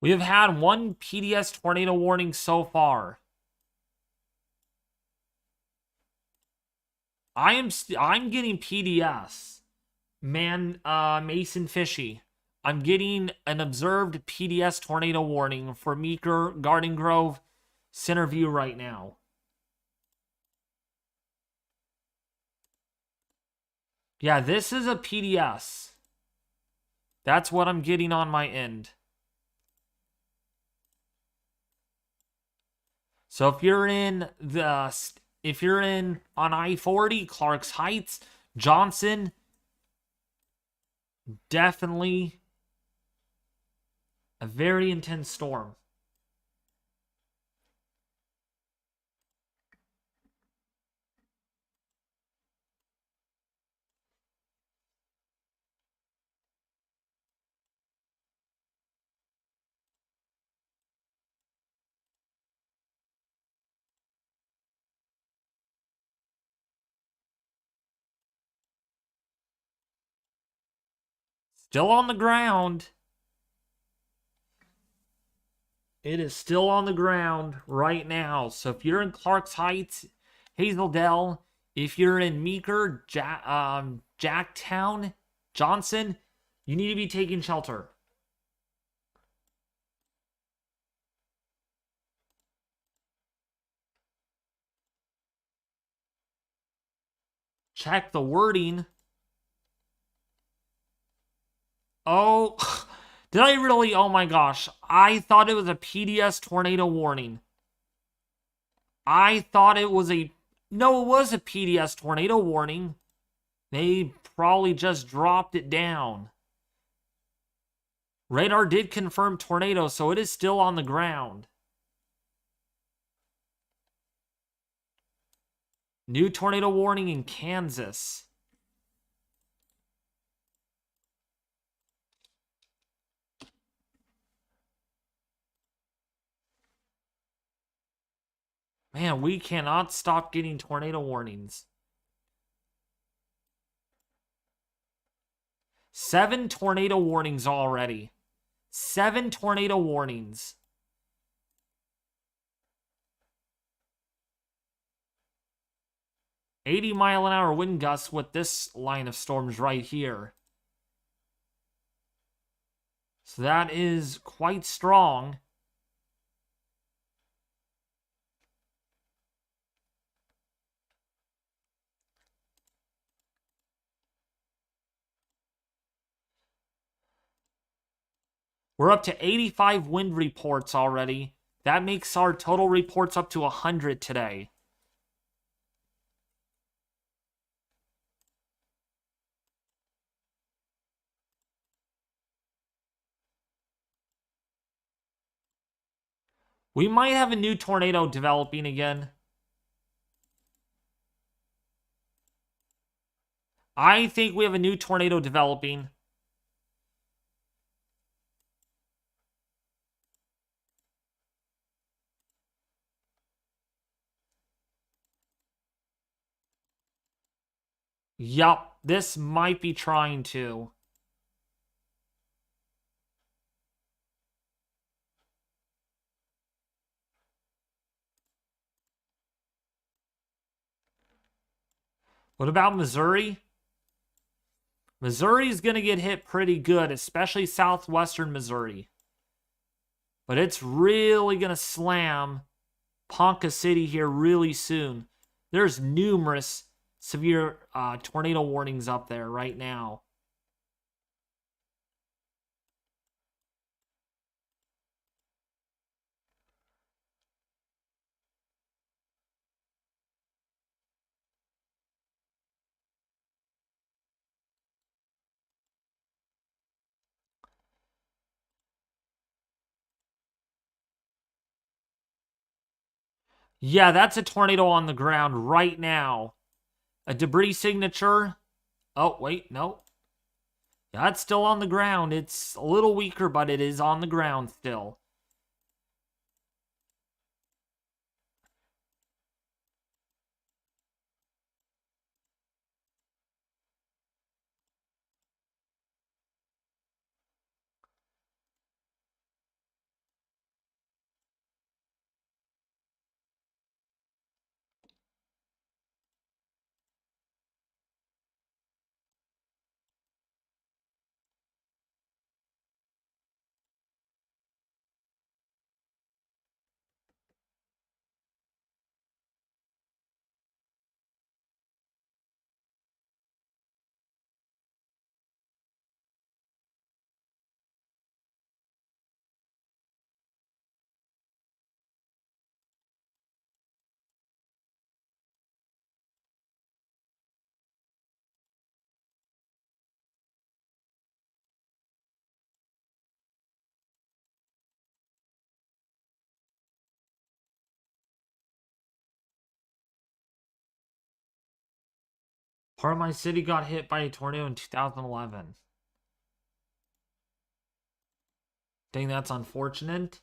We have had one PDS tornado warning so far. I'm getting PDS. Mason Fishy. I'm getting an observed PDS tornado warning for Meeker, Garden Grove, Centerview right now. Yeah, this is a PDS. That's what I'm getting on my end. So if you're in on I-40, Clarks Heights, Johnson, definitely a very intense storm. Still on the ground. It is still on the ground right now. So if you're in Clarks Heights, Hazeldale, if you're in Meeker, Jacktown, Johnson, you need to be taking shelter. Check the wording. Oh, did I really? Oh my gosh. I thought it was a PDS tornado warning. I thought it was a... No, it was a PDS tornado warning. They probably just dropped it down. Radar did confirm tornado, so it is still on the ground. New tornado warning in Kansas. Man, we cannot stop getting tornado warnings. 7 tornado warnings already. 7 tornado warnings. "80-mile-an-hour wind gusts" with this line of storms right here. So that is quite strong. We're up to 85 wind reports already. That makes our total reports up to 100 today. We might have a new tornado developing again. I think we have a new tornado developing. Yup, this might be trying to. What about Missouri? Missouri's going to get hit pretty good, especially southwestern Missouri. But it's really going to slam Ponca City here really soon. There's numerous severe tornado warnings up there right now. Yeah, that's a tornado on the ground right now. A debris signature. Oh, wait, no. That's still on the ground. It's a little weaker, but it is on the ground still. Part of my city got hit by a tornado in 2011. Dang, that's unfortunate.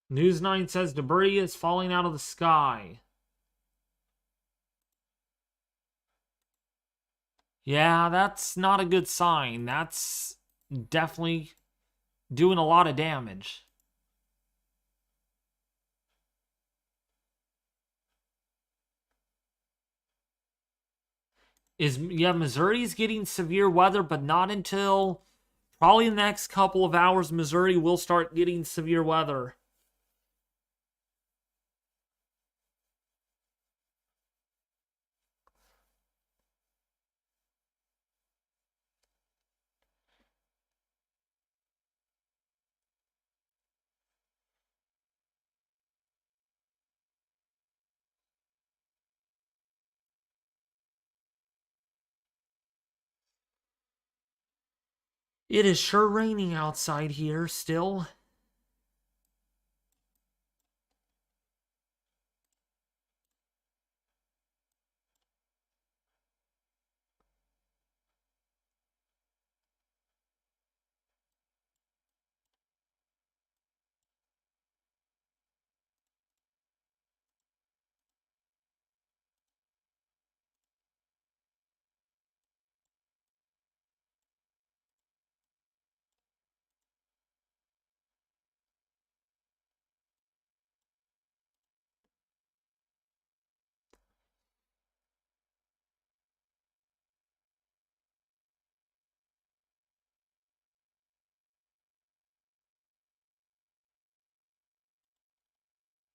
News 9 says debris is falling out of the sky. Yeah, that's not a good sign. That's definitely doing a lot of damage. Yeah, Missouri's getting severe weather, but not until probably the next couple of hours. Missouri will start getting severe weather. It is sure raining outside here still.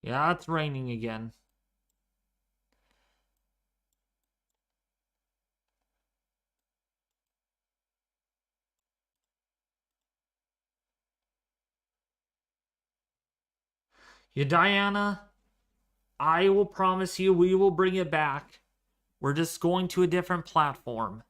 Yeah, it's raining again. Yeah, Diana, I will promise you we will bring it back. We're just going to a different platform.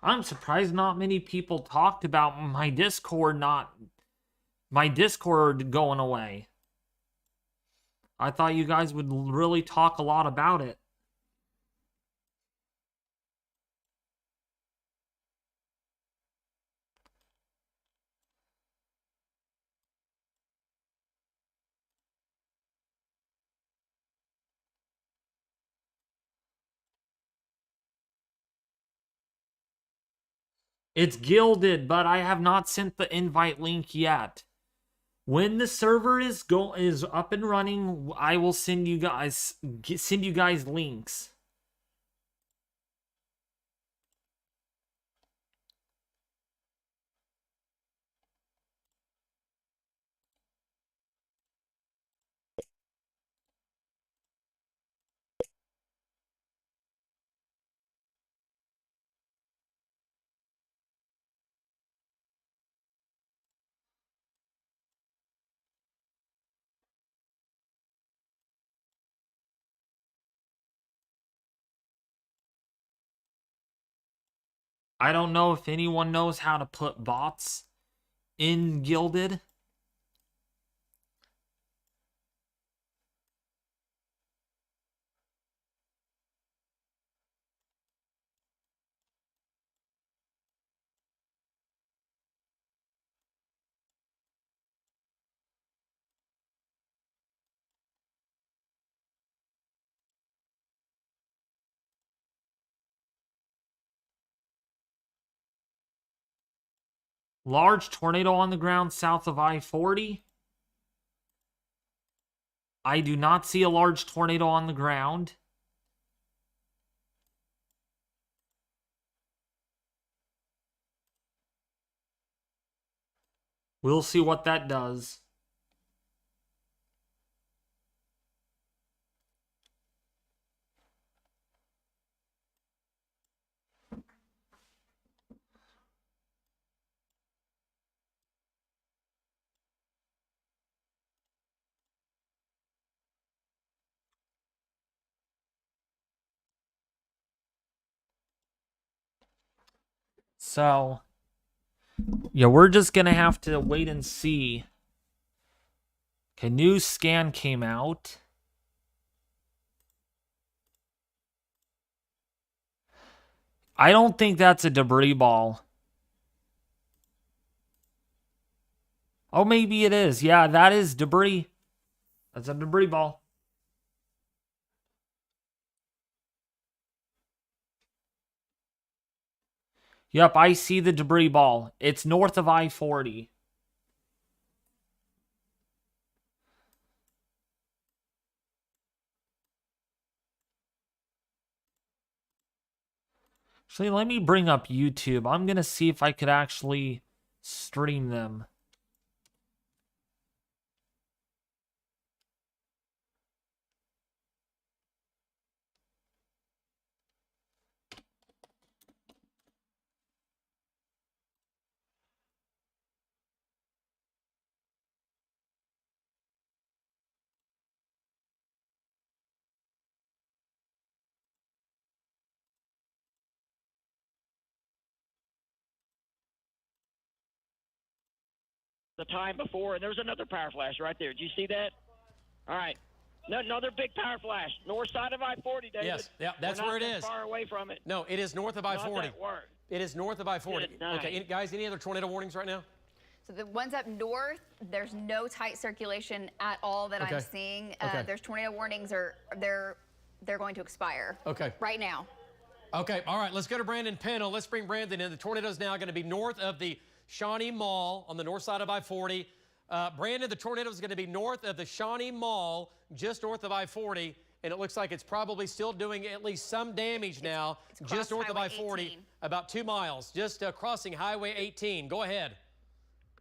I'm surprised not many people talked about my Discord going away. I thought you guys would really talk a lot about it. It's gilded, but I have not sent the invite link yet. When the server is up and running, I will send you guys links. I don't know if anyone knows how to put bots in Gilded. Large tornado on the ground south of I-40. I do not see a large tornado on the ground. We'll see what that does. So, yeah, we're just going to have to wait and see. Okay, new scan came out. I don't think that's a debris ball. Oh, maybe it is. Yeah, that is debris. That's a debris ball. Yep, I see the debris ball. It's north of I-40. Actually, let me bring up YouTube. I'm going to see if I could actually stream them. The time before, and there was another power flash right there. Did you see that? All right. Another big power flash. North side of I-40, David. Yes, yeah, that's where it is. Far away from it. No, it is north of I-40. It is north of I-40. Okay, guys, any other tornado warnings right now? So the ones up north, there's no tight circulation at all that I'm seeing. There's tornado warnings, or they're going to expire. Okay. Right now. Okay, all right, let's go to Brandon Pennell. Let's bring Brandon in. The tornado is now going to be north of the Shawnee Mall on the north side of I-40. Brandon, the tornado is going to be north of the Shawnee Mall, just north of I-40, and it looks like it's probably still doing at least some damage now, just north of I-40, about 2 miles, just crossing Highway 18. Go ahead.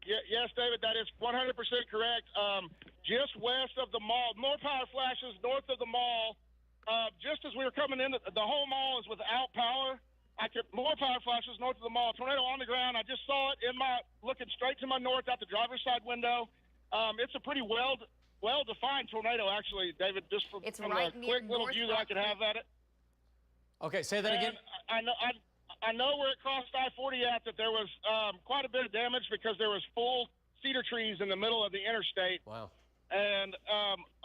Yes, David, that is 100% correct. Just west of the mall, more power flashes north of the mall. Just as we were coming in, the whole mall is without power. More power flashes north of the mall. Tornado on the ground. I just saw it looking straight to my north out the driver's side window. It's a pretty well-defined tornado, actually, David. Just from a quick little view that I could have at it. Okay, say that again. I know where it crossed I-40 at that there was quite a bit of damage because there was full cedar trees in the middle of the interstate. Wow. And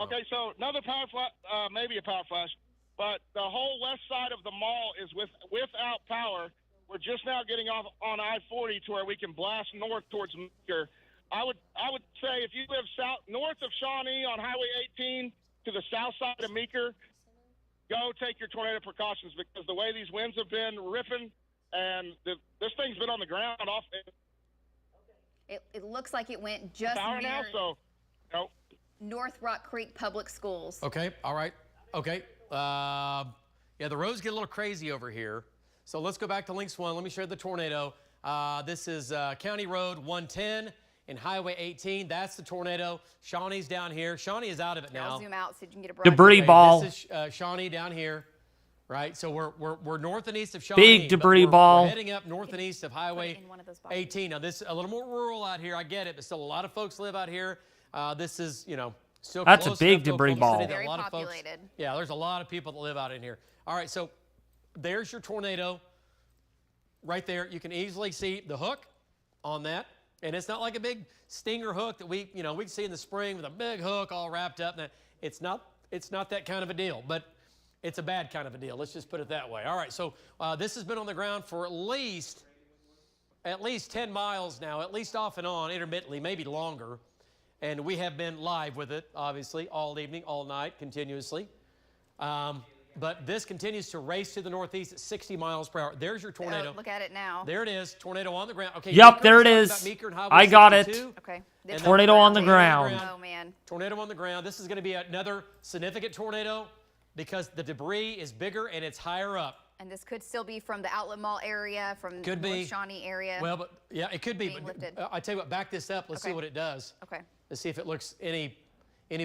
okay, so another power flash, maybe a power flash. But the whole west side of the mall is without power. We're just now getting off on I-40 to where we can blast north towards Meeker. I would say if you live north of Shawnee on Highway 18 to the south side of Meeker, go take your tornado precautions because the way these winds have been ripping and this thing's been on the ground off. It looks like it went just power near now, so no. North Rock Creek Public Schools. Okay, all right. Okay. Yeah, the roads get a little crazy over here. So let's go back to Links 1. Let me show you the tornado. This is County Road 110 and Highway 18. That's the tornado. Shawnee's down here. Shawnee is out of it now. I'll zoom out so you can get a broad Debris ball. This is Shawnee down here, right? So we're north and east of Shawnee. Big debris ball. We're heading up north and east of Highway 18. Now, this is a little more rural out here. I get it, but still a lot of folks live out here. This is, still that's close a big enough to debris Oklahoma ball. City. Very A lot of folks, populated. yeah, there's a lot of people that live out in here. All right, so there's your tornado right there. You can easily see the hook on that, and it's not like a big stinger hook that we see in the spring with a big hook all wrapped up. It's not that kind of a deal, but it's a bad kind of a deal. Let's just put it that way. All right, so this has been on the ground for at least 10 miles now, at least off and on, intermittently, maybe longer. And we have been live with it, obviously, all evening, all night, continuously. but this continues to race to the northeast at 60 miles per hour. There's your tornado. Oh, look at it now. There it is. Tornado on the ground. Okay. Yep, Meeker, there it talking is. about Meeker and Highway I got it. 62. Okay. And Tornado on the ground. Oh, man. Tornado on the ground. This is going to be another significant tornado because the debris is bigger and it's higher up. And this could still be from the Outlet Mall area, from Could the be. North Shawnee area. Well, but yeah, it could be. Being But lifted. I tell you what, back this up. Let's see Okay. what it does. Okay. Let's see if it looks any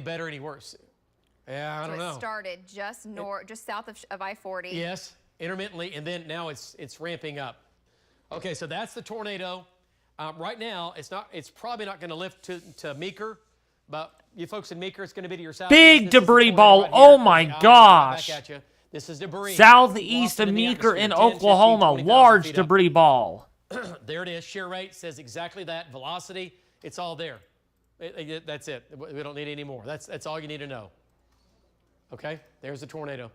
better, any worse. Yeah, I So don't know. it started just just south of I-40. Yes, intermittently, and then now it's ramping up. Okay, so that's the tornado. Right now, it's probably not going to lift to Meeker, but you folks in Meeker, it's going to be to your south. Big This is the debris tornado ball. right Oh here. my Okay, I'll gosh. back at you. This is debris. Southeast Lost of into the Meeker in atmosphere, 10, 15, Oklahoma. 20,000 Large feet up. debris ball. There it is. Shear rate says exactly that. Velocity, it's all there. That's it. We don't need any more. That's all you need to know. Okay, there's the tornado.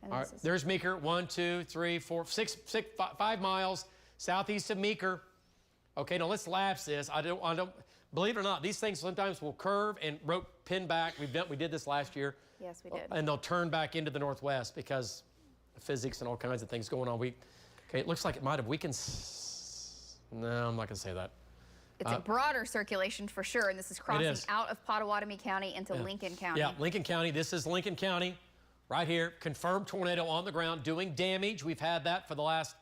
And All right, there's Meeker. 1, 2, 3, 4, 5 miles southeast of Meeker. Okay, now let's lapse this. I don't. Believe it or not, these things sometimes will curve and pin back. We did this last year. Yes, we did. And they'll turn back into the northwest because of physics and all kinds of things going on. Okay, it looks like it might have weakened. No, I'm not going to say that. It's a broader circulation for sure, and this is crossing is. out of Pottawatomie County into Lincoln County. Yeah, Lincoln County. This is Lincoln County right here. Confirmed tornado on the ground doing damage. We've had that for the last,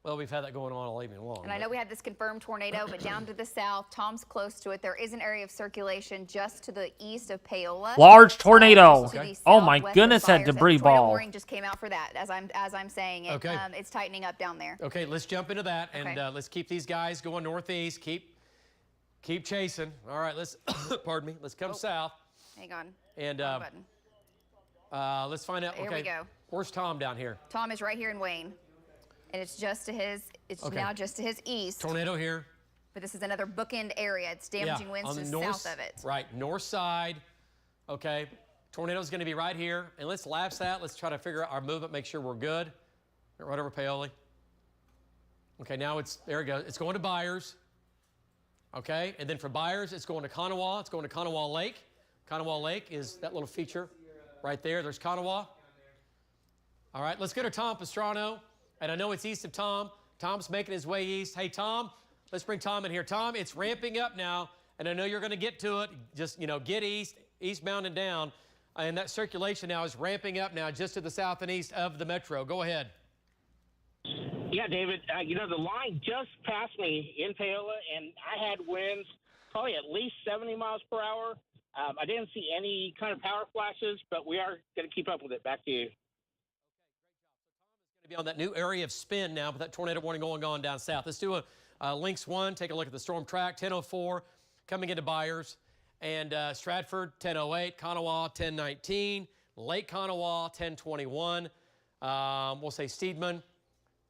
well, we've had that going on all evening long. And I know we had this confirmed tornado, but down to the south, Tom's close to it. There is an area of circulation just to the east of Paola. Large tornado. To the Oh my southwest of goodness, that Byers. debris And tornado ball. warning just came out for that as I'm saying it. Okay. It's tightening up down there. Okay, let's jump into that and Okay. let's keep these guys going northeast. Keep chasing. All right, let's, pardon me, let's come south. Hang on. And Wrong button. let's find out, Here okay, we go. where's Tom down here? Tom is right here in Wayne, and it's just to his. It's Okay. now just to his east. Tornado here. But this is another bookend area. It's damaging winds on to the the north, south of it. Right, north side. Okay, tornado's going to be right here. And let's lapse that. Let's try to figure out our movement, make sure we're good. Right over Paoli. Okay, now there it goes. It's going to Byers. Okay, and then for Byers, it's going to Kanawha. It's going to Kanawha Lake. Kanawha Lake is that little feature right there. There's Kanawha. All right, let's go to Tom Pastrano. And I know it's east of Tom. Tom's making his way east. Hey, Tom, let's bring Tom in here. Tom, it's ramping up now, and I know you're going to get to it. Just, get eastbound and down. And that circulation now is ramping up now just to the south and east of the metro. Go ahead. Yeah, David, the line just passed me in Paola, and I had winds probably at least 70 miles per hour. I didn't see any kind of power flashes, but we are going to keep up with it. Back to you. Be on that new area of spin now with that tornado warning going on down south. Let's do a Lynx 1, take a look at the storm track, 1004, coming into Byers, and Stratford, 1008, Kanawha, 1019, Lake Kanawha, 1021, we'll say Steedman,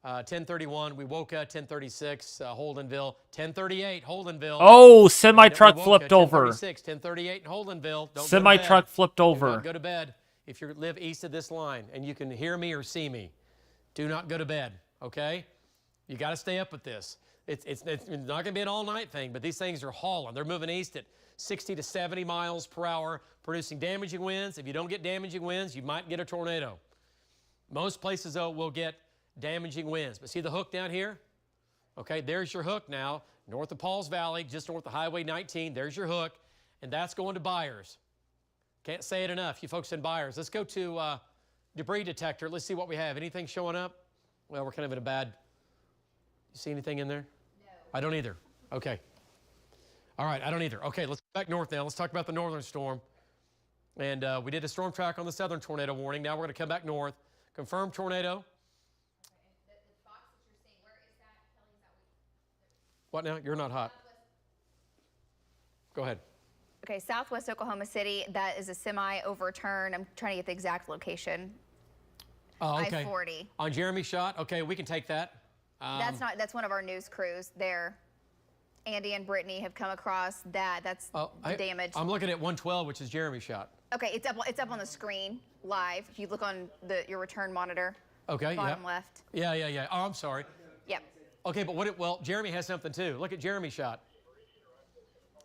1031, Wewoka, 1036, Holdenville, 1038, Holdenville. Oh, semi-truck Wewoka, flipped over. 1036, 1038 in Holdenville. Don't Semi-truck flipped Do over. not go to bed if you live east of this line and you can hear me or see me. Do not go to bed, okay? You got to stay up with this. It's not going to be an all-night thing, but these things are hauling. They're moving east at 60 to 70 miles per hour, producing damaging winds. If you don't get damaging winds, you might get a tornado. Most places, though, will get damaging winds. But see the hook down here? Okay, there's your hook now, north of Pauls Valley, just north of Highway 19. There's your hook, and that's going to Byers. Can't say it enough, you folks in Byers. Let's go to debris detector. Let's see what we have. Anything showing up? Well, we're kind of in a bad. You see anything in there? No. I don't either. Okay. All right, I don't either. Okay, let's go back north now. Let's talk about the northern storm. And we did a storm track on the southern tornado warning. Now we're going to come back north. Confirmed tornado. Okay, and the box that you're seeing, where is that? Kelly, is that What now? You're not hot. Go ahead. Okay, southwest Oklahoma City, that is a semi-overturn. I'm trying to get the exact location. Oh, okay. I-40. On Jeremy shot. Okay, we can take that. That's one of our news crews there. Andy and Brittany have come across that. That's the damage. I'm looking at 112, which is Jeremy shot. Okay, it's up on the screen live. If you look on your return monitor. Okay, bottom left. Yeah. Oh, I'm sorry. Yep. Okay, but well, Jeremy has something too. Look at Jeremy shot.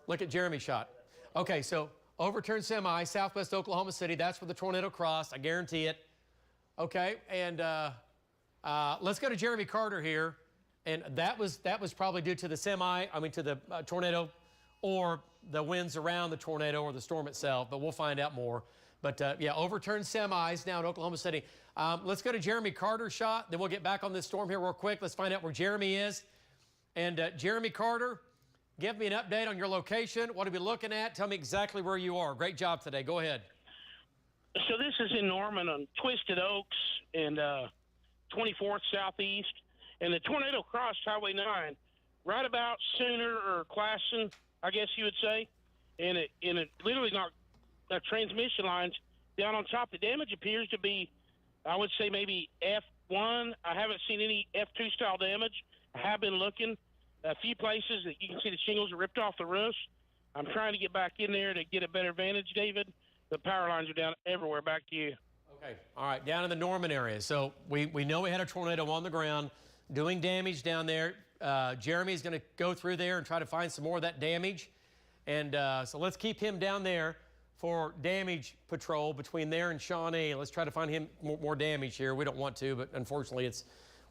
Look at Jeremy shot. Okay, so overturned semi, southwest Oklahoma City. That's where the tornado crossed. I guarantee it. Okay, and let's go to Jeremy Carter here. And that was probably due to the to the tornado, or the winds around the tornado or the storm itself, but we'll find out more. But yeah, overturned semis now in Oklahoma City. Let's go to Jeremy Carter's shot, then we'll get back on this storm here real quick. Let's find out where Jeremy is. And Jeremy Carter, give me an update on your location. What are we looking at? Tell me exactly where you are. Great job today. Go ahead. So this is in Norman on Twisted Oaks and 24th Southeast. And the tornado crossed Highway 9 right about Sooner or Classen, I guess you would say. And it literally knocked transmission lines down on top. The damage appears to be, I would say, maybe F1. I haven't seen any F2 style damage. I have been looking a few places that you can see the shingles are ripped off the roofs. I'm trying to get back in there to get a better vantage, David. The power lines are down everywhere. Back to you. Okay. All right. Down in the Norman area. So we know we had a tornado on the ground doing damage down there. Jeremy's going to go through there and try to find some more of that damage. And so let's keep him down there for damage patrol between there and Shawnee. Let's try to find him more damage here. We don't want to, but unfortunately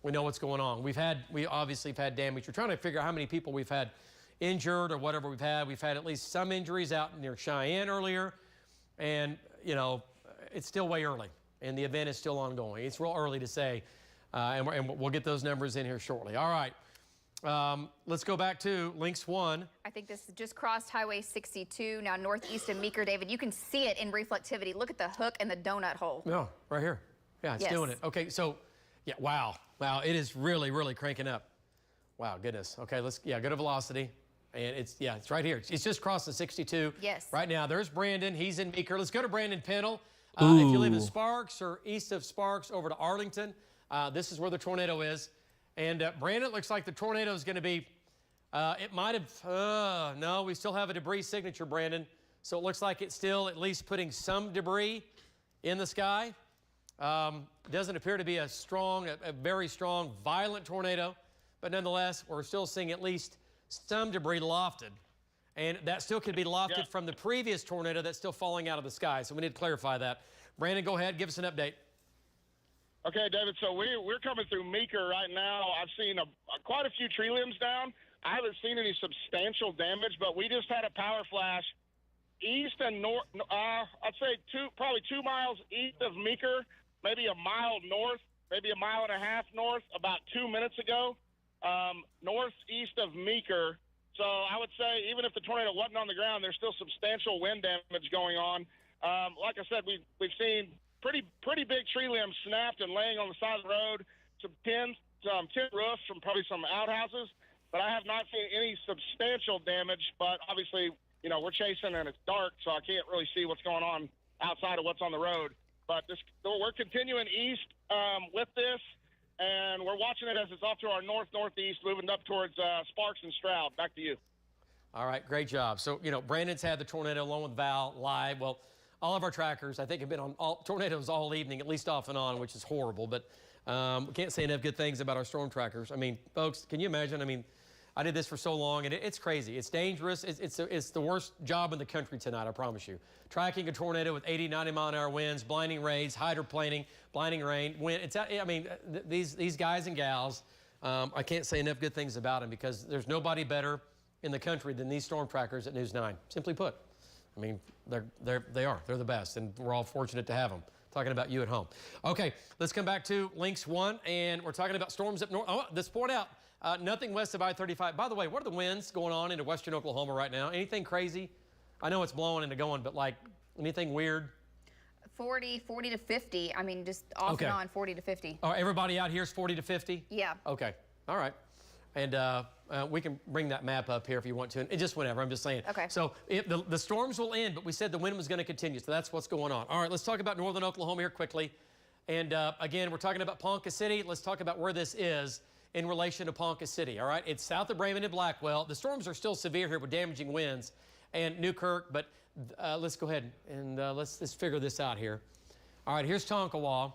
we know what's going on. We obviously have had damage. We're trying to figure out how many people we've had injured or whatever we've had. We've had at least some injuries out near Cheyenne earlier. And, you know, it's still way early, and the event is still ongoing. It's real early to say, and we'll get those numbers in here shortly. All right. Let's go back to Lynx 1. I think this just crossed Highway 62, now northeast of Meeker, David. You can see it in reflectivity. Look at the hook and the donut hole. No, right here. Yeah, it's doing it. Okay, so, yeah, wow. Wow, it is really, really cranking up. Wow, goodness. Okay, go to velocity. And it's right here. It's just crossed the 62. Yes. Right now, there's Brandon. He's in Meeker. Let's go to Brandon Pennell. If you live in Sparks or east of Sparks over to Arlington, this is where the tornado is. And Brandon, it looks like the tornado is going to be, it might have, no, we still have a debris signature, Brandon. So it looks like it's still at least putting some debris in the sky. Doesn't appear to be a very strong, violent tornado. But nonetheless, we're still seeing at least some debris lofted. And that still could be lofted from the previous tornado that's still falling out of the sky. So we need to clarify that. Brandon, go ahead. Give us an update. Okay, David, so we're coming through Meeker right now. I've seen quite a few tree limbs down. I haven't seen any substantial damage, but we just had a power flash east and north, I'd say probably 2 miles east of Meeker, maybe a mile north, maybe a mile and a half north, about 2 minutes ago. Northeast of Meeker. So I would say even if the tornado wasn't on the ground, there's still substantial wind damage going on. Like I said, we've seen pretty big tree limbs snapped and laying on the side of the road, some tin roofs from probably some outhouses, but I have not seen any substantial damage. But obviously, you know, we're chasing and it's dark, so I can't really see what's going on outside of what's on the road. But we're continuing east with this. And we're watching it as it's off to our northeast, moving up towards Sparks and Stroud. Back to you. All right, great job. So, you know, Brandon's had the tornado along with Val live. Well, all of our trackers, I think, have been on tornadoes all evening, at least off and on, which is horrible. But we can't say enough good things about our storm trackers. I mean, folks, can you imagine? I mean, I did this for so long, and it's crazy. It's dangerous. It's the worst job in the country tonight, I promise you. Tracking a tornado with 80, 90-mile-an-hour winds, blinding rays, hydroplaning, blinding rain, wind. These guys and gals, I can't say enough good things about them because there's nobody better in the country than these storm trackers at News 9. Simply put, I mean, they're the best, and we're all fortunate to have them. Talking about you at home. Okay, let's come back to Lynx 1, and we're talking about storms up north. Oh, let's point out. Nothing west of I-35. By the way, what are the winds going on into western Oklahoma right now? Anything crazy? I know it's blowing and going, but like anything weird? 40 to 50. I mean, just off and on, 40 to 50. Oh, everybody out here is 40 to 50? Yeah. Okay. All right. And we can bring that map up here if you want to. And just whenever, I'm just saying. Okay. So the storms will end, but we said the wind was going to continue. So that's what's going on. All right, let's talk about northern Oklahoma here quickly. And again, we're talking about Ponca City. Let's talk about where this is in relation to Ponca City, all right? It's south of Bremen and Blackwell. The storms are still severe here with damaging winds and Newkirk, but let's go ahead and let's figure this out here. All right, here's Tonkawa.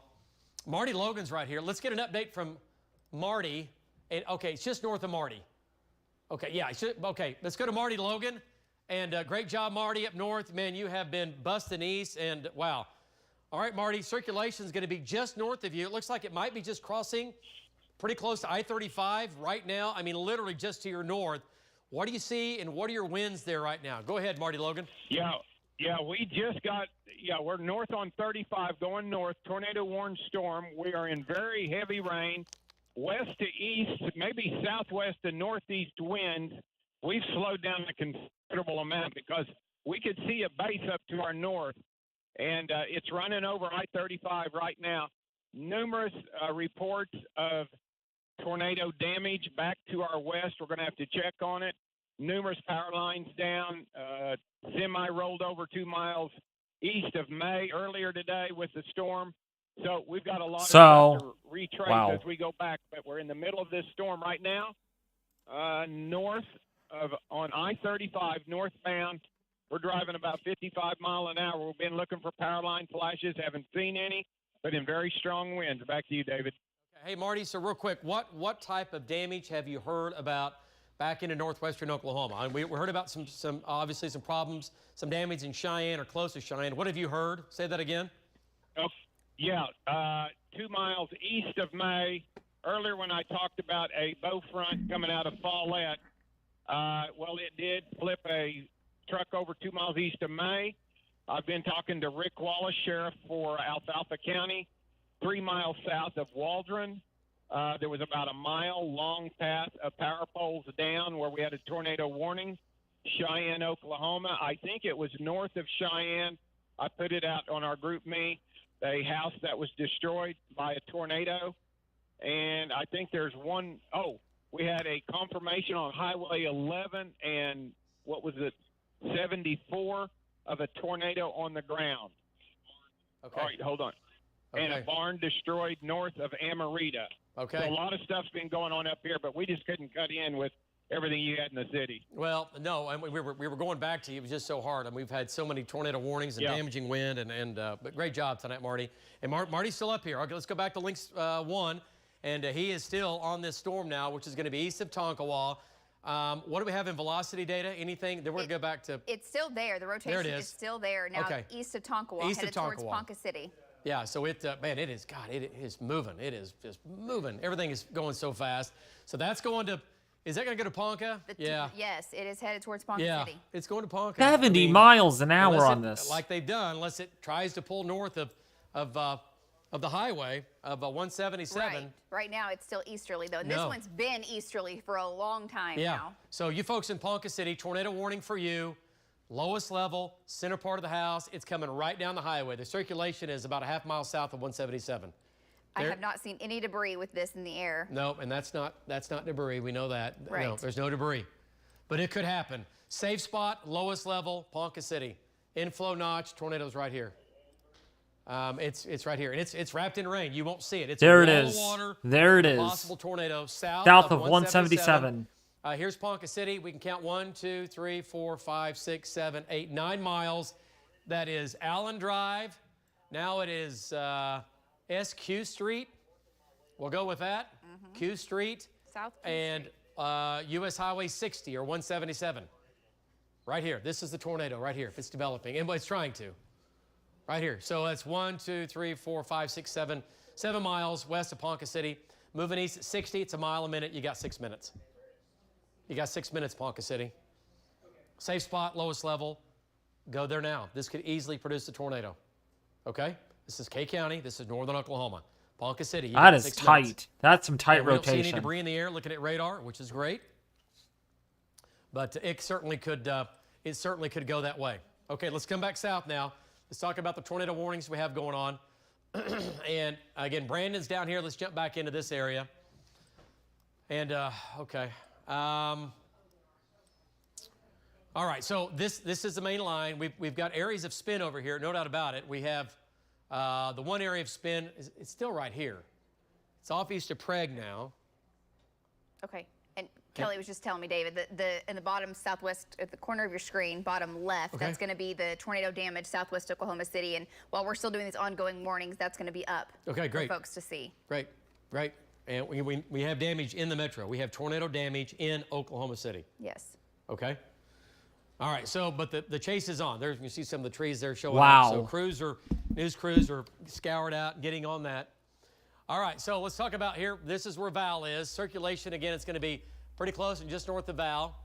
Marty Logan's right here. Let's get an update from Marty. And okay, it's just north of Marty. Okay, yeah, okay, let's go to Marty Logan. And great job, Marty, up north. Man, you have been busting east, and wow. All right, Marty, circulation is going to be just north of you. It looks like it might be just crossing pretty close to I-35 right now. I mean, literally just to your north. What do you see, and what are your winds there right now? Go ahead, Marty Logan. Yeah, we just got, we're north on 35 going north, tornado-warned storm. We are in very heavy rain, west to east, maybe southwest and northeast winds. We've slowed down a considerable amount because we could see a base up to our north, and it's running over I-35 right now. Numerous reports of tornado damage back to our west. We're going to have to check on it. Numerous power lines down. Semi rolled over 2 miles east of May earlier today with the storm. So we've got a lot of stuff to retrace as we go back. But we're in the middle of this storm right now. North of on I-35 northbound. We're driving about 55 miles an hour. We've been looking for power line flashes. Haven't seen any, but in very strong winds. Back to you, David. Hey, Marty, so real quick, what type of damage have you heard about back into northwestern Oklahoma? And we heard about some obviously some problems, some damage in Cheyenne or close to Cheyenne. What have you heard? Say that again. Oh, yeah, 2 miles east of May. Earlier when I talked about a bow front coming out of Follette, well, it did flip a truck over 2 miles east of May. I've been talking to Rick Wallace, sheriff for Alfalfa County. 3 miles south of Waldron, there was about a mile-long path of power poles down where we had a tornado warning. Cheyenne, Oklahoma. I think it was north of Cheyenne. I put it out on our group me, a house that was destroyed by a tornado. And I think there's one, we had a confirmation on Highway 11 and what was it, 74 of a tornado on the ground. Okay. All right, hold on. Okay. And a barn destroyed north of Amarita. Okay. So a lot of stuff's been going on up here, but we just couldn't cut in with everything you had in the city. Well, no, and we were going back to you. It was just so hard. I mean, we've had so many tornado warnings and damaging wind, but great job tonight, Marty. And Marty's still up here. Okay, let's go back to Links 1, and he is still on this storm now, which is going to be east of Tonkawa. What do we have in velocity data? Anything? Then we're going to go back to... It's still there. The rotation is still there. Now east of Tonkawa, headed towards Ponca City. Yeah, so it is moving. It is just moving. Everything is going so fast. So that's going to, is that going to go to Ponca? Yes, it is headed towards Ponca City. It's going to Ponca. 70 miles an hour on this. Like they've done, unless it tries to pull north of the highway of 177. Right now it's still easterly though. And this one's been easterly for a long time now. So you folks in Ponca City, tornado warning for you. Lowest level, center part of the house. It's coming right down the highway. The circulation is about a half mile south of 177. I have not seen any debris with this in the air. No, and that's not debris. We know that. Right. No, there's no debris. But it could happen. Safe spot, lowest level, Ponca City. Inflow notch, tornadoes right here. It's right here. And it's wrapped in rain. You won't see it. It's there a it wall is. of water. There it is. Possible tornado south of 177. Here's Ponca City. We can count 1, 2, 3, 4, 5, 6, 7, 8, 9 miles. That is Allen Drive. Now it is SQ Street. We'll go with that. Q Street. South Q and US Highway 60 or 177. Right here. This is the tornado right here. If it's developing. And it's trying to. Right here. So that's 1, 2, 3, 4, 5, 6, 7. 7 miles west of Ponca City. Moving east at 60. It's a mile a minute. You got 6 minutes. You got 6 minutes, Ponca City. Safe spot, lowest level. Go there now. This could easily produce a tornado. Okay? This is K County. This is northern Oklahoma. Ponca City. That is tight. Minutes. That's some tight We don't see any rotation. debris in the air looking at radar, which is great. But it certainly could go that way. Okay, let's come back south now. Let's talk about the tornado warnings we have going on. And again, Brandon's down here. Let's jump back into this area. And, okay. All right, so this is the main line. We've got areas of spin over here, no doubt about it. We have the one area of spin, it's still right here. It's off east of Prague now. Okay, and Kelly was just telling me, David, that in the bottom southwest, at the corner of your screen, bottom left, that's going to be the tornado damage southwest Oklahoma City. And while we're still doing these ongoing warnings, that's going to be up for folks to see. Great. And we have damage in the metro. We have tornado damage in Oklahoma City. Yes. Okay. All right, so, but the chase is on. There you can see some of the trees there showing Wow. up. So news crews are scoured out, getting on that. All right, so let's talk about here. This is where Val is. Circulation, again, it's going to be pretty close and just north of Val.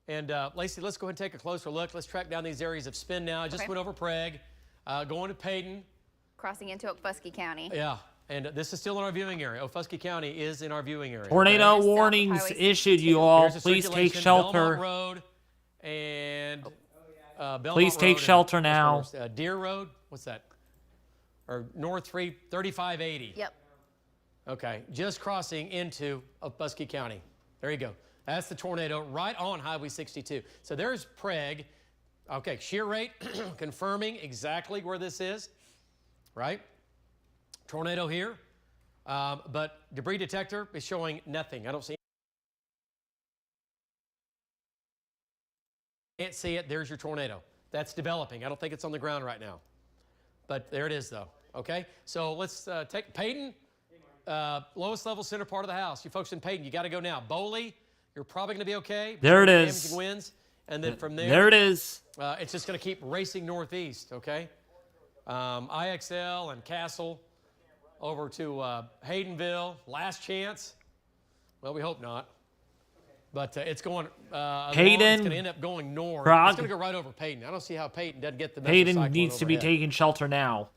And Lacey, let's go ahead and take a closer look. Let's track down these areas of spin now. I just went over Prague, going to Payton. Crossing into Okfuskee County. Yeah, and this is still in our viewing area. Okfuskee County is in our viewing area. Tornado warnings issued, you all. Please take shelter. Belmont Road and Belmont Please take Road shelter and, now. Deer Road, what's that? Or North 3580. Yep. Okay, just crossing into Okfuskee County. There you go. That's the tornado right on Highway 62. So there's Prague. Okay, shear rate confirming exactly where this is, right? Tornado here, but debris detector is showing nothing. I don't see. Can't see it. There's your tornado. That's developing. I don't think it's on the ground right now, but there it is though. Okay, so let's take Payton, lowest level center part of the house. You folks in Payton, you got to go now. Bowley, you're probably going to be okay. There it is. Damaging winds, and then from there, There it is. it's just going to keep racing northeast. Okay, IXL and Castle over to Haydenville. Last chance. Well, we hope not. But it's going. Payton, it's going to end up going north. Prague. It's going to go right over Payton. I don't see how Payton doesn't get the. Payton mesocyclone needs to be overhead. taking shelter now.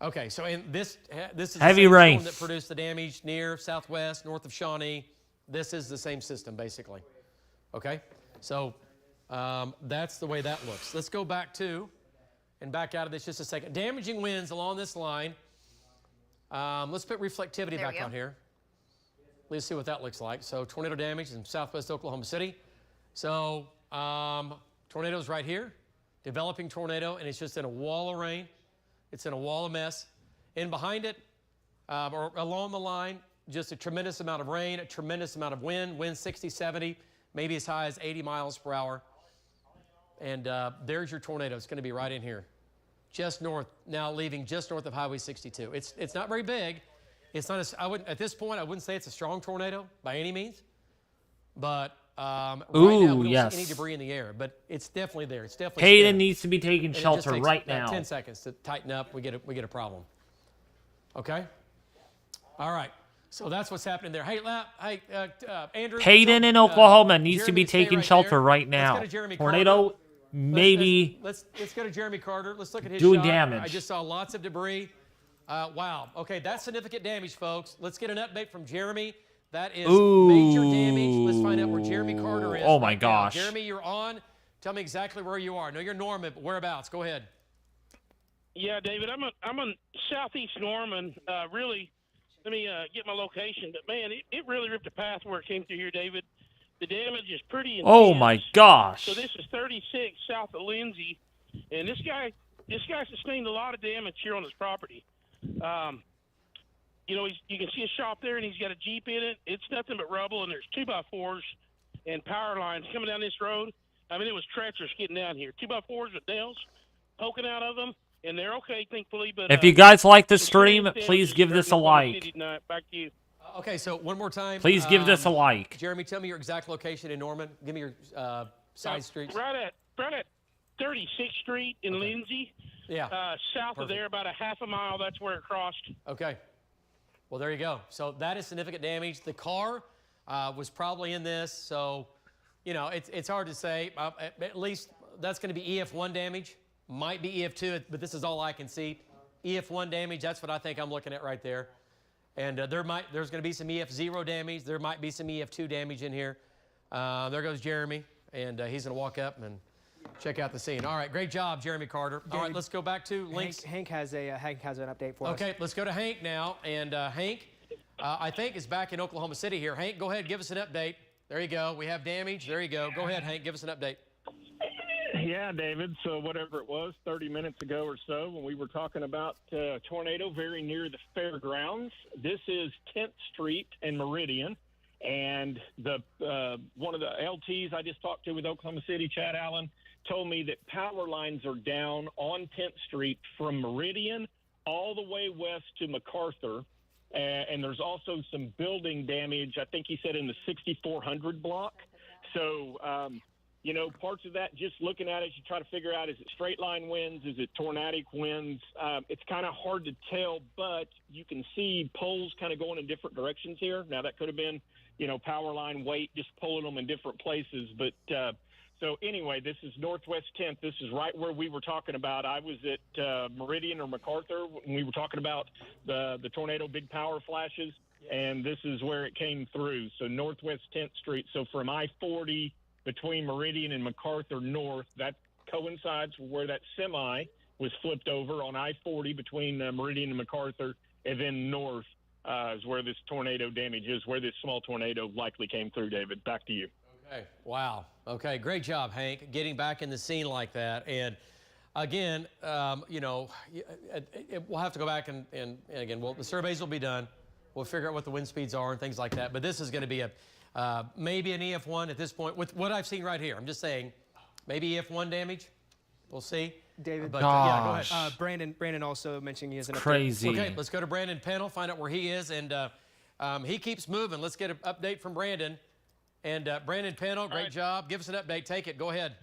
Okay, so in this is Heavy the same rain. storm that produced the damage near southwest, north of Shawnee. This is the same system, basically. Okay, so that's the way that looks. Let's go back to and back out of this just a second. Damaging winds along this line. Let's put reflectivity There we back go. on here. Let's see what that looks like. So tornado damage in southwest Oklahoma City. So tornado's right here, developing tornado, and it's just in a wall of rain. It's in a wall of mess. And behind it, or along the line, just a tremendous amount of rain, a tremendous amount of wind, wind 60, 70, maybe as high as 80 miles per hour. And there's your tornado. It's going to be right in here, just north, now leaving just north of Highway 62. It's not very big. It's not at this point, I wouldn't say it's a strong tornado by any means, but right now we don't see any debris in the air, but it's definitely there. It's definitely Payton spinning. needs to be taking And it just shelter takes right about now. 10 seconds to tighten up. We get a problem. Okay. All right. So that's what's happening there. Hey, Andrew. Payton in Oklahoma needs to Jeremy, be stay taking right shelter there. right Let's now. go to Jeremy Tornado Carter. maybe Let's go to Jeremy Carter. Let's look at his doing shot. damage. I just saw lots of debris. Wow. Okay, that's significant damage, folks. Let's get an update from Jeremy. That is major damage. Let's find out where Jeremy Carter is. Oh my right now. gosh. Jeremy, you're on. Tell me exactly where you are. I know you're Norman, but whereabouts? Go ahead. Yeah, David, I'm on southeast Norman. Really, let me get my location. But man, it really ripped a path where it came through here, David. The damage is pretty intense. Oh my gosh. So this is 36 south of Lindsay, and this guy sustained a lot of damage here on his property. You know, you can see a shop there, and he's got a Jeep in it. It's nothing but rubble, and there's 2x4s and power lines coming down this road. I mean, it was treacherous getting down here. 2x4s with nails poking out of them, and they're okay, thankfully. But If you guys like the the stream, damage please is give this a Oklahoma like. City tonight. Back to you. Okay, so one more time. Please give this a like. Jeremy, tell me your exact location in Norman. Give me your side streets. Right at 36th Street in Lindsay. Yeah. South of there, about a half a mile. That's where it crossed. Okay. Well, there you go. So that is significant damage. The car was probably in this, so you know it's hard to say. At least that's going to be EF1 damage. Might be EF2, but this is all I can see. EF1 damage. That's what I think I'm looking at right there. And there's going to be some EF0 damage. There might be some EF2 damage in here. There goes Jeremy, and he's going to walk up and check out the scene. All right, great job, Jeremy Carter. All right, let's go back to links. Hank has an update for us. Okay, let's go to Hank now. And Hank, I think, is back in Oklahoma City here. Hank, go ahead, give us an update. There you go. We have damage. There you go. Go ahead, Hank, give us an update. Yeah, David. So whatever it was, 30 minutes ago or so, when we were talking about a tornado very near the fairgrounds, this is 10th Street and Meridian. And the one of the LTs I just talked to with Oklahoma City, Chad Allen, told me that power lines are down on 10th Street from Meridian all the way west to MacArthur. And there's also some building damage, I think he said, in the 6400 block. So you know, parts of that, just looking at it, you try to figure out, is it straight line winds? Is it tornadic winds? It's kind of hard to tell, but you can see poles kind of going in different directions here. Now, that could have been, you know, power line weight, just pulling them in different places. But so anyway, this is Northwest 10th. This is right where we were talking about. I was at Meridian or MacArthur when we were talking about the tornado big power flashes, and this is where it came through. So Northwest 10th Street. So from I-40 between Meridian and MacArthur North, that coincides with where that semi was flipped over on I-40 between Meridian and MacArthur, and then north is where this tornado damage is, where this small tornado likely came through. David, back to you. Okay. Wow. Okay. Great job, Hank, getting back in the scene like that. And again, you know, we'll have to go back and again, the surveys will be done. We'll figure out what the wind speeds are and things like that. But this is going to be maybe an EF1 at this point with what I've seen right here. I'm just saying, maybe EF1 damage. We'll see. David, but yeah, go ahead. Brandon also mentioned he has an Crazy. update. Okay, let's go to Brandon Pennell, find out where he is, and he keeps moving. Let's get an update from Brandon. And Brandon Pennell, great job. Give us an update. Take it. Go ahead.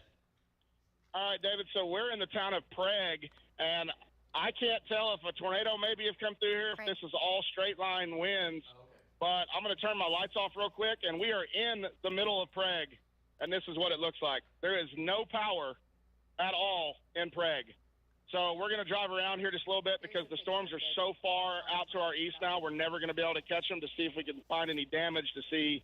All right, David. So we're in the town of Prague, and I can't tell if a tornado maybe has come through here, if this is all straight line winds. But I'm going to turn my lights off real quick, and we are in the middle of Prague, and this is what it looks like. There is no power at all in Prague. So we're going to drive around here just a little bit because the storms are so far out to our east now, we're never going to be able to catch them, to see if we can find any damage, to see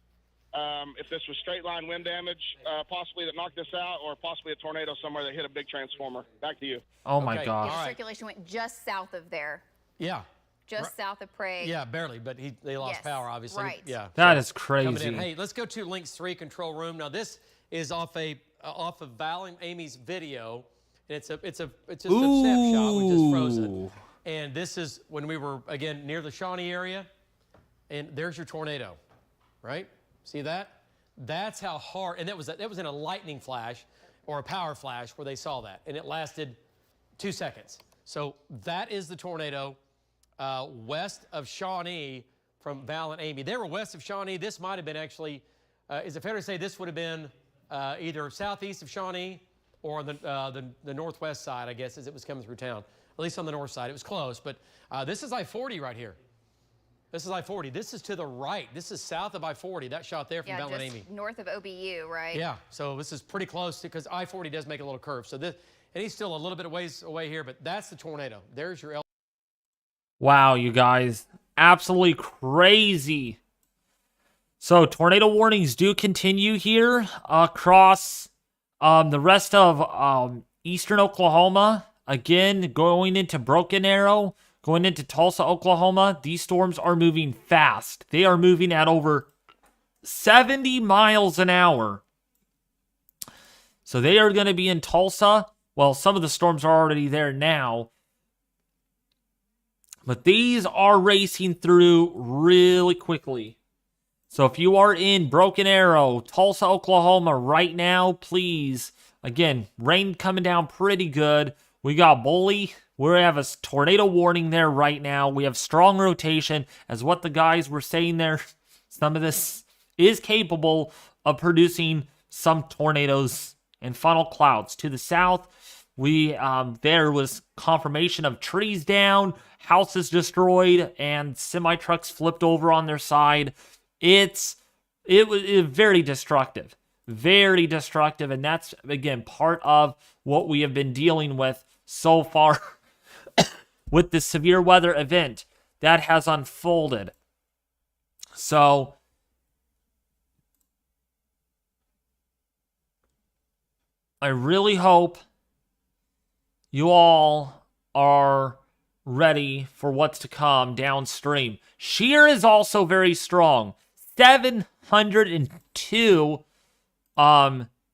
if this was straight line wind damage, possibly that knocked this out, or possibly a tornado somewhere that hit a big transformer. Back to you. Oh my gosh. The circulation went just south of there. Yeah. Just south of Prague. Yeah, barely, but they lost power, obviously. Right. Yeah. That is crazy. Hey, let's go to Links 3 control room. Now, this is off of Val and Amy's video. And it's just a snapshot. We just froze it. And this is when we were, again, near the Shawnee area. And there's your tornado, right? See that? That's how hard, and that was in a lightning flash or a power flash where they saw that. And it lasted 2 seconds. So that is the tornado west of Shawnee from Val and Amy. They were west of Shawnee. This might have been actually, is it fair to say this would have been either southeast of Shawnee or on the northwest side, I guess, as it was coming through town. At least on the north side. It was close. But this is I-40 right here. This is I-40. This is to the right. This is south of I-40. That shot there from Val and Amy. North of OBU, right? Yeah. So this is pretty close because I-40 does make a little curve. So this, and he's still a little bit of ways away here, but that's the tornado. There's your Wow, you guys. Absolutely crazy. So tornado warnings do continue here across the rest of eastern Oklahoma. Again, going into Broken Arrow, going into Tulsa, Oklahoma. These storms are moving fast. They are moving at over 70 miles an hour. So they are going to be in Tulsa. Well, some of the storms are already there now. But these are racing through really quickly. So if you are in Broken Arrow, Tulsa, Oklahoma right now, please, again, rain coming down pretty good. We got Bully. We have a tornado warning there right now. We have strong rotation. As what the guys were saying there, some of this is capable of producing some tornadoes and funnel clouds. To the south, there was confirmation of trees down, houses destroyed, and semi-trucks flipped over on their side. It was very destructive. Very destructive, and that's, again, part of what we have been dealing with so far with the severe weather event that has unfolded. So, I really hope you all are ready for what's to come downstream. Shear is also very strong. 702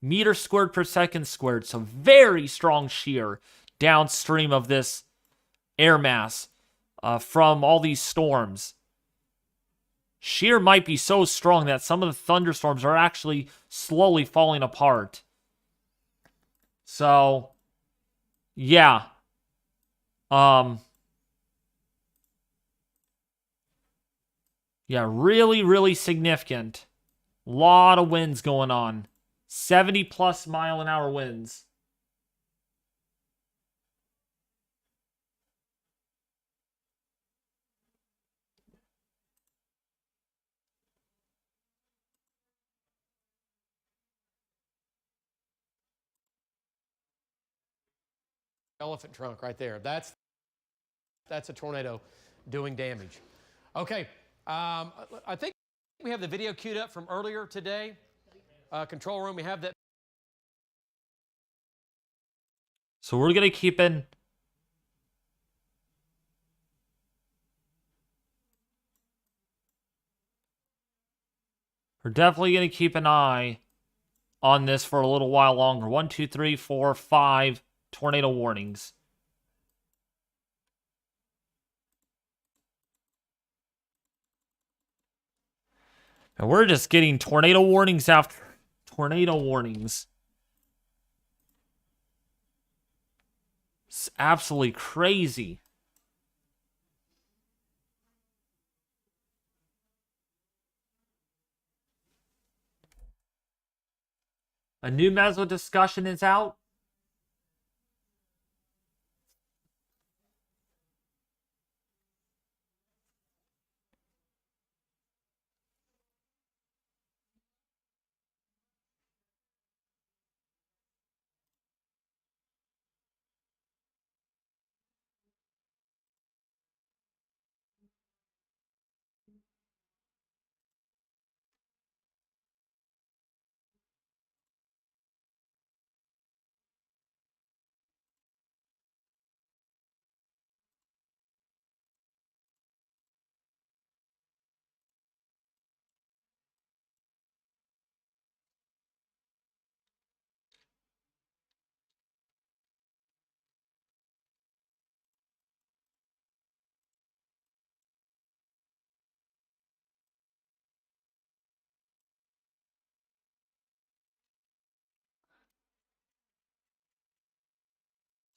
meters squared per second squared. So very strong shear downstream of this air mass from all these storms. Shear might be so strong that some of the thunderstorms are actually slowly falling apart. So, yeah. Yeah, really, really significant. Lot of winds going on. 70+ mile-an-hour winds. Elephant trunk right there. That's a tornado doing damage. Okay, I think we have the video queued up from earlier today. Control room, we have that. So we're going to keep in... We're definitely going to keep an eye on this for a little while longer. 1, 2, 3, 4, 5 tornado warnings. And we're just getting tornado warnings after tornado warnings. It's absolutely crazy. A new meso discussion is out.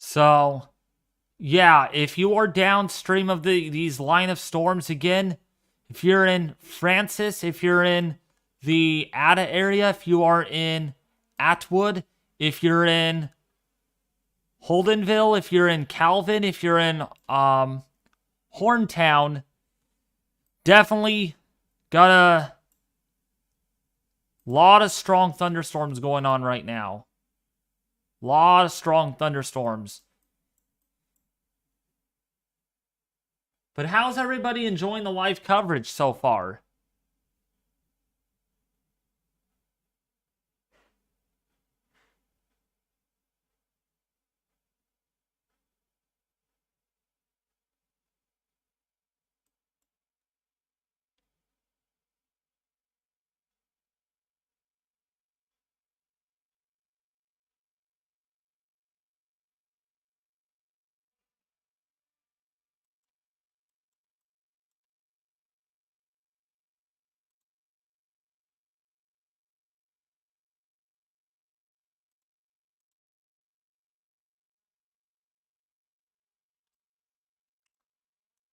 So, yeah, if you are downstream of these line of storms again, if you're in Francis, if you're in the Ada area, if you are in Atwood, if you're in Holdenville, if you're in Calvin, if you're in Horntown, definitely got a lot of strong thunderstorms going on right now. Lot of strong thunderstorms. But how's everybody enjoying the live coverage so far?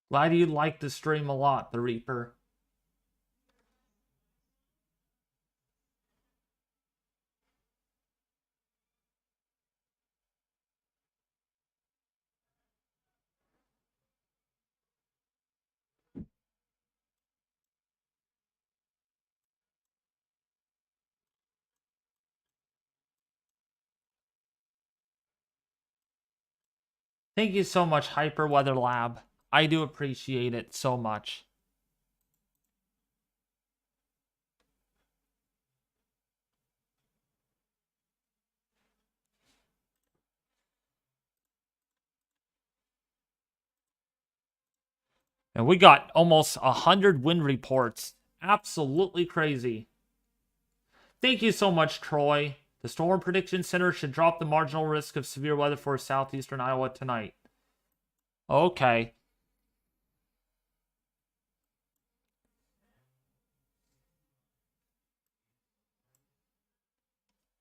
Glad you like the stream a lot, the Reaper. Thank you so much, Hyper Weather Lab. I do appreciate it so much. And we got almost 100 wind reports. Absolutely crazy. Thank you so much, Troy. The Storm Prediction Center should drop the marginal risk of severe weather for southeastern Iowa tonight. Okay.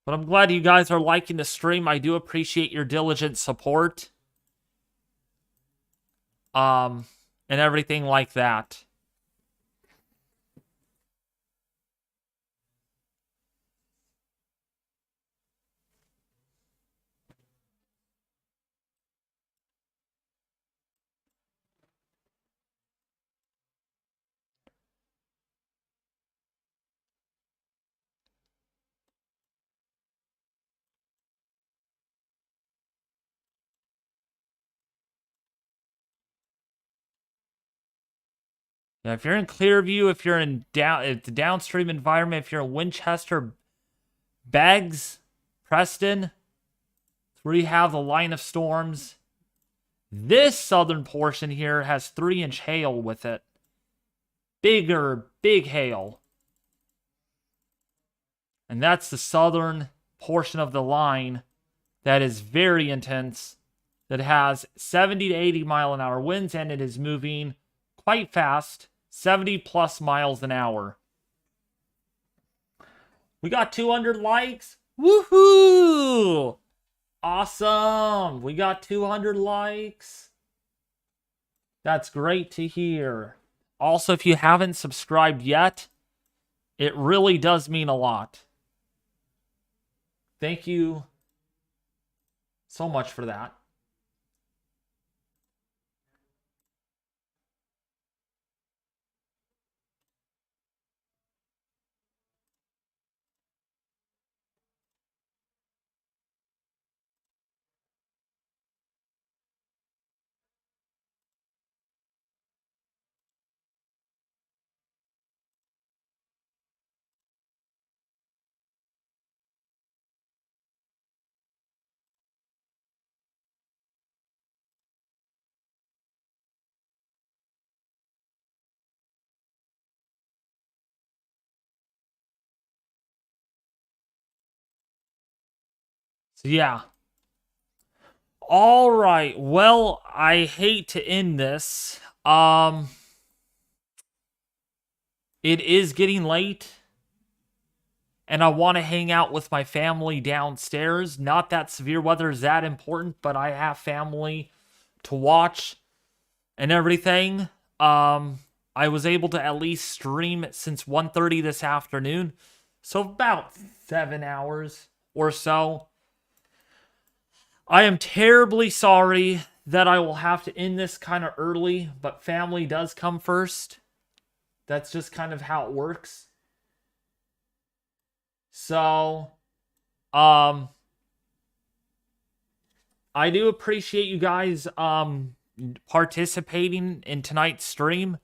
But I'm glad you guys are liking the stream. I do appreciate your diligent support. And everything like that. Now, if you're in Clearview, if you're in the downstream environment, if you're in Winchester, Beggs, Preston, it's where you have the line of storms. This southern portion here has 3-inch hail with it. Big hail. And that's the southern portion of the line that is very intense, that has 70 to 80 mile an hour winds, and it is moving quite fast, 70 plus miles an hour. We got 200 likes. Woohoo! Awesome. We got 200 likes. That's great to hear. Also, if you haven't subscribed yet, it really does mean a lot. Thank you so much for that. So yeah. All right. Well, I hate to end this. It is getting late, and I want to hang out with my family downstairs. Not that severe weather is that important, but I have family to watch and everything. I was able to at least stream since 1:30 this afternoon, so about 7 hours or so. I am terribly sorry that I will have to end this kind of early, but family does come first. That's just kind of how it works. So, I do appreciate you guys participating in tonight's stream.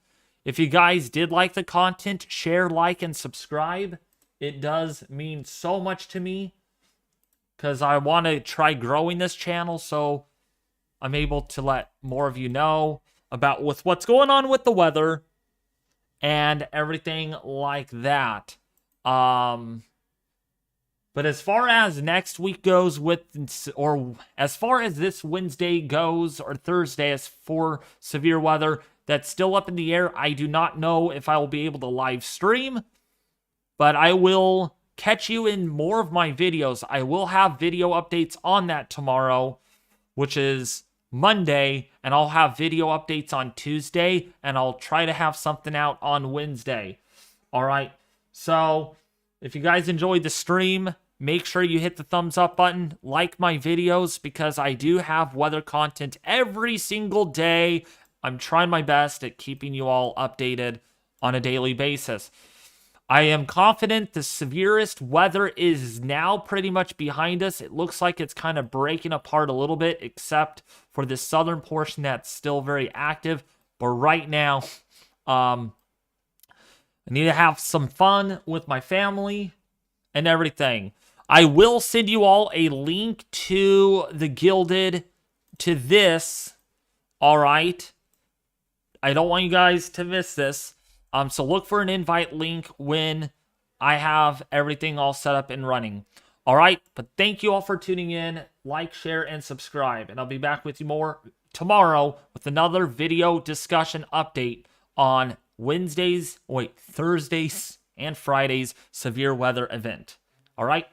If you guys did like the content, share, like, and subscribe. It does mean so much to me, because I want to try growing this channel so I'm able to let more of you know about what's going on with the weather and everything like that. But as far as next week goes or as far as this Wednesday goes, or Thursday, as for severe weather, that's still up in the air. I do not know if I will be able to live stream, but I will catch you in more of my videos. I will have video updates on that tomorrow, which is Monday, and I'll have video updates on Tuesday, and I'll try to have something out on Wednesday. All right, so if you guys enjoyed the stream, make sure you hit the thumbs up button, like my videos, because I do have weather content every single day. I'm trying my best at keeping you all updated on a daily basis. I am confident the severest weather is now pretty much behind us. It looks like it's kind of breaking apart a little bit, except for the southern portion that's still very active. But right now, I need to have some fun with my family and everything. I will send you all a link to the Gilded, to this, all right? I don't want you guys to miss this. So look for an invite link when I have everything all set up and running. All right, but thank you all for tuning in. Like, share, and subscribe. And I'll be back with you more tomorrow with another video discussion update on Thursdays, and Fridays severe weather event. All right,